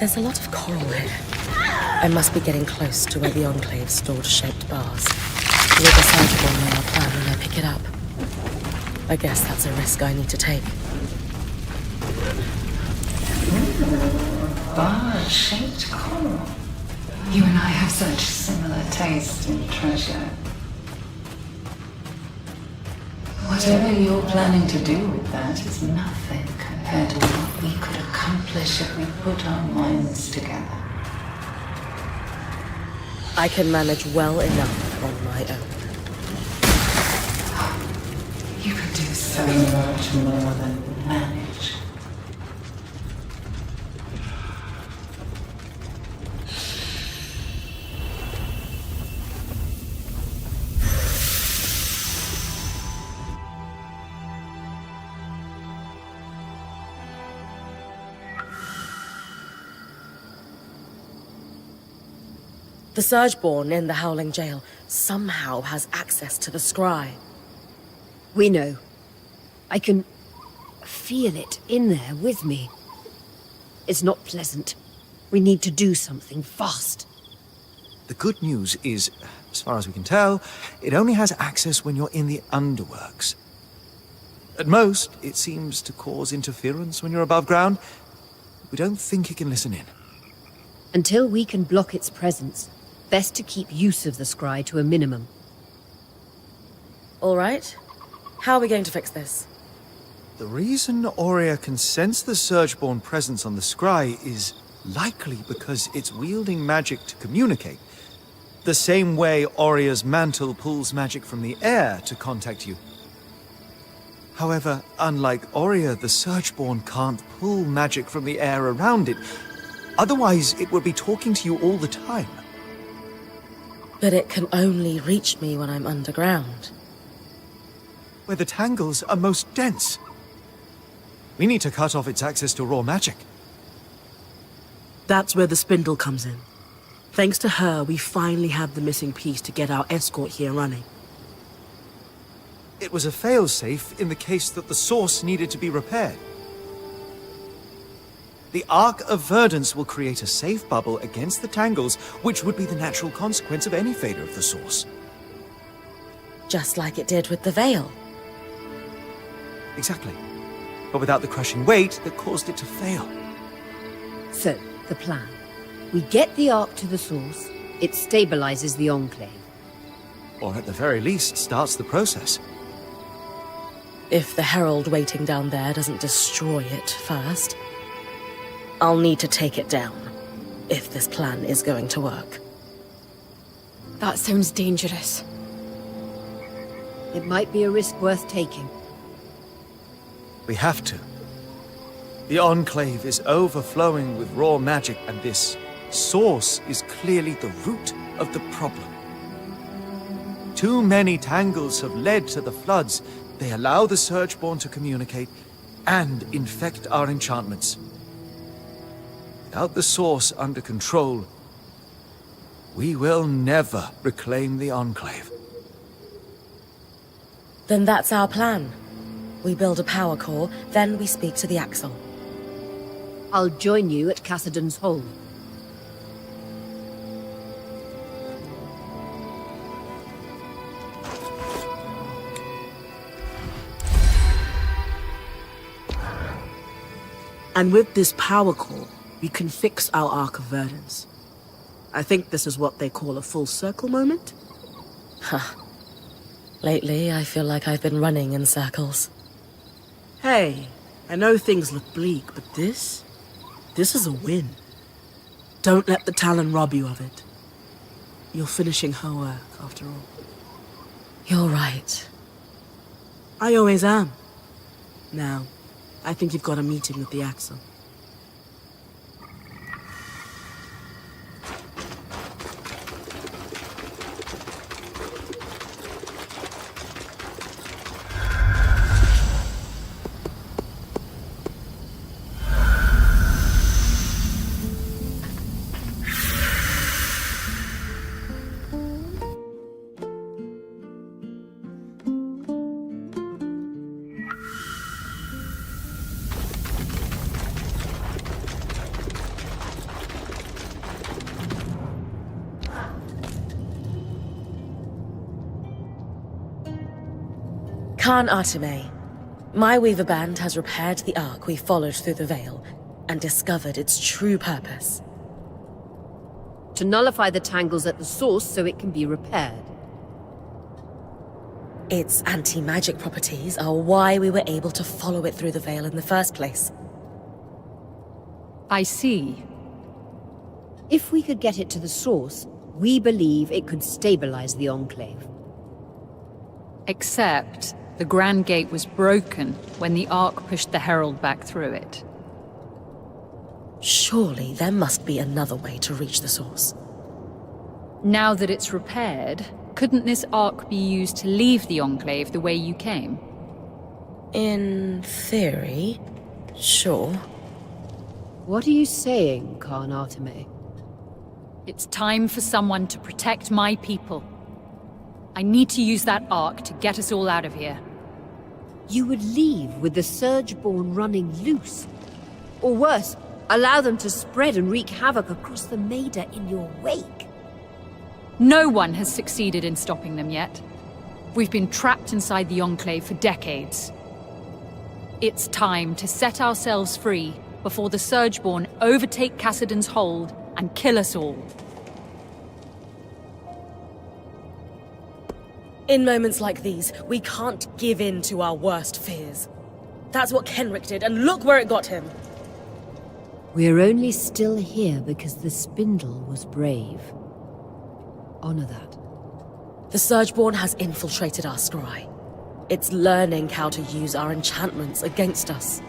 There's a lot of coral here. I must be getting close to where the Enclave stored shaped bars. With the Cyberborn on our plan when I pick it up. I guess that's a risk I need to take. Bar-shaped coral. You and I have such similar taste in treasure. Whatever you're planning to do with that is nothing compared to what we could accomplish if we put our minds together. I can manage well enough on my own. You could do so much more than manage. The Surgeborn in the Howling Jail somehow has access to the scry. We know. I can feel it in there with me. It's not pleasant. We need to do something fast. The good news is, as far as we can tell, it only has access when you're in the underworks. At most, it seems to cause interference when you're above ground. We don't think it can listen in. Until we can block its presence, best to keep use of the scry to a minimum. All right. How are we going to fix this? The reason Aurea can sense the Surgeborn presence on the scry is likely because it's wielding magic to communicate. The same way Aurea's mantle pulls magic from the air to contact you. However, unlike Aurea, the Surgeborn can't pull magic from the air around it. Otherwise, it would be talking to you all the time. But it can only reach me when I'm underground. Where the tangles are most dense. We need to cut off its access to raw magic. That's where the spindle comes in. Thanks to her, we finally have the missing piece to get our escort here running. It was a failsafe in the case that the source needed to be repaired. The Ark of Verdance will create a safe bubble against the tangles, which would be the natural consequence of any failure of the source. Just like it did with the Veil. Exactly. But without the crushing weight that caused it to fail. So, the plan. We get the Ark to the source, it stabilizes the Enclave. Or at the very least, starts the process. If the Herald waiting down there doesn't destroy it first, I'll need to take it down, if this plan is going to work. That sounds dangerous. It might be a risk worth taking. We have to. The Enclave is overflowing with raw magic, and this source is clearly the root of the problem. Too many tangles have led to the floods. They allow the Surgeborn to communicate and infect our enchantments. Without the source under control, we will never reclaim the Enclave. Then that's our plan. We build a power core, then we speak to the Axle. I'll join you at Cassidon's Hold. And with this power core, we can fix our Ark of Verdance. I think this is what they call a full circle moment. Huh. Lately, I feel like I've been running in circles. Hey, I know things look bleak, but this is a win. Don't let the Talon rob you of it. You're finishing her work, after all. You're right. I always am. Now, I think you've got a meeting with the Axle. Khan Arteme, my Weaver Band has repaired the Ark we followed through the Veil and discovered its true purpose. To nullify the tangles at the source so it can be repaired. Its anti-magic properties are why we were able to follow it through the Veil in the first place. I see. If we could get it to the source, we believe it could stabilize the Enclave. Except the Grand Gate was broken when the Ark pushed the Herald back through it. Surely there must be another way to reach the source. Now that it's repaired, couldn't this Ark be used to leave the Enclave the way you came? In theory, sure. What are you saying, Khan Arteme? It's time for someone to protect my people. I need to use that Ark to get us all out of here. You would leave with the Surgeborn running loose? Or worse, allow them to spread and wreak havoc across the Maida in your wake? No one has succeeded in stopping them yet. We've been trapped inside the Enclave for decades. It's time to set ourselves free before the Surgeborn overtake Cassidon's hold and kill us all. In moments like these, we can't give in to our worst fears. That's what Kenrick did, and look where it got him. We're only still here because the Spindle was brave. Honor that. The Surgeborn has infiltrated our scry. It's learning how to use our enchantments against us.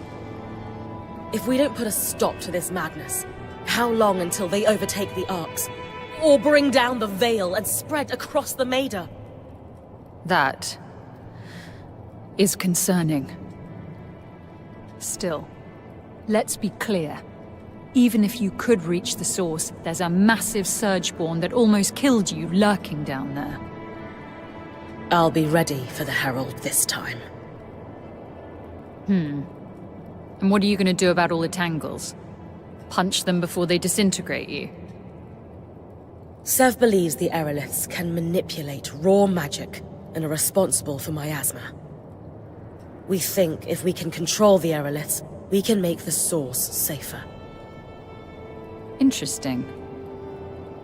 If we don't put a stop to this madness, how long until they overtake the Arks? Or bring down the Veil and spread across the Maida? That is concerning. Still, let's be clear. Even if you could reach the source, there's a massive Surgeborn that almost killed you lurking down there. I'll be ready for the Herald this time. And what are you going to do about all the tangles? Punch them before they disintegrate you? Sev believes the Aeroliths can manipulate raw magic and are responsible for miasma. We think if we can control the Aeroliths, we can make the source safer. Interesting.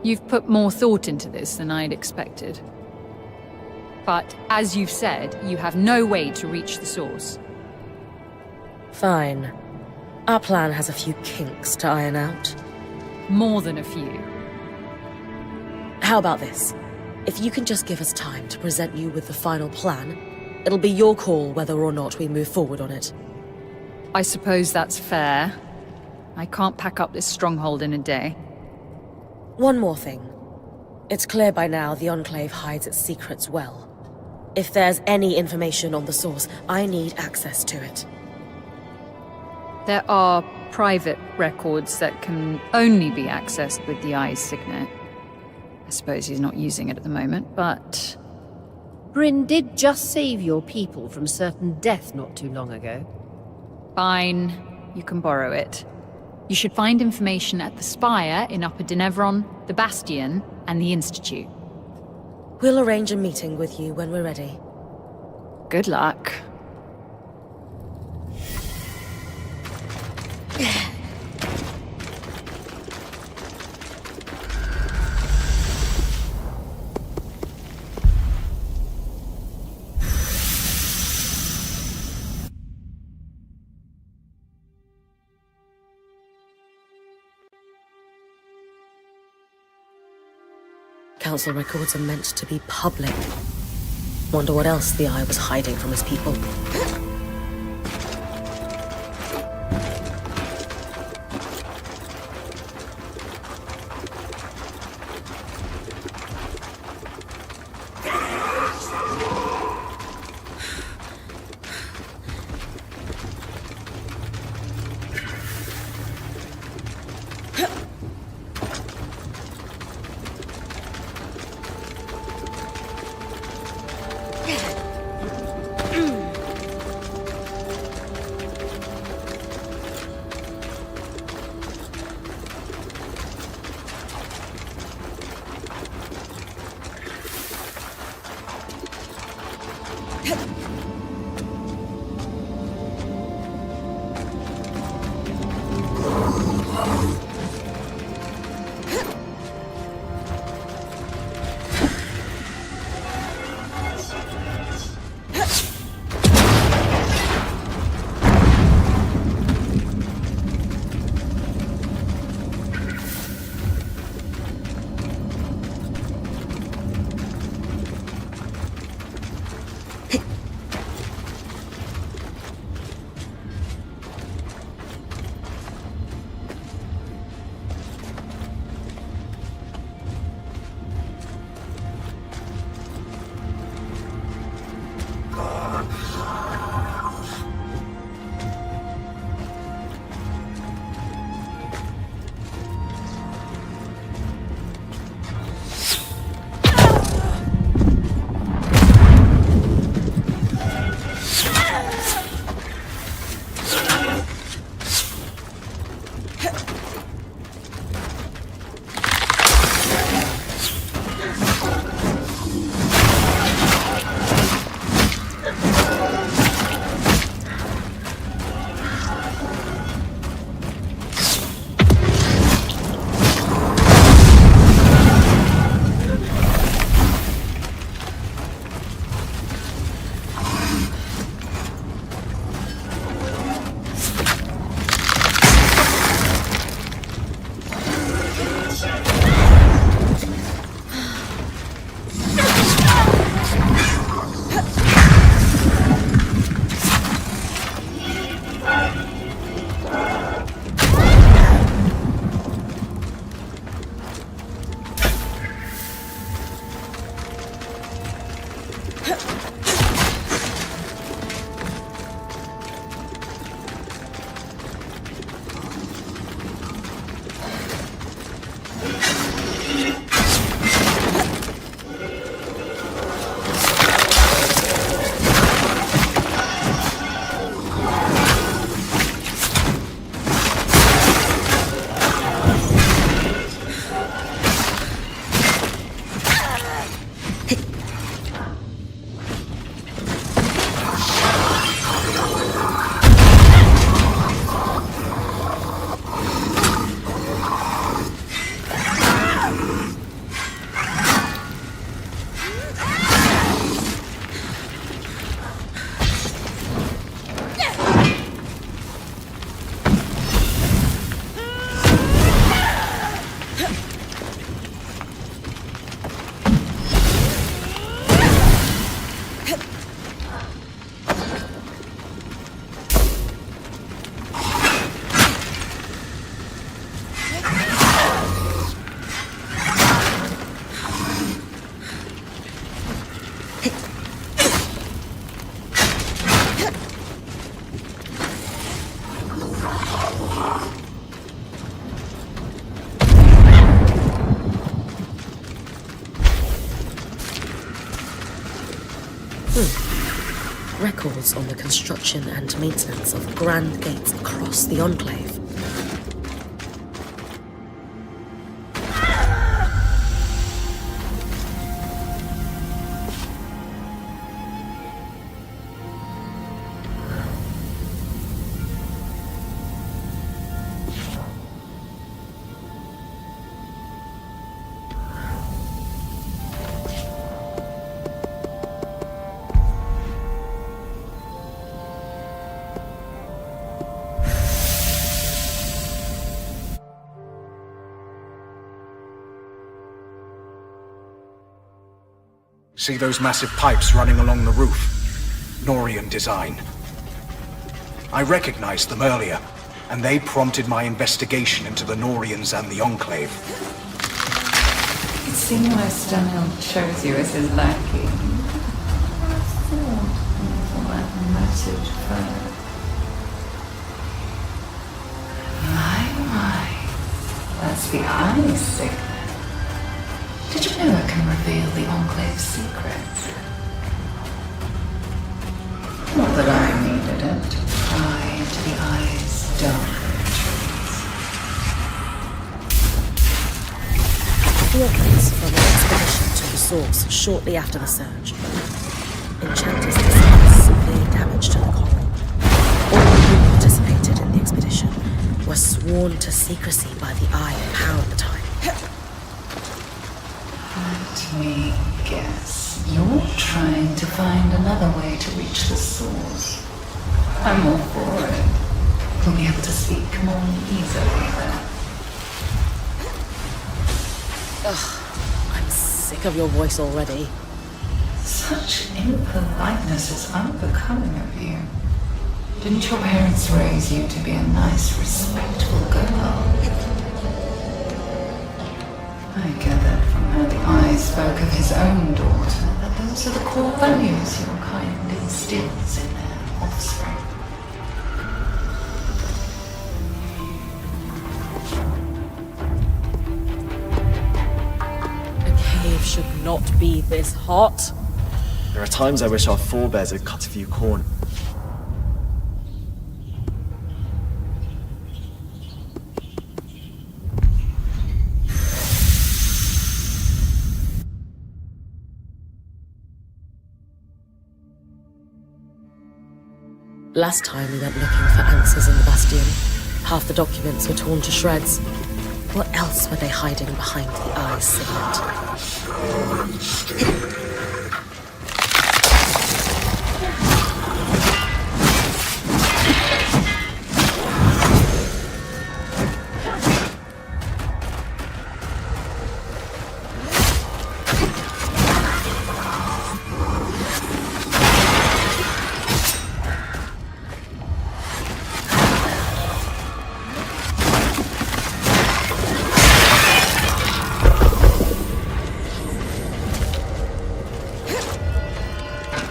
You've put more thought into this than I'd expected. But, as you've said, you have no way to reach the source. Fine. Our plan has a few kinks to iron out. More than a few. How about this? If you can just give us time to present you with the final plan, it'll be your call whether or not we move forward on it. I suppose that's fair. I can't pack up this stronghold in a day. One more thing. It's clear by now the Enclave hides its secrets well. If there's any information on the source, I need access to it. There are private records that can only be accessed with the Eye's signet. I suppose he's not using it at the moment, but... Bryn did just save your people from certain death not too long ago. Fine. You can borrow it. You should find information at the Spire in Upper Denevron, the Bastion, and the Institute. We'll arrange a meeting with you when we're ready. Good luck. Council records are meant to be public. Wonder what else the Eye was hiding from his people. Records on the construction and maintenance of grand gates across the Enclave. See those massive pipes running along the roof? Norian design. I recognized them earlier, and they prompted my investigation into the Norians and the Enclave. It seems why Stanhill chose you as his lackey. I thought all that mattered first. My. That's the eye signal. Did you know it can reveal the Enclave's secrets? Not that I needed it to pry into the eye's dark mysteries. The evidence from an expedition to the source shortly after the surge. Enchanters discovered severe damage to the coral. All who participated in the expedition were sworn to secrecy by the Eye of Power at the time. Let me guess. You're trying to find another way to reach the source. I'm all for it. We'll be able to speak more easily then. Ugh, I'm sick of your voice already. Such impoliteness is unbecoming of you. Didn't your parents raise you to be a nice, respectful girl? I gathered from how the Eye spoke of his own daughter that those are the core values your kind instills in their offspring. A cave should not be this hot. There are times I wish our forebears had cut a few corners. Last time we went looking for answers in the Bastion. Half the documents were torn to shreds. What else were they hiding behind the Eye's signet?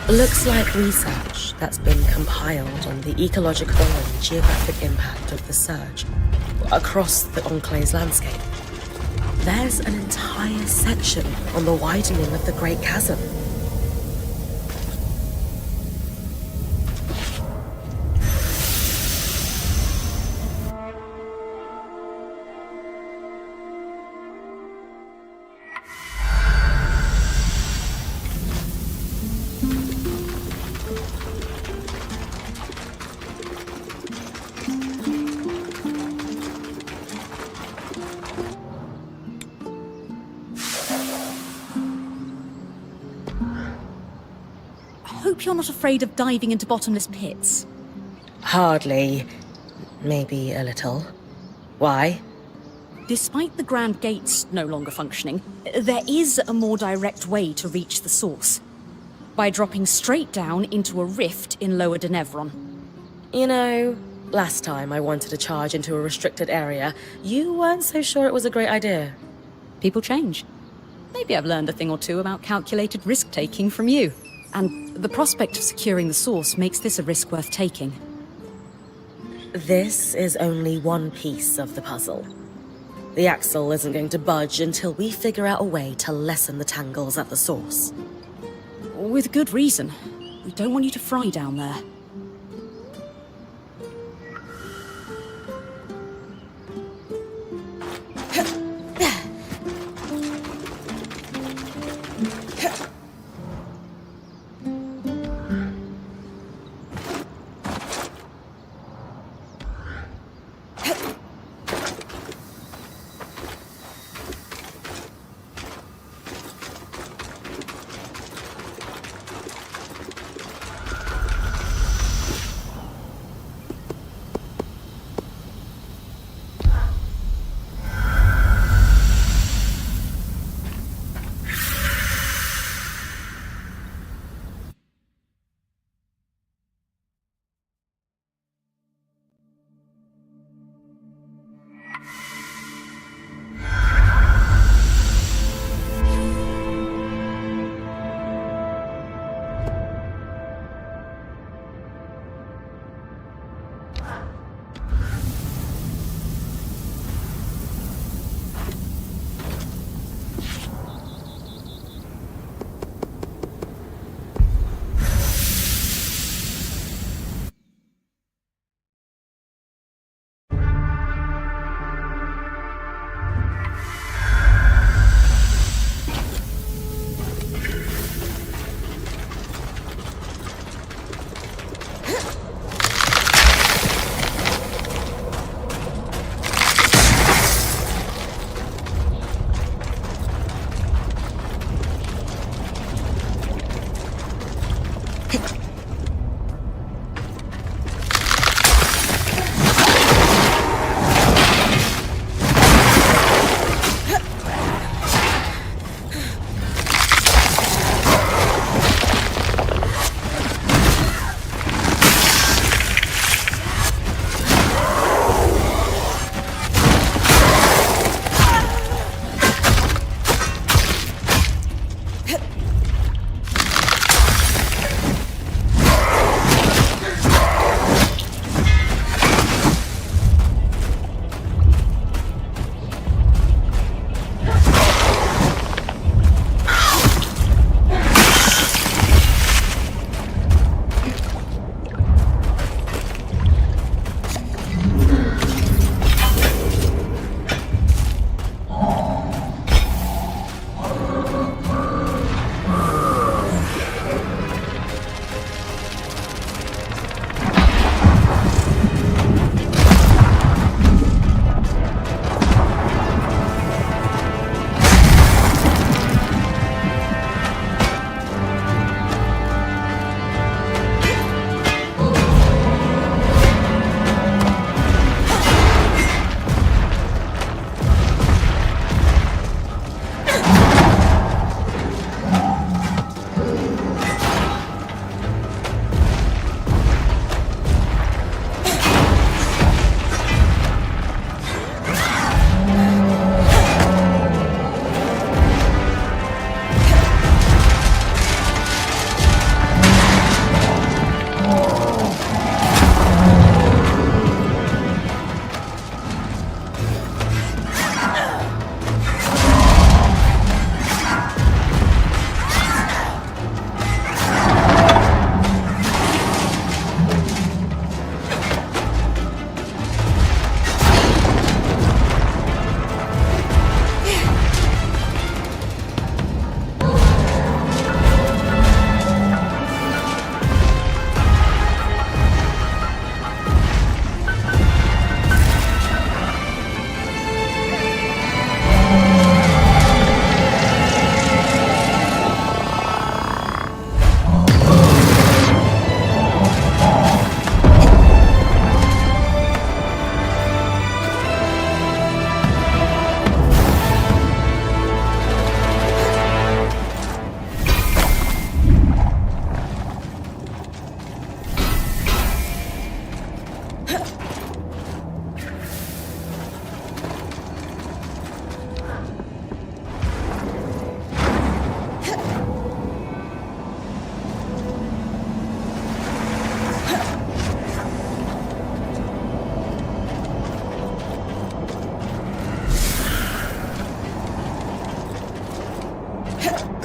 Looks like research that's been compiled on the ecological and geographic impact of the surge across the Enclave's landscape. There's an entire section on the widening of the Great Chasm. I hope you're not afraid of diving into bottomless pits. Hardly. Maybe a little. Why? Despite the Grand Gates no longer functioning, there is a more direct way to reach the source. By dropping straight down into a rift in Lower Denevron. You know, last time I wanted to charge into a restricted area, you weren't so sure it was a great idea. People change. Maybe I've learned a thing or two about calculated risk-taking from you. And the prospect of securing the source makes this a risk worth taking. This is only one piece of the puzzle. The axle isn't going to budge until we figure out a way to lessen the tangles at the source. With good reason. We don't want you to fry down there.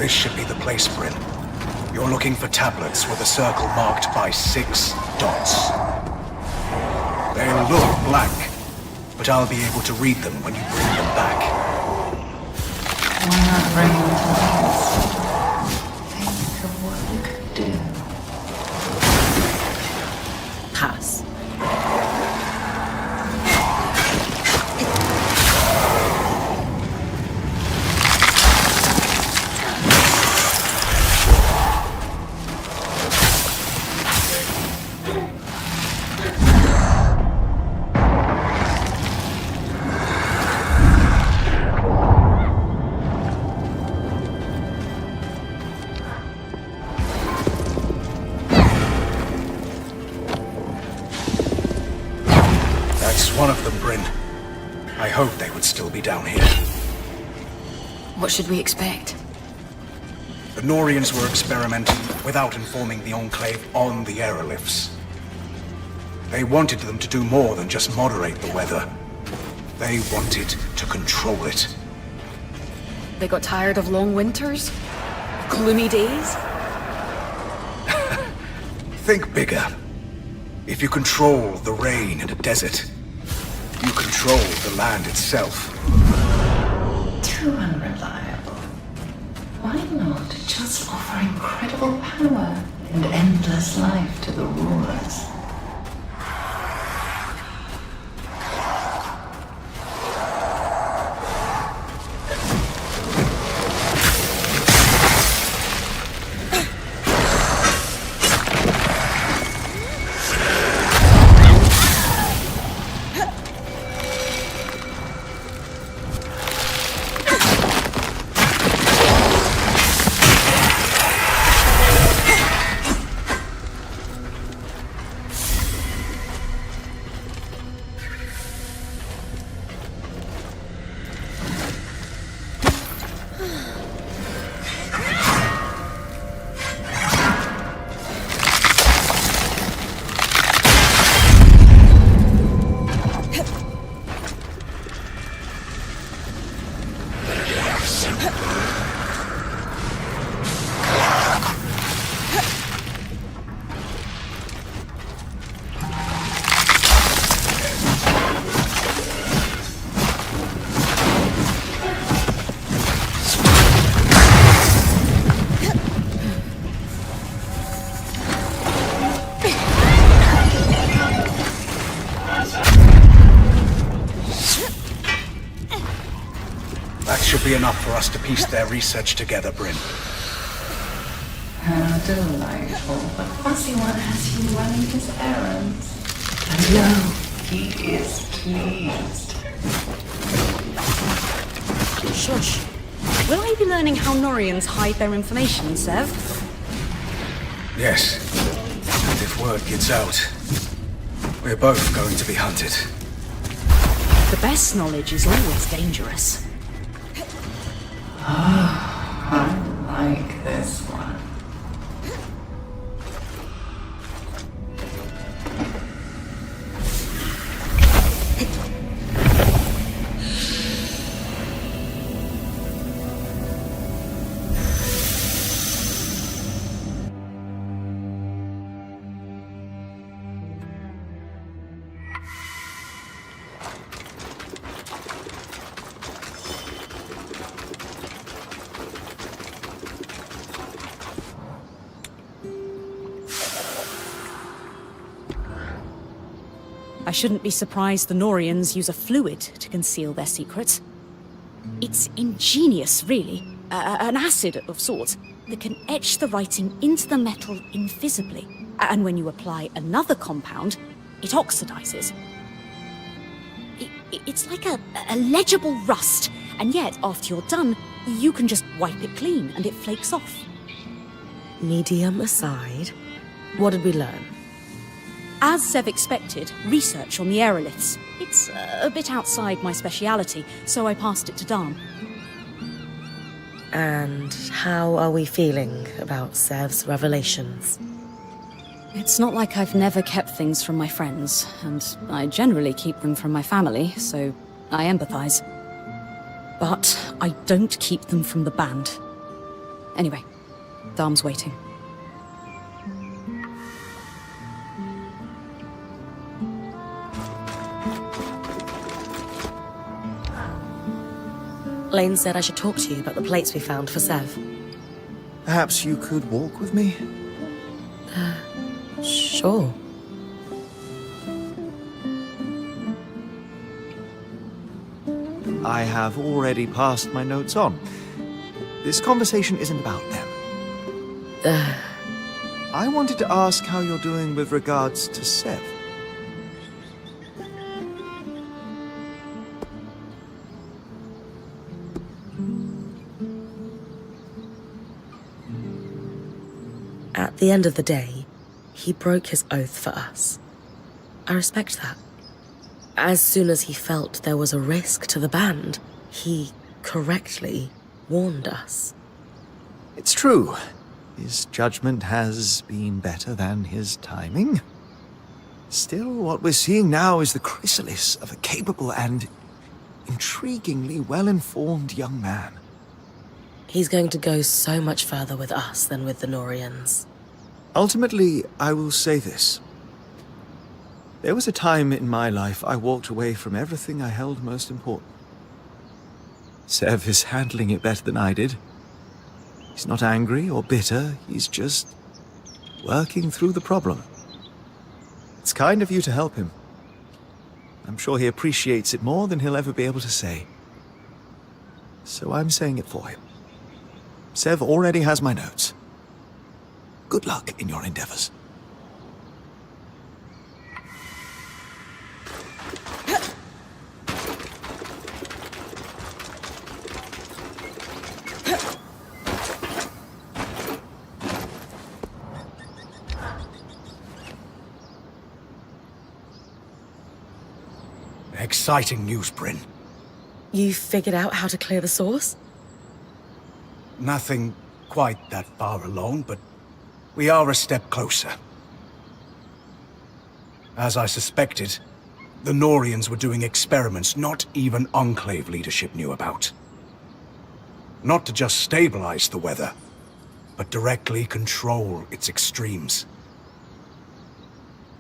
This should be the place, Bryn. You're looking for tablets with a circle marked by 6 dots. They'll look blank, but I'll be able to read them when you bring them back. Why not bring them to us? Think of what you could do. Pass. One of them, Bryn. I hope they would still be down here. What should we expect? The Norians were experimenting without informing the Enclave on the aeroliths. They wanted them to do more than just moderate the weather. They wanted to control it. They got tired of long winters? Gloomy days? Think bigger. If you control the rain in a desert, you control the land itself. Too unreliable. Why not just offer incredible power and endless life to the rulers? Should be enough for us to piece their research together, Bryn. How delightful. The fussy one has you running his errands. I know he is pleased. Shush. Will I be learning how Norians hide their information, Sev? Yes. And if word gets out, we're both going to be hunted. The best knowledge is always dangerous. I like this one. I shouldn't be surprised the Norians use a fluid to conceal their secrets. It's ingenious, really. An acid of sorts that can etch the writing into the metal invisibly. And when you apply another compound, it oxidizes. It's like a legible rust, and yet, after you're done, you can just wipe it clean and it flakes off. Medium aside, what did we learn? As Sev expected, research on the aeroliths. It's a bit outside my speciality, so I passed it to Dharm. And how are we feeling about Sev's revelations? It's not like I've never kept things from my friends, and I generally keep them from my family, so I empathize. But I don't keep them from the band. Anyway, Dharm's waiting. Lane said I should talk to you about the plates we found for Sev. Perhaps you could walk with me? Sure. I have already passed my notes on. This conversation isn't about them. I wanted to ask how you're doing with regards to Sev. At the end of the day, he broke his oath for us. I respect that. As soon as he felt there was a risk to the band, he correctly warned us. It's true. His judgment has been better than his timing. Still, what we're seeing now is the chrysalis of a capable and intriguingly well-informed young man. He's going to go so much further with us than with the Norians. Ultimately, I will say this. There was a time in my life I walked away from everything I held most important. Sev is handling it better than I did. He's not angry or bitter, he's just working through the problem. It's kind of you to help him. I'm sure he appreciates it more than he'll ever be able to say. So I'm saying it for him. Sev already has my notes. Good luck in your endeavors. Exciting news, Bryn. You figured out how to clear the source? Nothing quite that far along, but we are a step closer. As I suspected, the Norians were doing experiments not even Enclave leadership knew about. Not to just stabilize the weather, but directly control its extremes.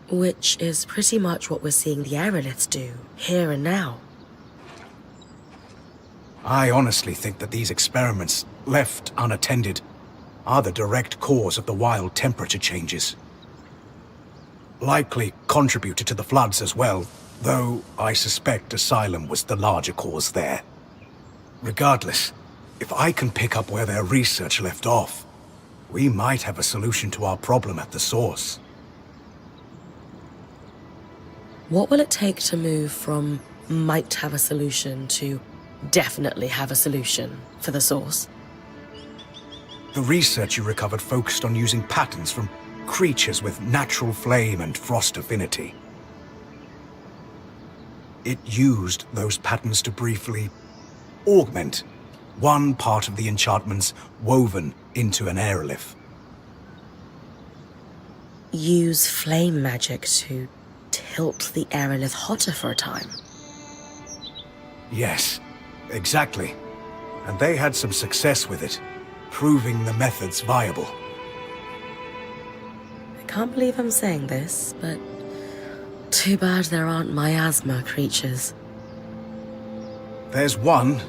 Which is pretty much what we're seeing the aeroliths do, here and now. I honestly think that these experiments, left unattended, are the direct cause of the wild temperature changes. Likely contributed to the floods as well, though I suspect Asylum was the larger cause there. Regardless, if I can pick up where their research left off, we might have a solution to our problem at the source. What will it take to move from might have a solution to definitely have a solution for the source? The research you recovered focused on using patterns from creatures with natural flame and frost affinity. It used those patterns to briefly augment one part of the enchantments woven into an aerolith. Use flame magic to tilt the aerolith hotter for a time. Yes, exactly. And they had some success with it, proving the methods viable. I can't believe I'm saying this, but too bad there aren't miasma creatures. There's one,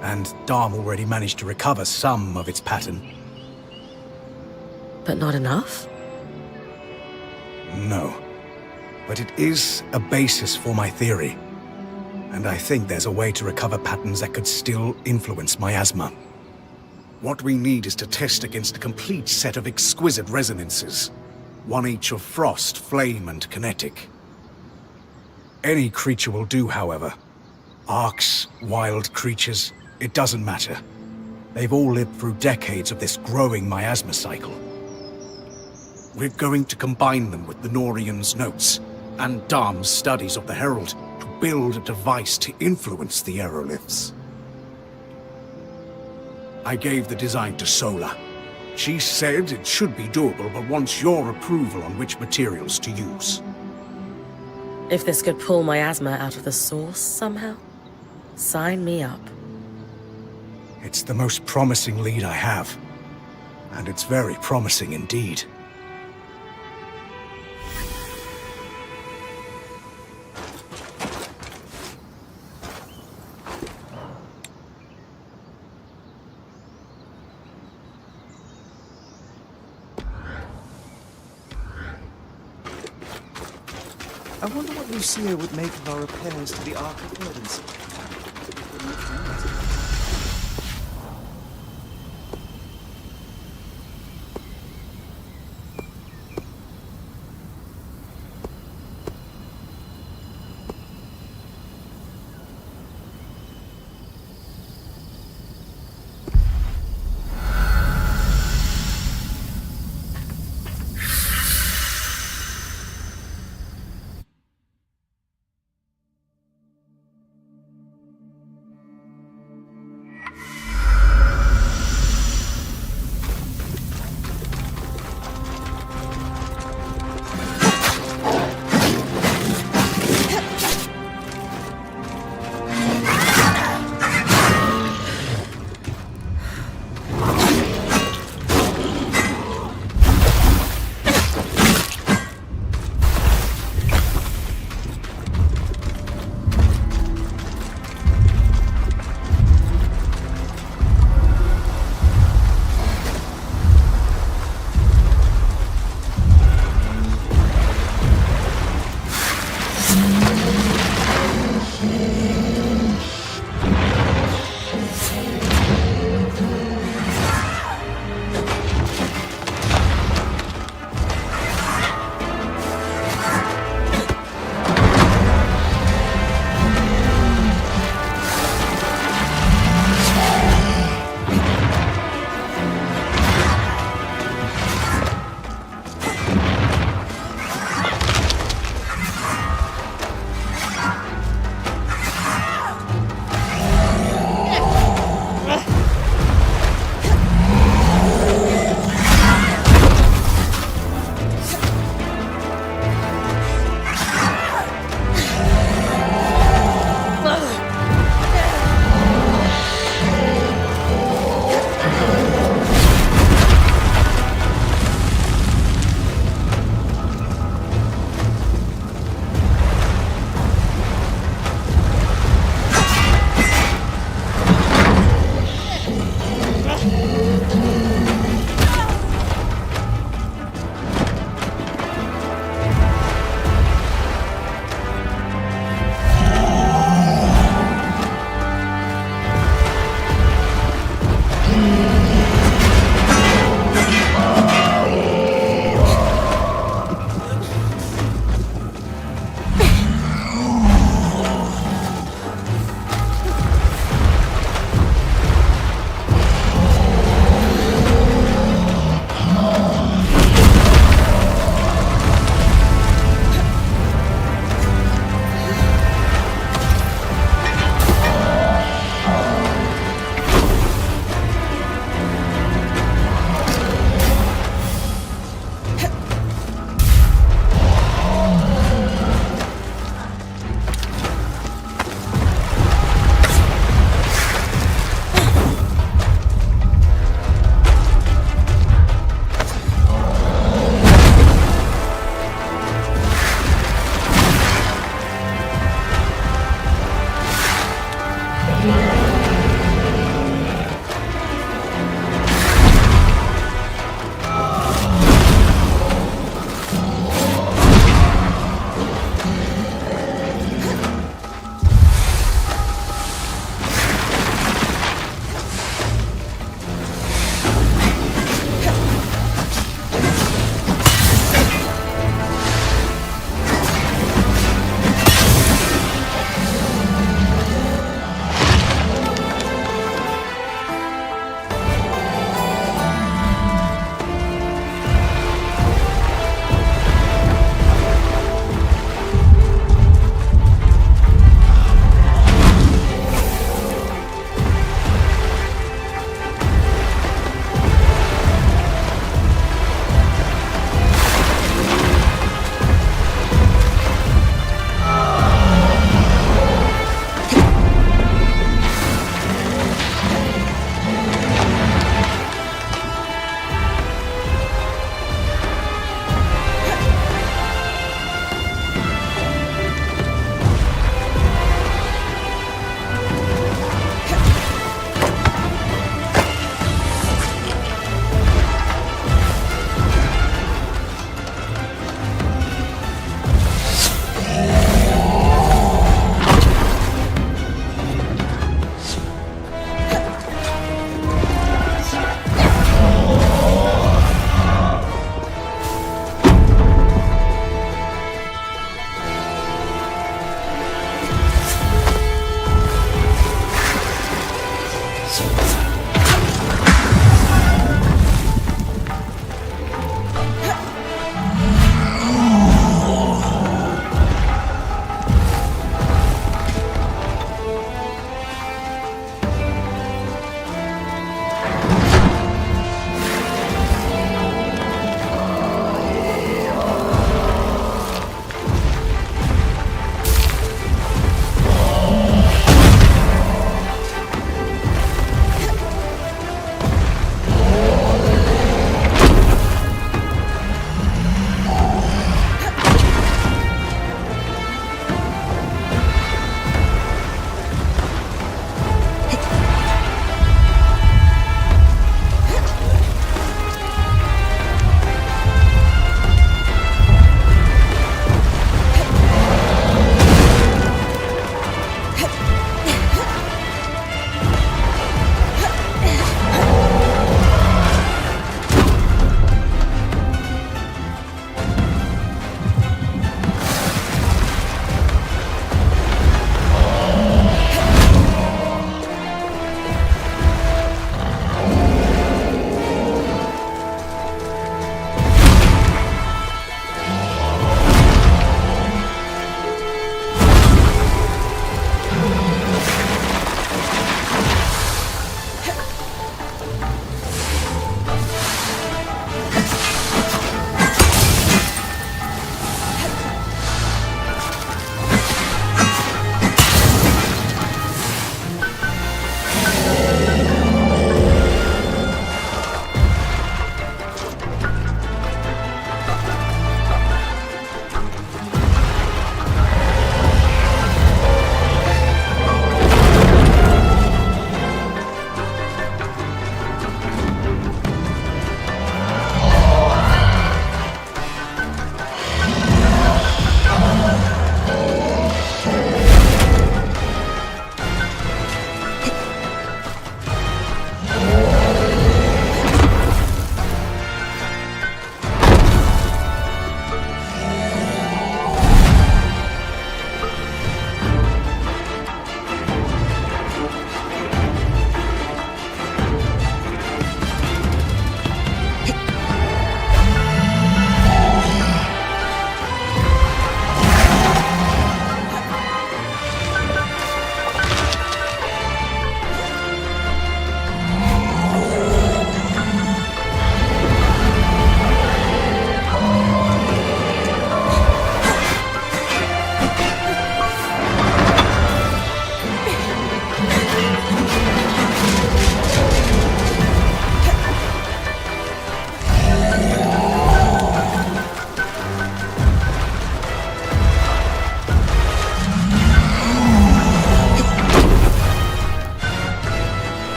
and Dharm already managed to recover some of its pattern. But not enough? No. But it is a basis for my theory. And I think there's a way to recover patterns that could still influence miasma. What we need is to test against a complete set of exquisite resonances. One each of frost, flame, and kinetic. Any creature will do, however. Arcs, wild creatures, it doesn't matter. They've all lived through decades of this growing miasma cycle. We're going to combine them with the Norians' notes and Dharm's studies of the Herald to build a device to influence the aeroliths. I gave the design to Sola. She said it should be doable, but wants your approval on which materials to use. If this could pull miasma out of the source somehow, sign me up. It's the most promising lead I have. And it's very promising indeed. I wonder what Lucia would make of our repairs to the Ark of Emergency.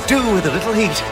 do with a little heat.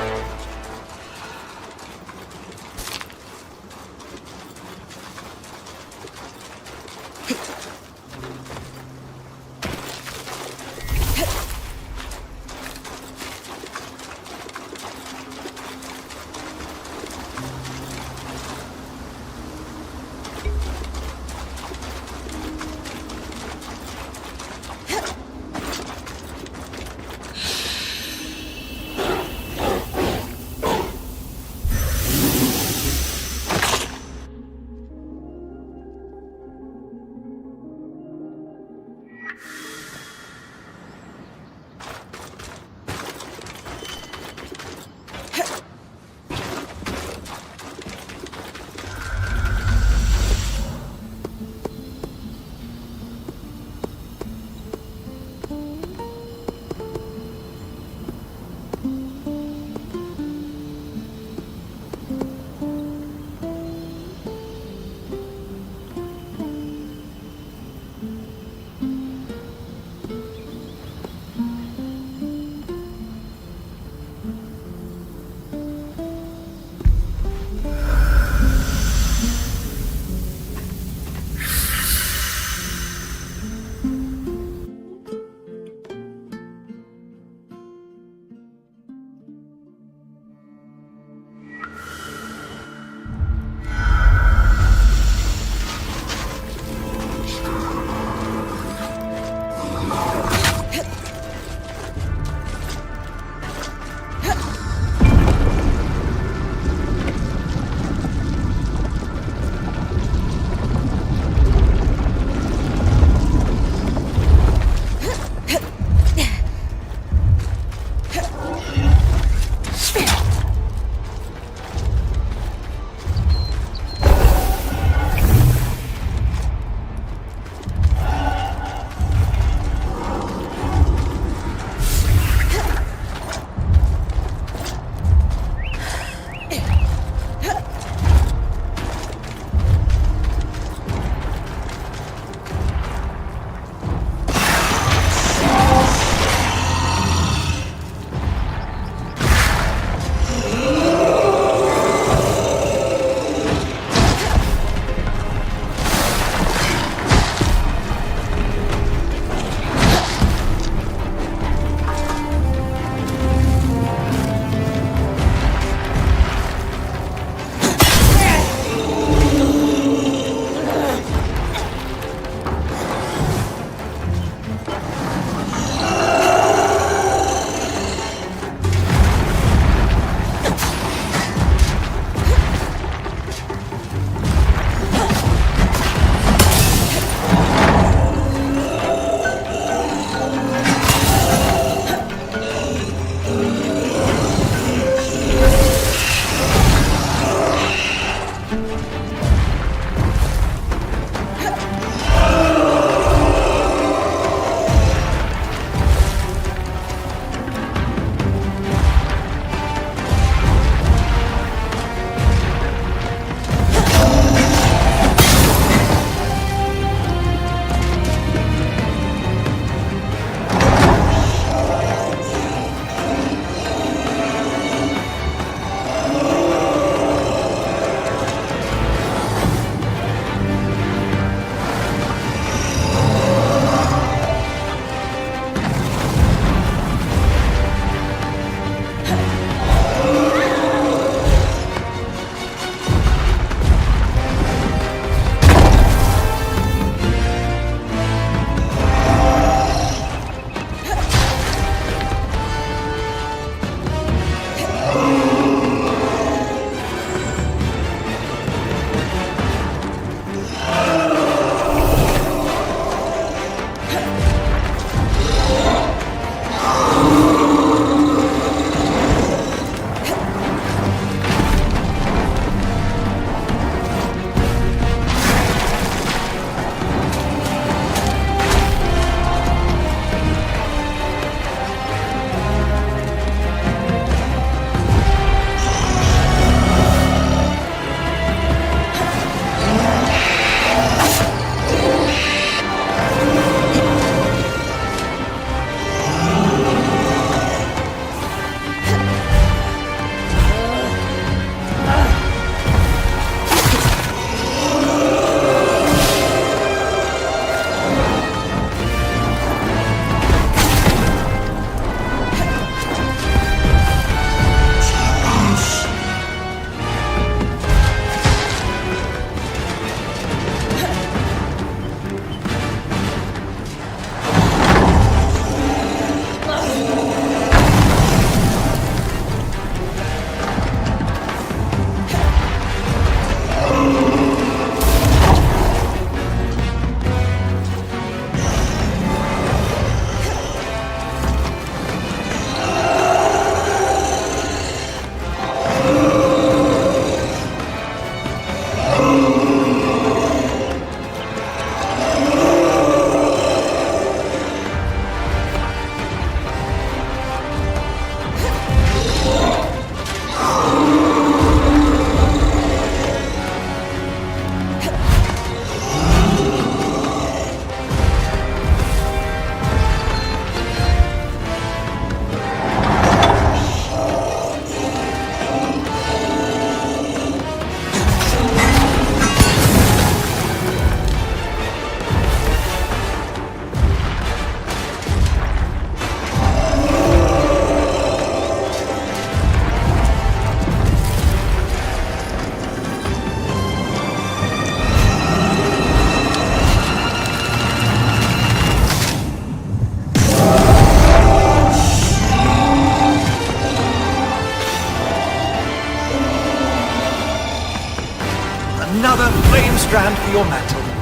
you, Strand, for your mantle.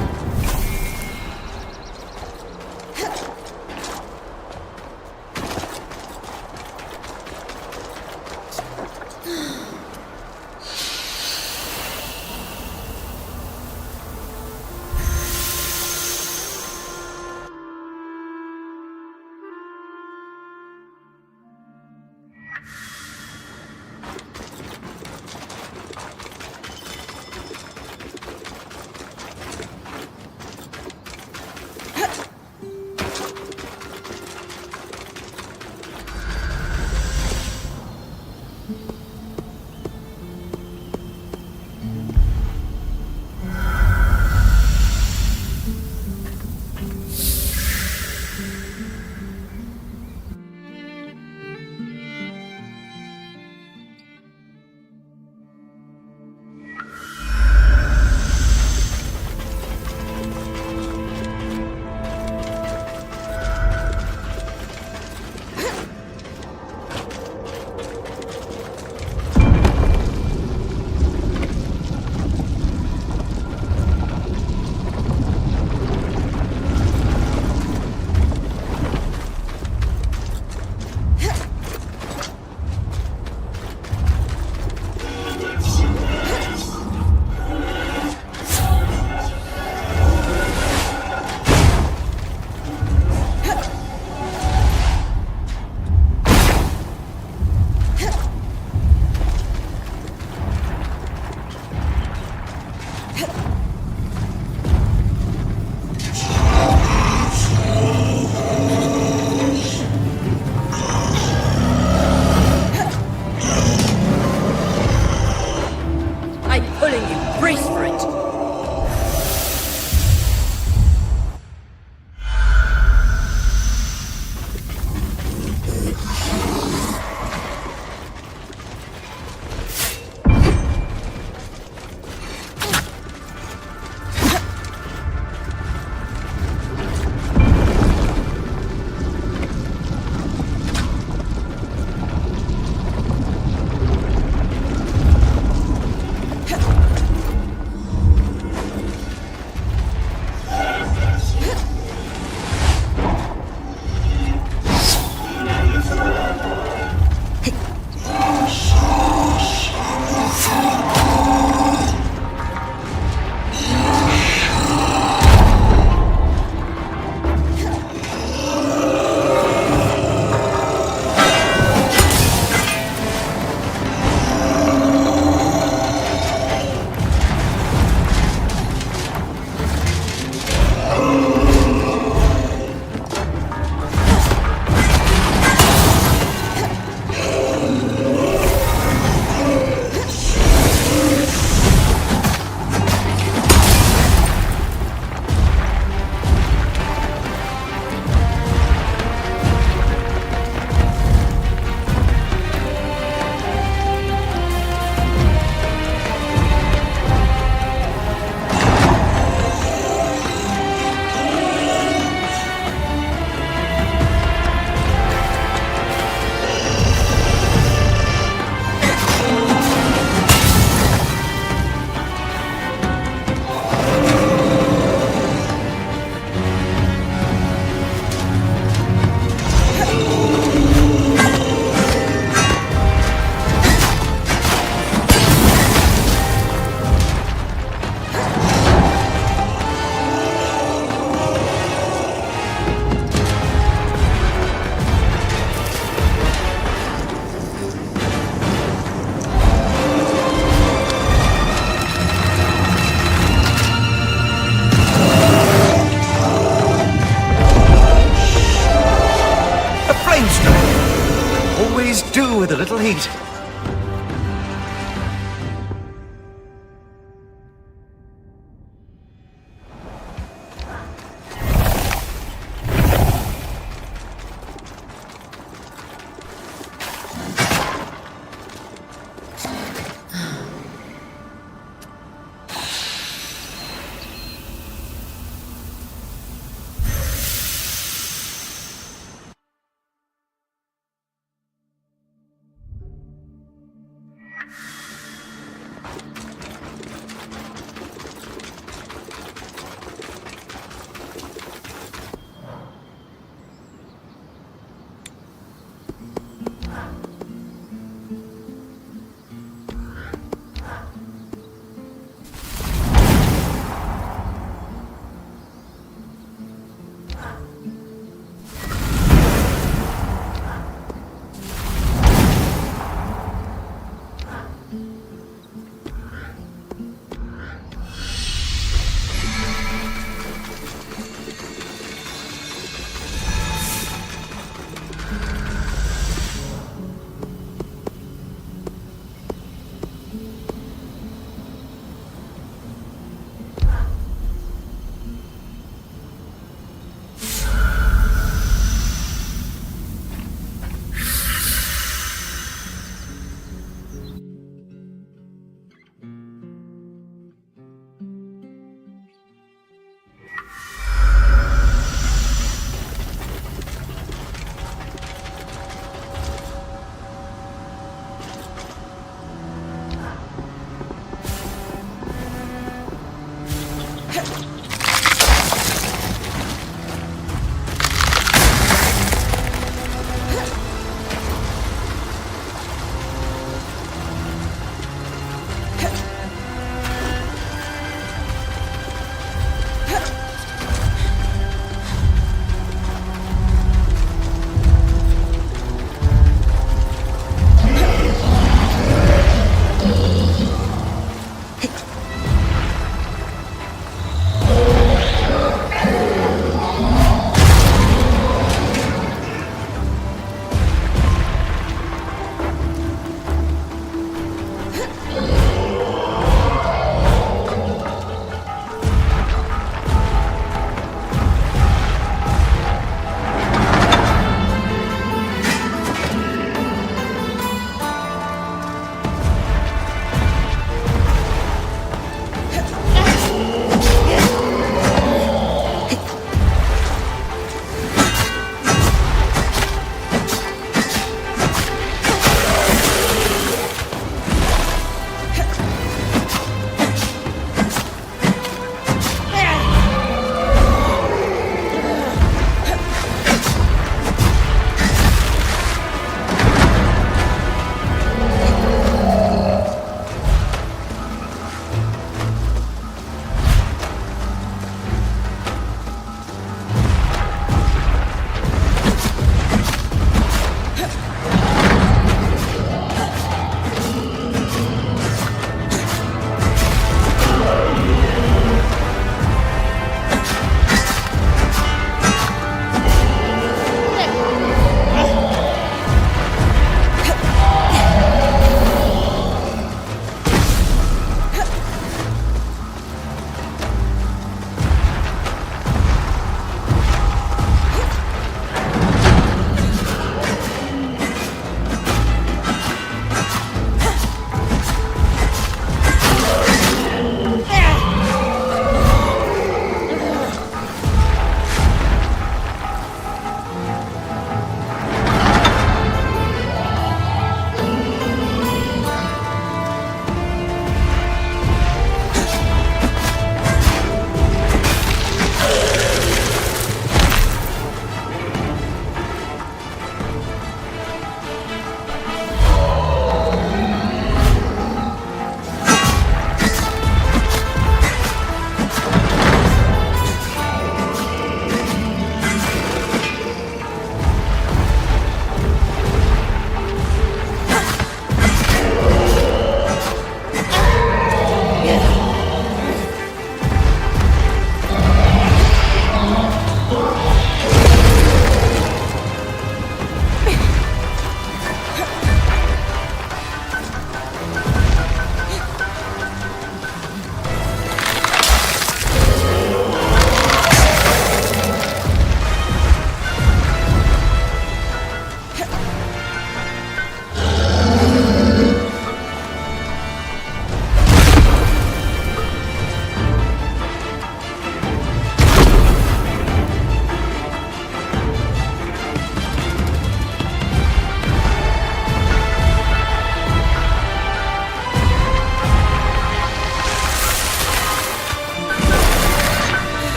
with a little heat.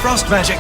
frost magic.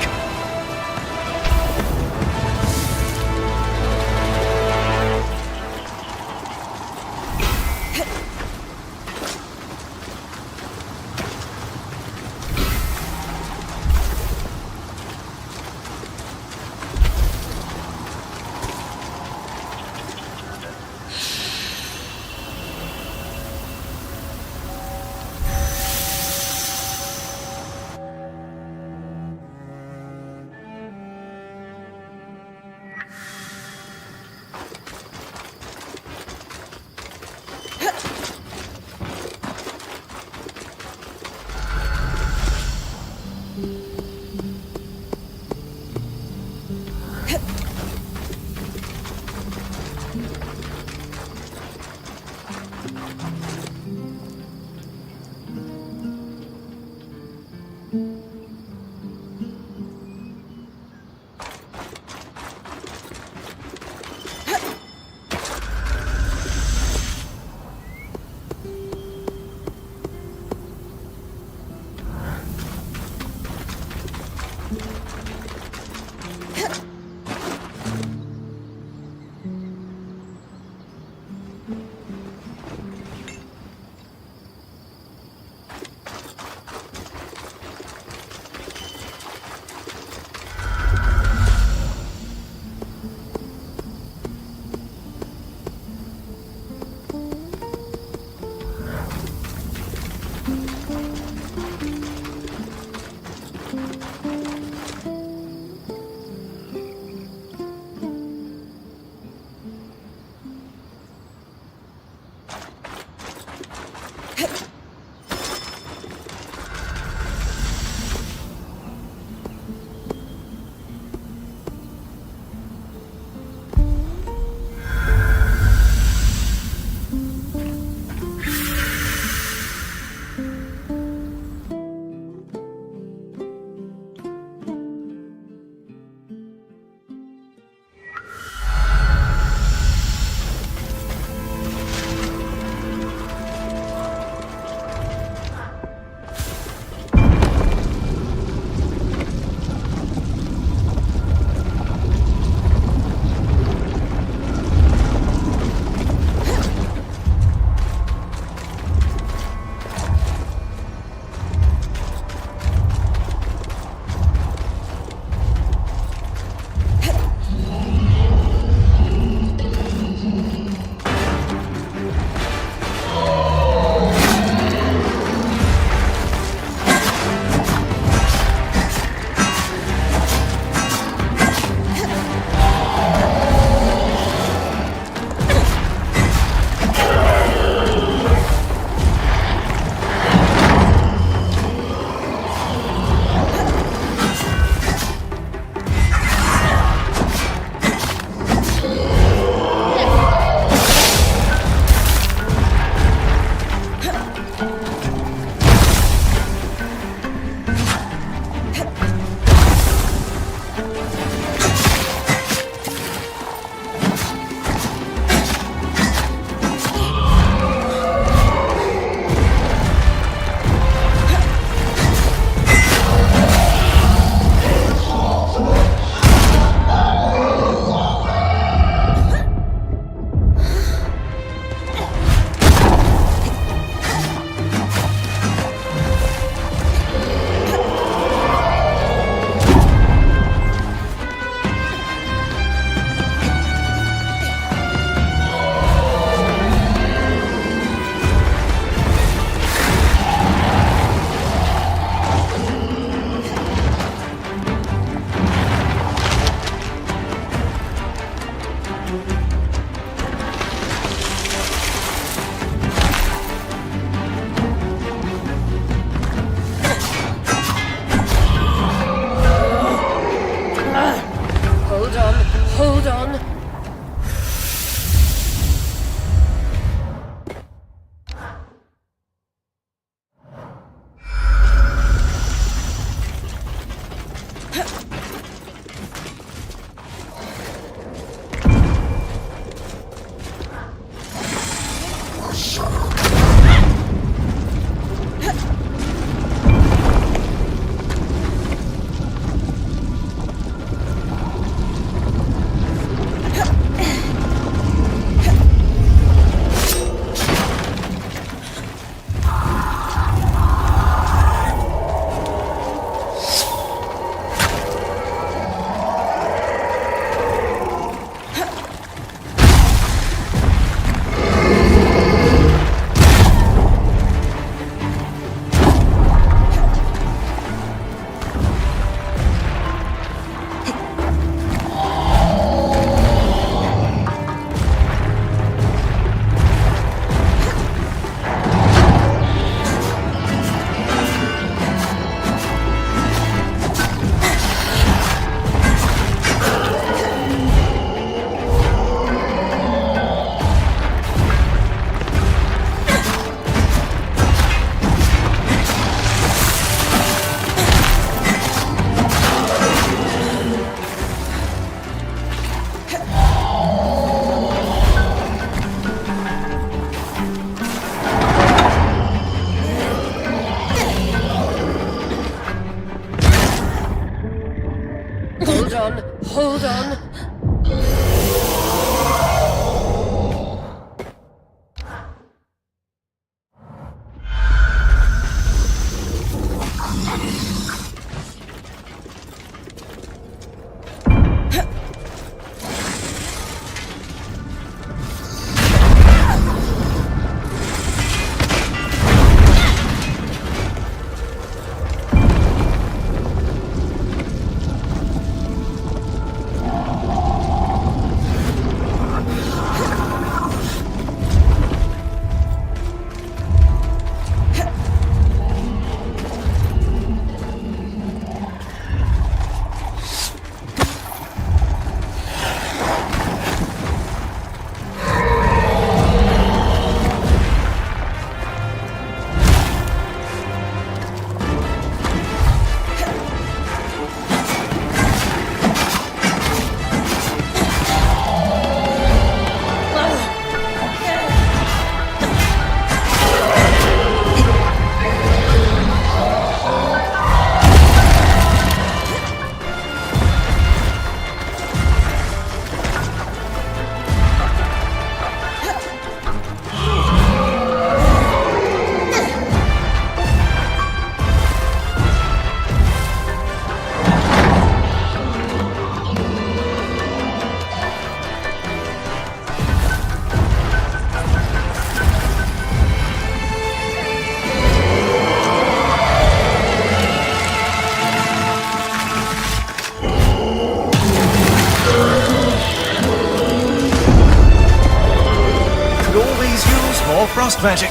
More frost magic.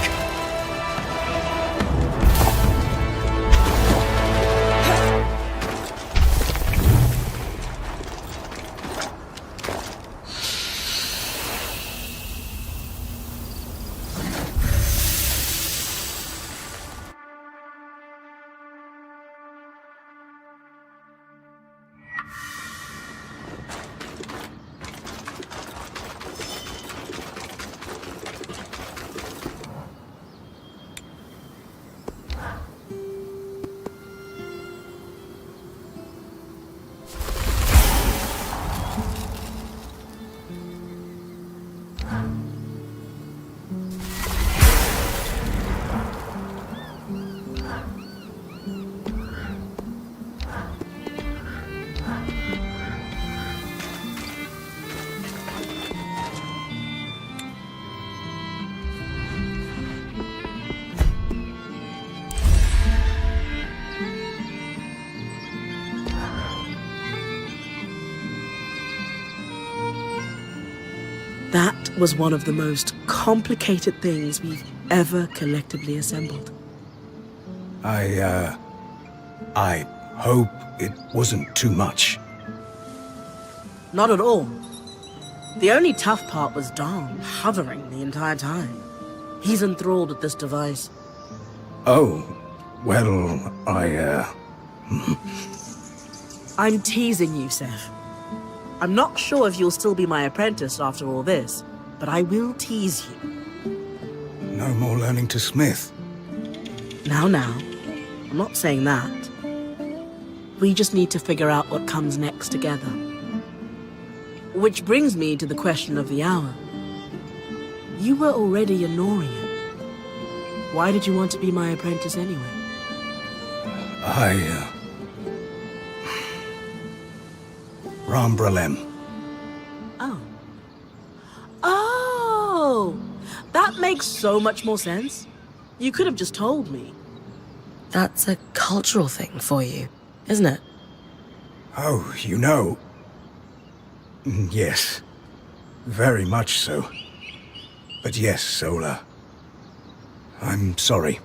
That was one of the most complicated things we've ever collectively assembled. I hope it wasn't too much. Not at all. The only tough part was Dom, hovering the entire time. He's enthralled with this device. Oh, well, I'm teasing you, Seth. I'm not sure if you'll still be my apprentice after all this, but I will tease you. No more learning to smith. Now, I'm not saying that. We just need to figure out what comes next together. Which brings me to the question of the hour. You were already a Norian. Why did you want to be my apprentice anyway? Rambralem. Oh, that makes so much more sense. You could have just told me. That's a cultural thing for you, isn't it? Oh, you know. Yes. Very much so. But yes, Sola. I'm sorry.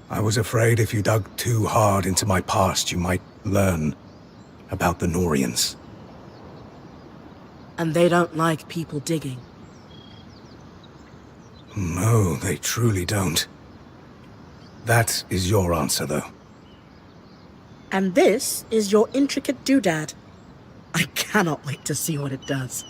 I was afraid if you dug too hard into my past, you might learn about the Norians. And they don't like people digging. No, they truly don't. That is your answer, though. And this is your intricate doodad. I cannot wait to see what it does.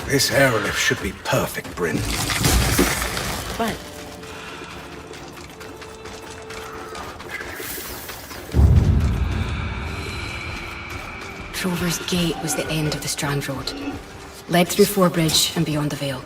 This airlift should be perfect, Bryn. Right. Trover's Gate was the end of the Strand Road. Led through Forbridge and beyond the Vale.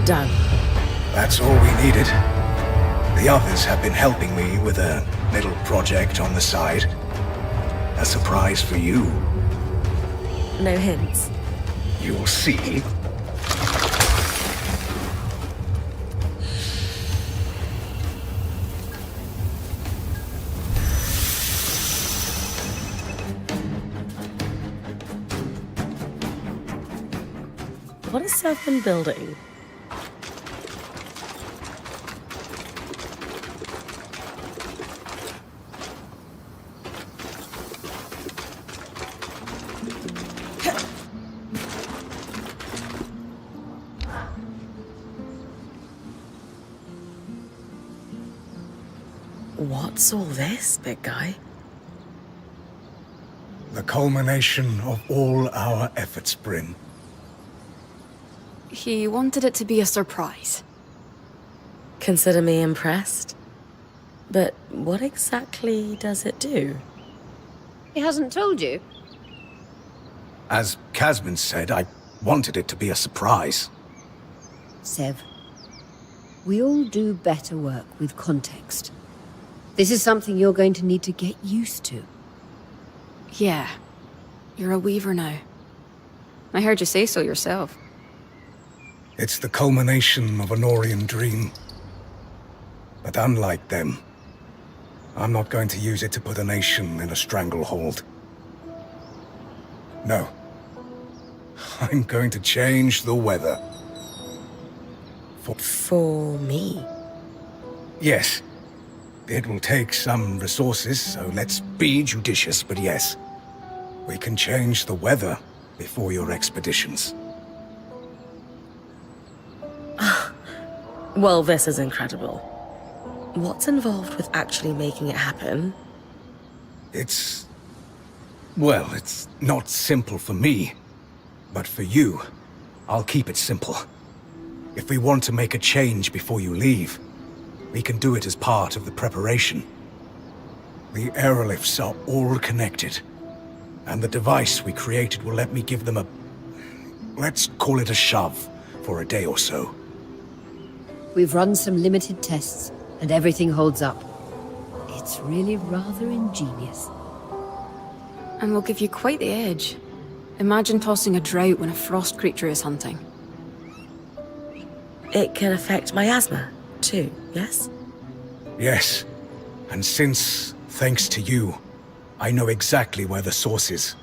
Done. That's all we needed. The others have been helping me with a little project on the side. A surprise for you. No hints. You'll see. What has Seth been building? What's all this, big guy? The culmination of all our efforts, Bryn. He wanted it to be a surprise. Consider me impressed. But what exactly does it do? He hasn't told you? As Casman said, I wanted it to be a surprise. Sev, we all do better work with context. This is something you're going to need to get used to. Yeah. You're a weaver now. I heard you say so yourself. It's the culmination of an Orion dream. But unlike them, I'm not going to use it to put a nation in a stranglehold. No. I'm going to change the weather. For me? Yes. It will take some resources, so let's be judicious, but yes. We can change the weather before your expeditions. Well, this is incredible. What's involved with actually making it happen? Well, it's not simple for me. But for you, I'll keep it simple. If we want to make a change before you leave, we can do it as part of the preparation. The aerolifts are all connected, and the device we created will let me give them let's call it a shove, for a day or so. We've run some limited tests, and everything holds up. It's really rather ingenious. And we'll give you quite the edge. Imagine tossing a drought when a frost creature is hunting. It can affect my asthma, too, yes? Yes, and since, thanks to you, I know exactly where the source is,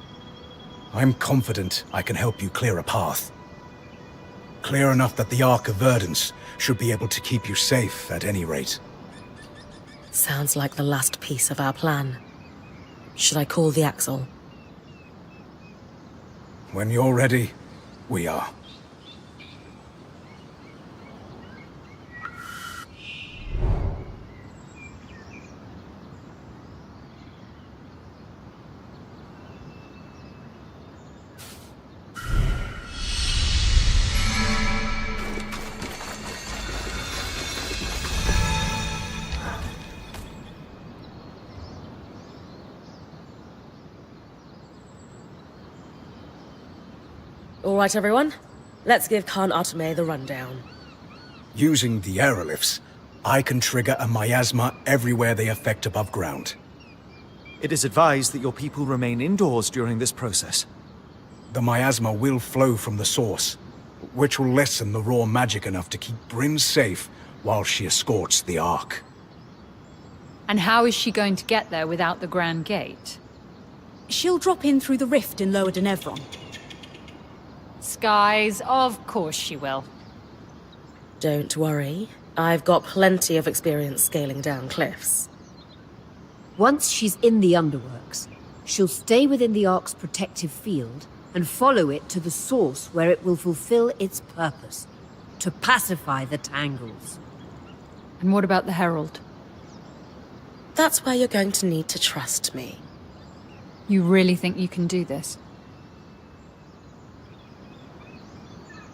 I'm confident I can help you clear a path. Clear enough that the Ark of Verdance should be able to keep you safe at any rate. Sounds like the last piece of our plan. Should I call the Axle? When you're ready, we are. All right, everyone. Let's give Khan Arteme the rundown. Using the aerolifts, I can trigger a miasma everywhere they affect above ground. It is advised that your people remain indoors during this process. The miasma will flow from the source, which will lessen the raw magic enough to keep Bryn safe while she escorts the Ark. And how is she going to get there without the Grand Gate? She'll drop in through the rift in Lower Denevron. Skies, of course she will. Don't worry. I've got plenty of experience scaling down cliffs. Once she's in the underworks, she'll stay within the Ark's protective field and follow it to the source where it will fulfill its purpose, to pacify the Tangles. And what about the Herald? That's where you're going to need to trust me. You really think you can do this?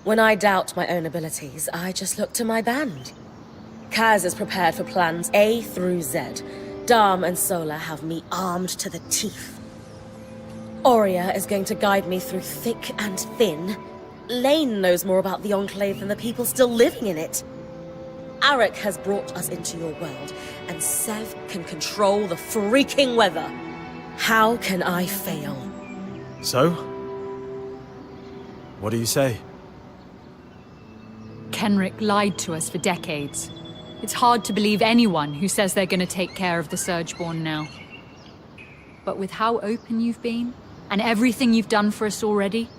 When I doubt my own abilities, I just look to my band. Kaz is prepared for plans A through Z. Dam and Sola have me armed to the teeth. Aurea is going to guide me through thick and thin. Lane knows more about the Enclave than the people still living in it. Arik has brought us into your world, and Sev can control the freaking weather. How can I fail? So? What do you say? Kenrick lied to us for decades. It's hard to believe anyone who says they're going to take care of the Surgeborn now. But with how open you've been, and everything you've done for us already,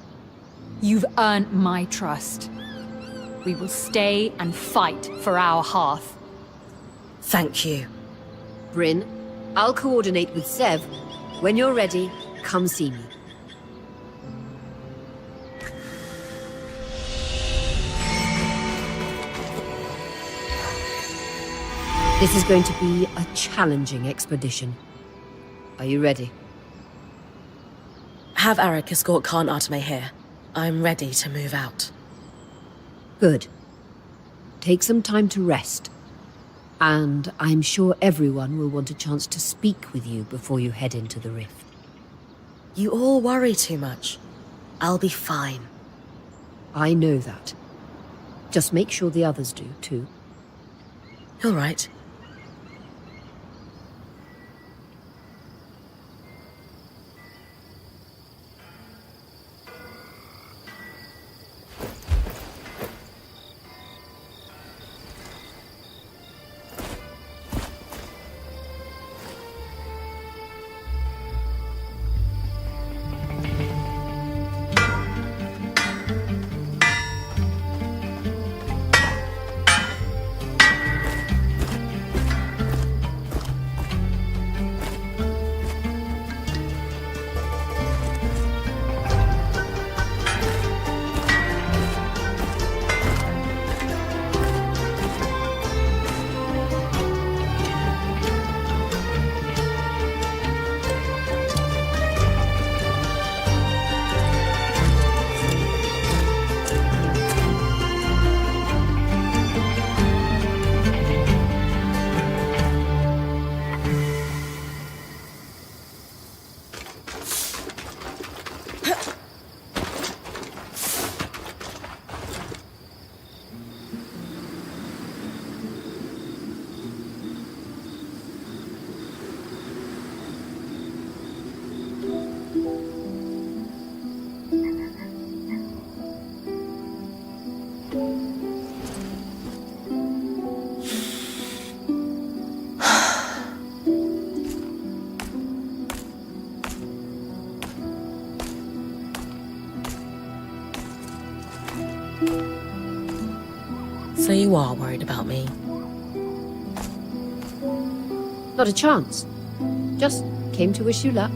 you've earned my trust. We will stay and fight for our hearth. Thank you. Bryn, I'll coordinate with Sev. When you're ready, come see me. This is going to be a challenging expedition. Are you ready? Have Arik escort Khan Arteme here. I'm ready to move out. Good. Take some time to rest. And I'm sure everyone will want a chance to speak with you before you head into the rift. You all worry too much. I'll be fine. I know that. Just make sure the others do, too. All right. So you are worried about me? Not a chance. Just came to wish you luck.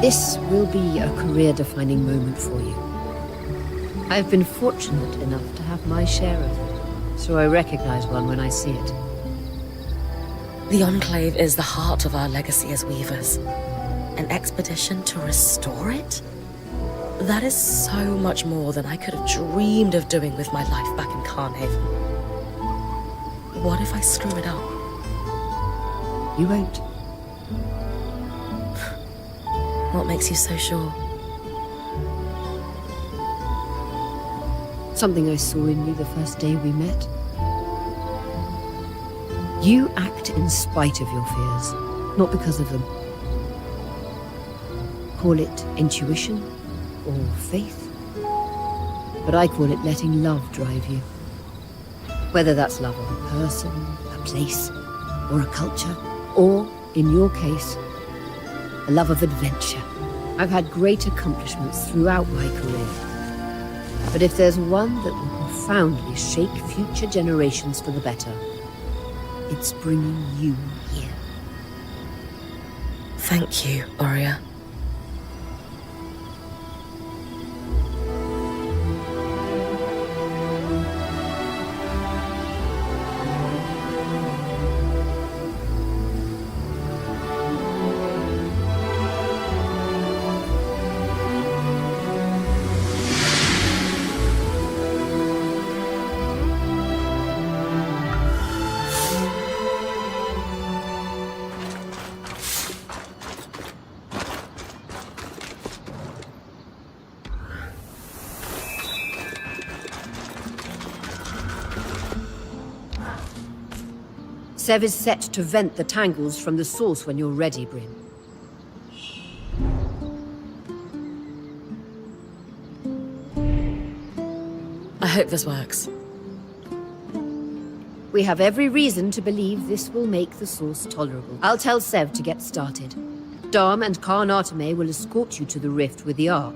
This will be a career-defining moment for you. I've been fortunate enough to have my share of it, so I recognize one when I see it. The Enclave is the heart of our legacy as Weavers. An expedition to restore it? That is so much more than I could have dreamed of doing with my life back in Carnhaven. What if I screw it up? You won't. What makes you so sure? Something I saw in you the first day we met. You act in spite of your fears, not because of them. Call it intuition or faith, but I call it letting love drive you. Whether that's love of a person, a place, or a culture, or, in your case, a love of adventure. I've had great accomplishments throughout my career. But if there's one that will profoundly shake future generations for the better, it's bringing you here. Thank you, Oria. Sev is set to vent the tangles from the source when you're ready, Bryn. I hope this works. We have every reason to believe this will make the source tolerable. I'll tell Sev to get started. Dom and Khan Arteme will escort you to the rift with the Ark.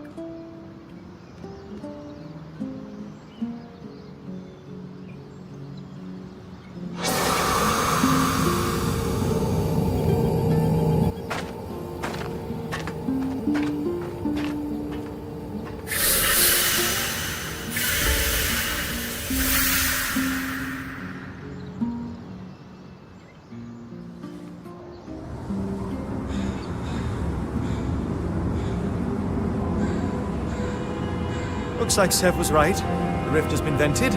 Looks like Sev was right. The rift has been vented.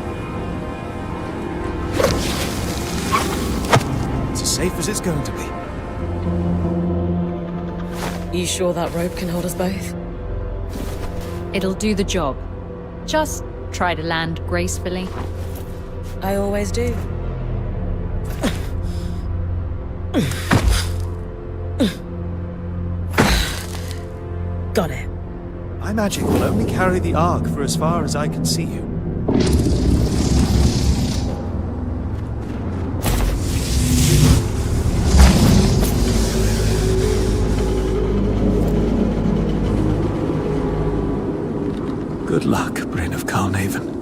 It's as safe as it's going to be. You sure that rope can hold us both? It'll do the job. Just try to land gracefully. I always do. Got it. My magic will only carry the Ark for as far as I can see you. Good luck, Bryn of Carnhaven.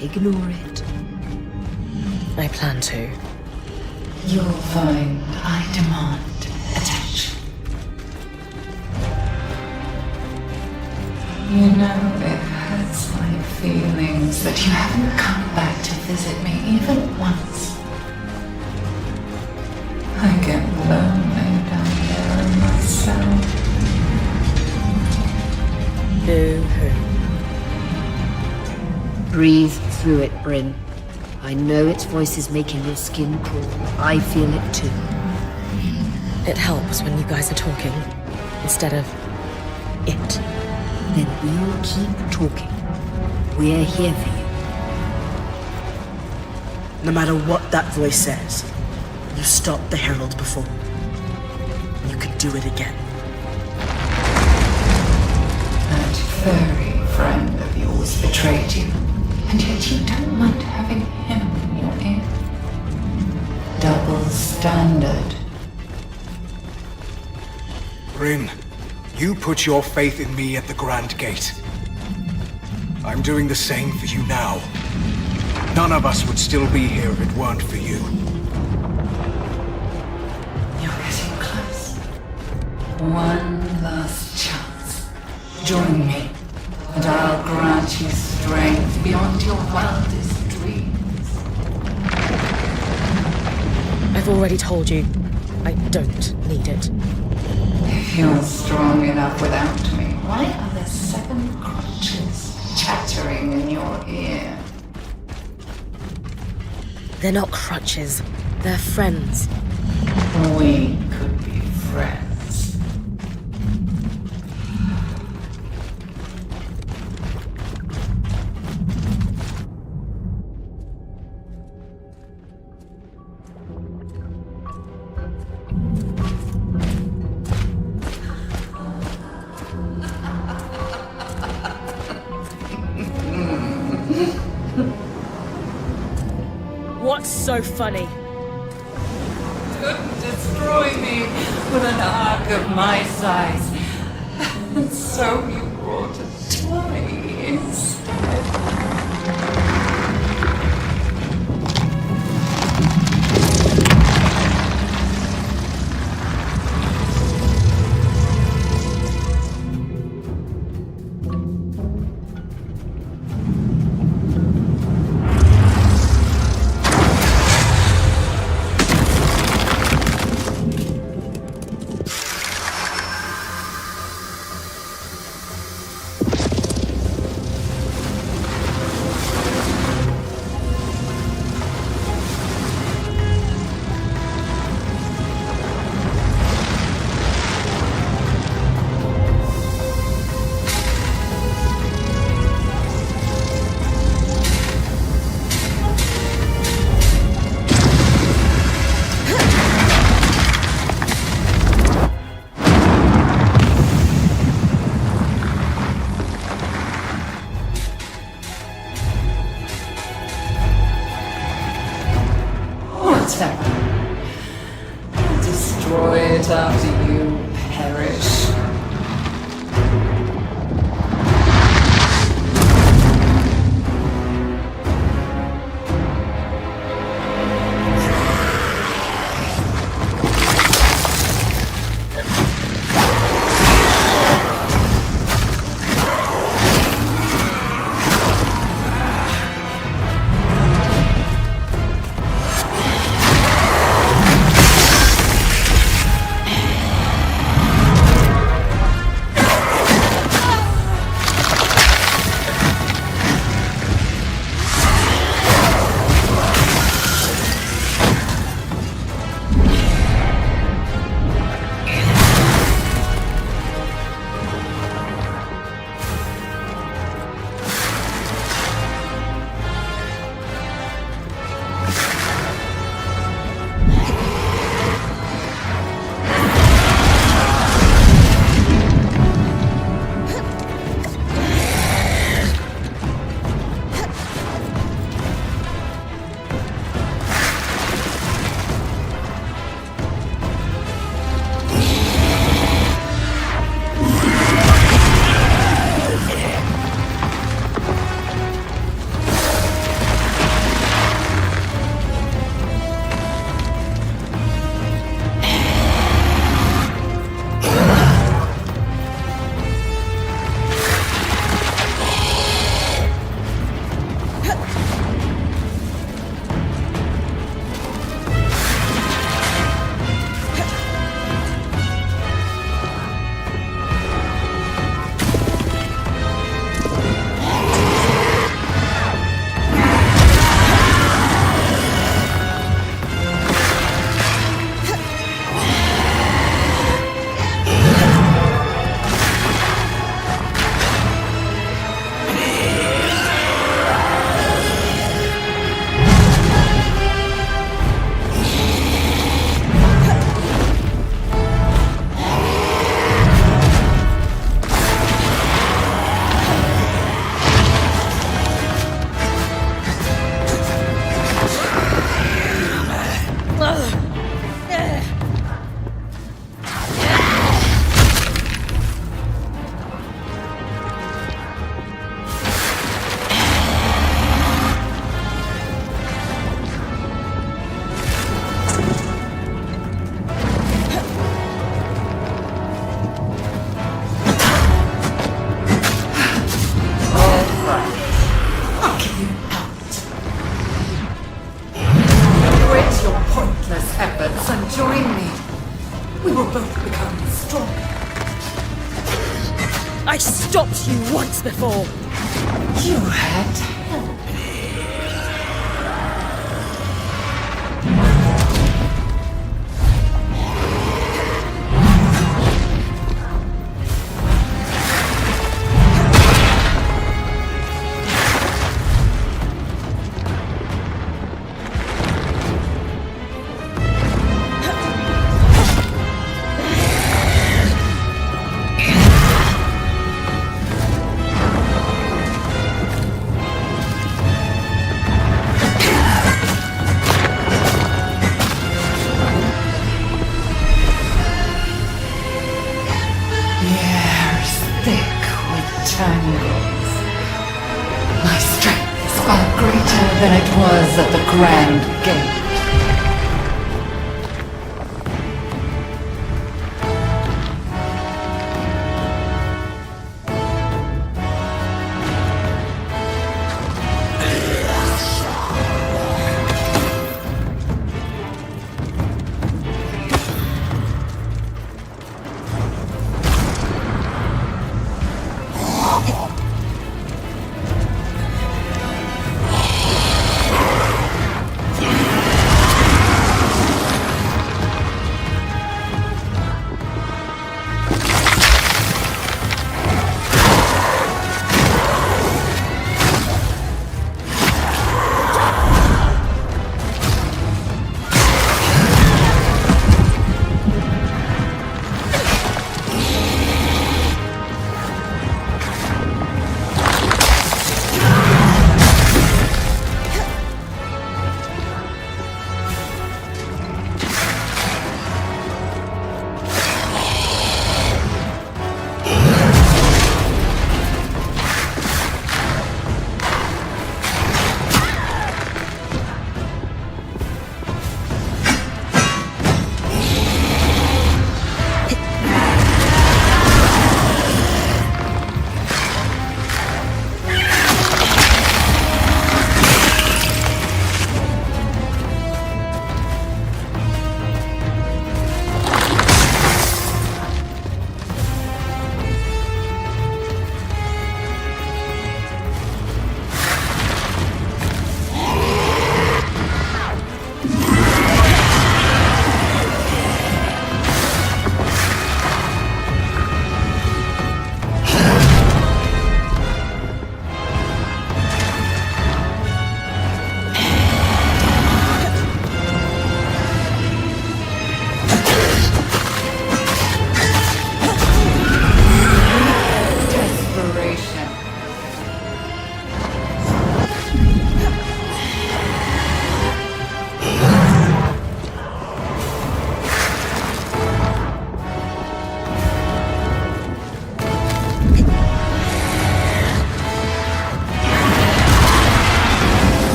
Ignore it. I plan to. You'll find I demand attention. You know, it hurts my feelings that you haven't come back to visit me even once. I get lonely down there in my cell. Boo-hoo. Breathe through it, Bryn. I know its voice is making your skin crawl. I feel it too. It helps when you guys are talking, instead of it. Then we'll keep talking. We're here for you. No matter what that voice says, you stopped the Herald before. You could do it again. That furry friend of yours betrayed you, and yet you don't mind having him in your ear. Double standard. Bryn, you put your faith in me at the Grand Gate. I'm doing the same for you now. None of us would still be here if it weren't for you. You're getting close. One last chance. Join me, and I'll grant you strength beyond your wildest dreams. I've already told you, I don't need it. If you're strong enough without me, why are there 7 crutches chattering in your ear? They're not crutches. They're friends. We could be friends. What's so funny? Couldn't destroy me with an arc of my size. And so you brought a toy instead. Whatever. I'll destroy it after you perish. both become stronger. I stopped you once before. You had to help. My strength is far greater than it was at the Grand Gate.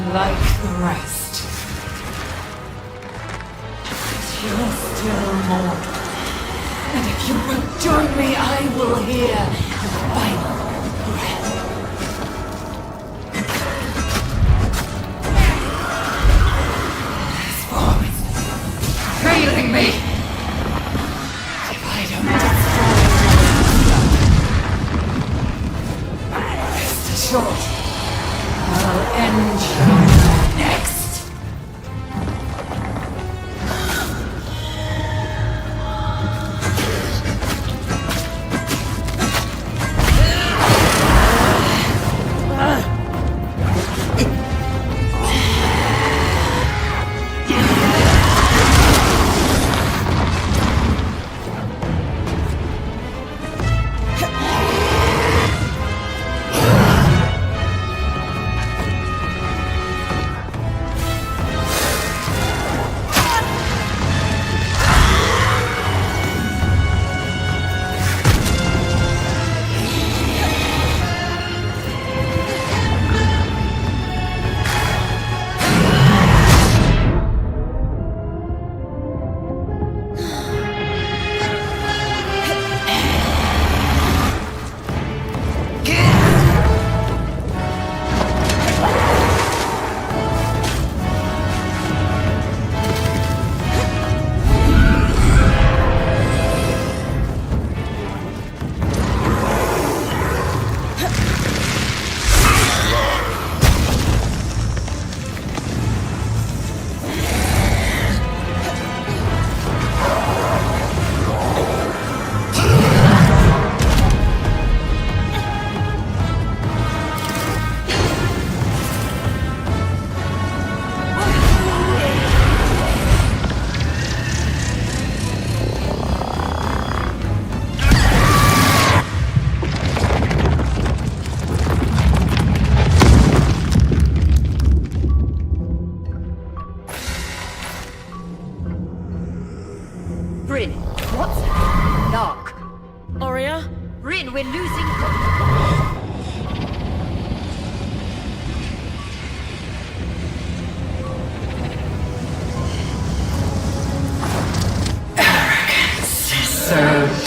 Like the rest. But you're still mortal. And if you won't join me, I will hear your final breath. This form is failing me. If I don't destroy you, rest assured, I'll end you next.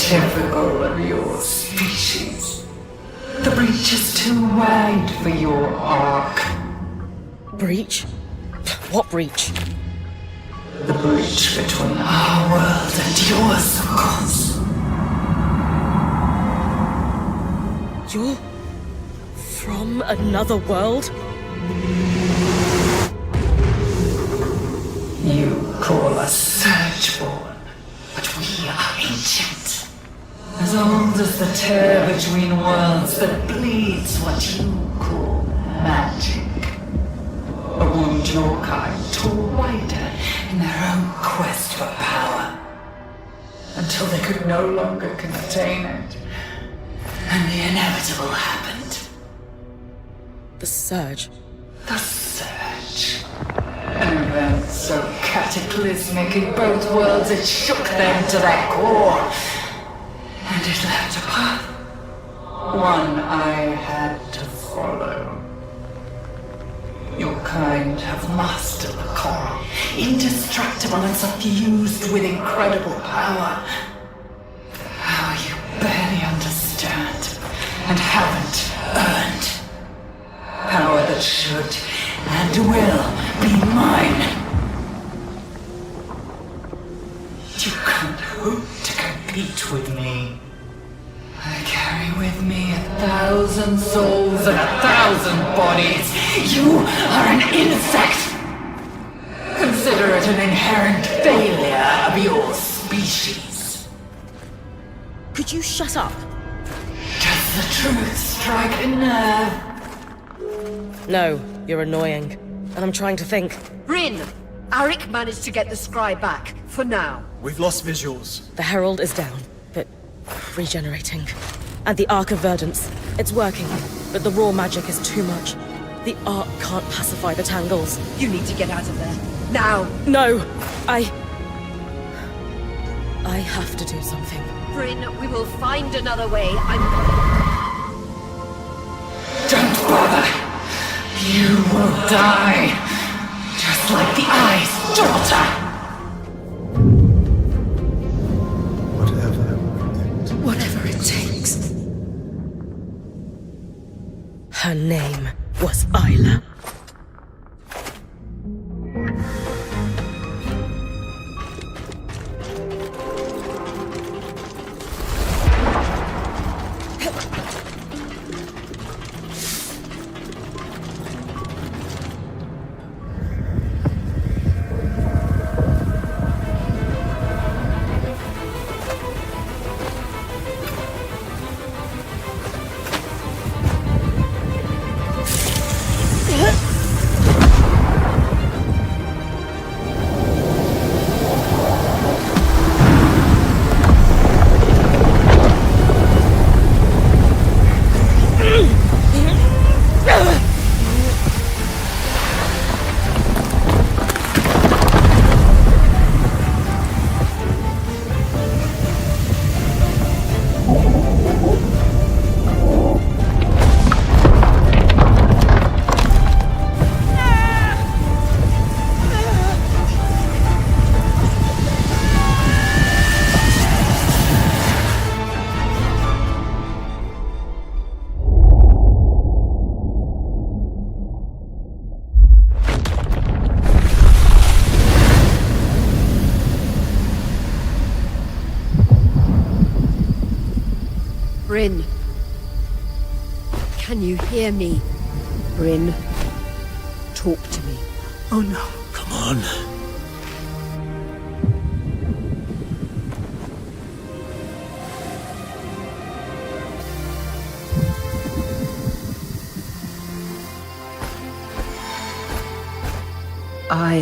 typical of your species. The breach is too wide for your arc. Breach? What breach? The breach between our world and yours, of course. You're from another world? You call us Surgeborn, but we are ancient. As old as the tear between worlds that bleeds what you call magic. A wound your kind tore wider in their own quest for power. Until they could no longer contain it. And the inevitable happened. The Surge. The Surge. An event so cataclysmic in both worlds it shook them to their core. And it left a path. One I had to follow. Your kind have mastered the coral, indestructible and suffused with incredible power. How you barely understand and haven't earned. Power that should and will be mine. You can't hope to compete with me. I carry with me 1,000 souls and 1,000 bodies. You are an insect. Consider it an inherent failure of your species. Could you shut up? Does the truth strike a nerve? No, you're annoying. And I'm trying to think. Bryn! Arik managed to get the scry back, for now. We've lost visuals. The Herald is down, but regenerating. And the Arc of Verdance. It's working, but the raw magic is too much. The Arc can't pacify the Tangles. You need to get out of there. Now! No! I have to do something. Bryn, we will find another way. Don't bother! You will die! Just like the Eye's daughter! Whatever it takes. Her name was Isla. Bryn. Can you hear me? Bryn. Talk to me. Oh no. Come on. I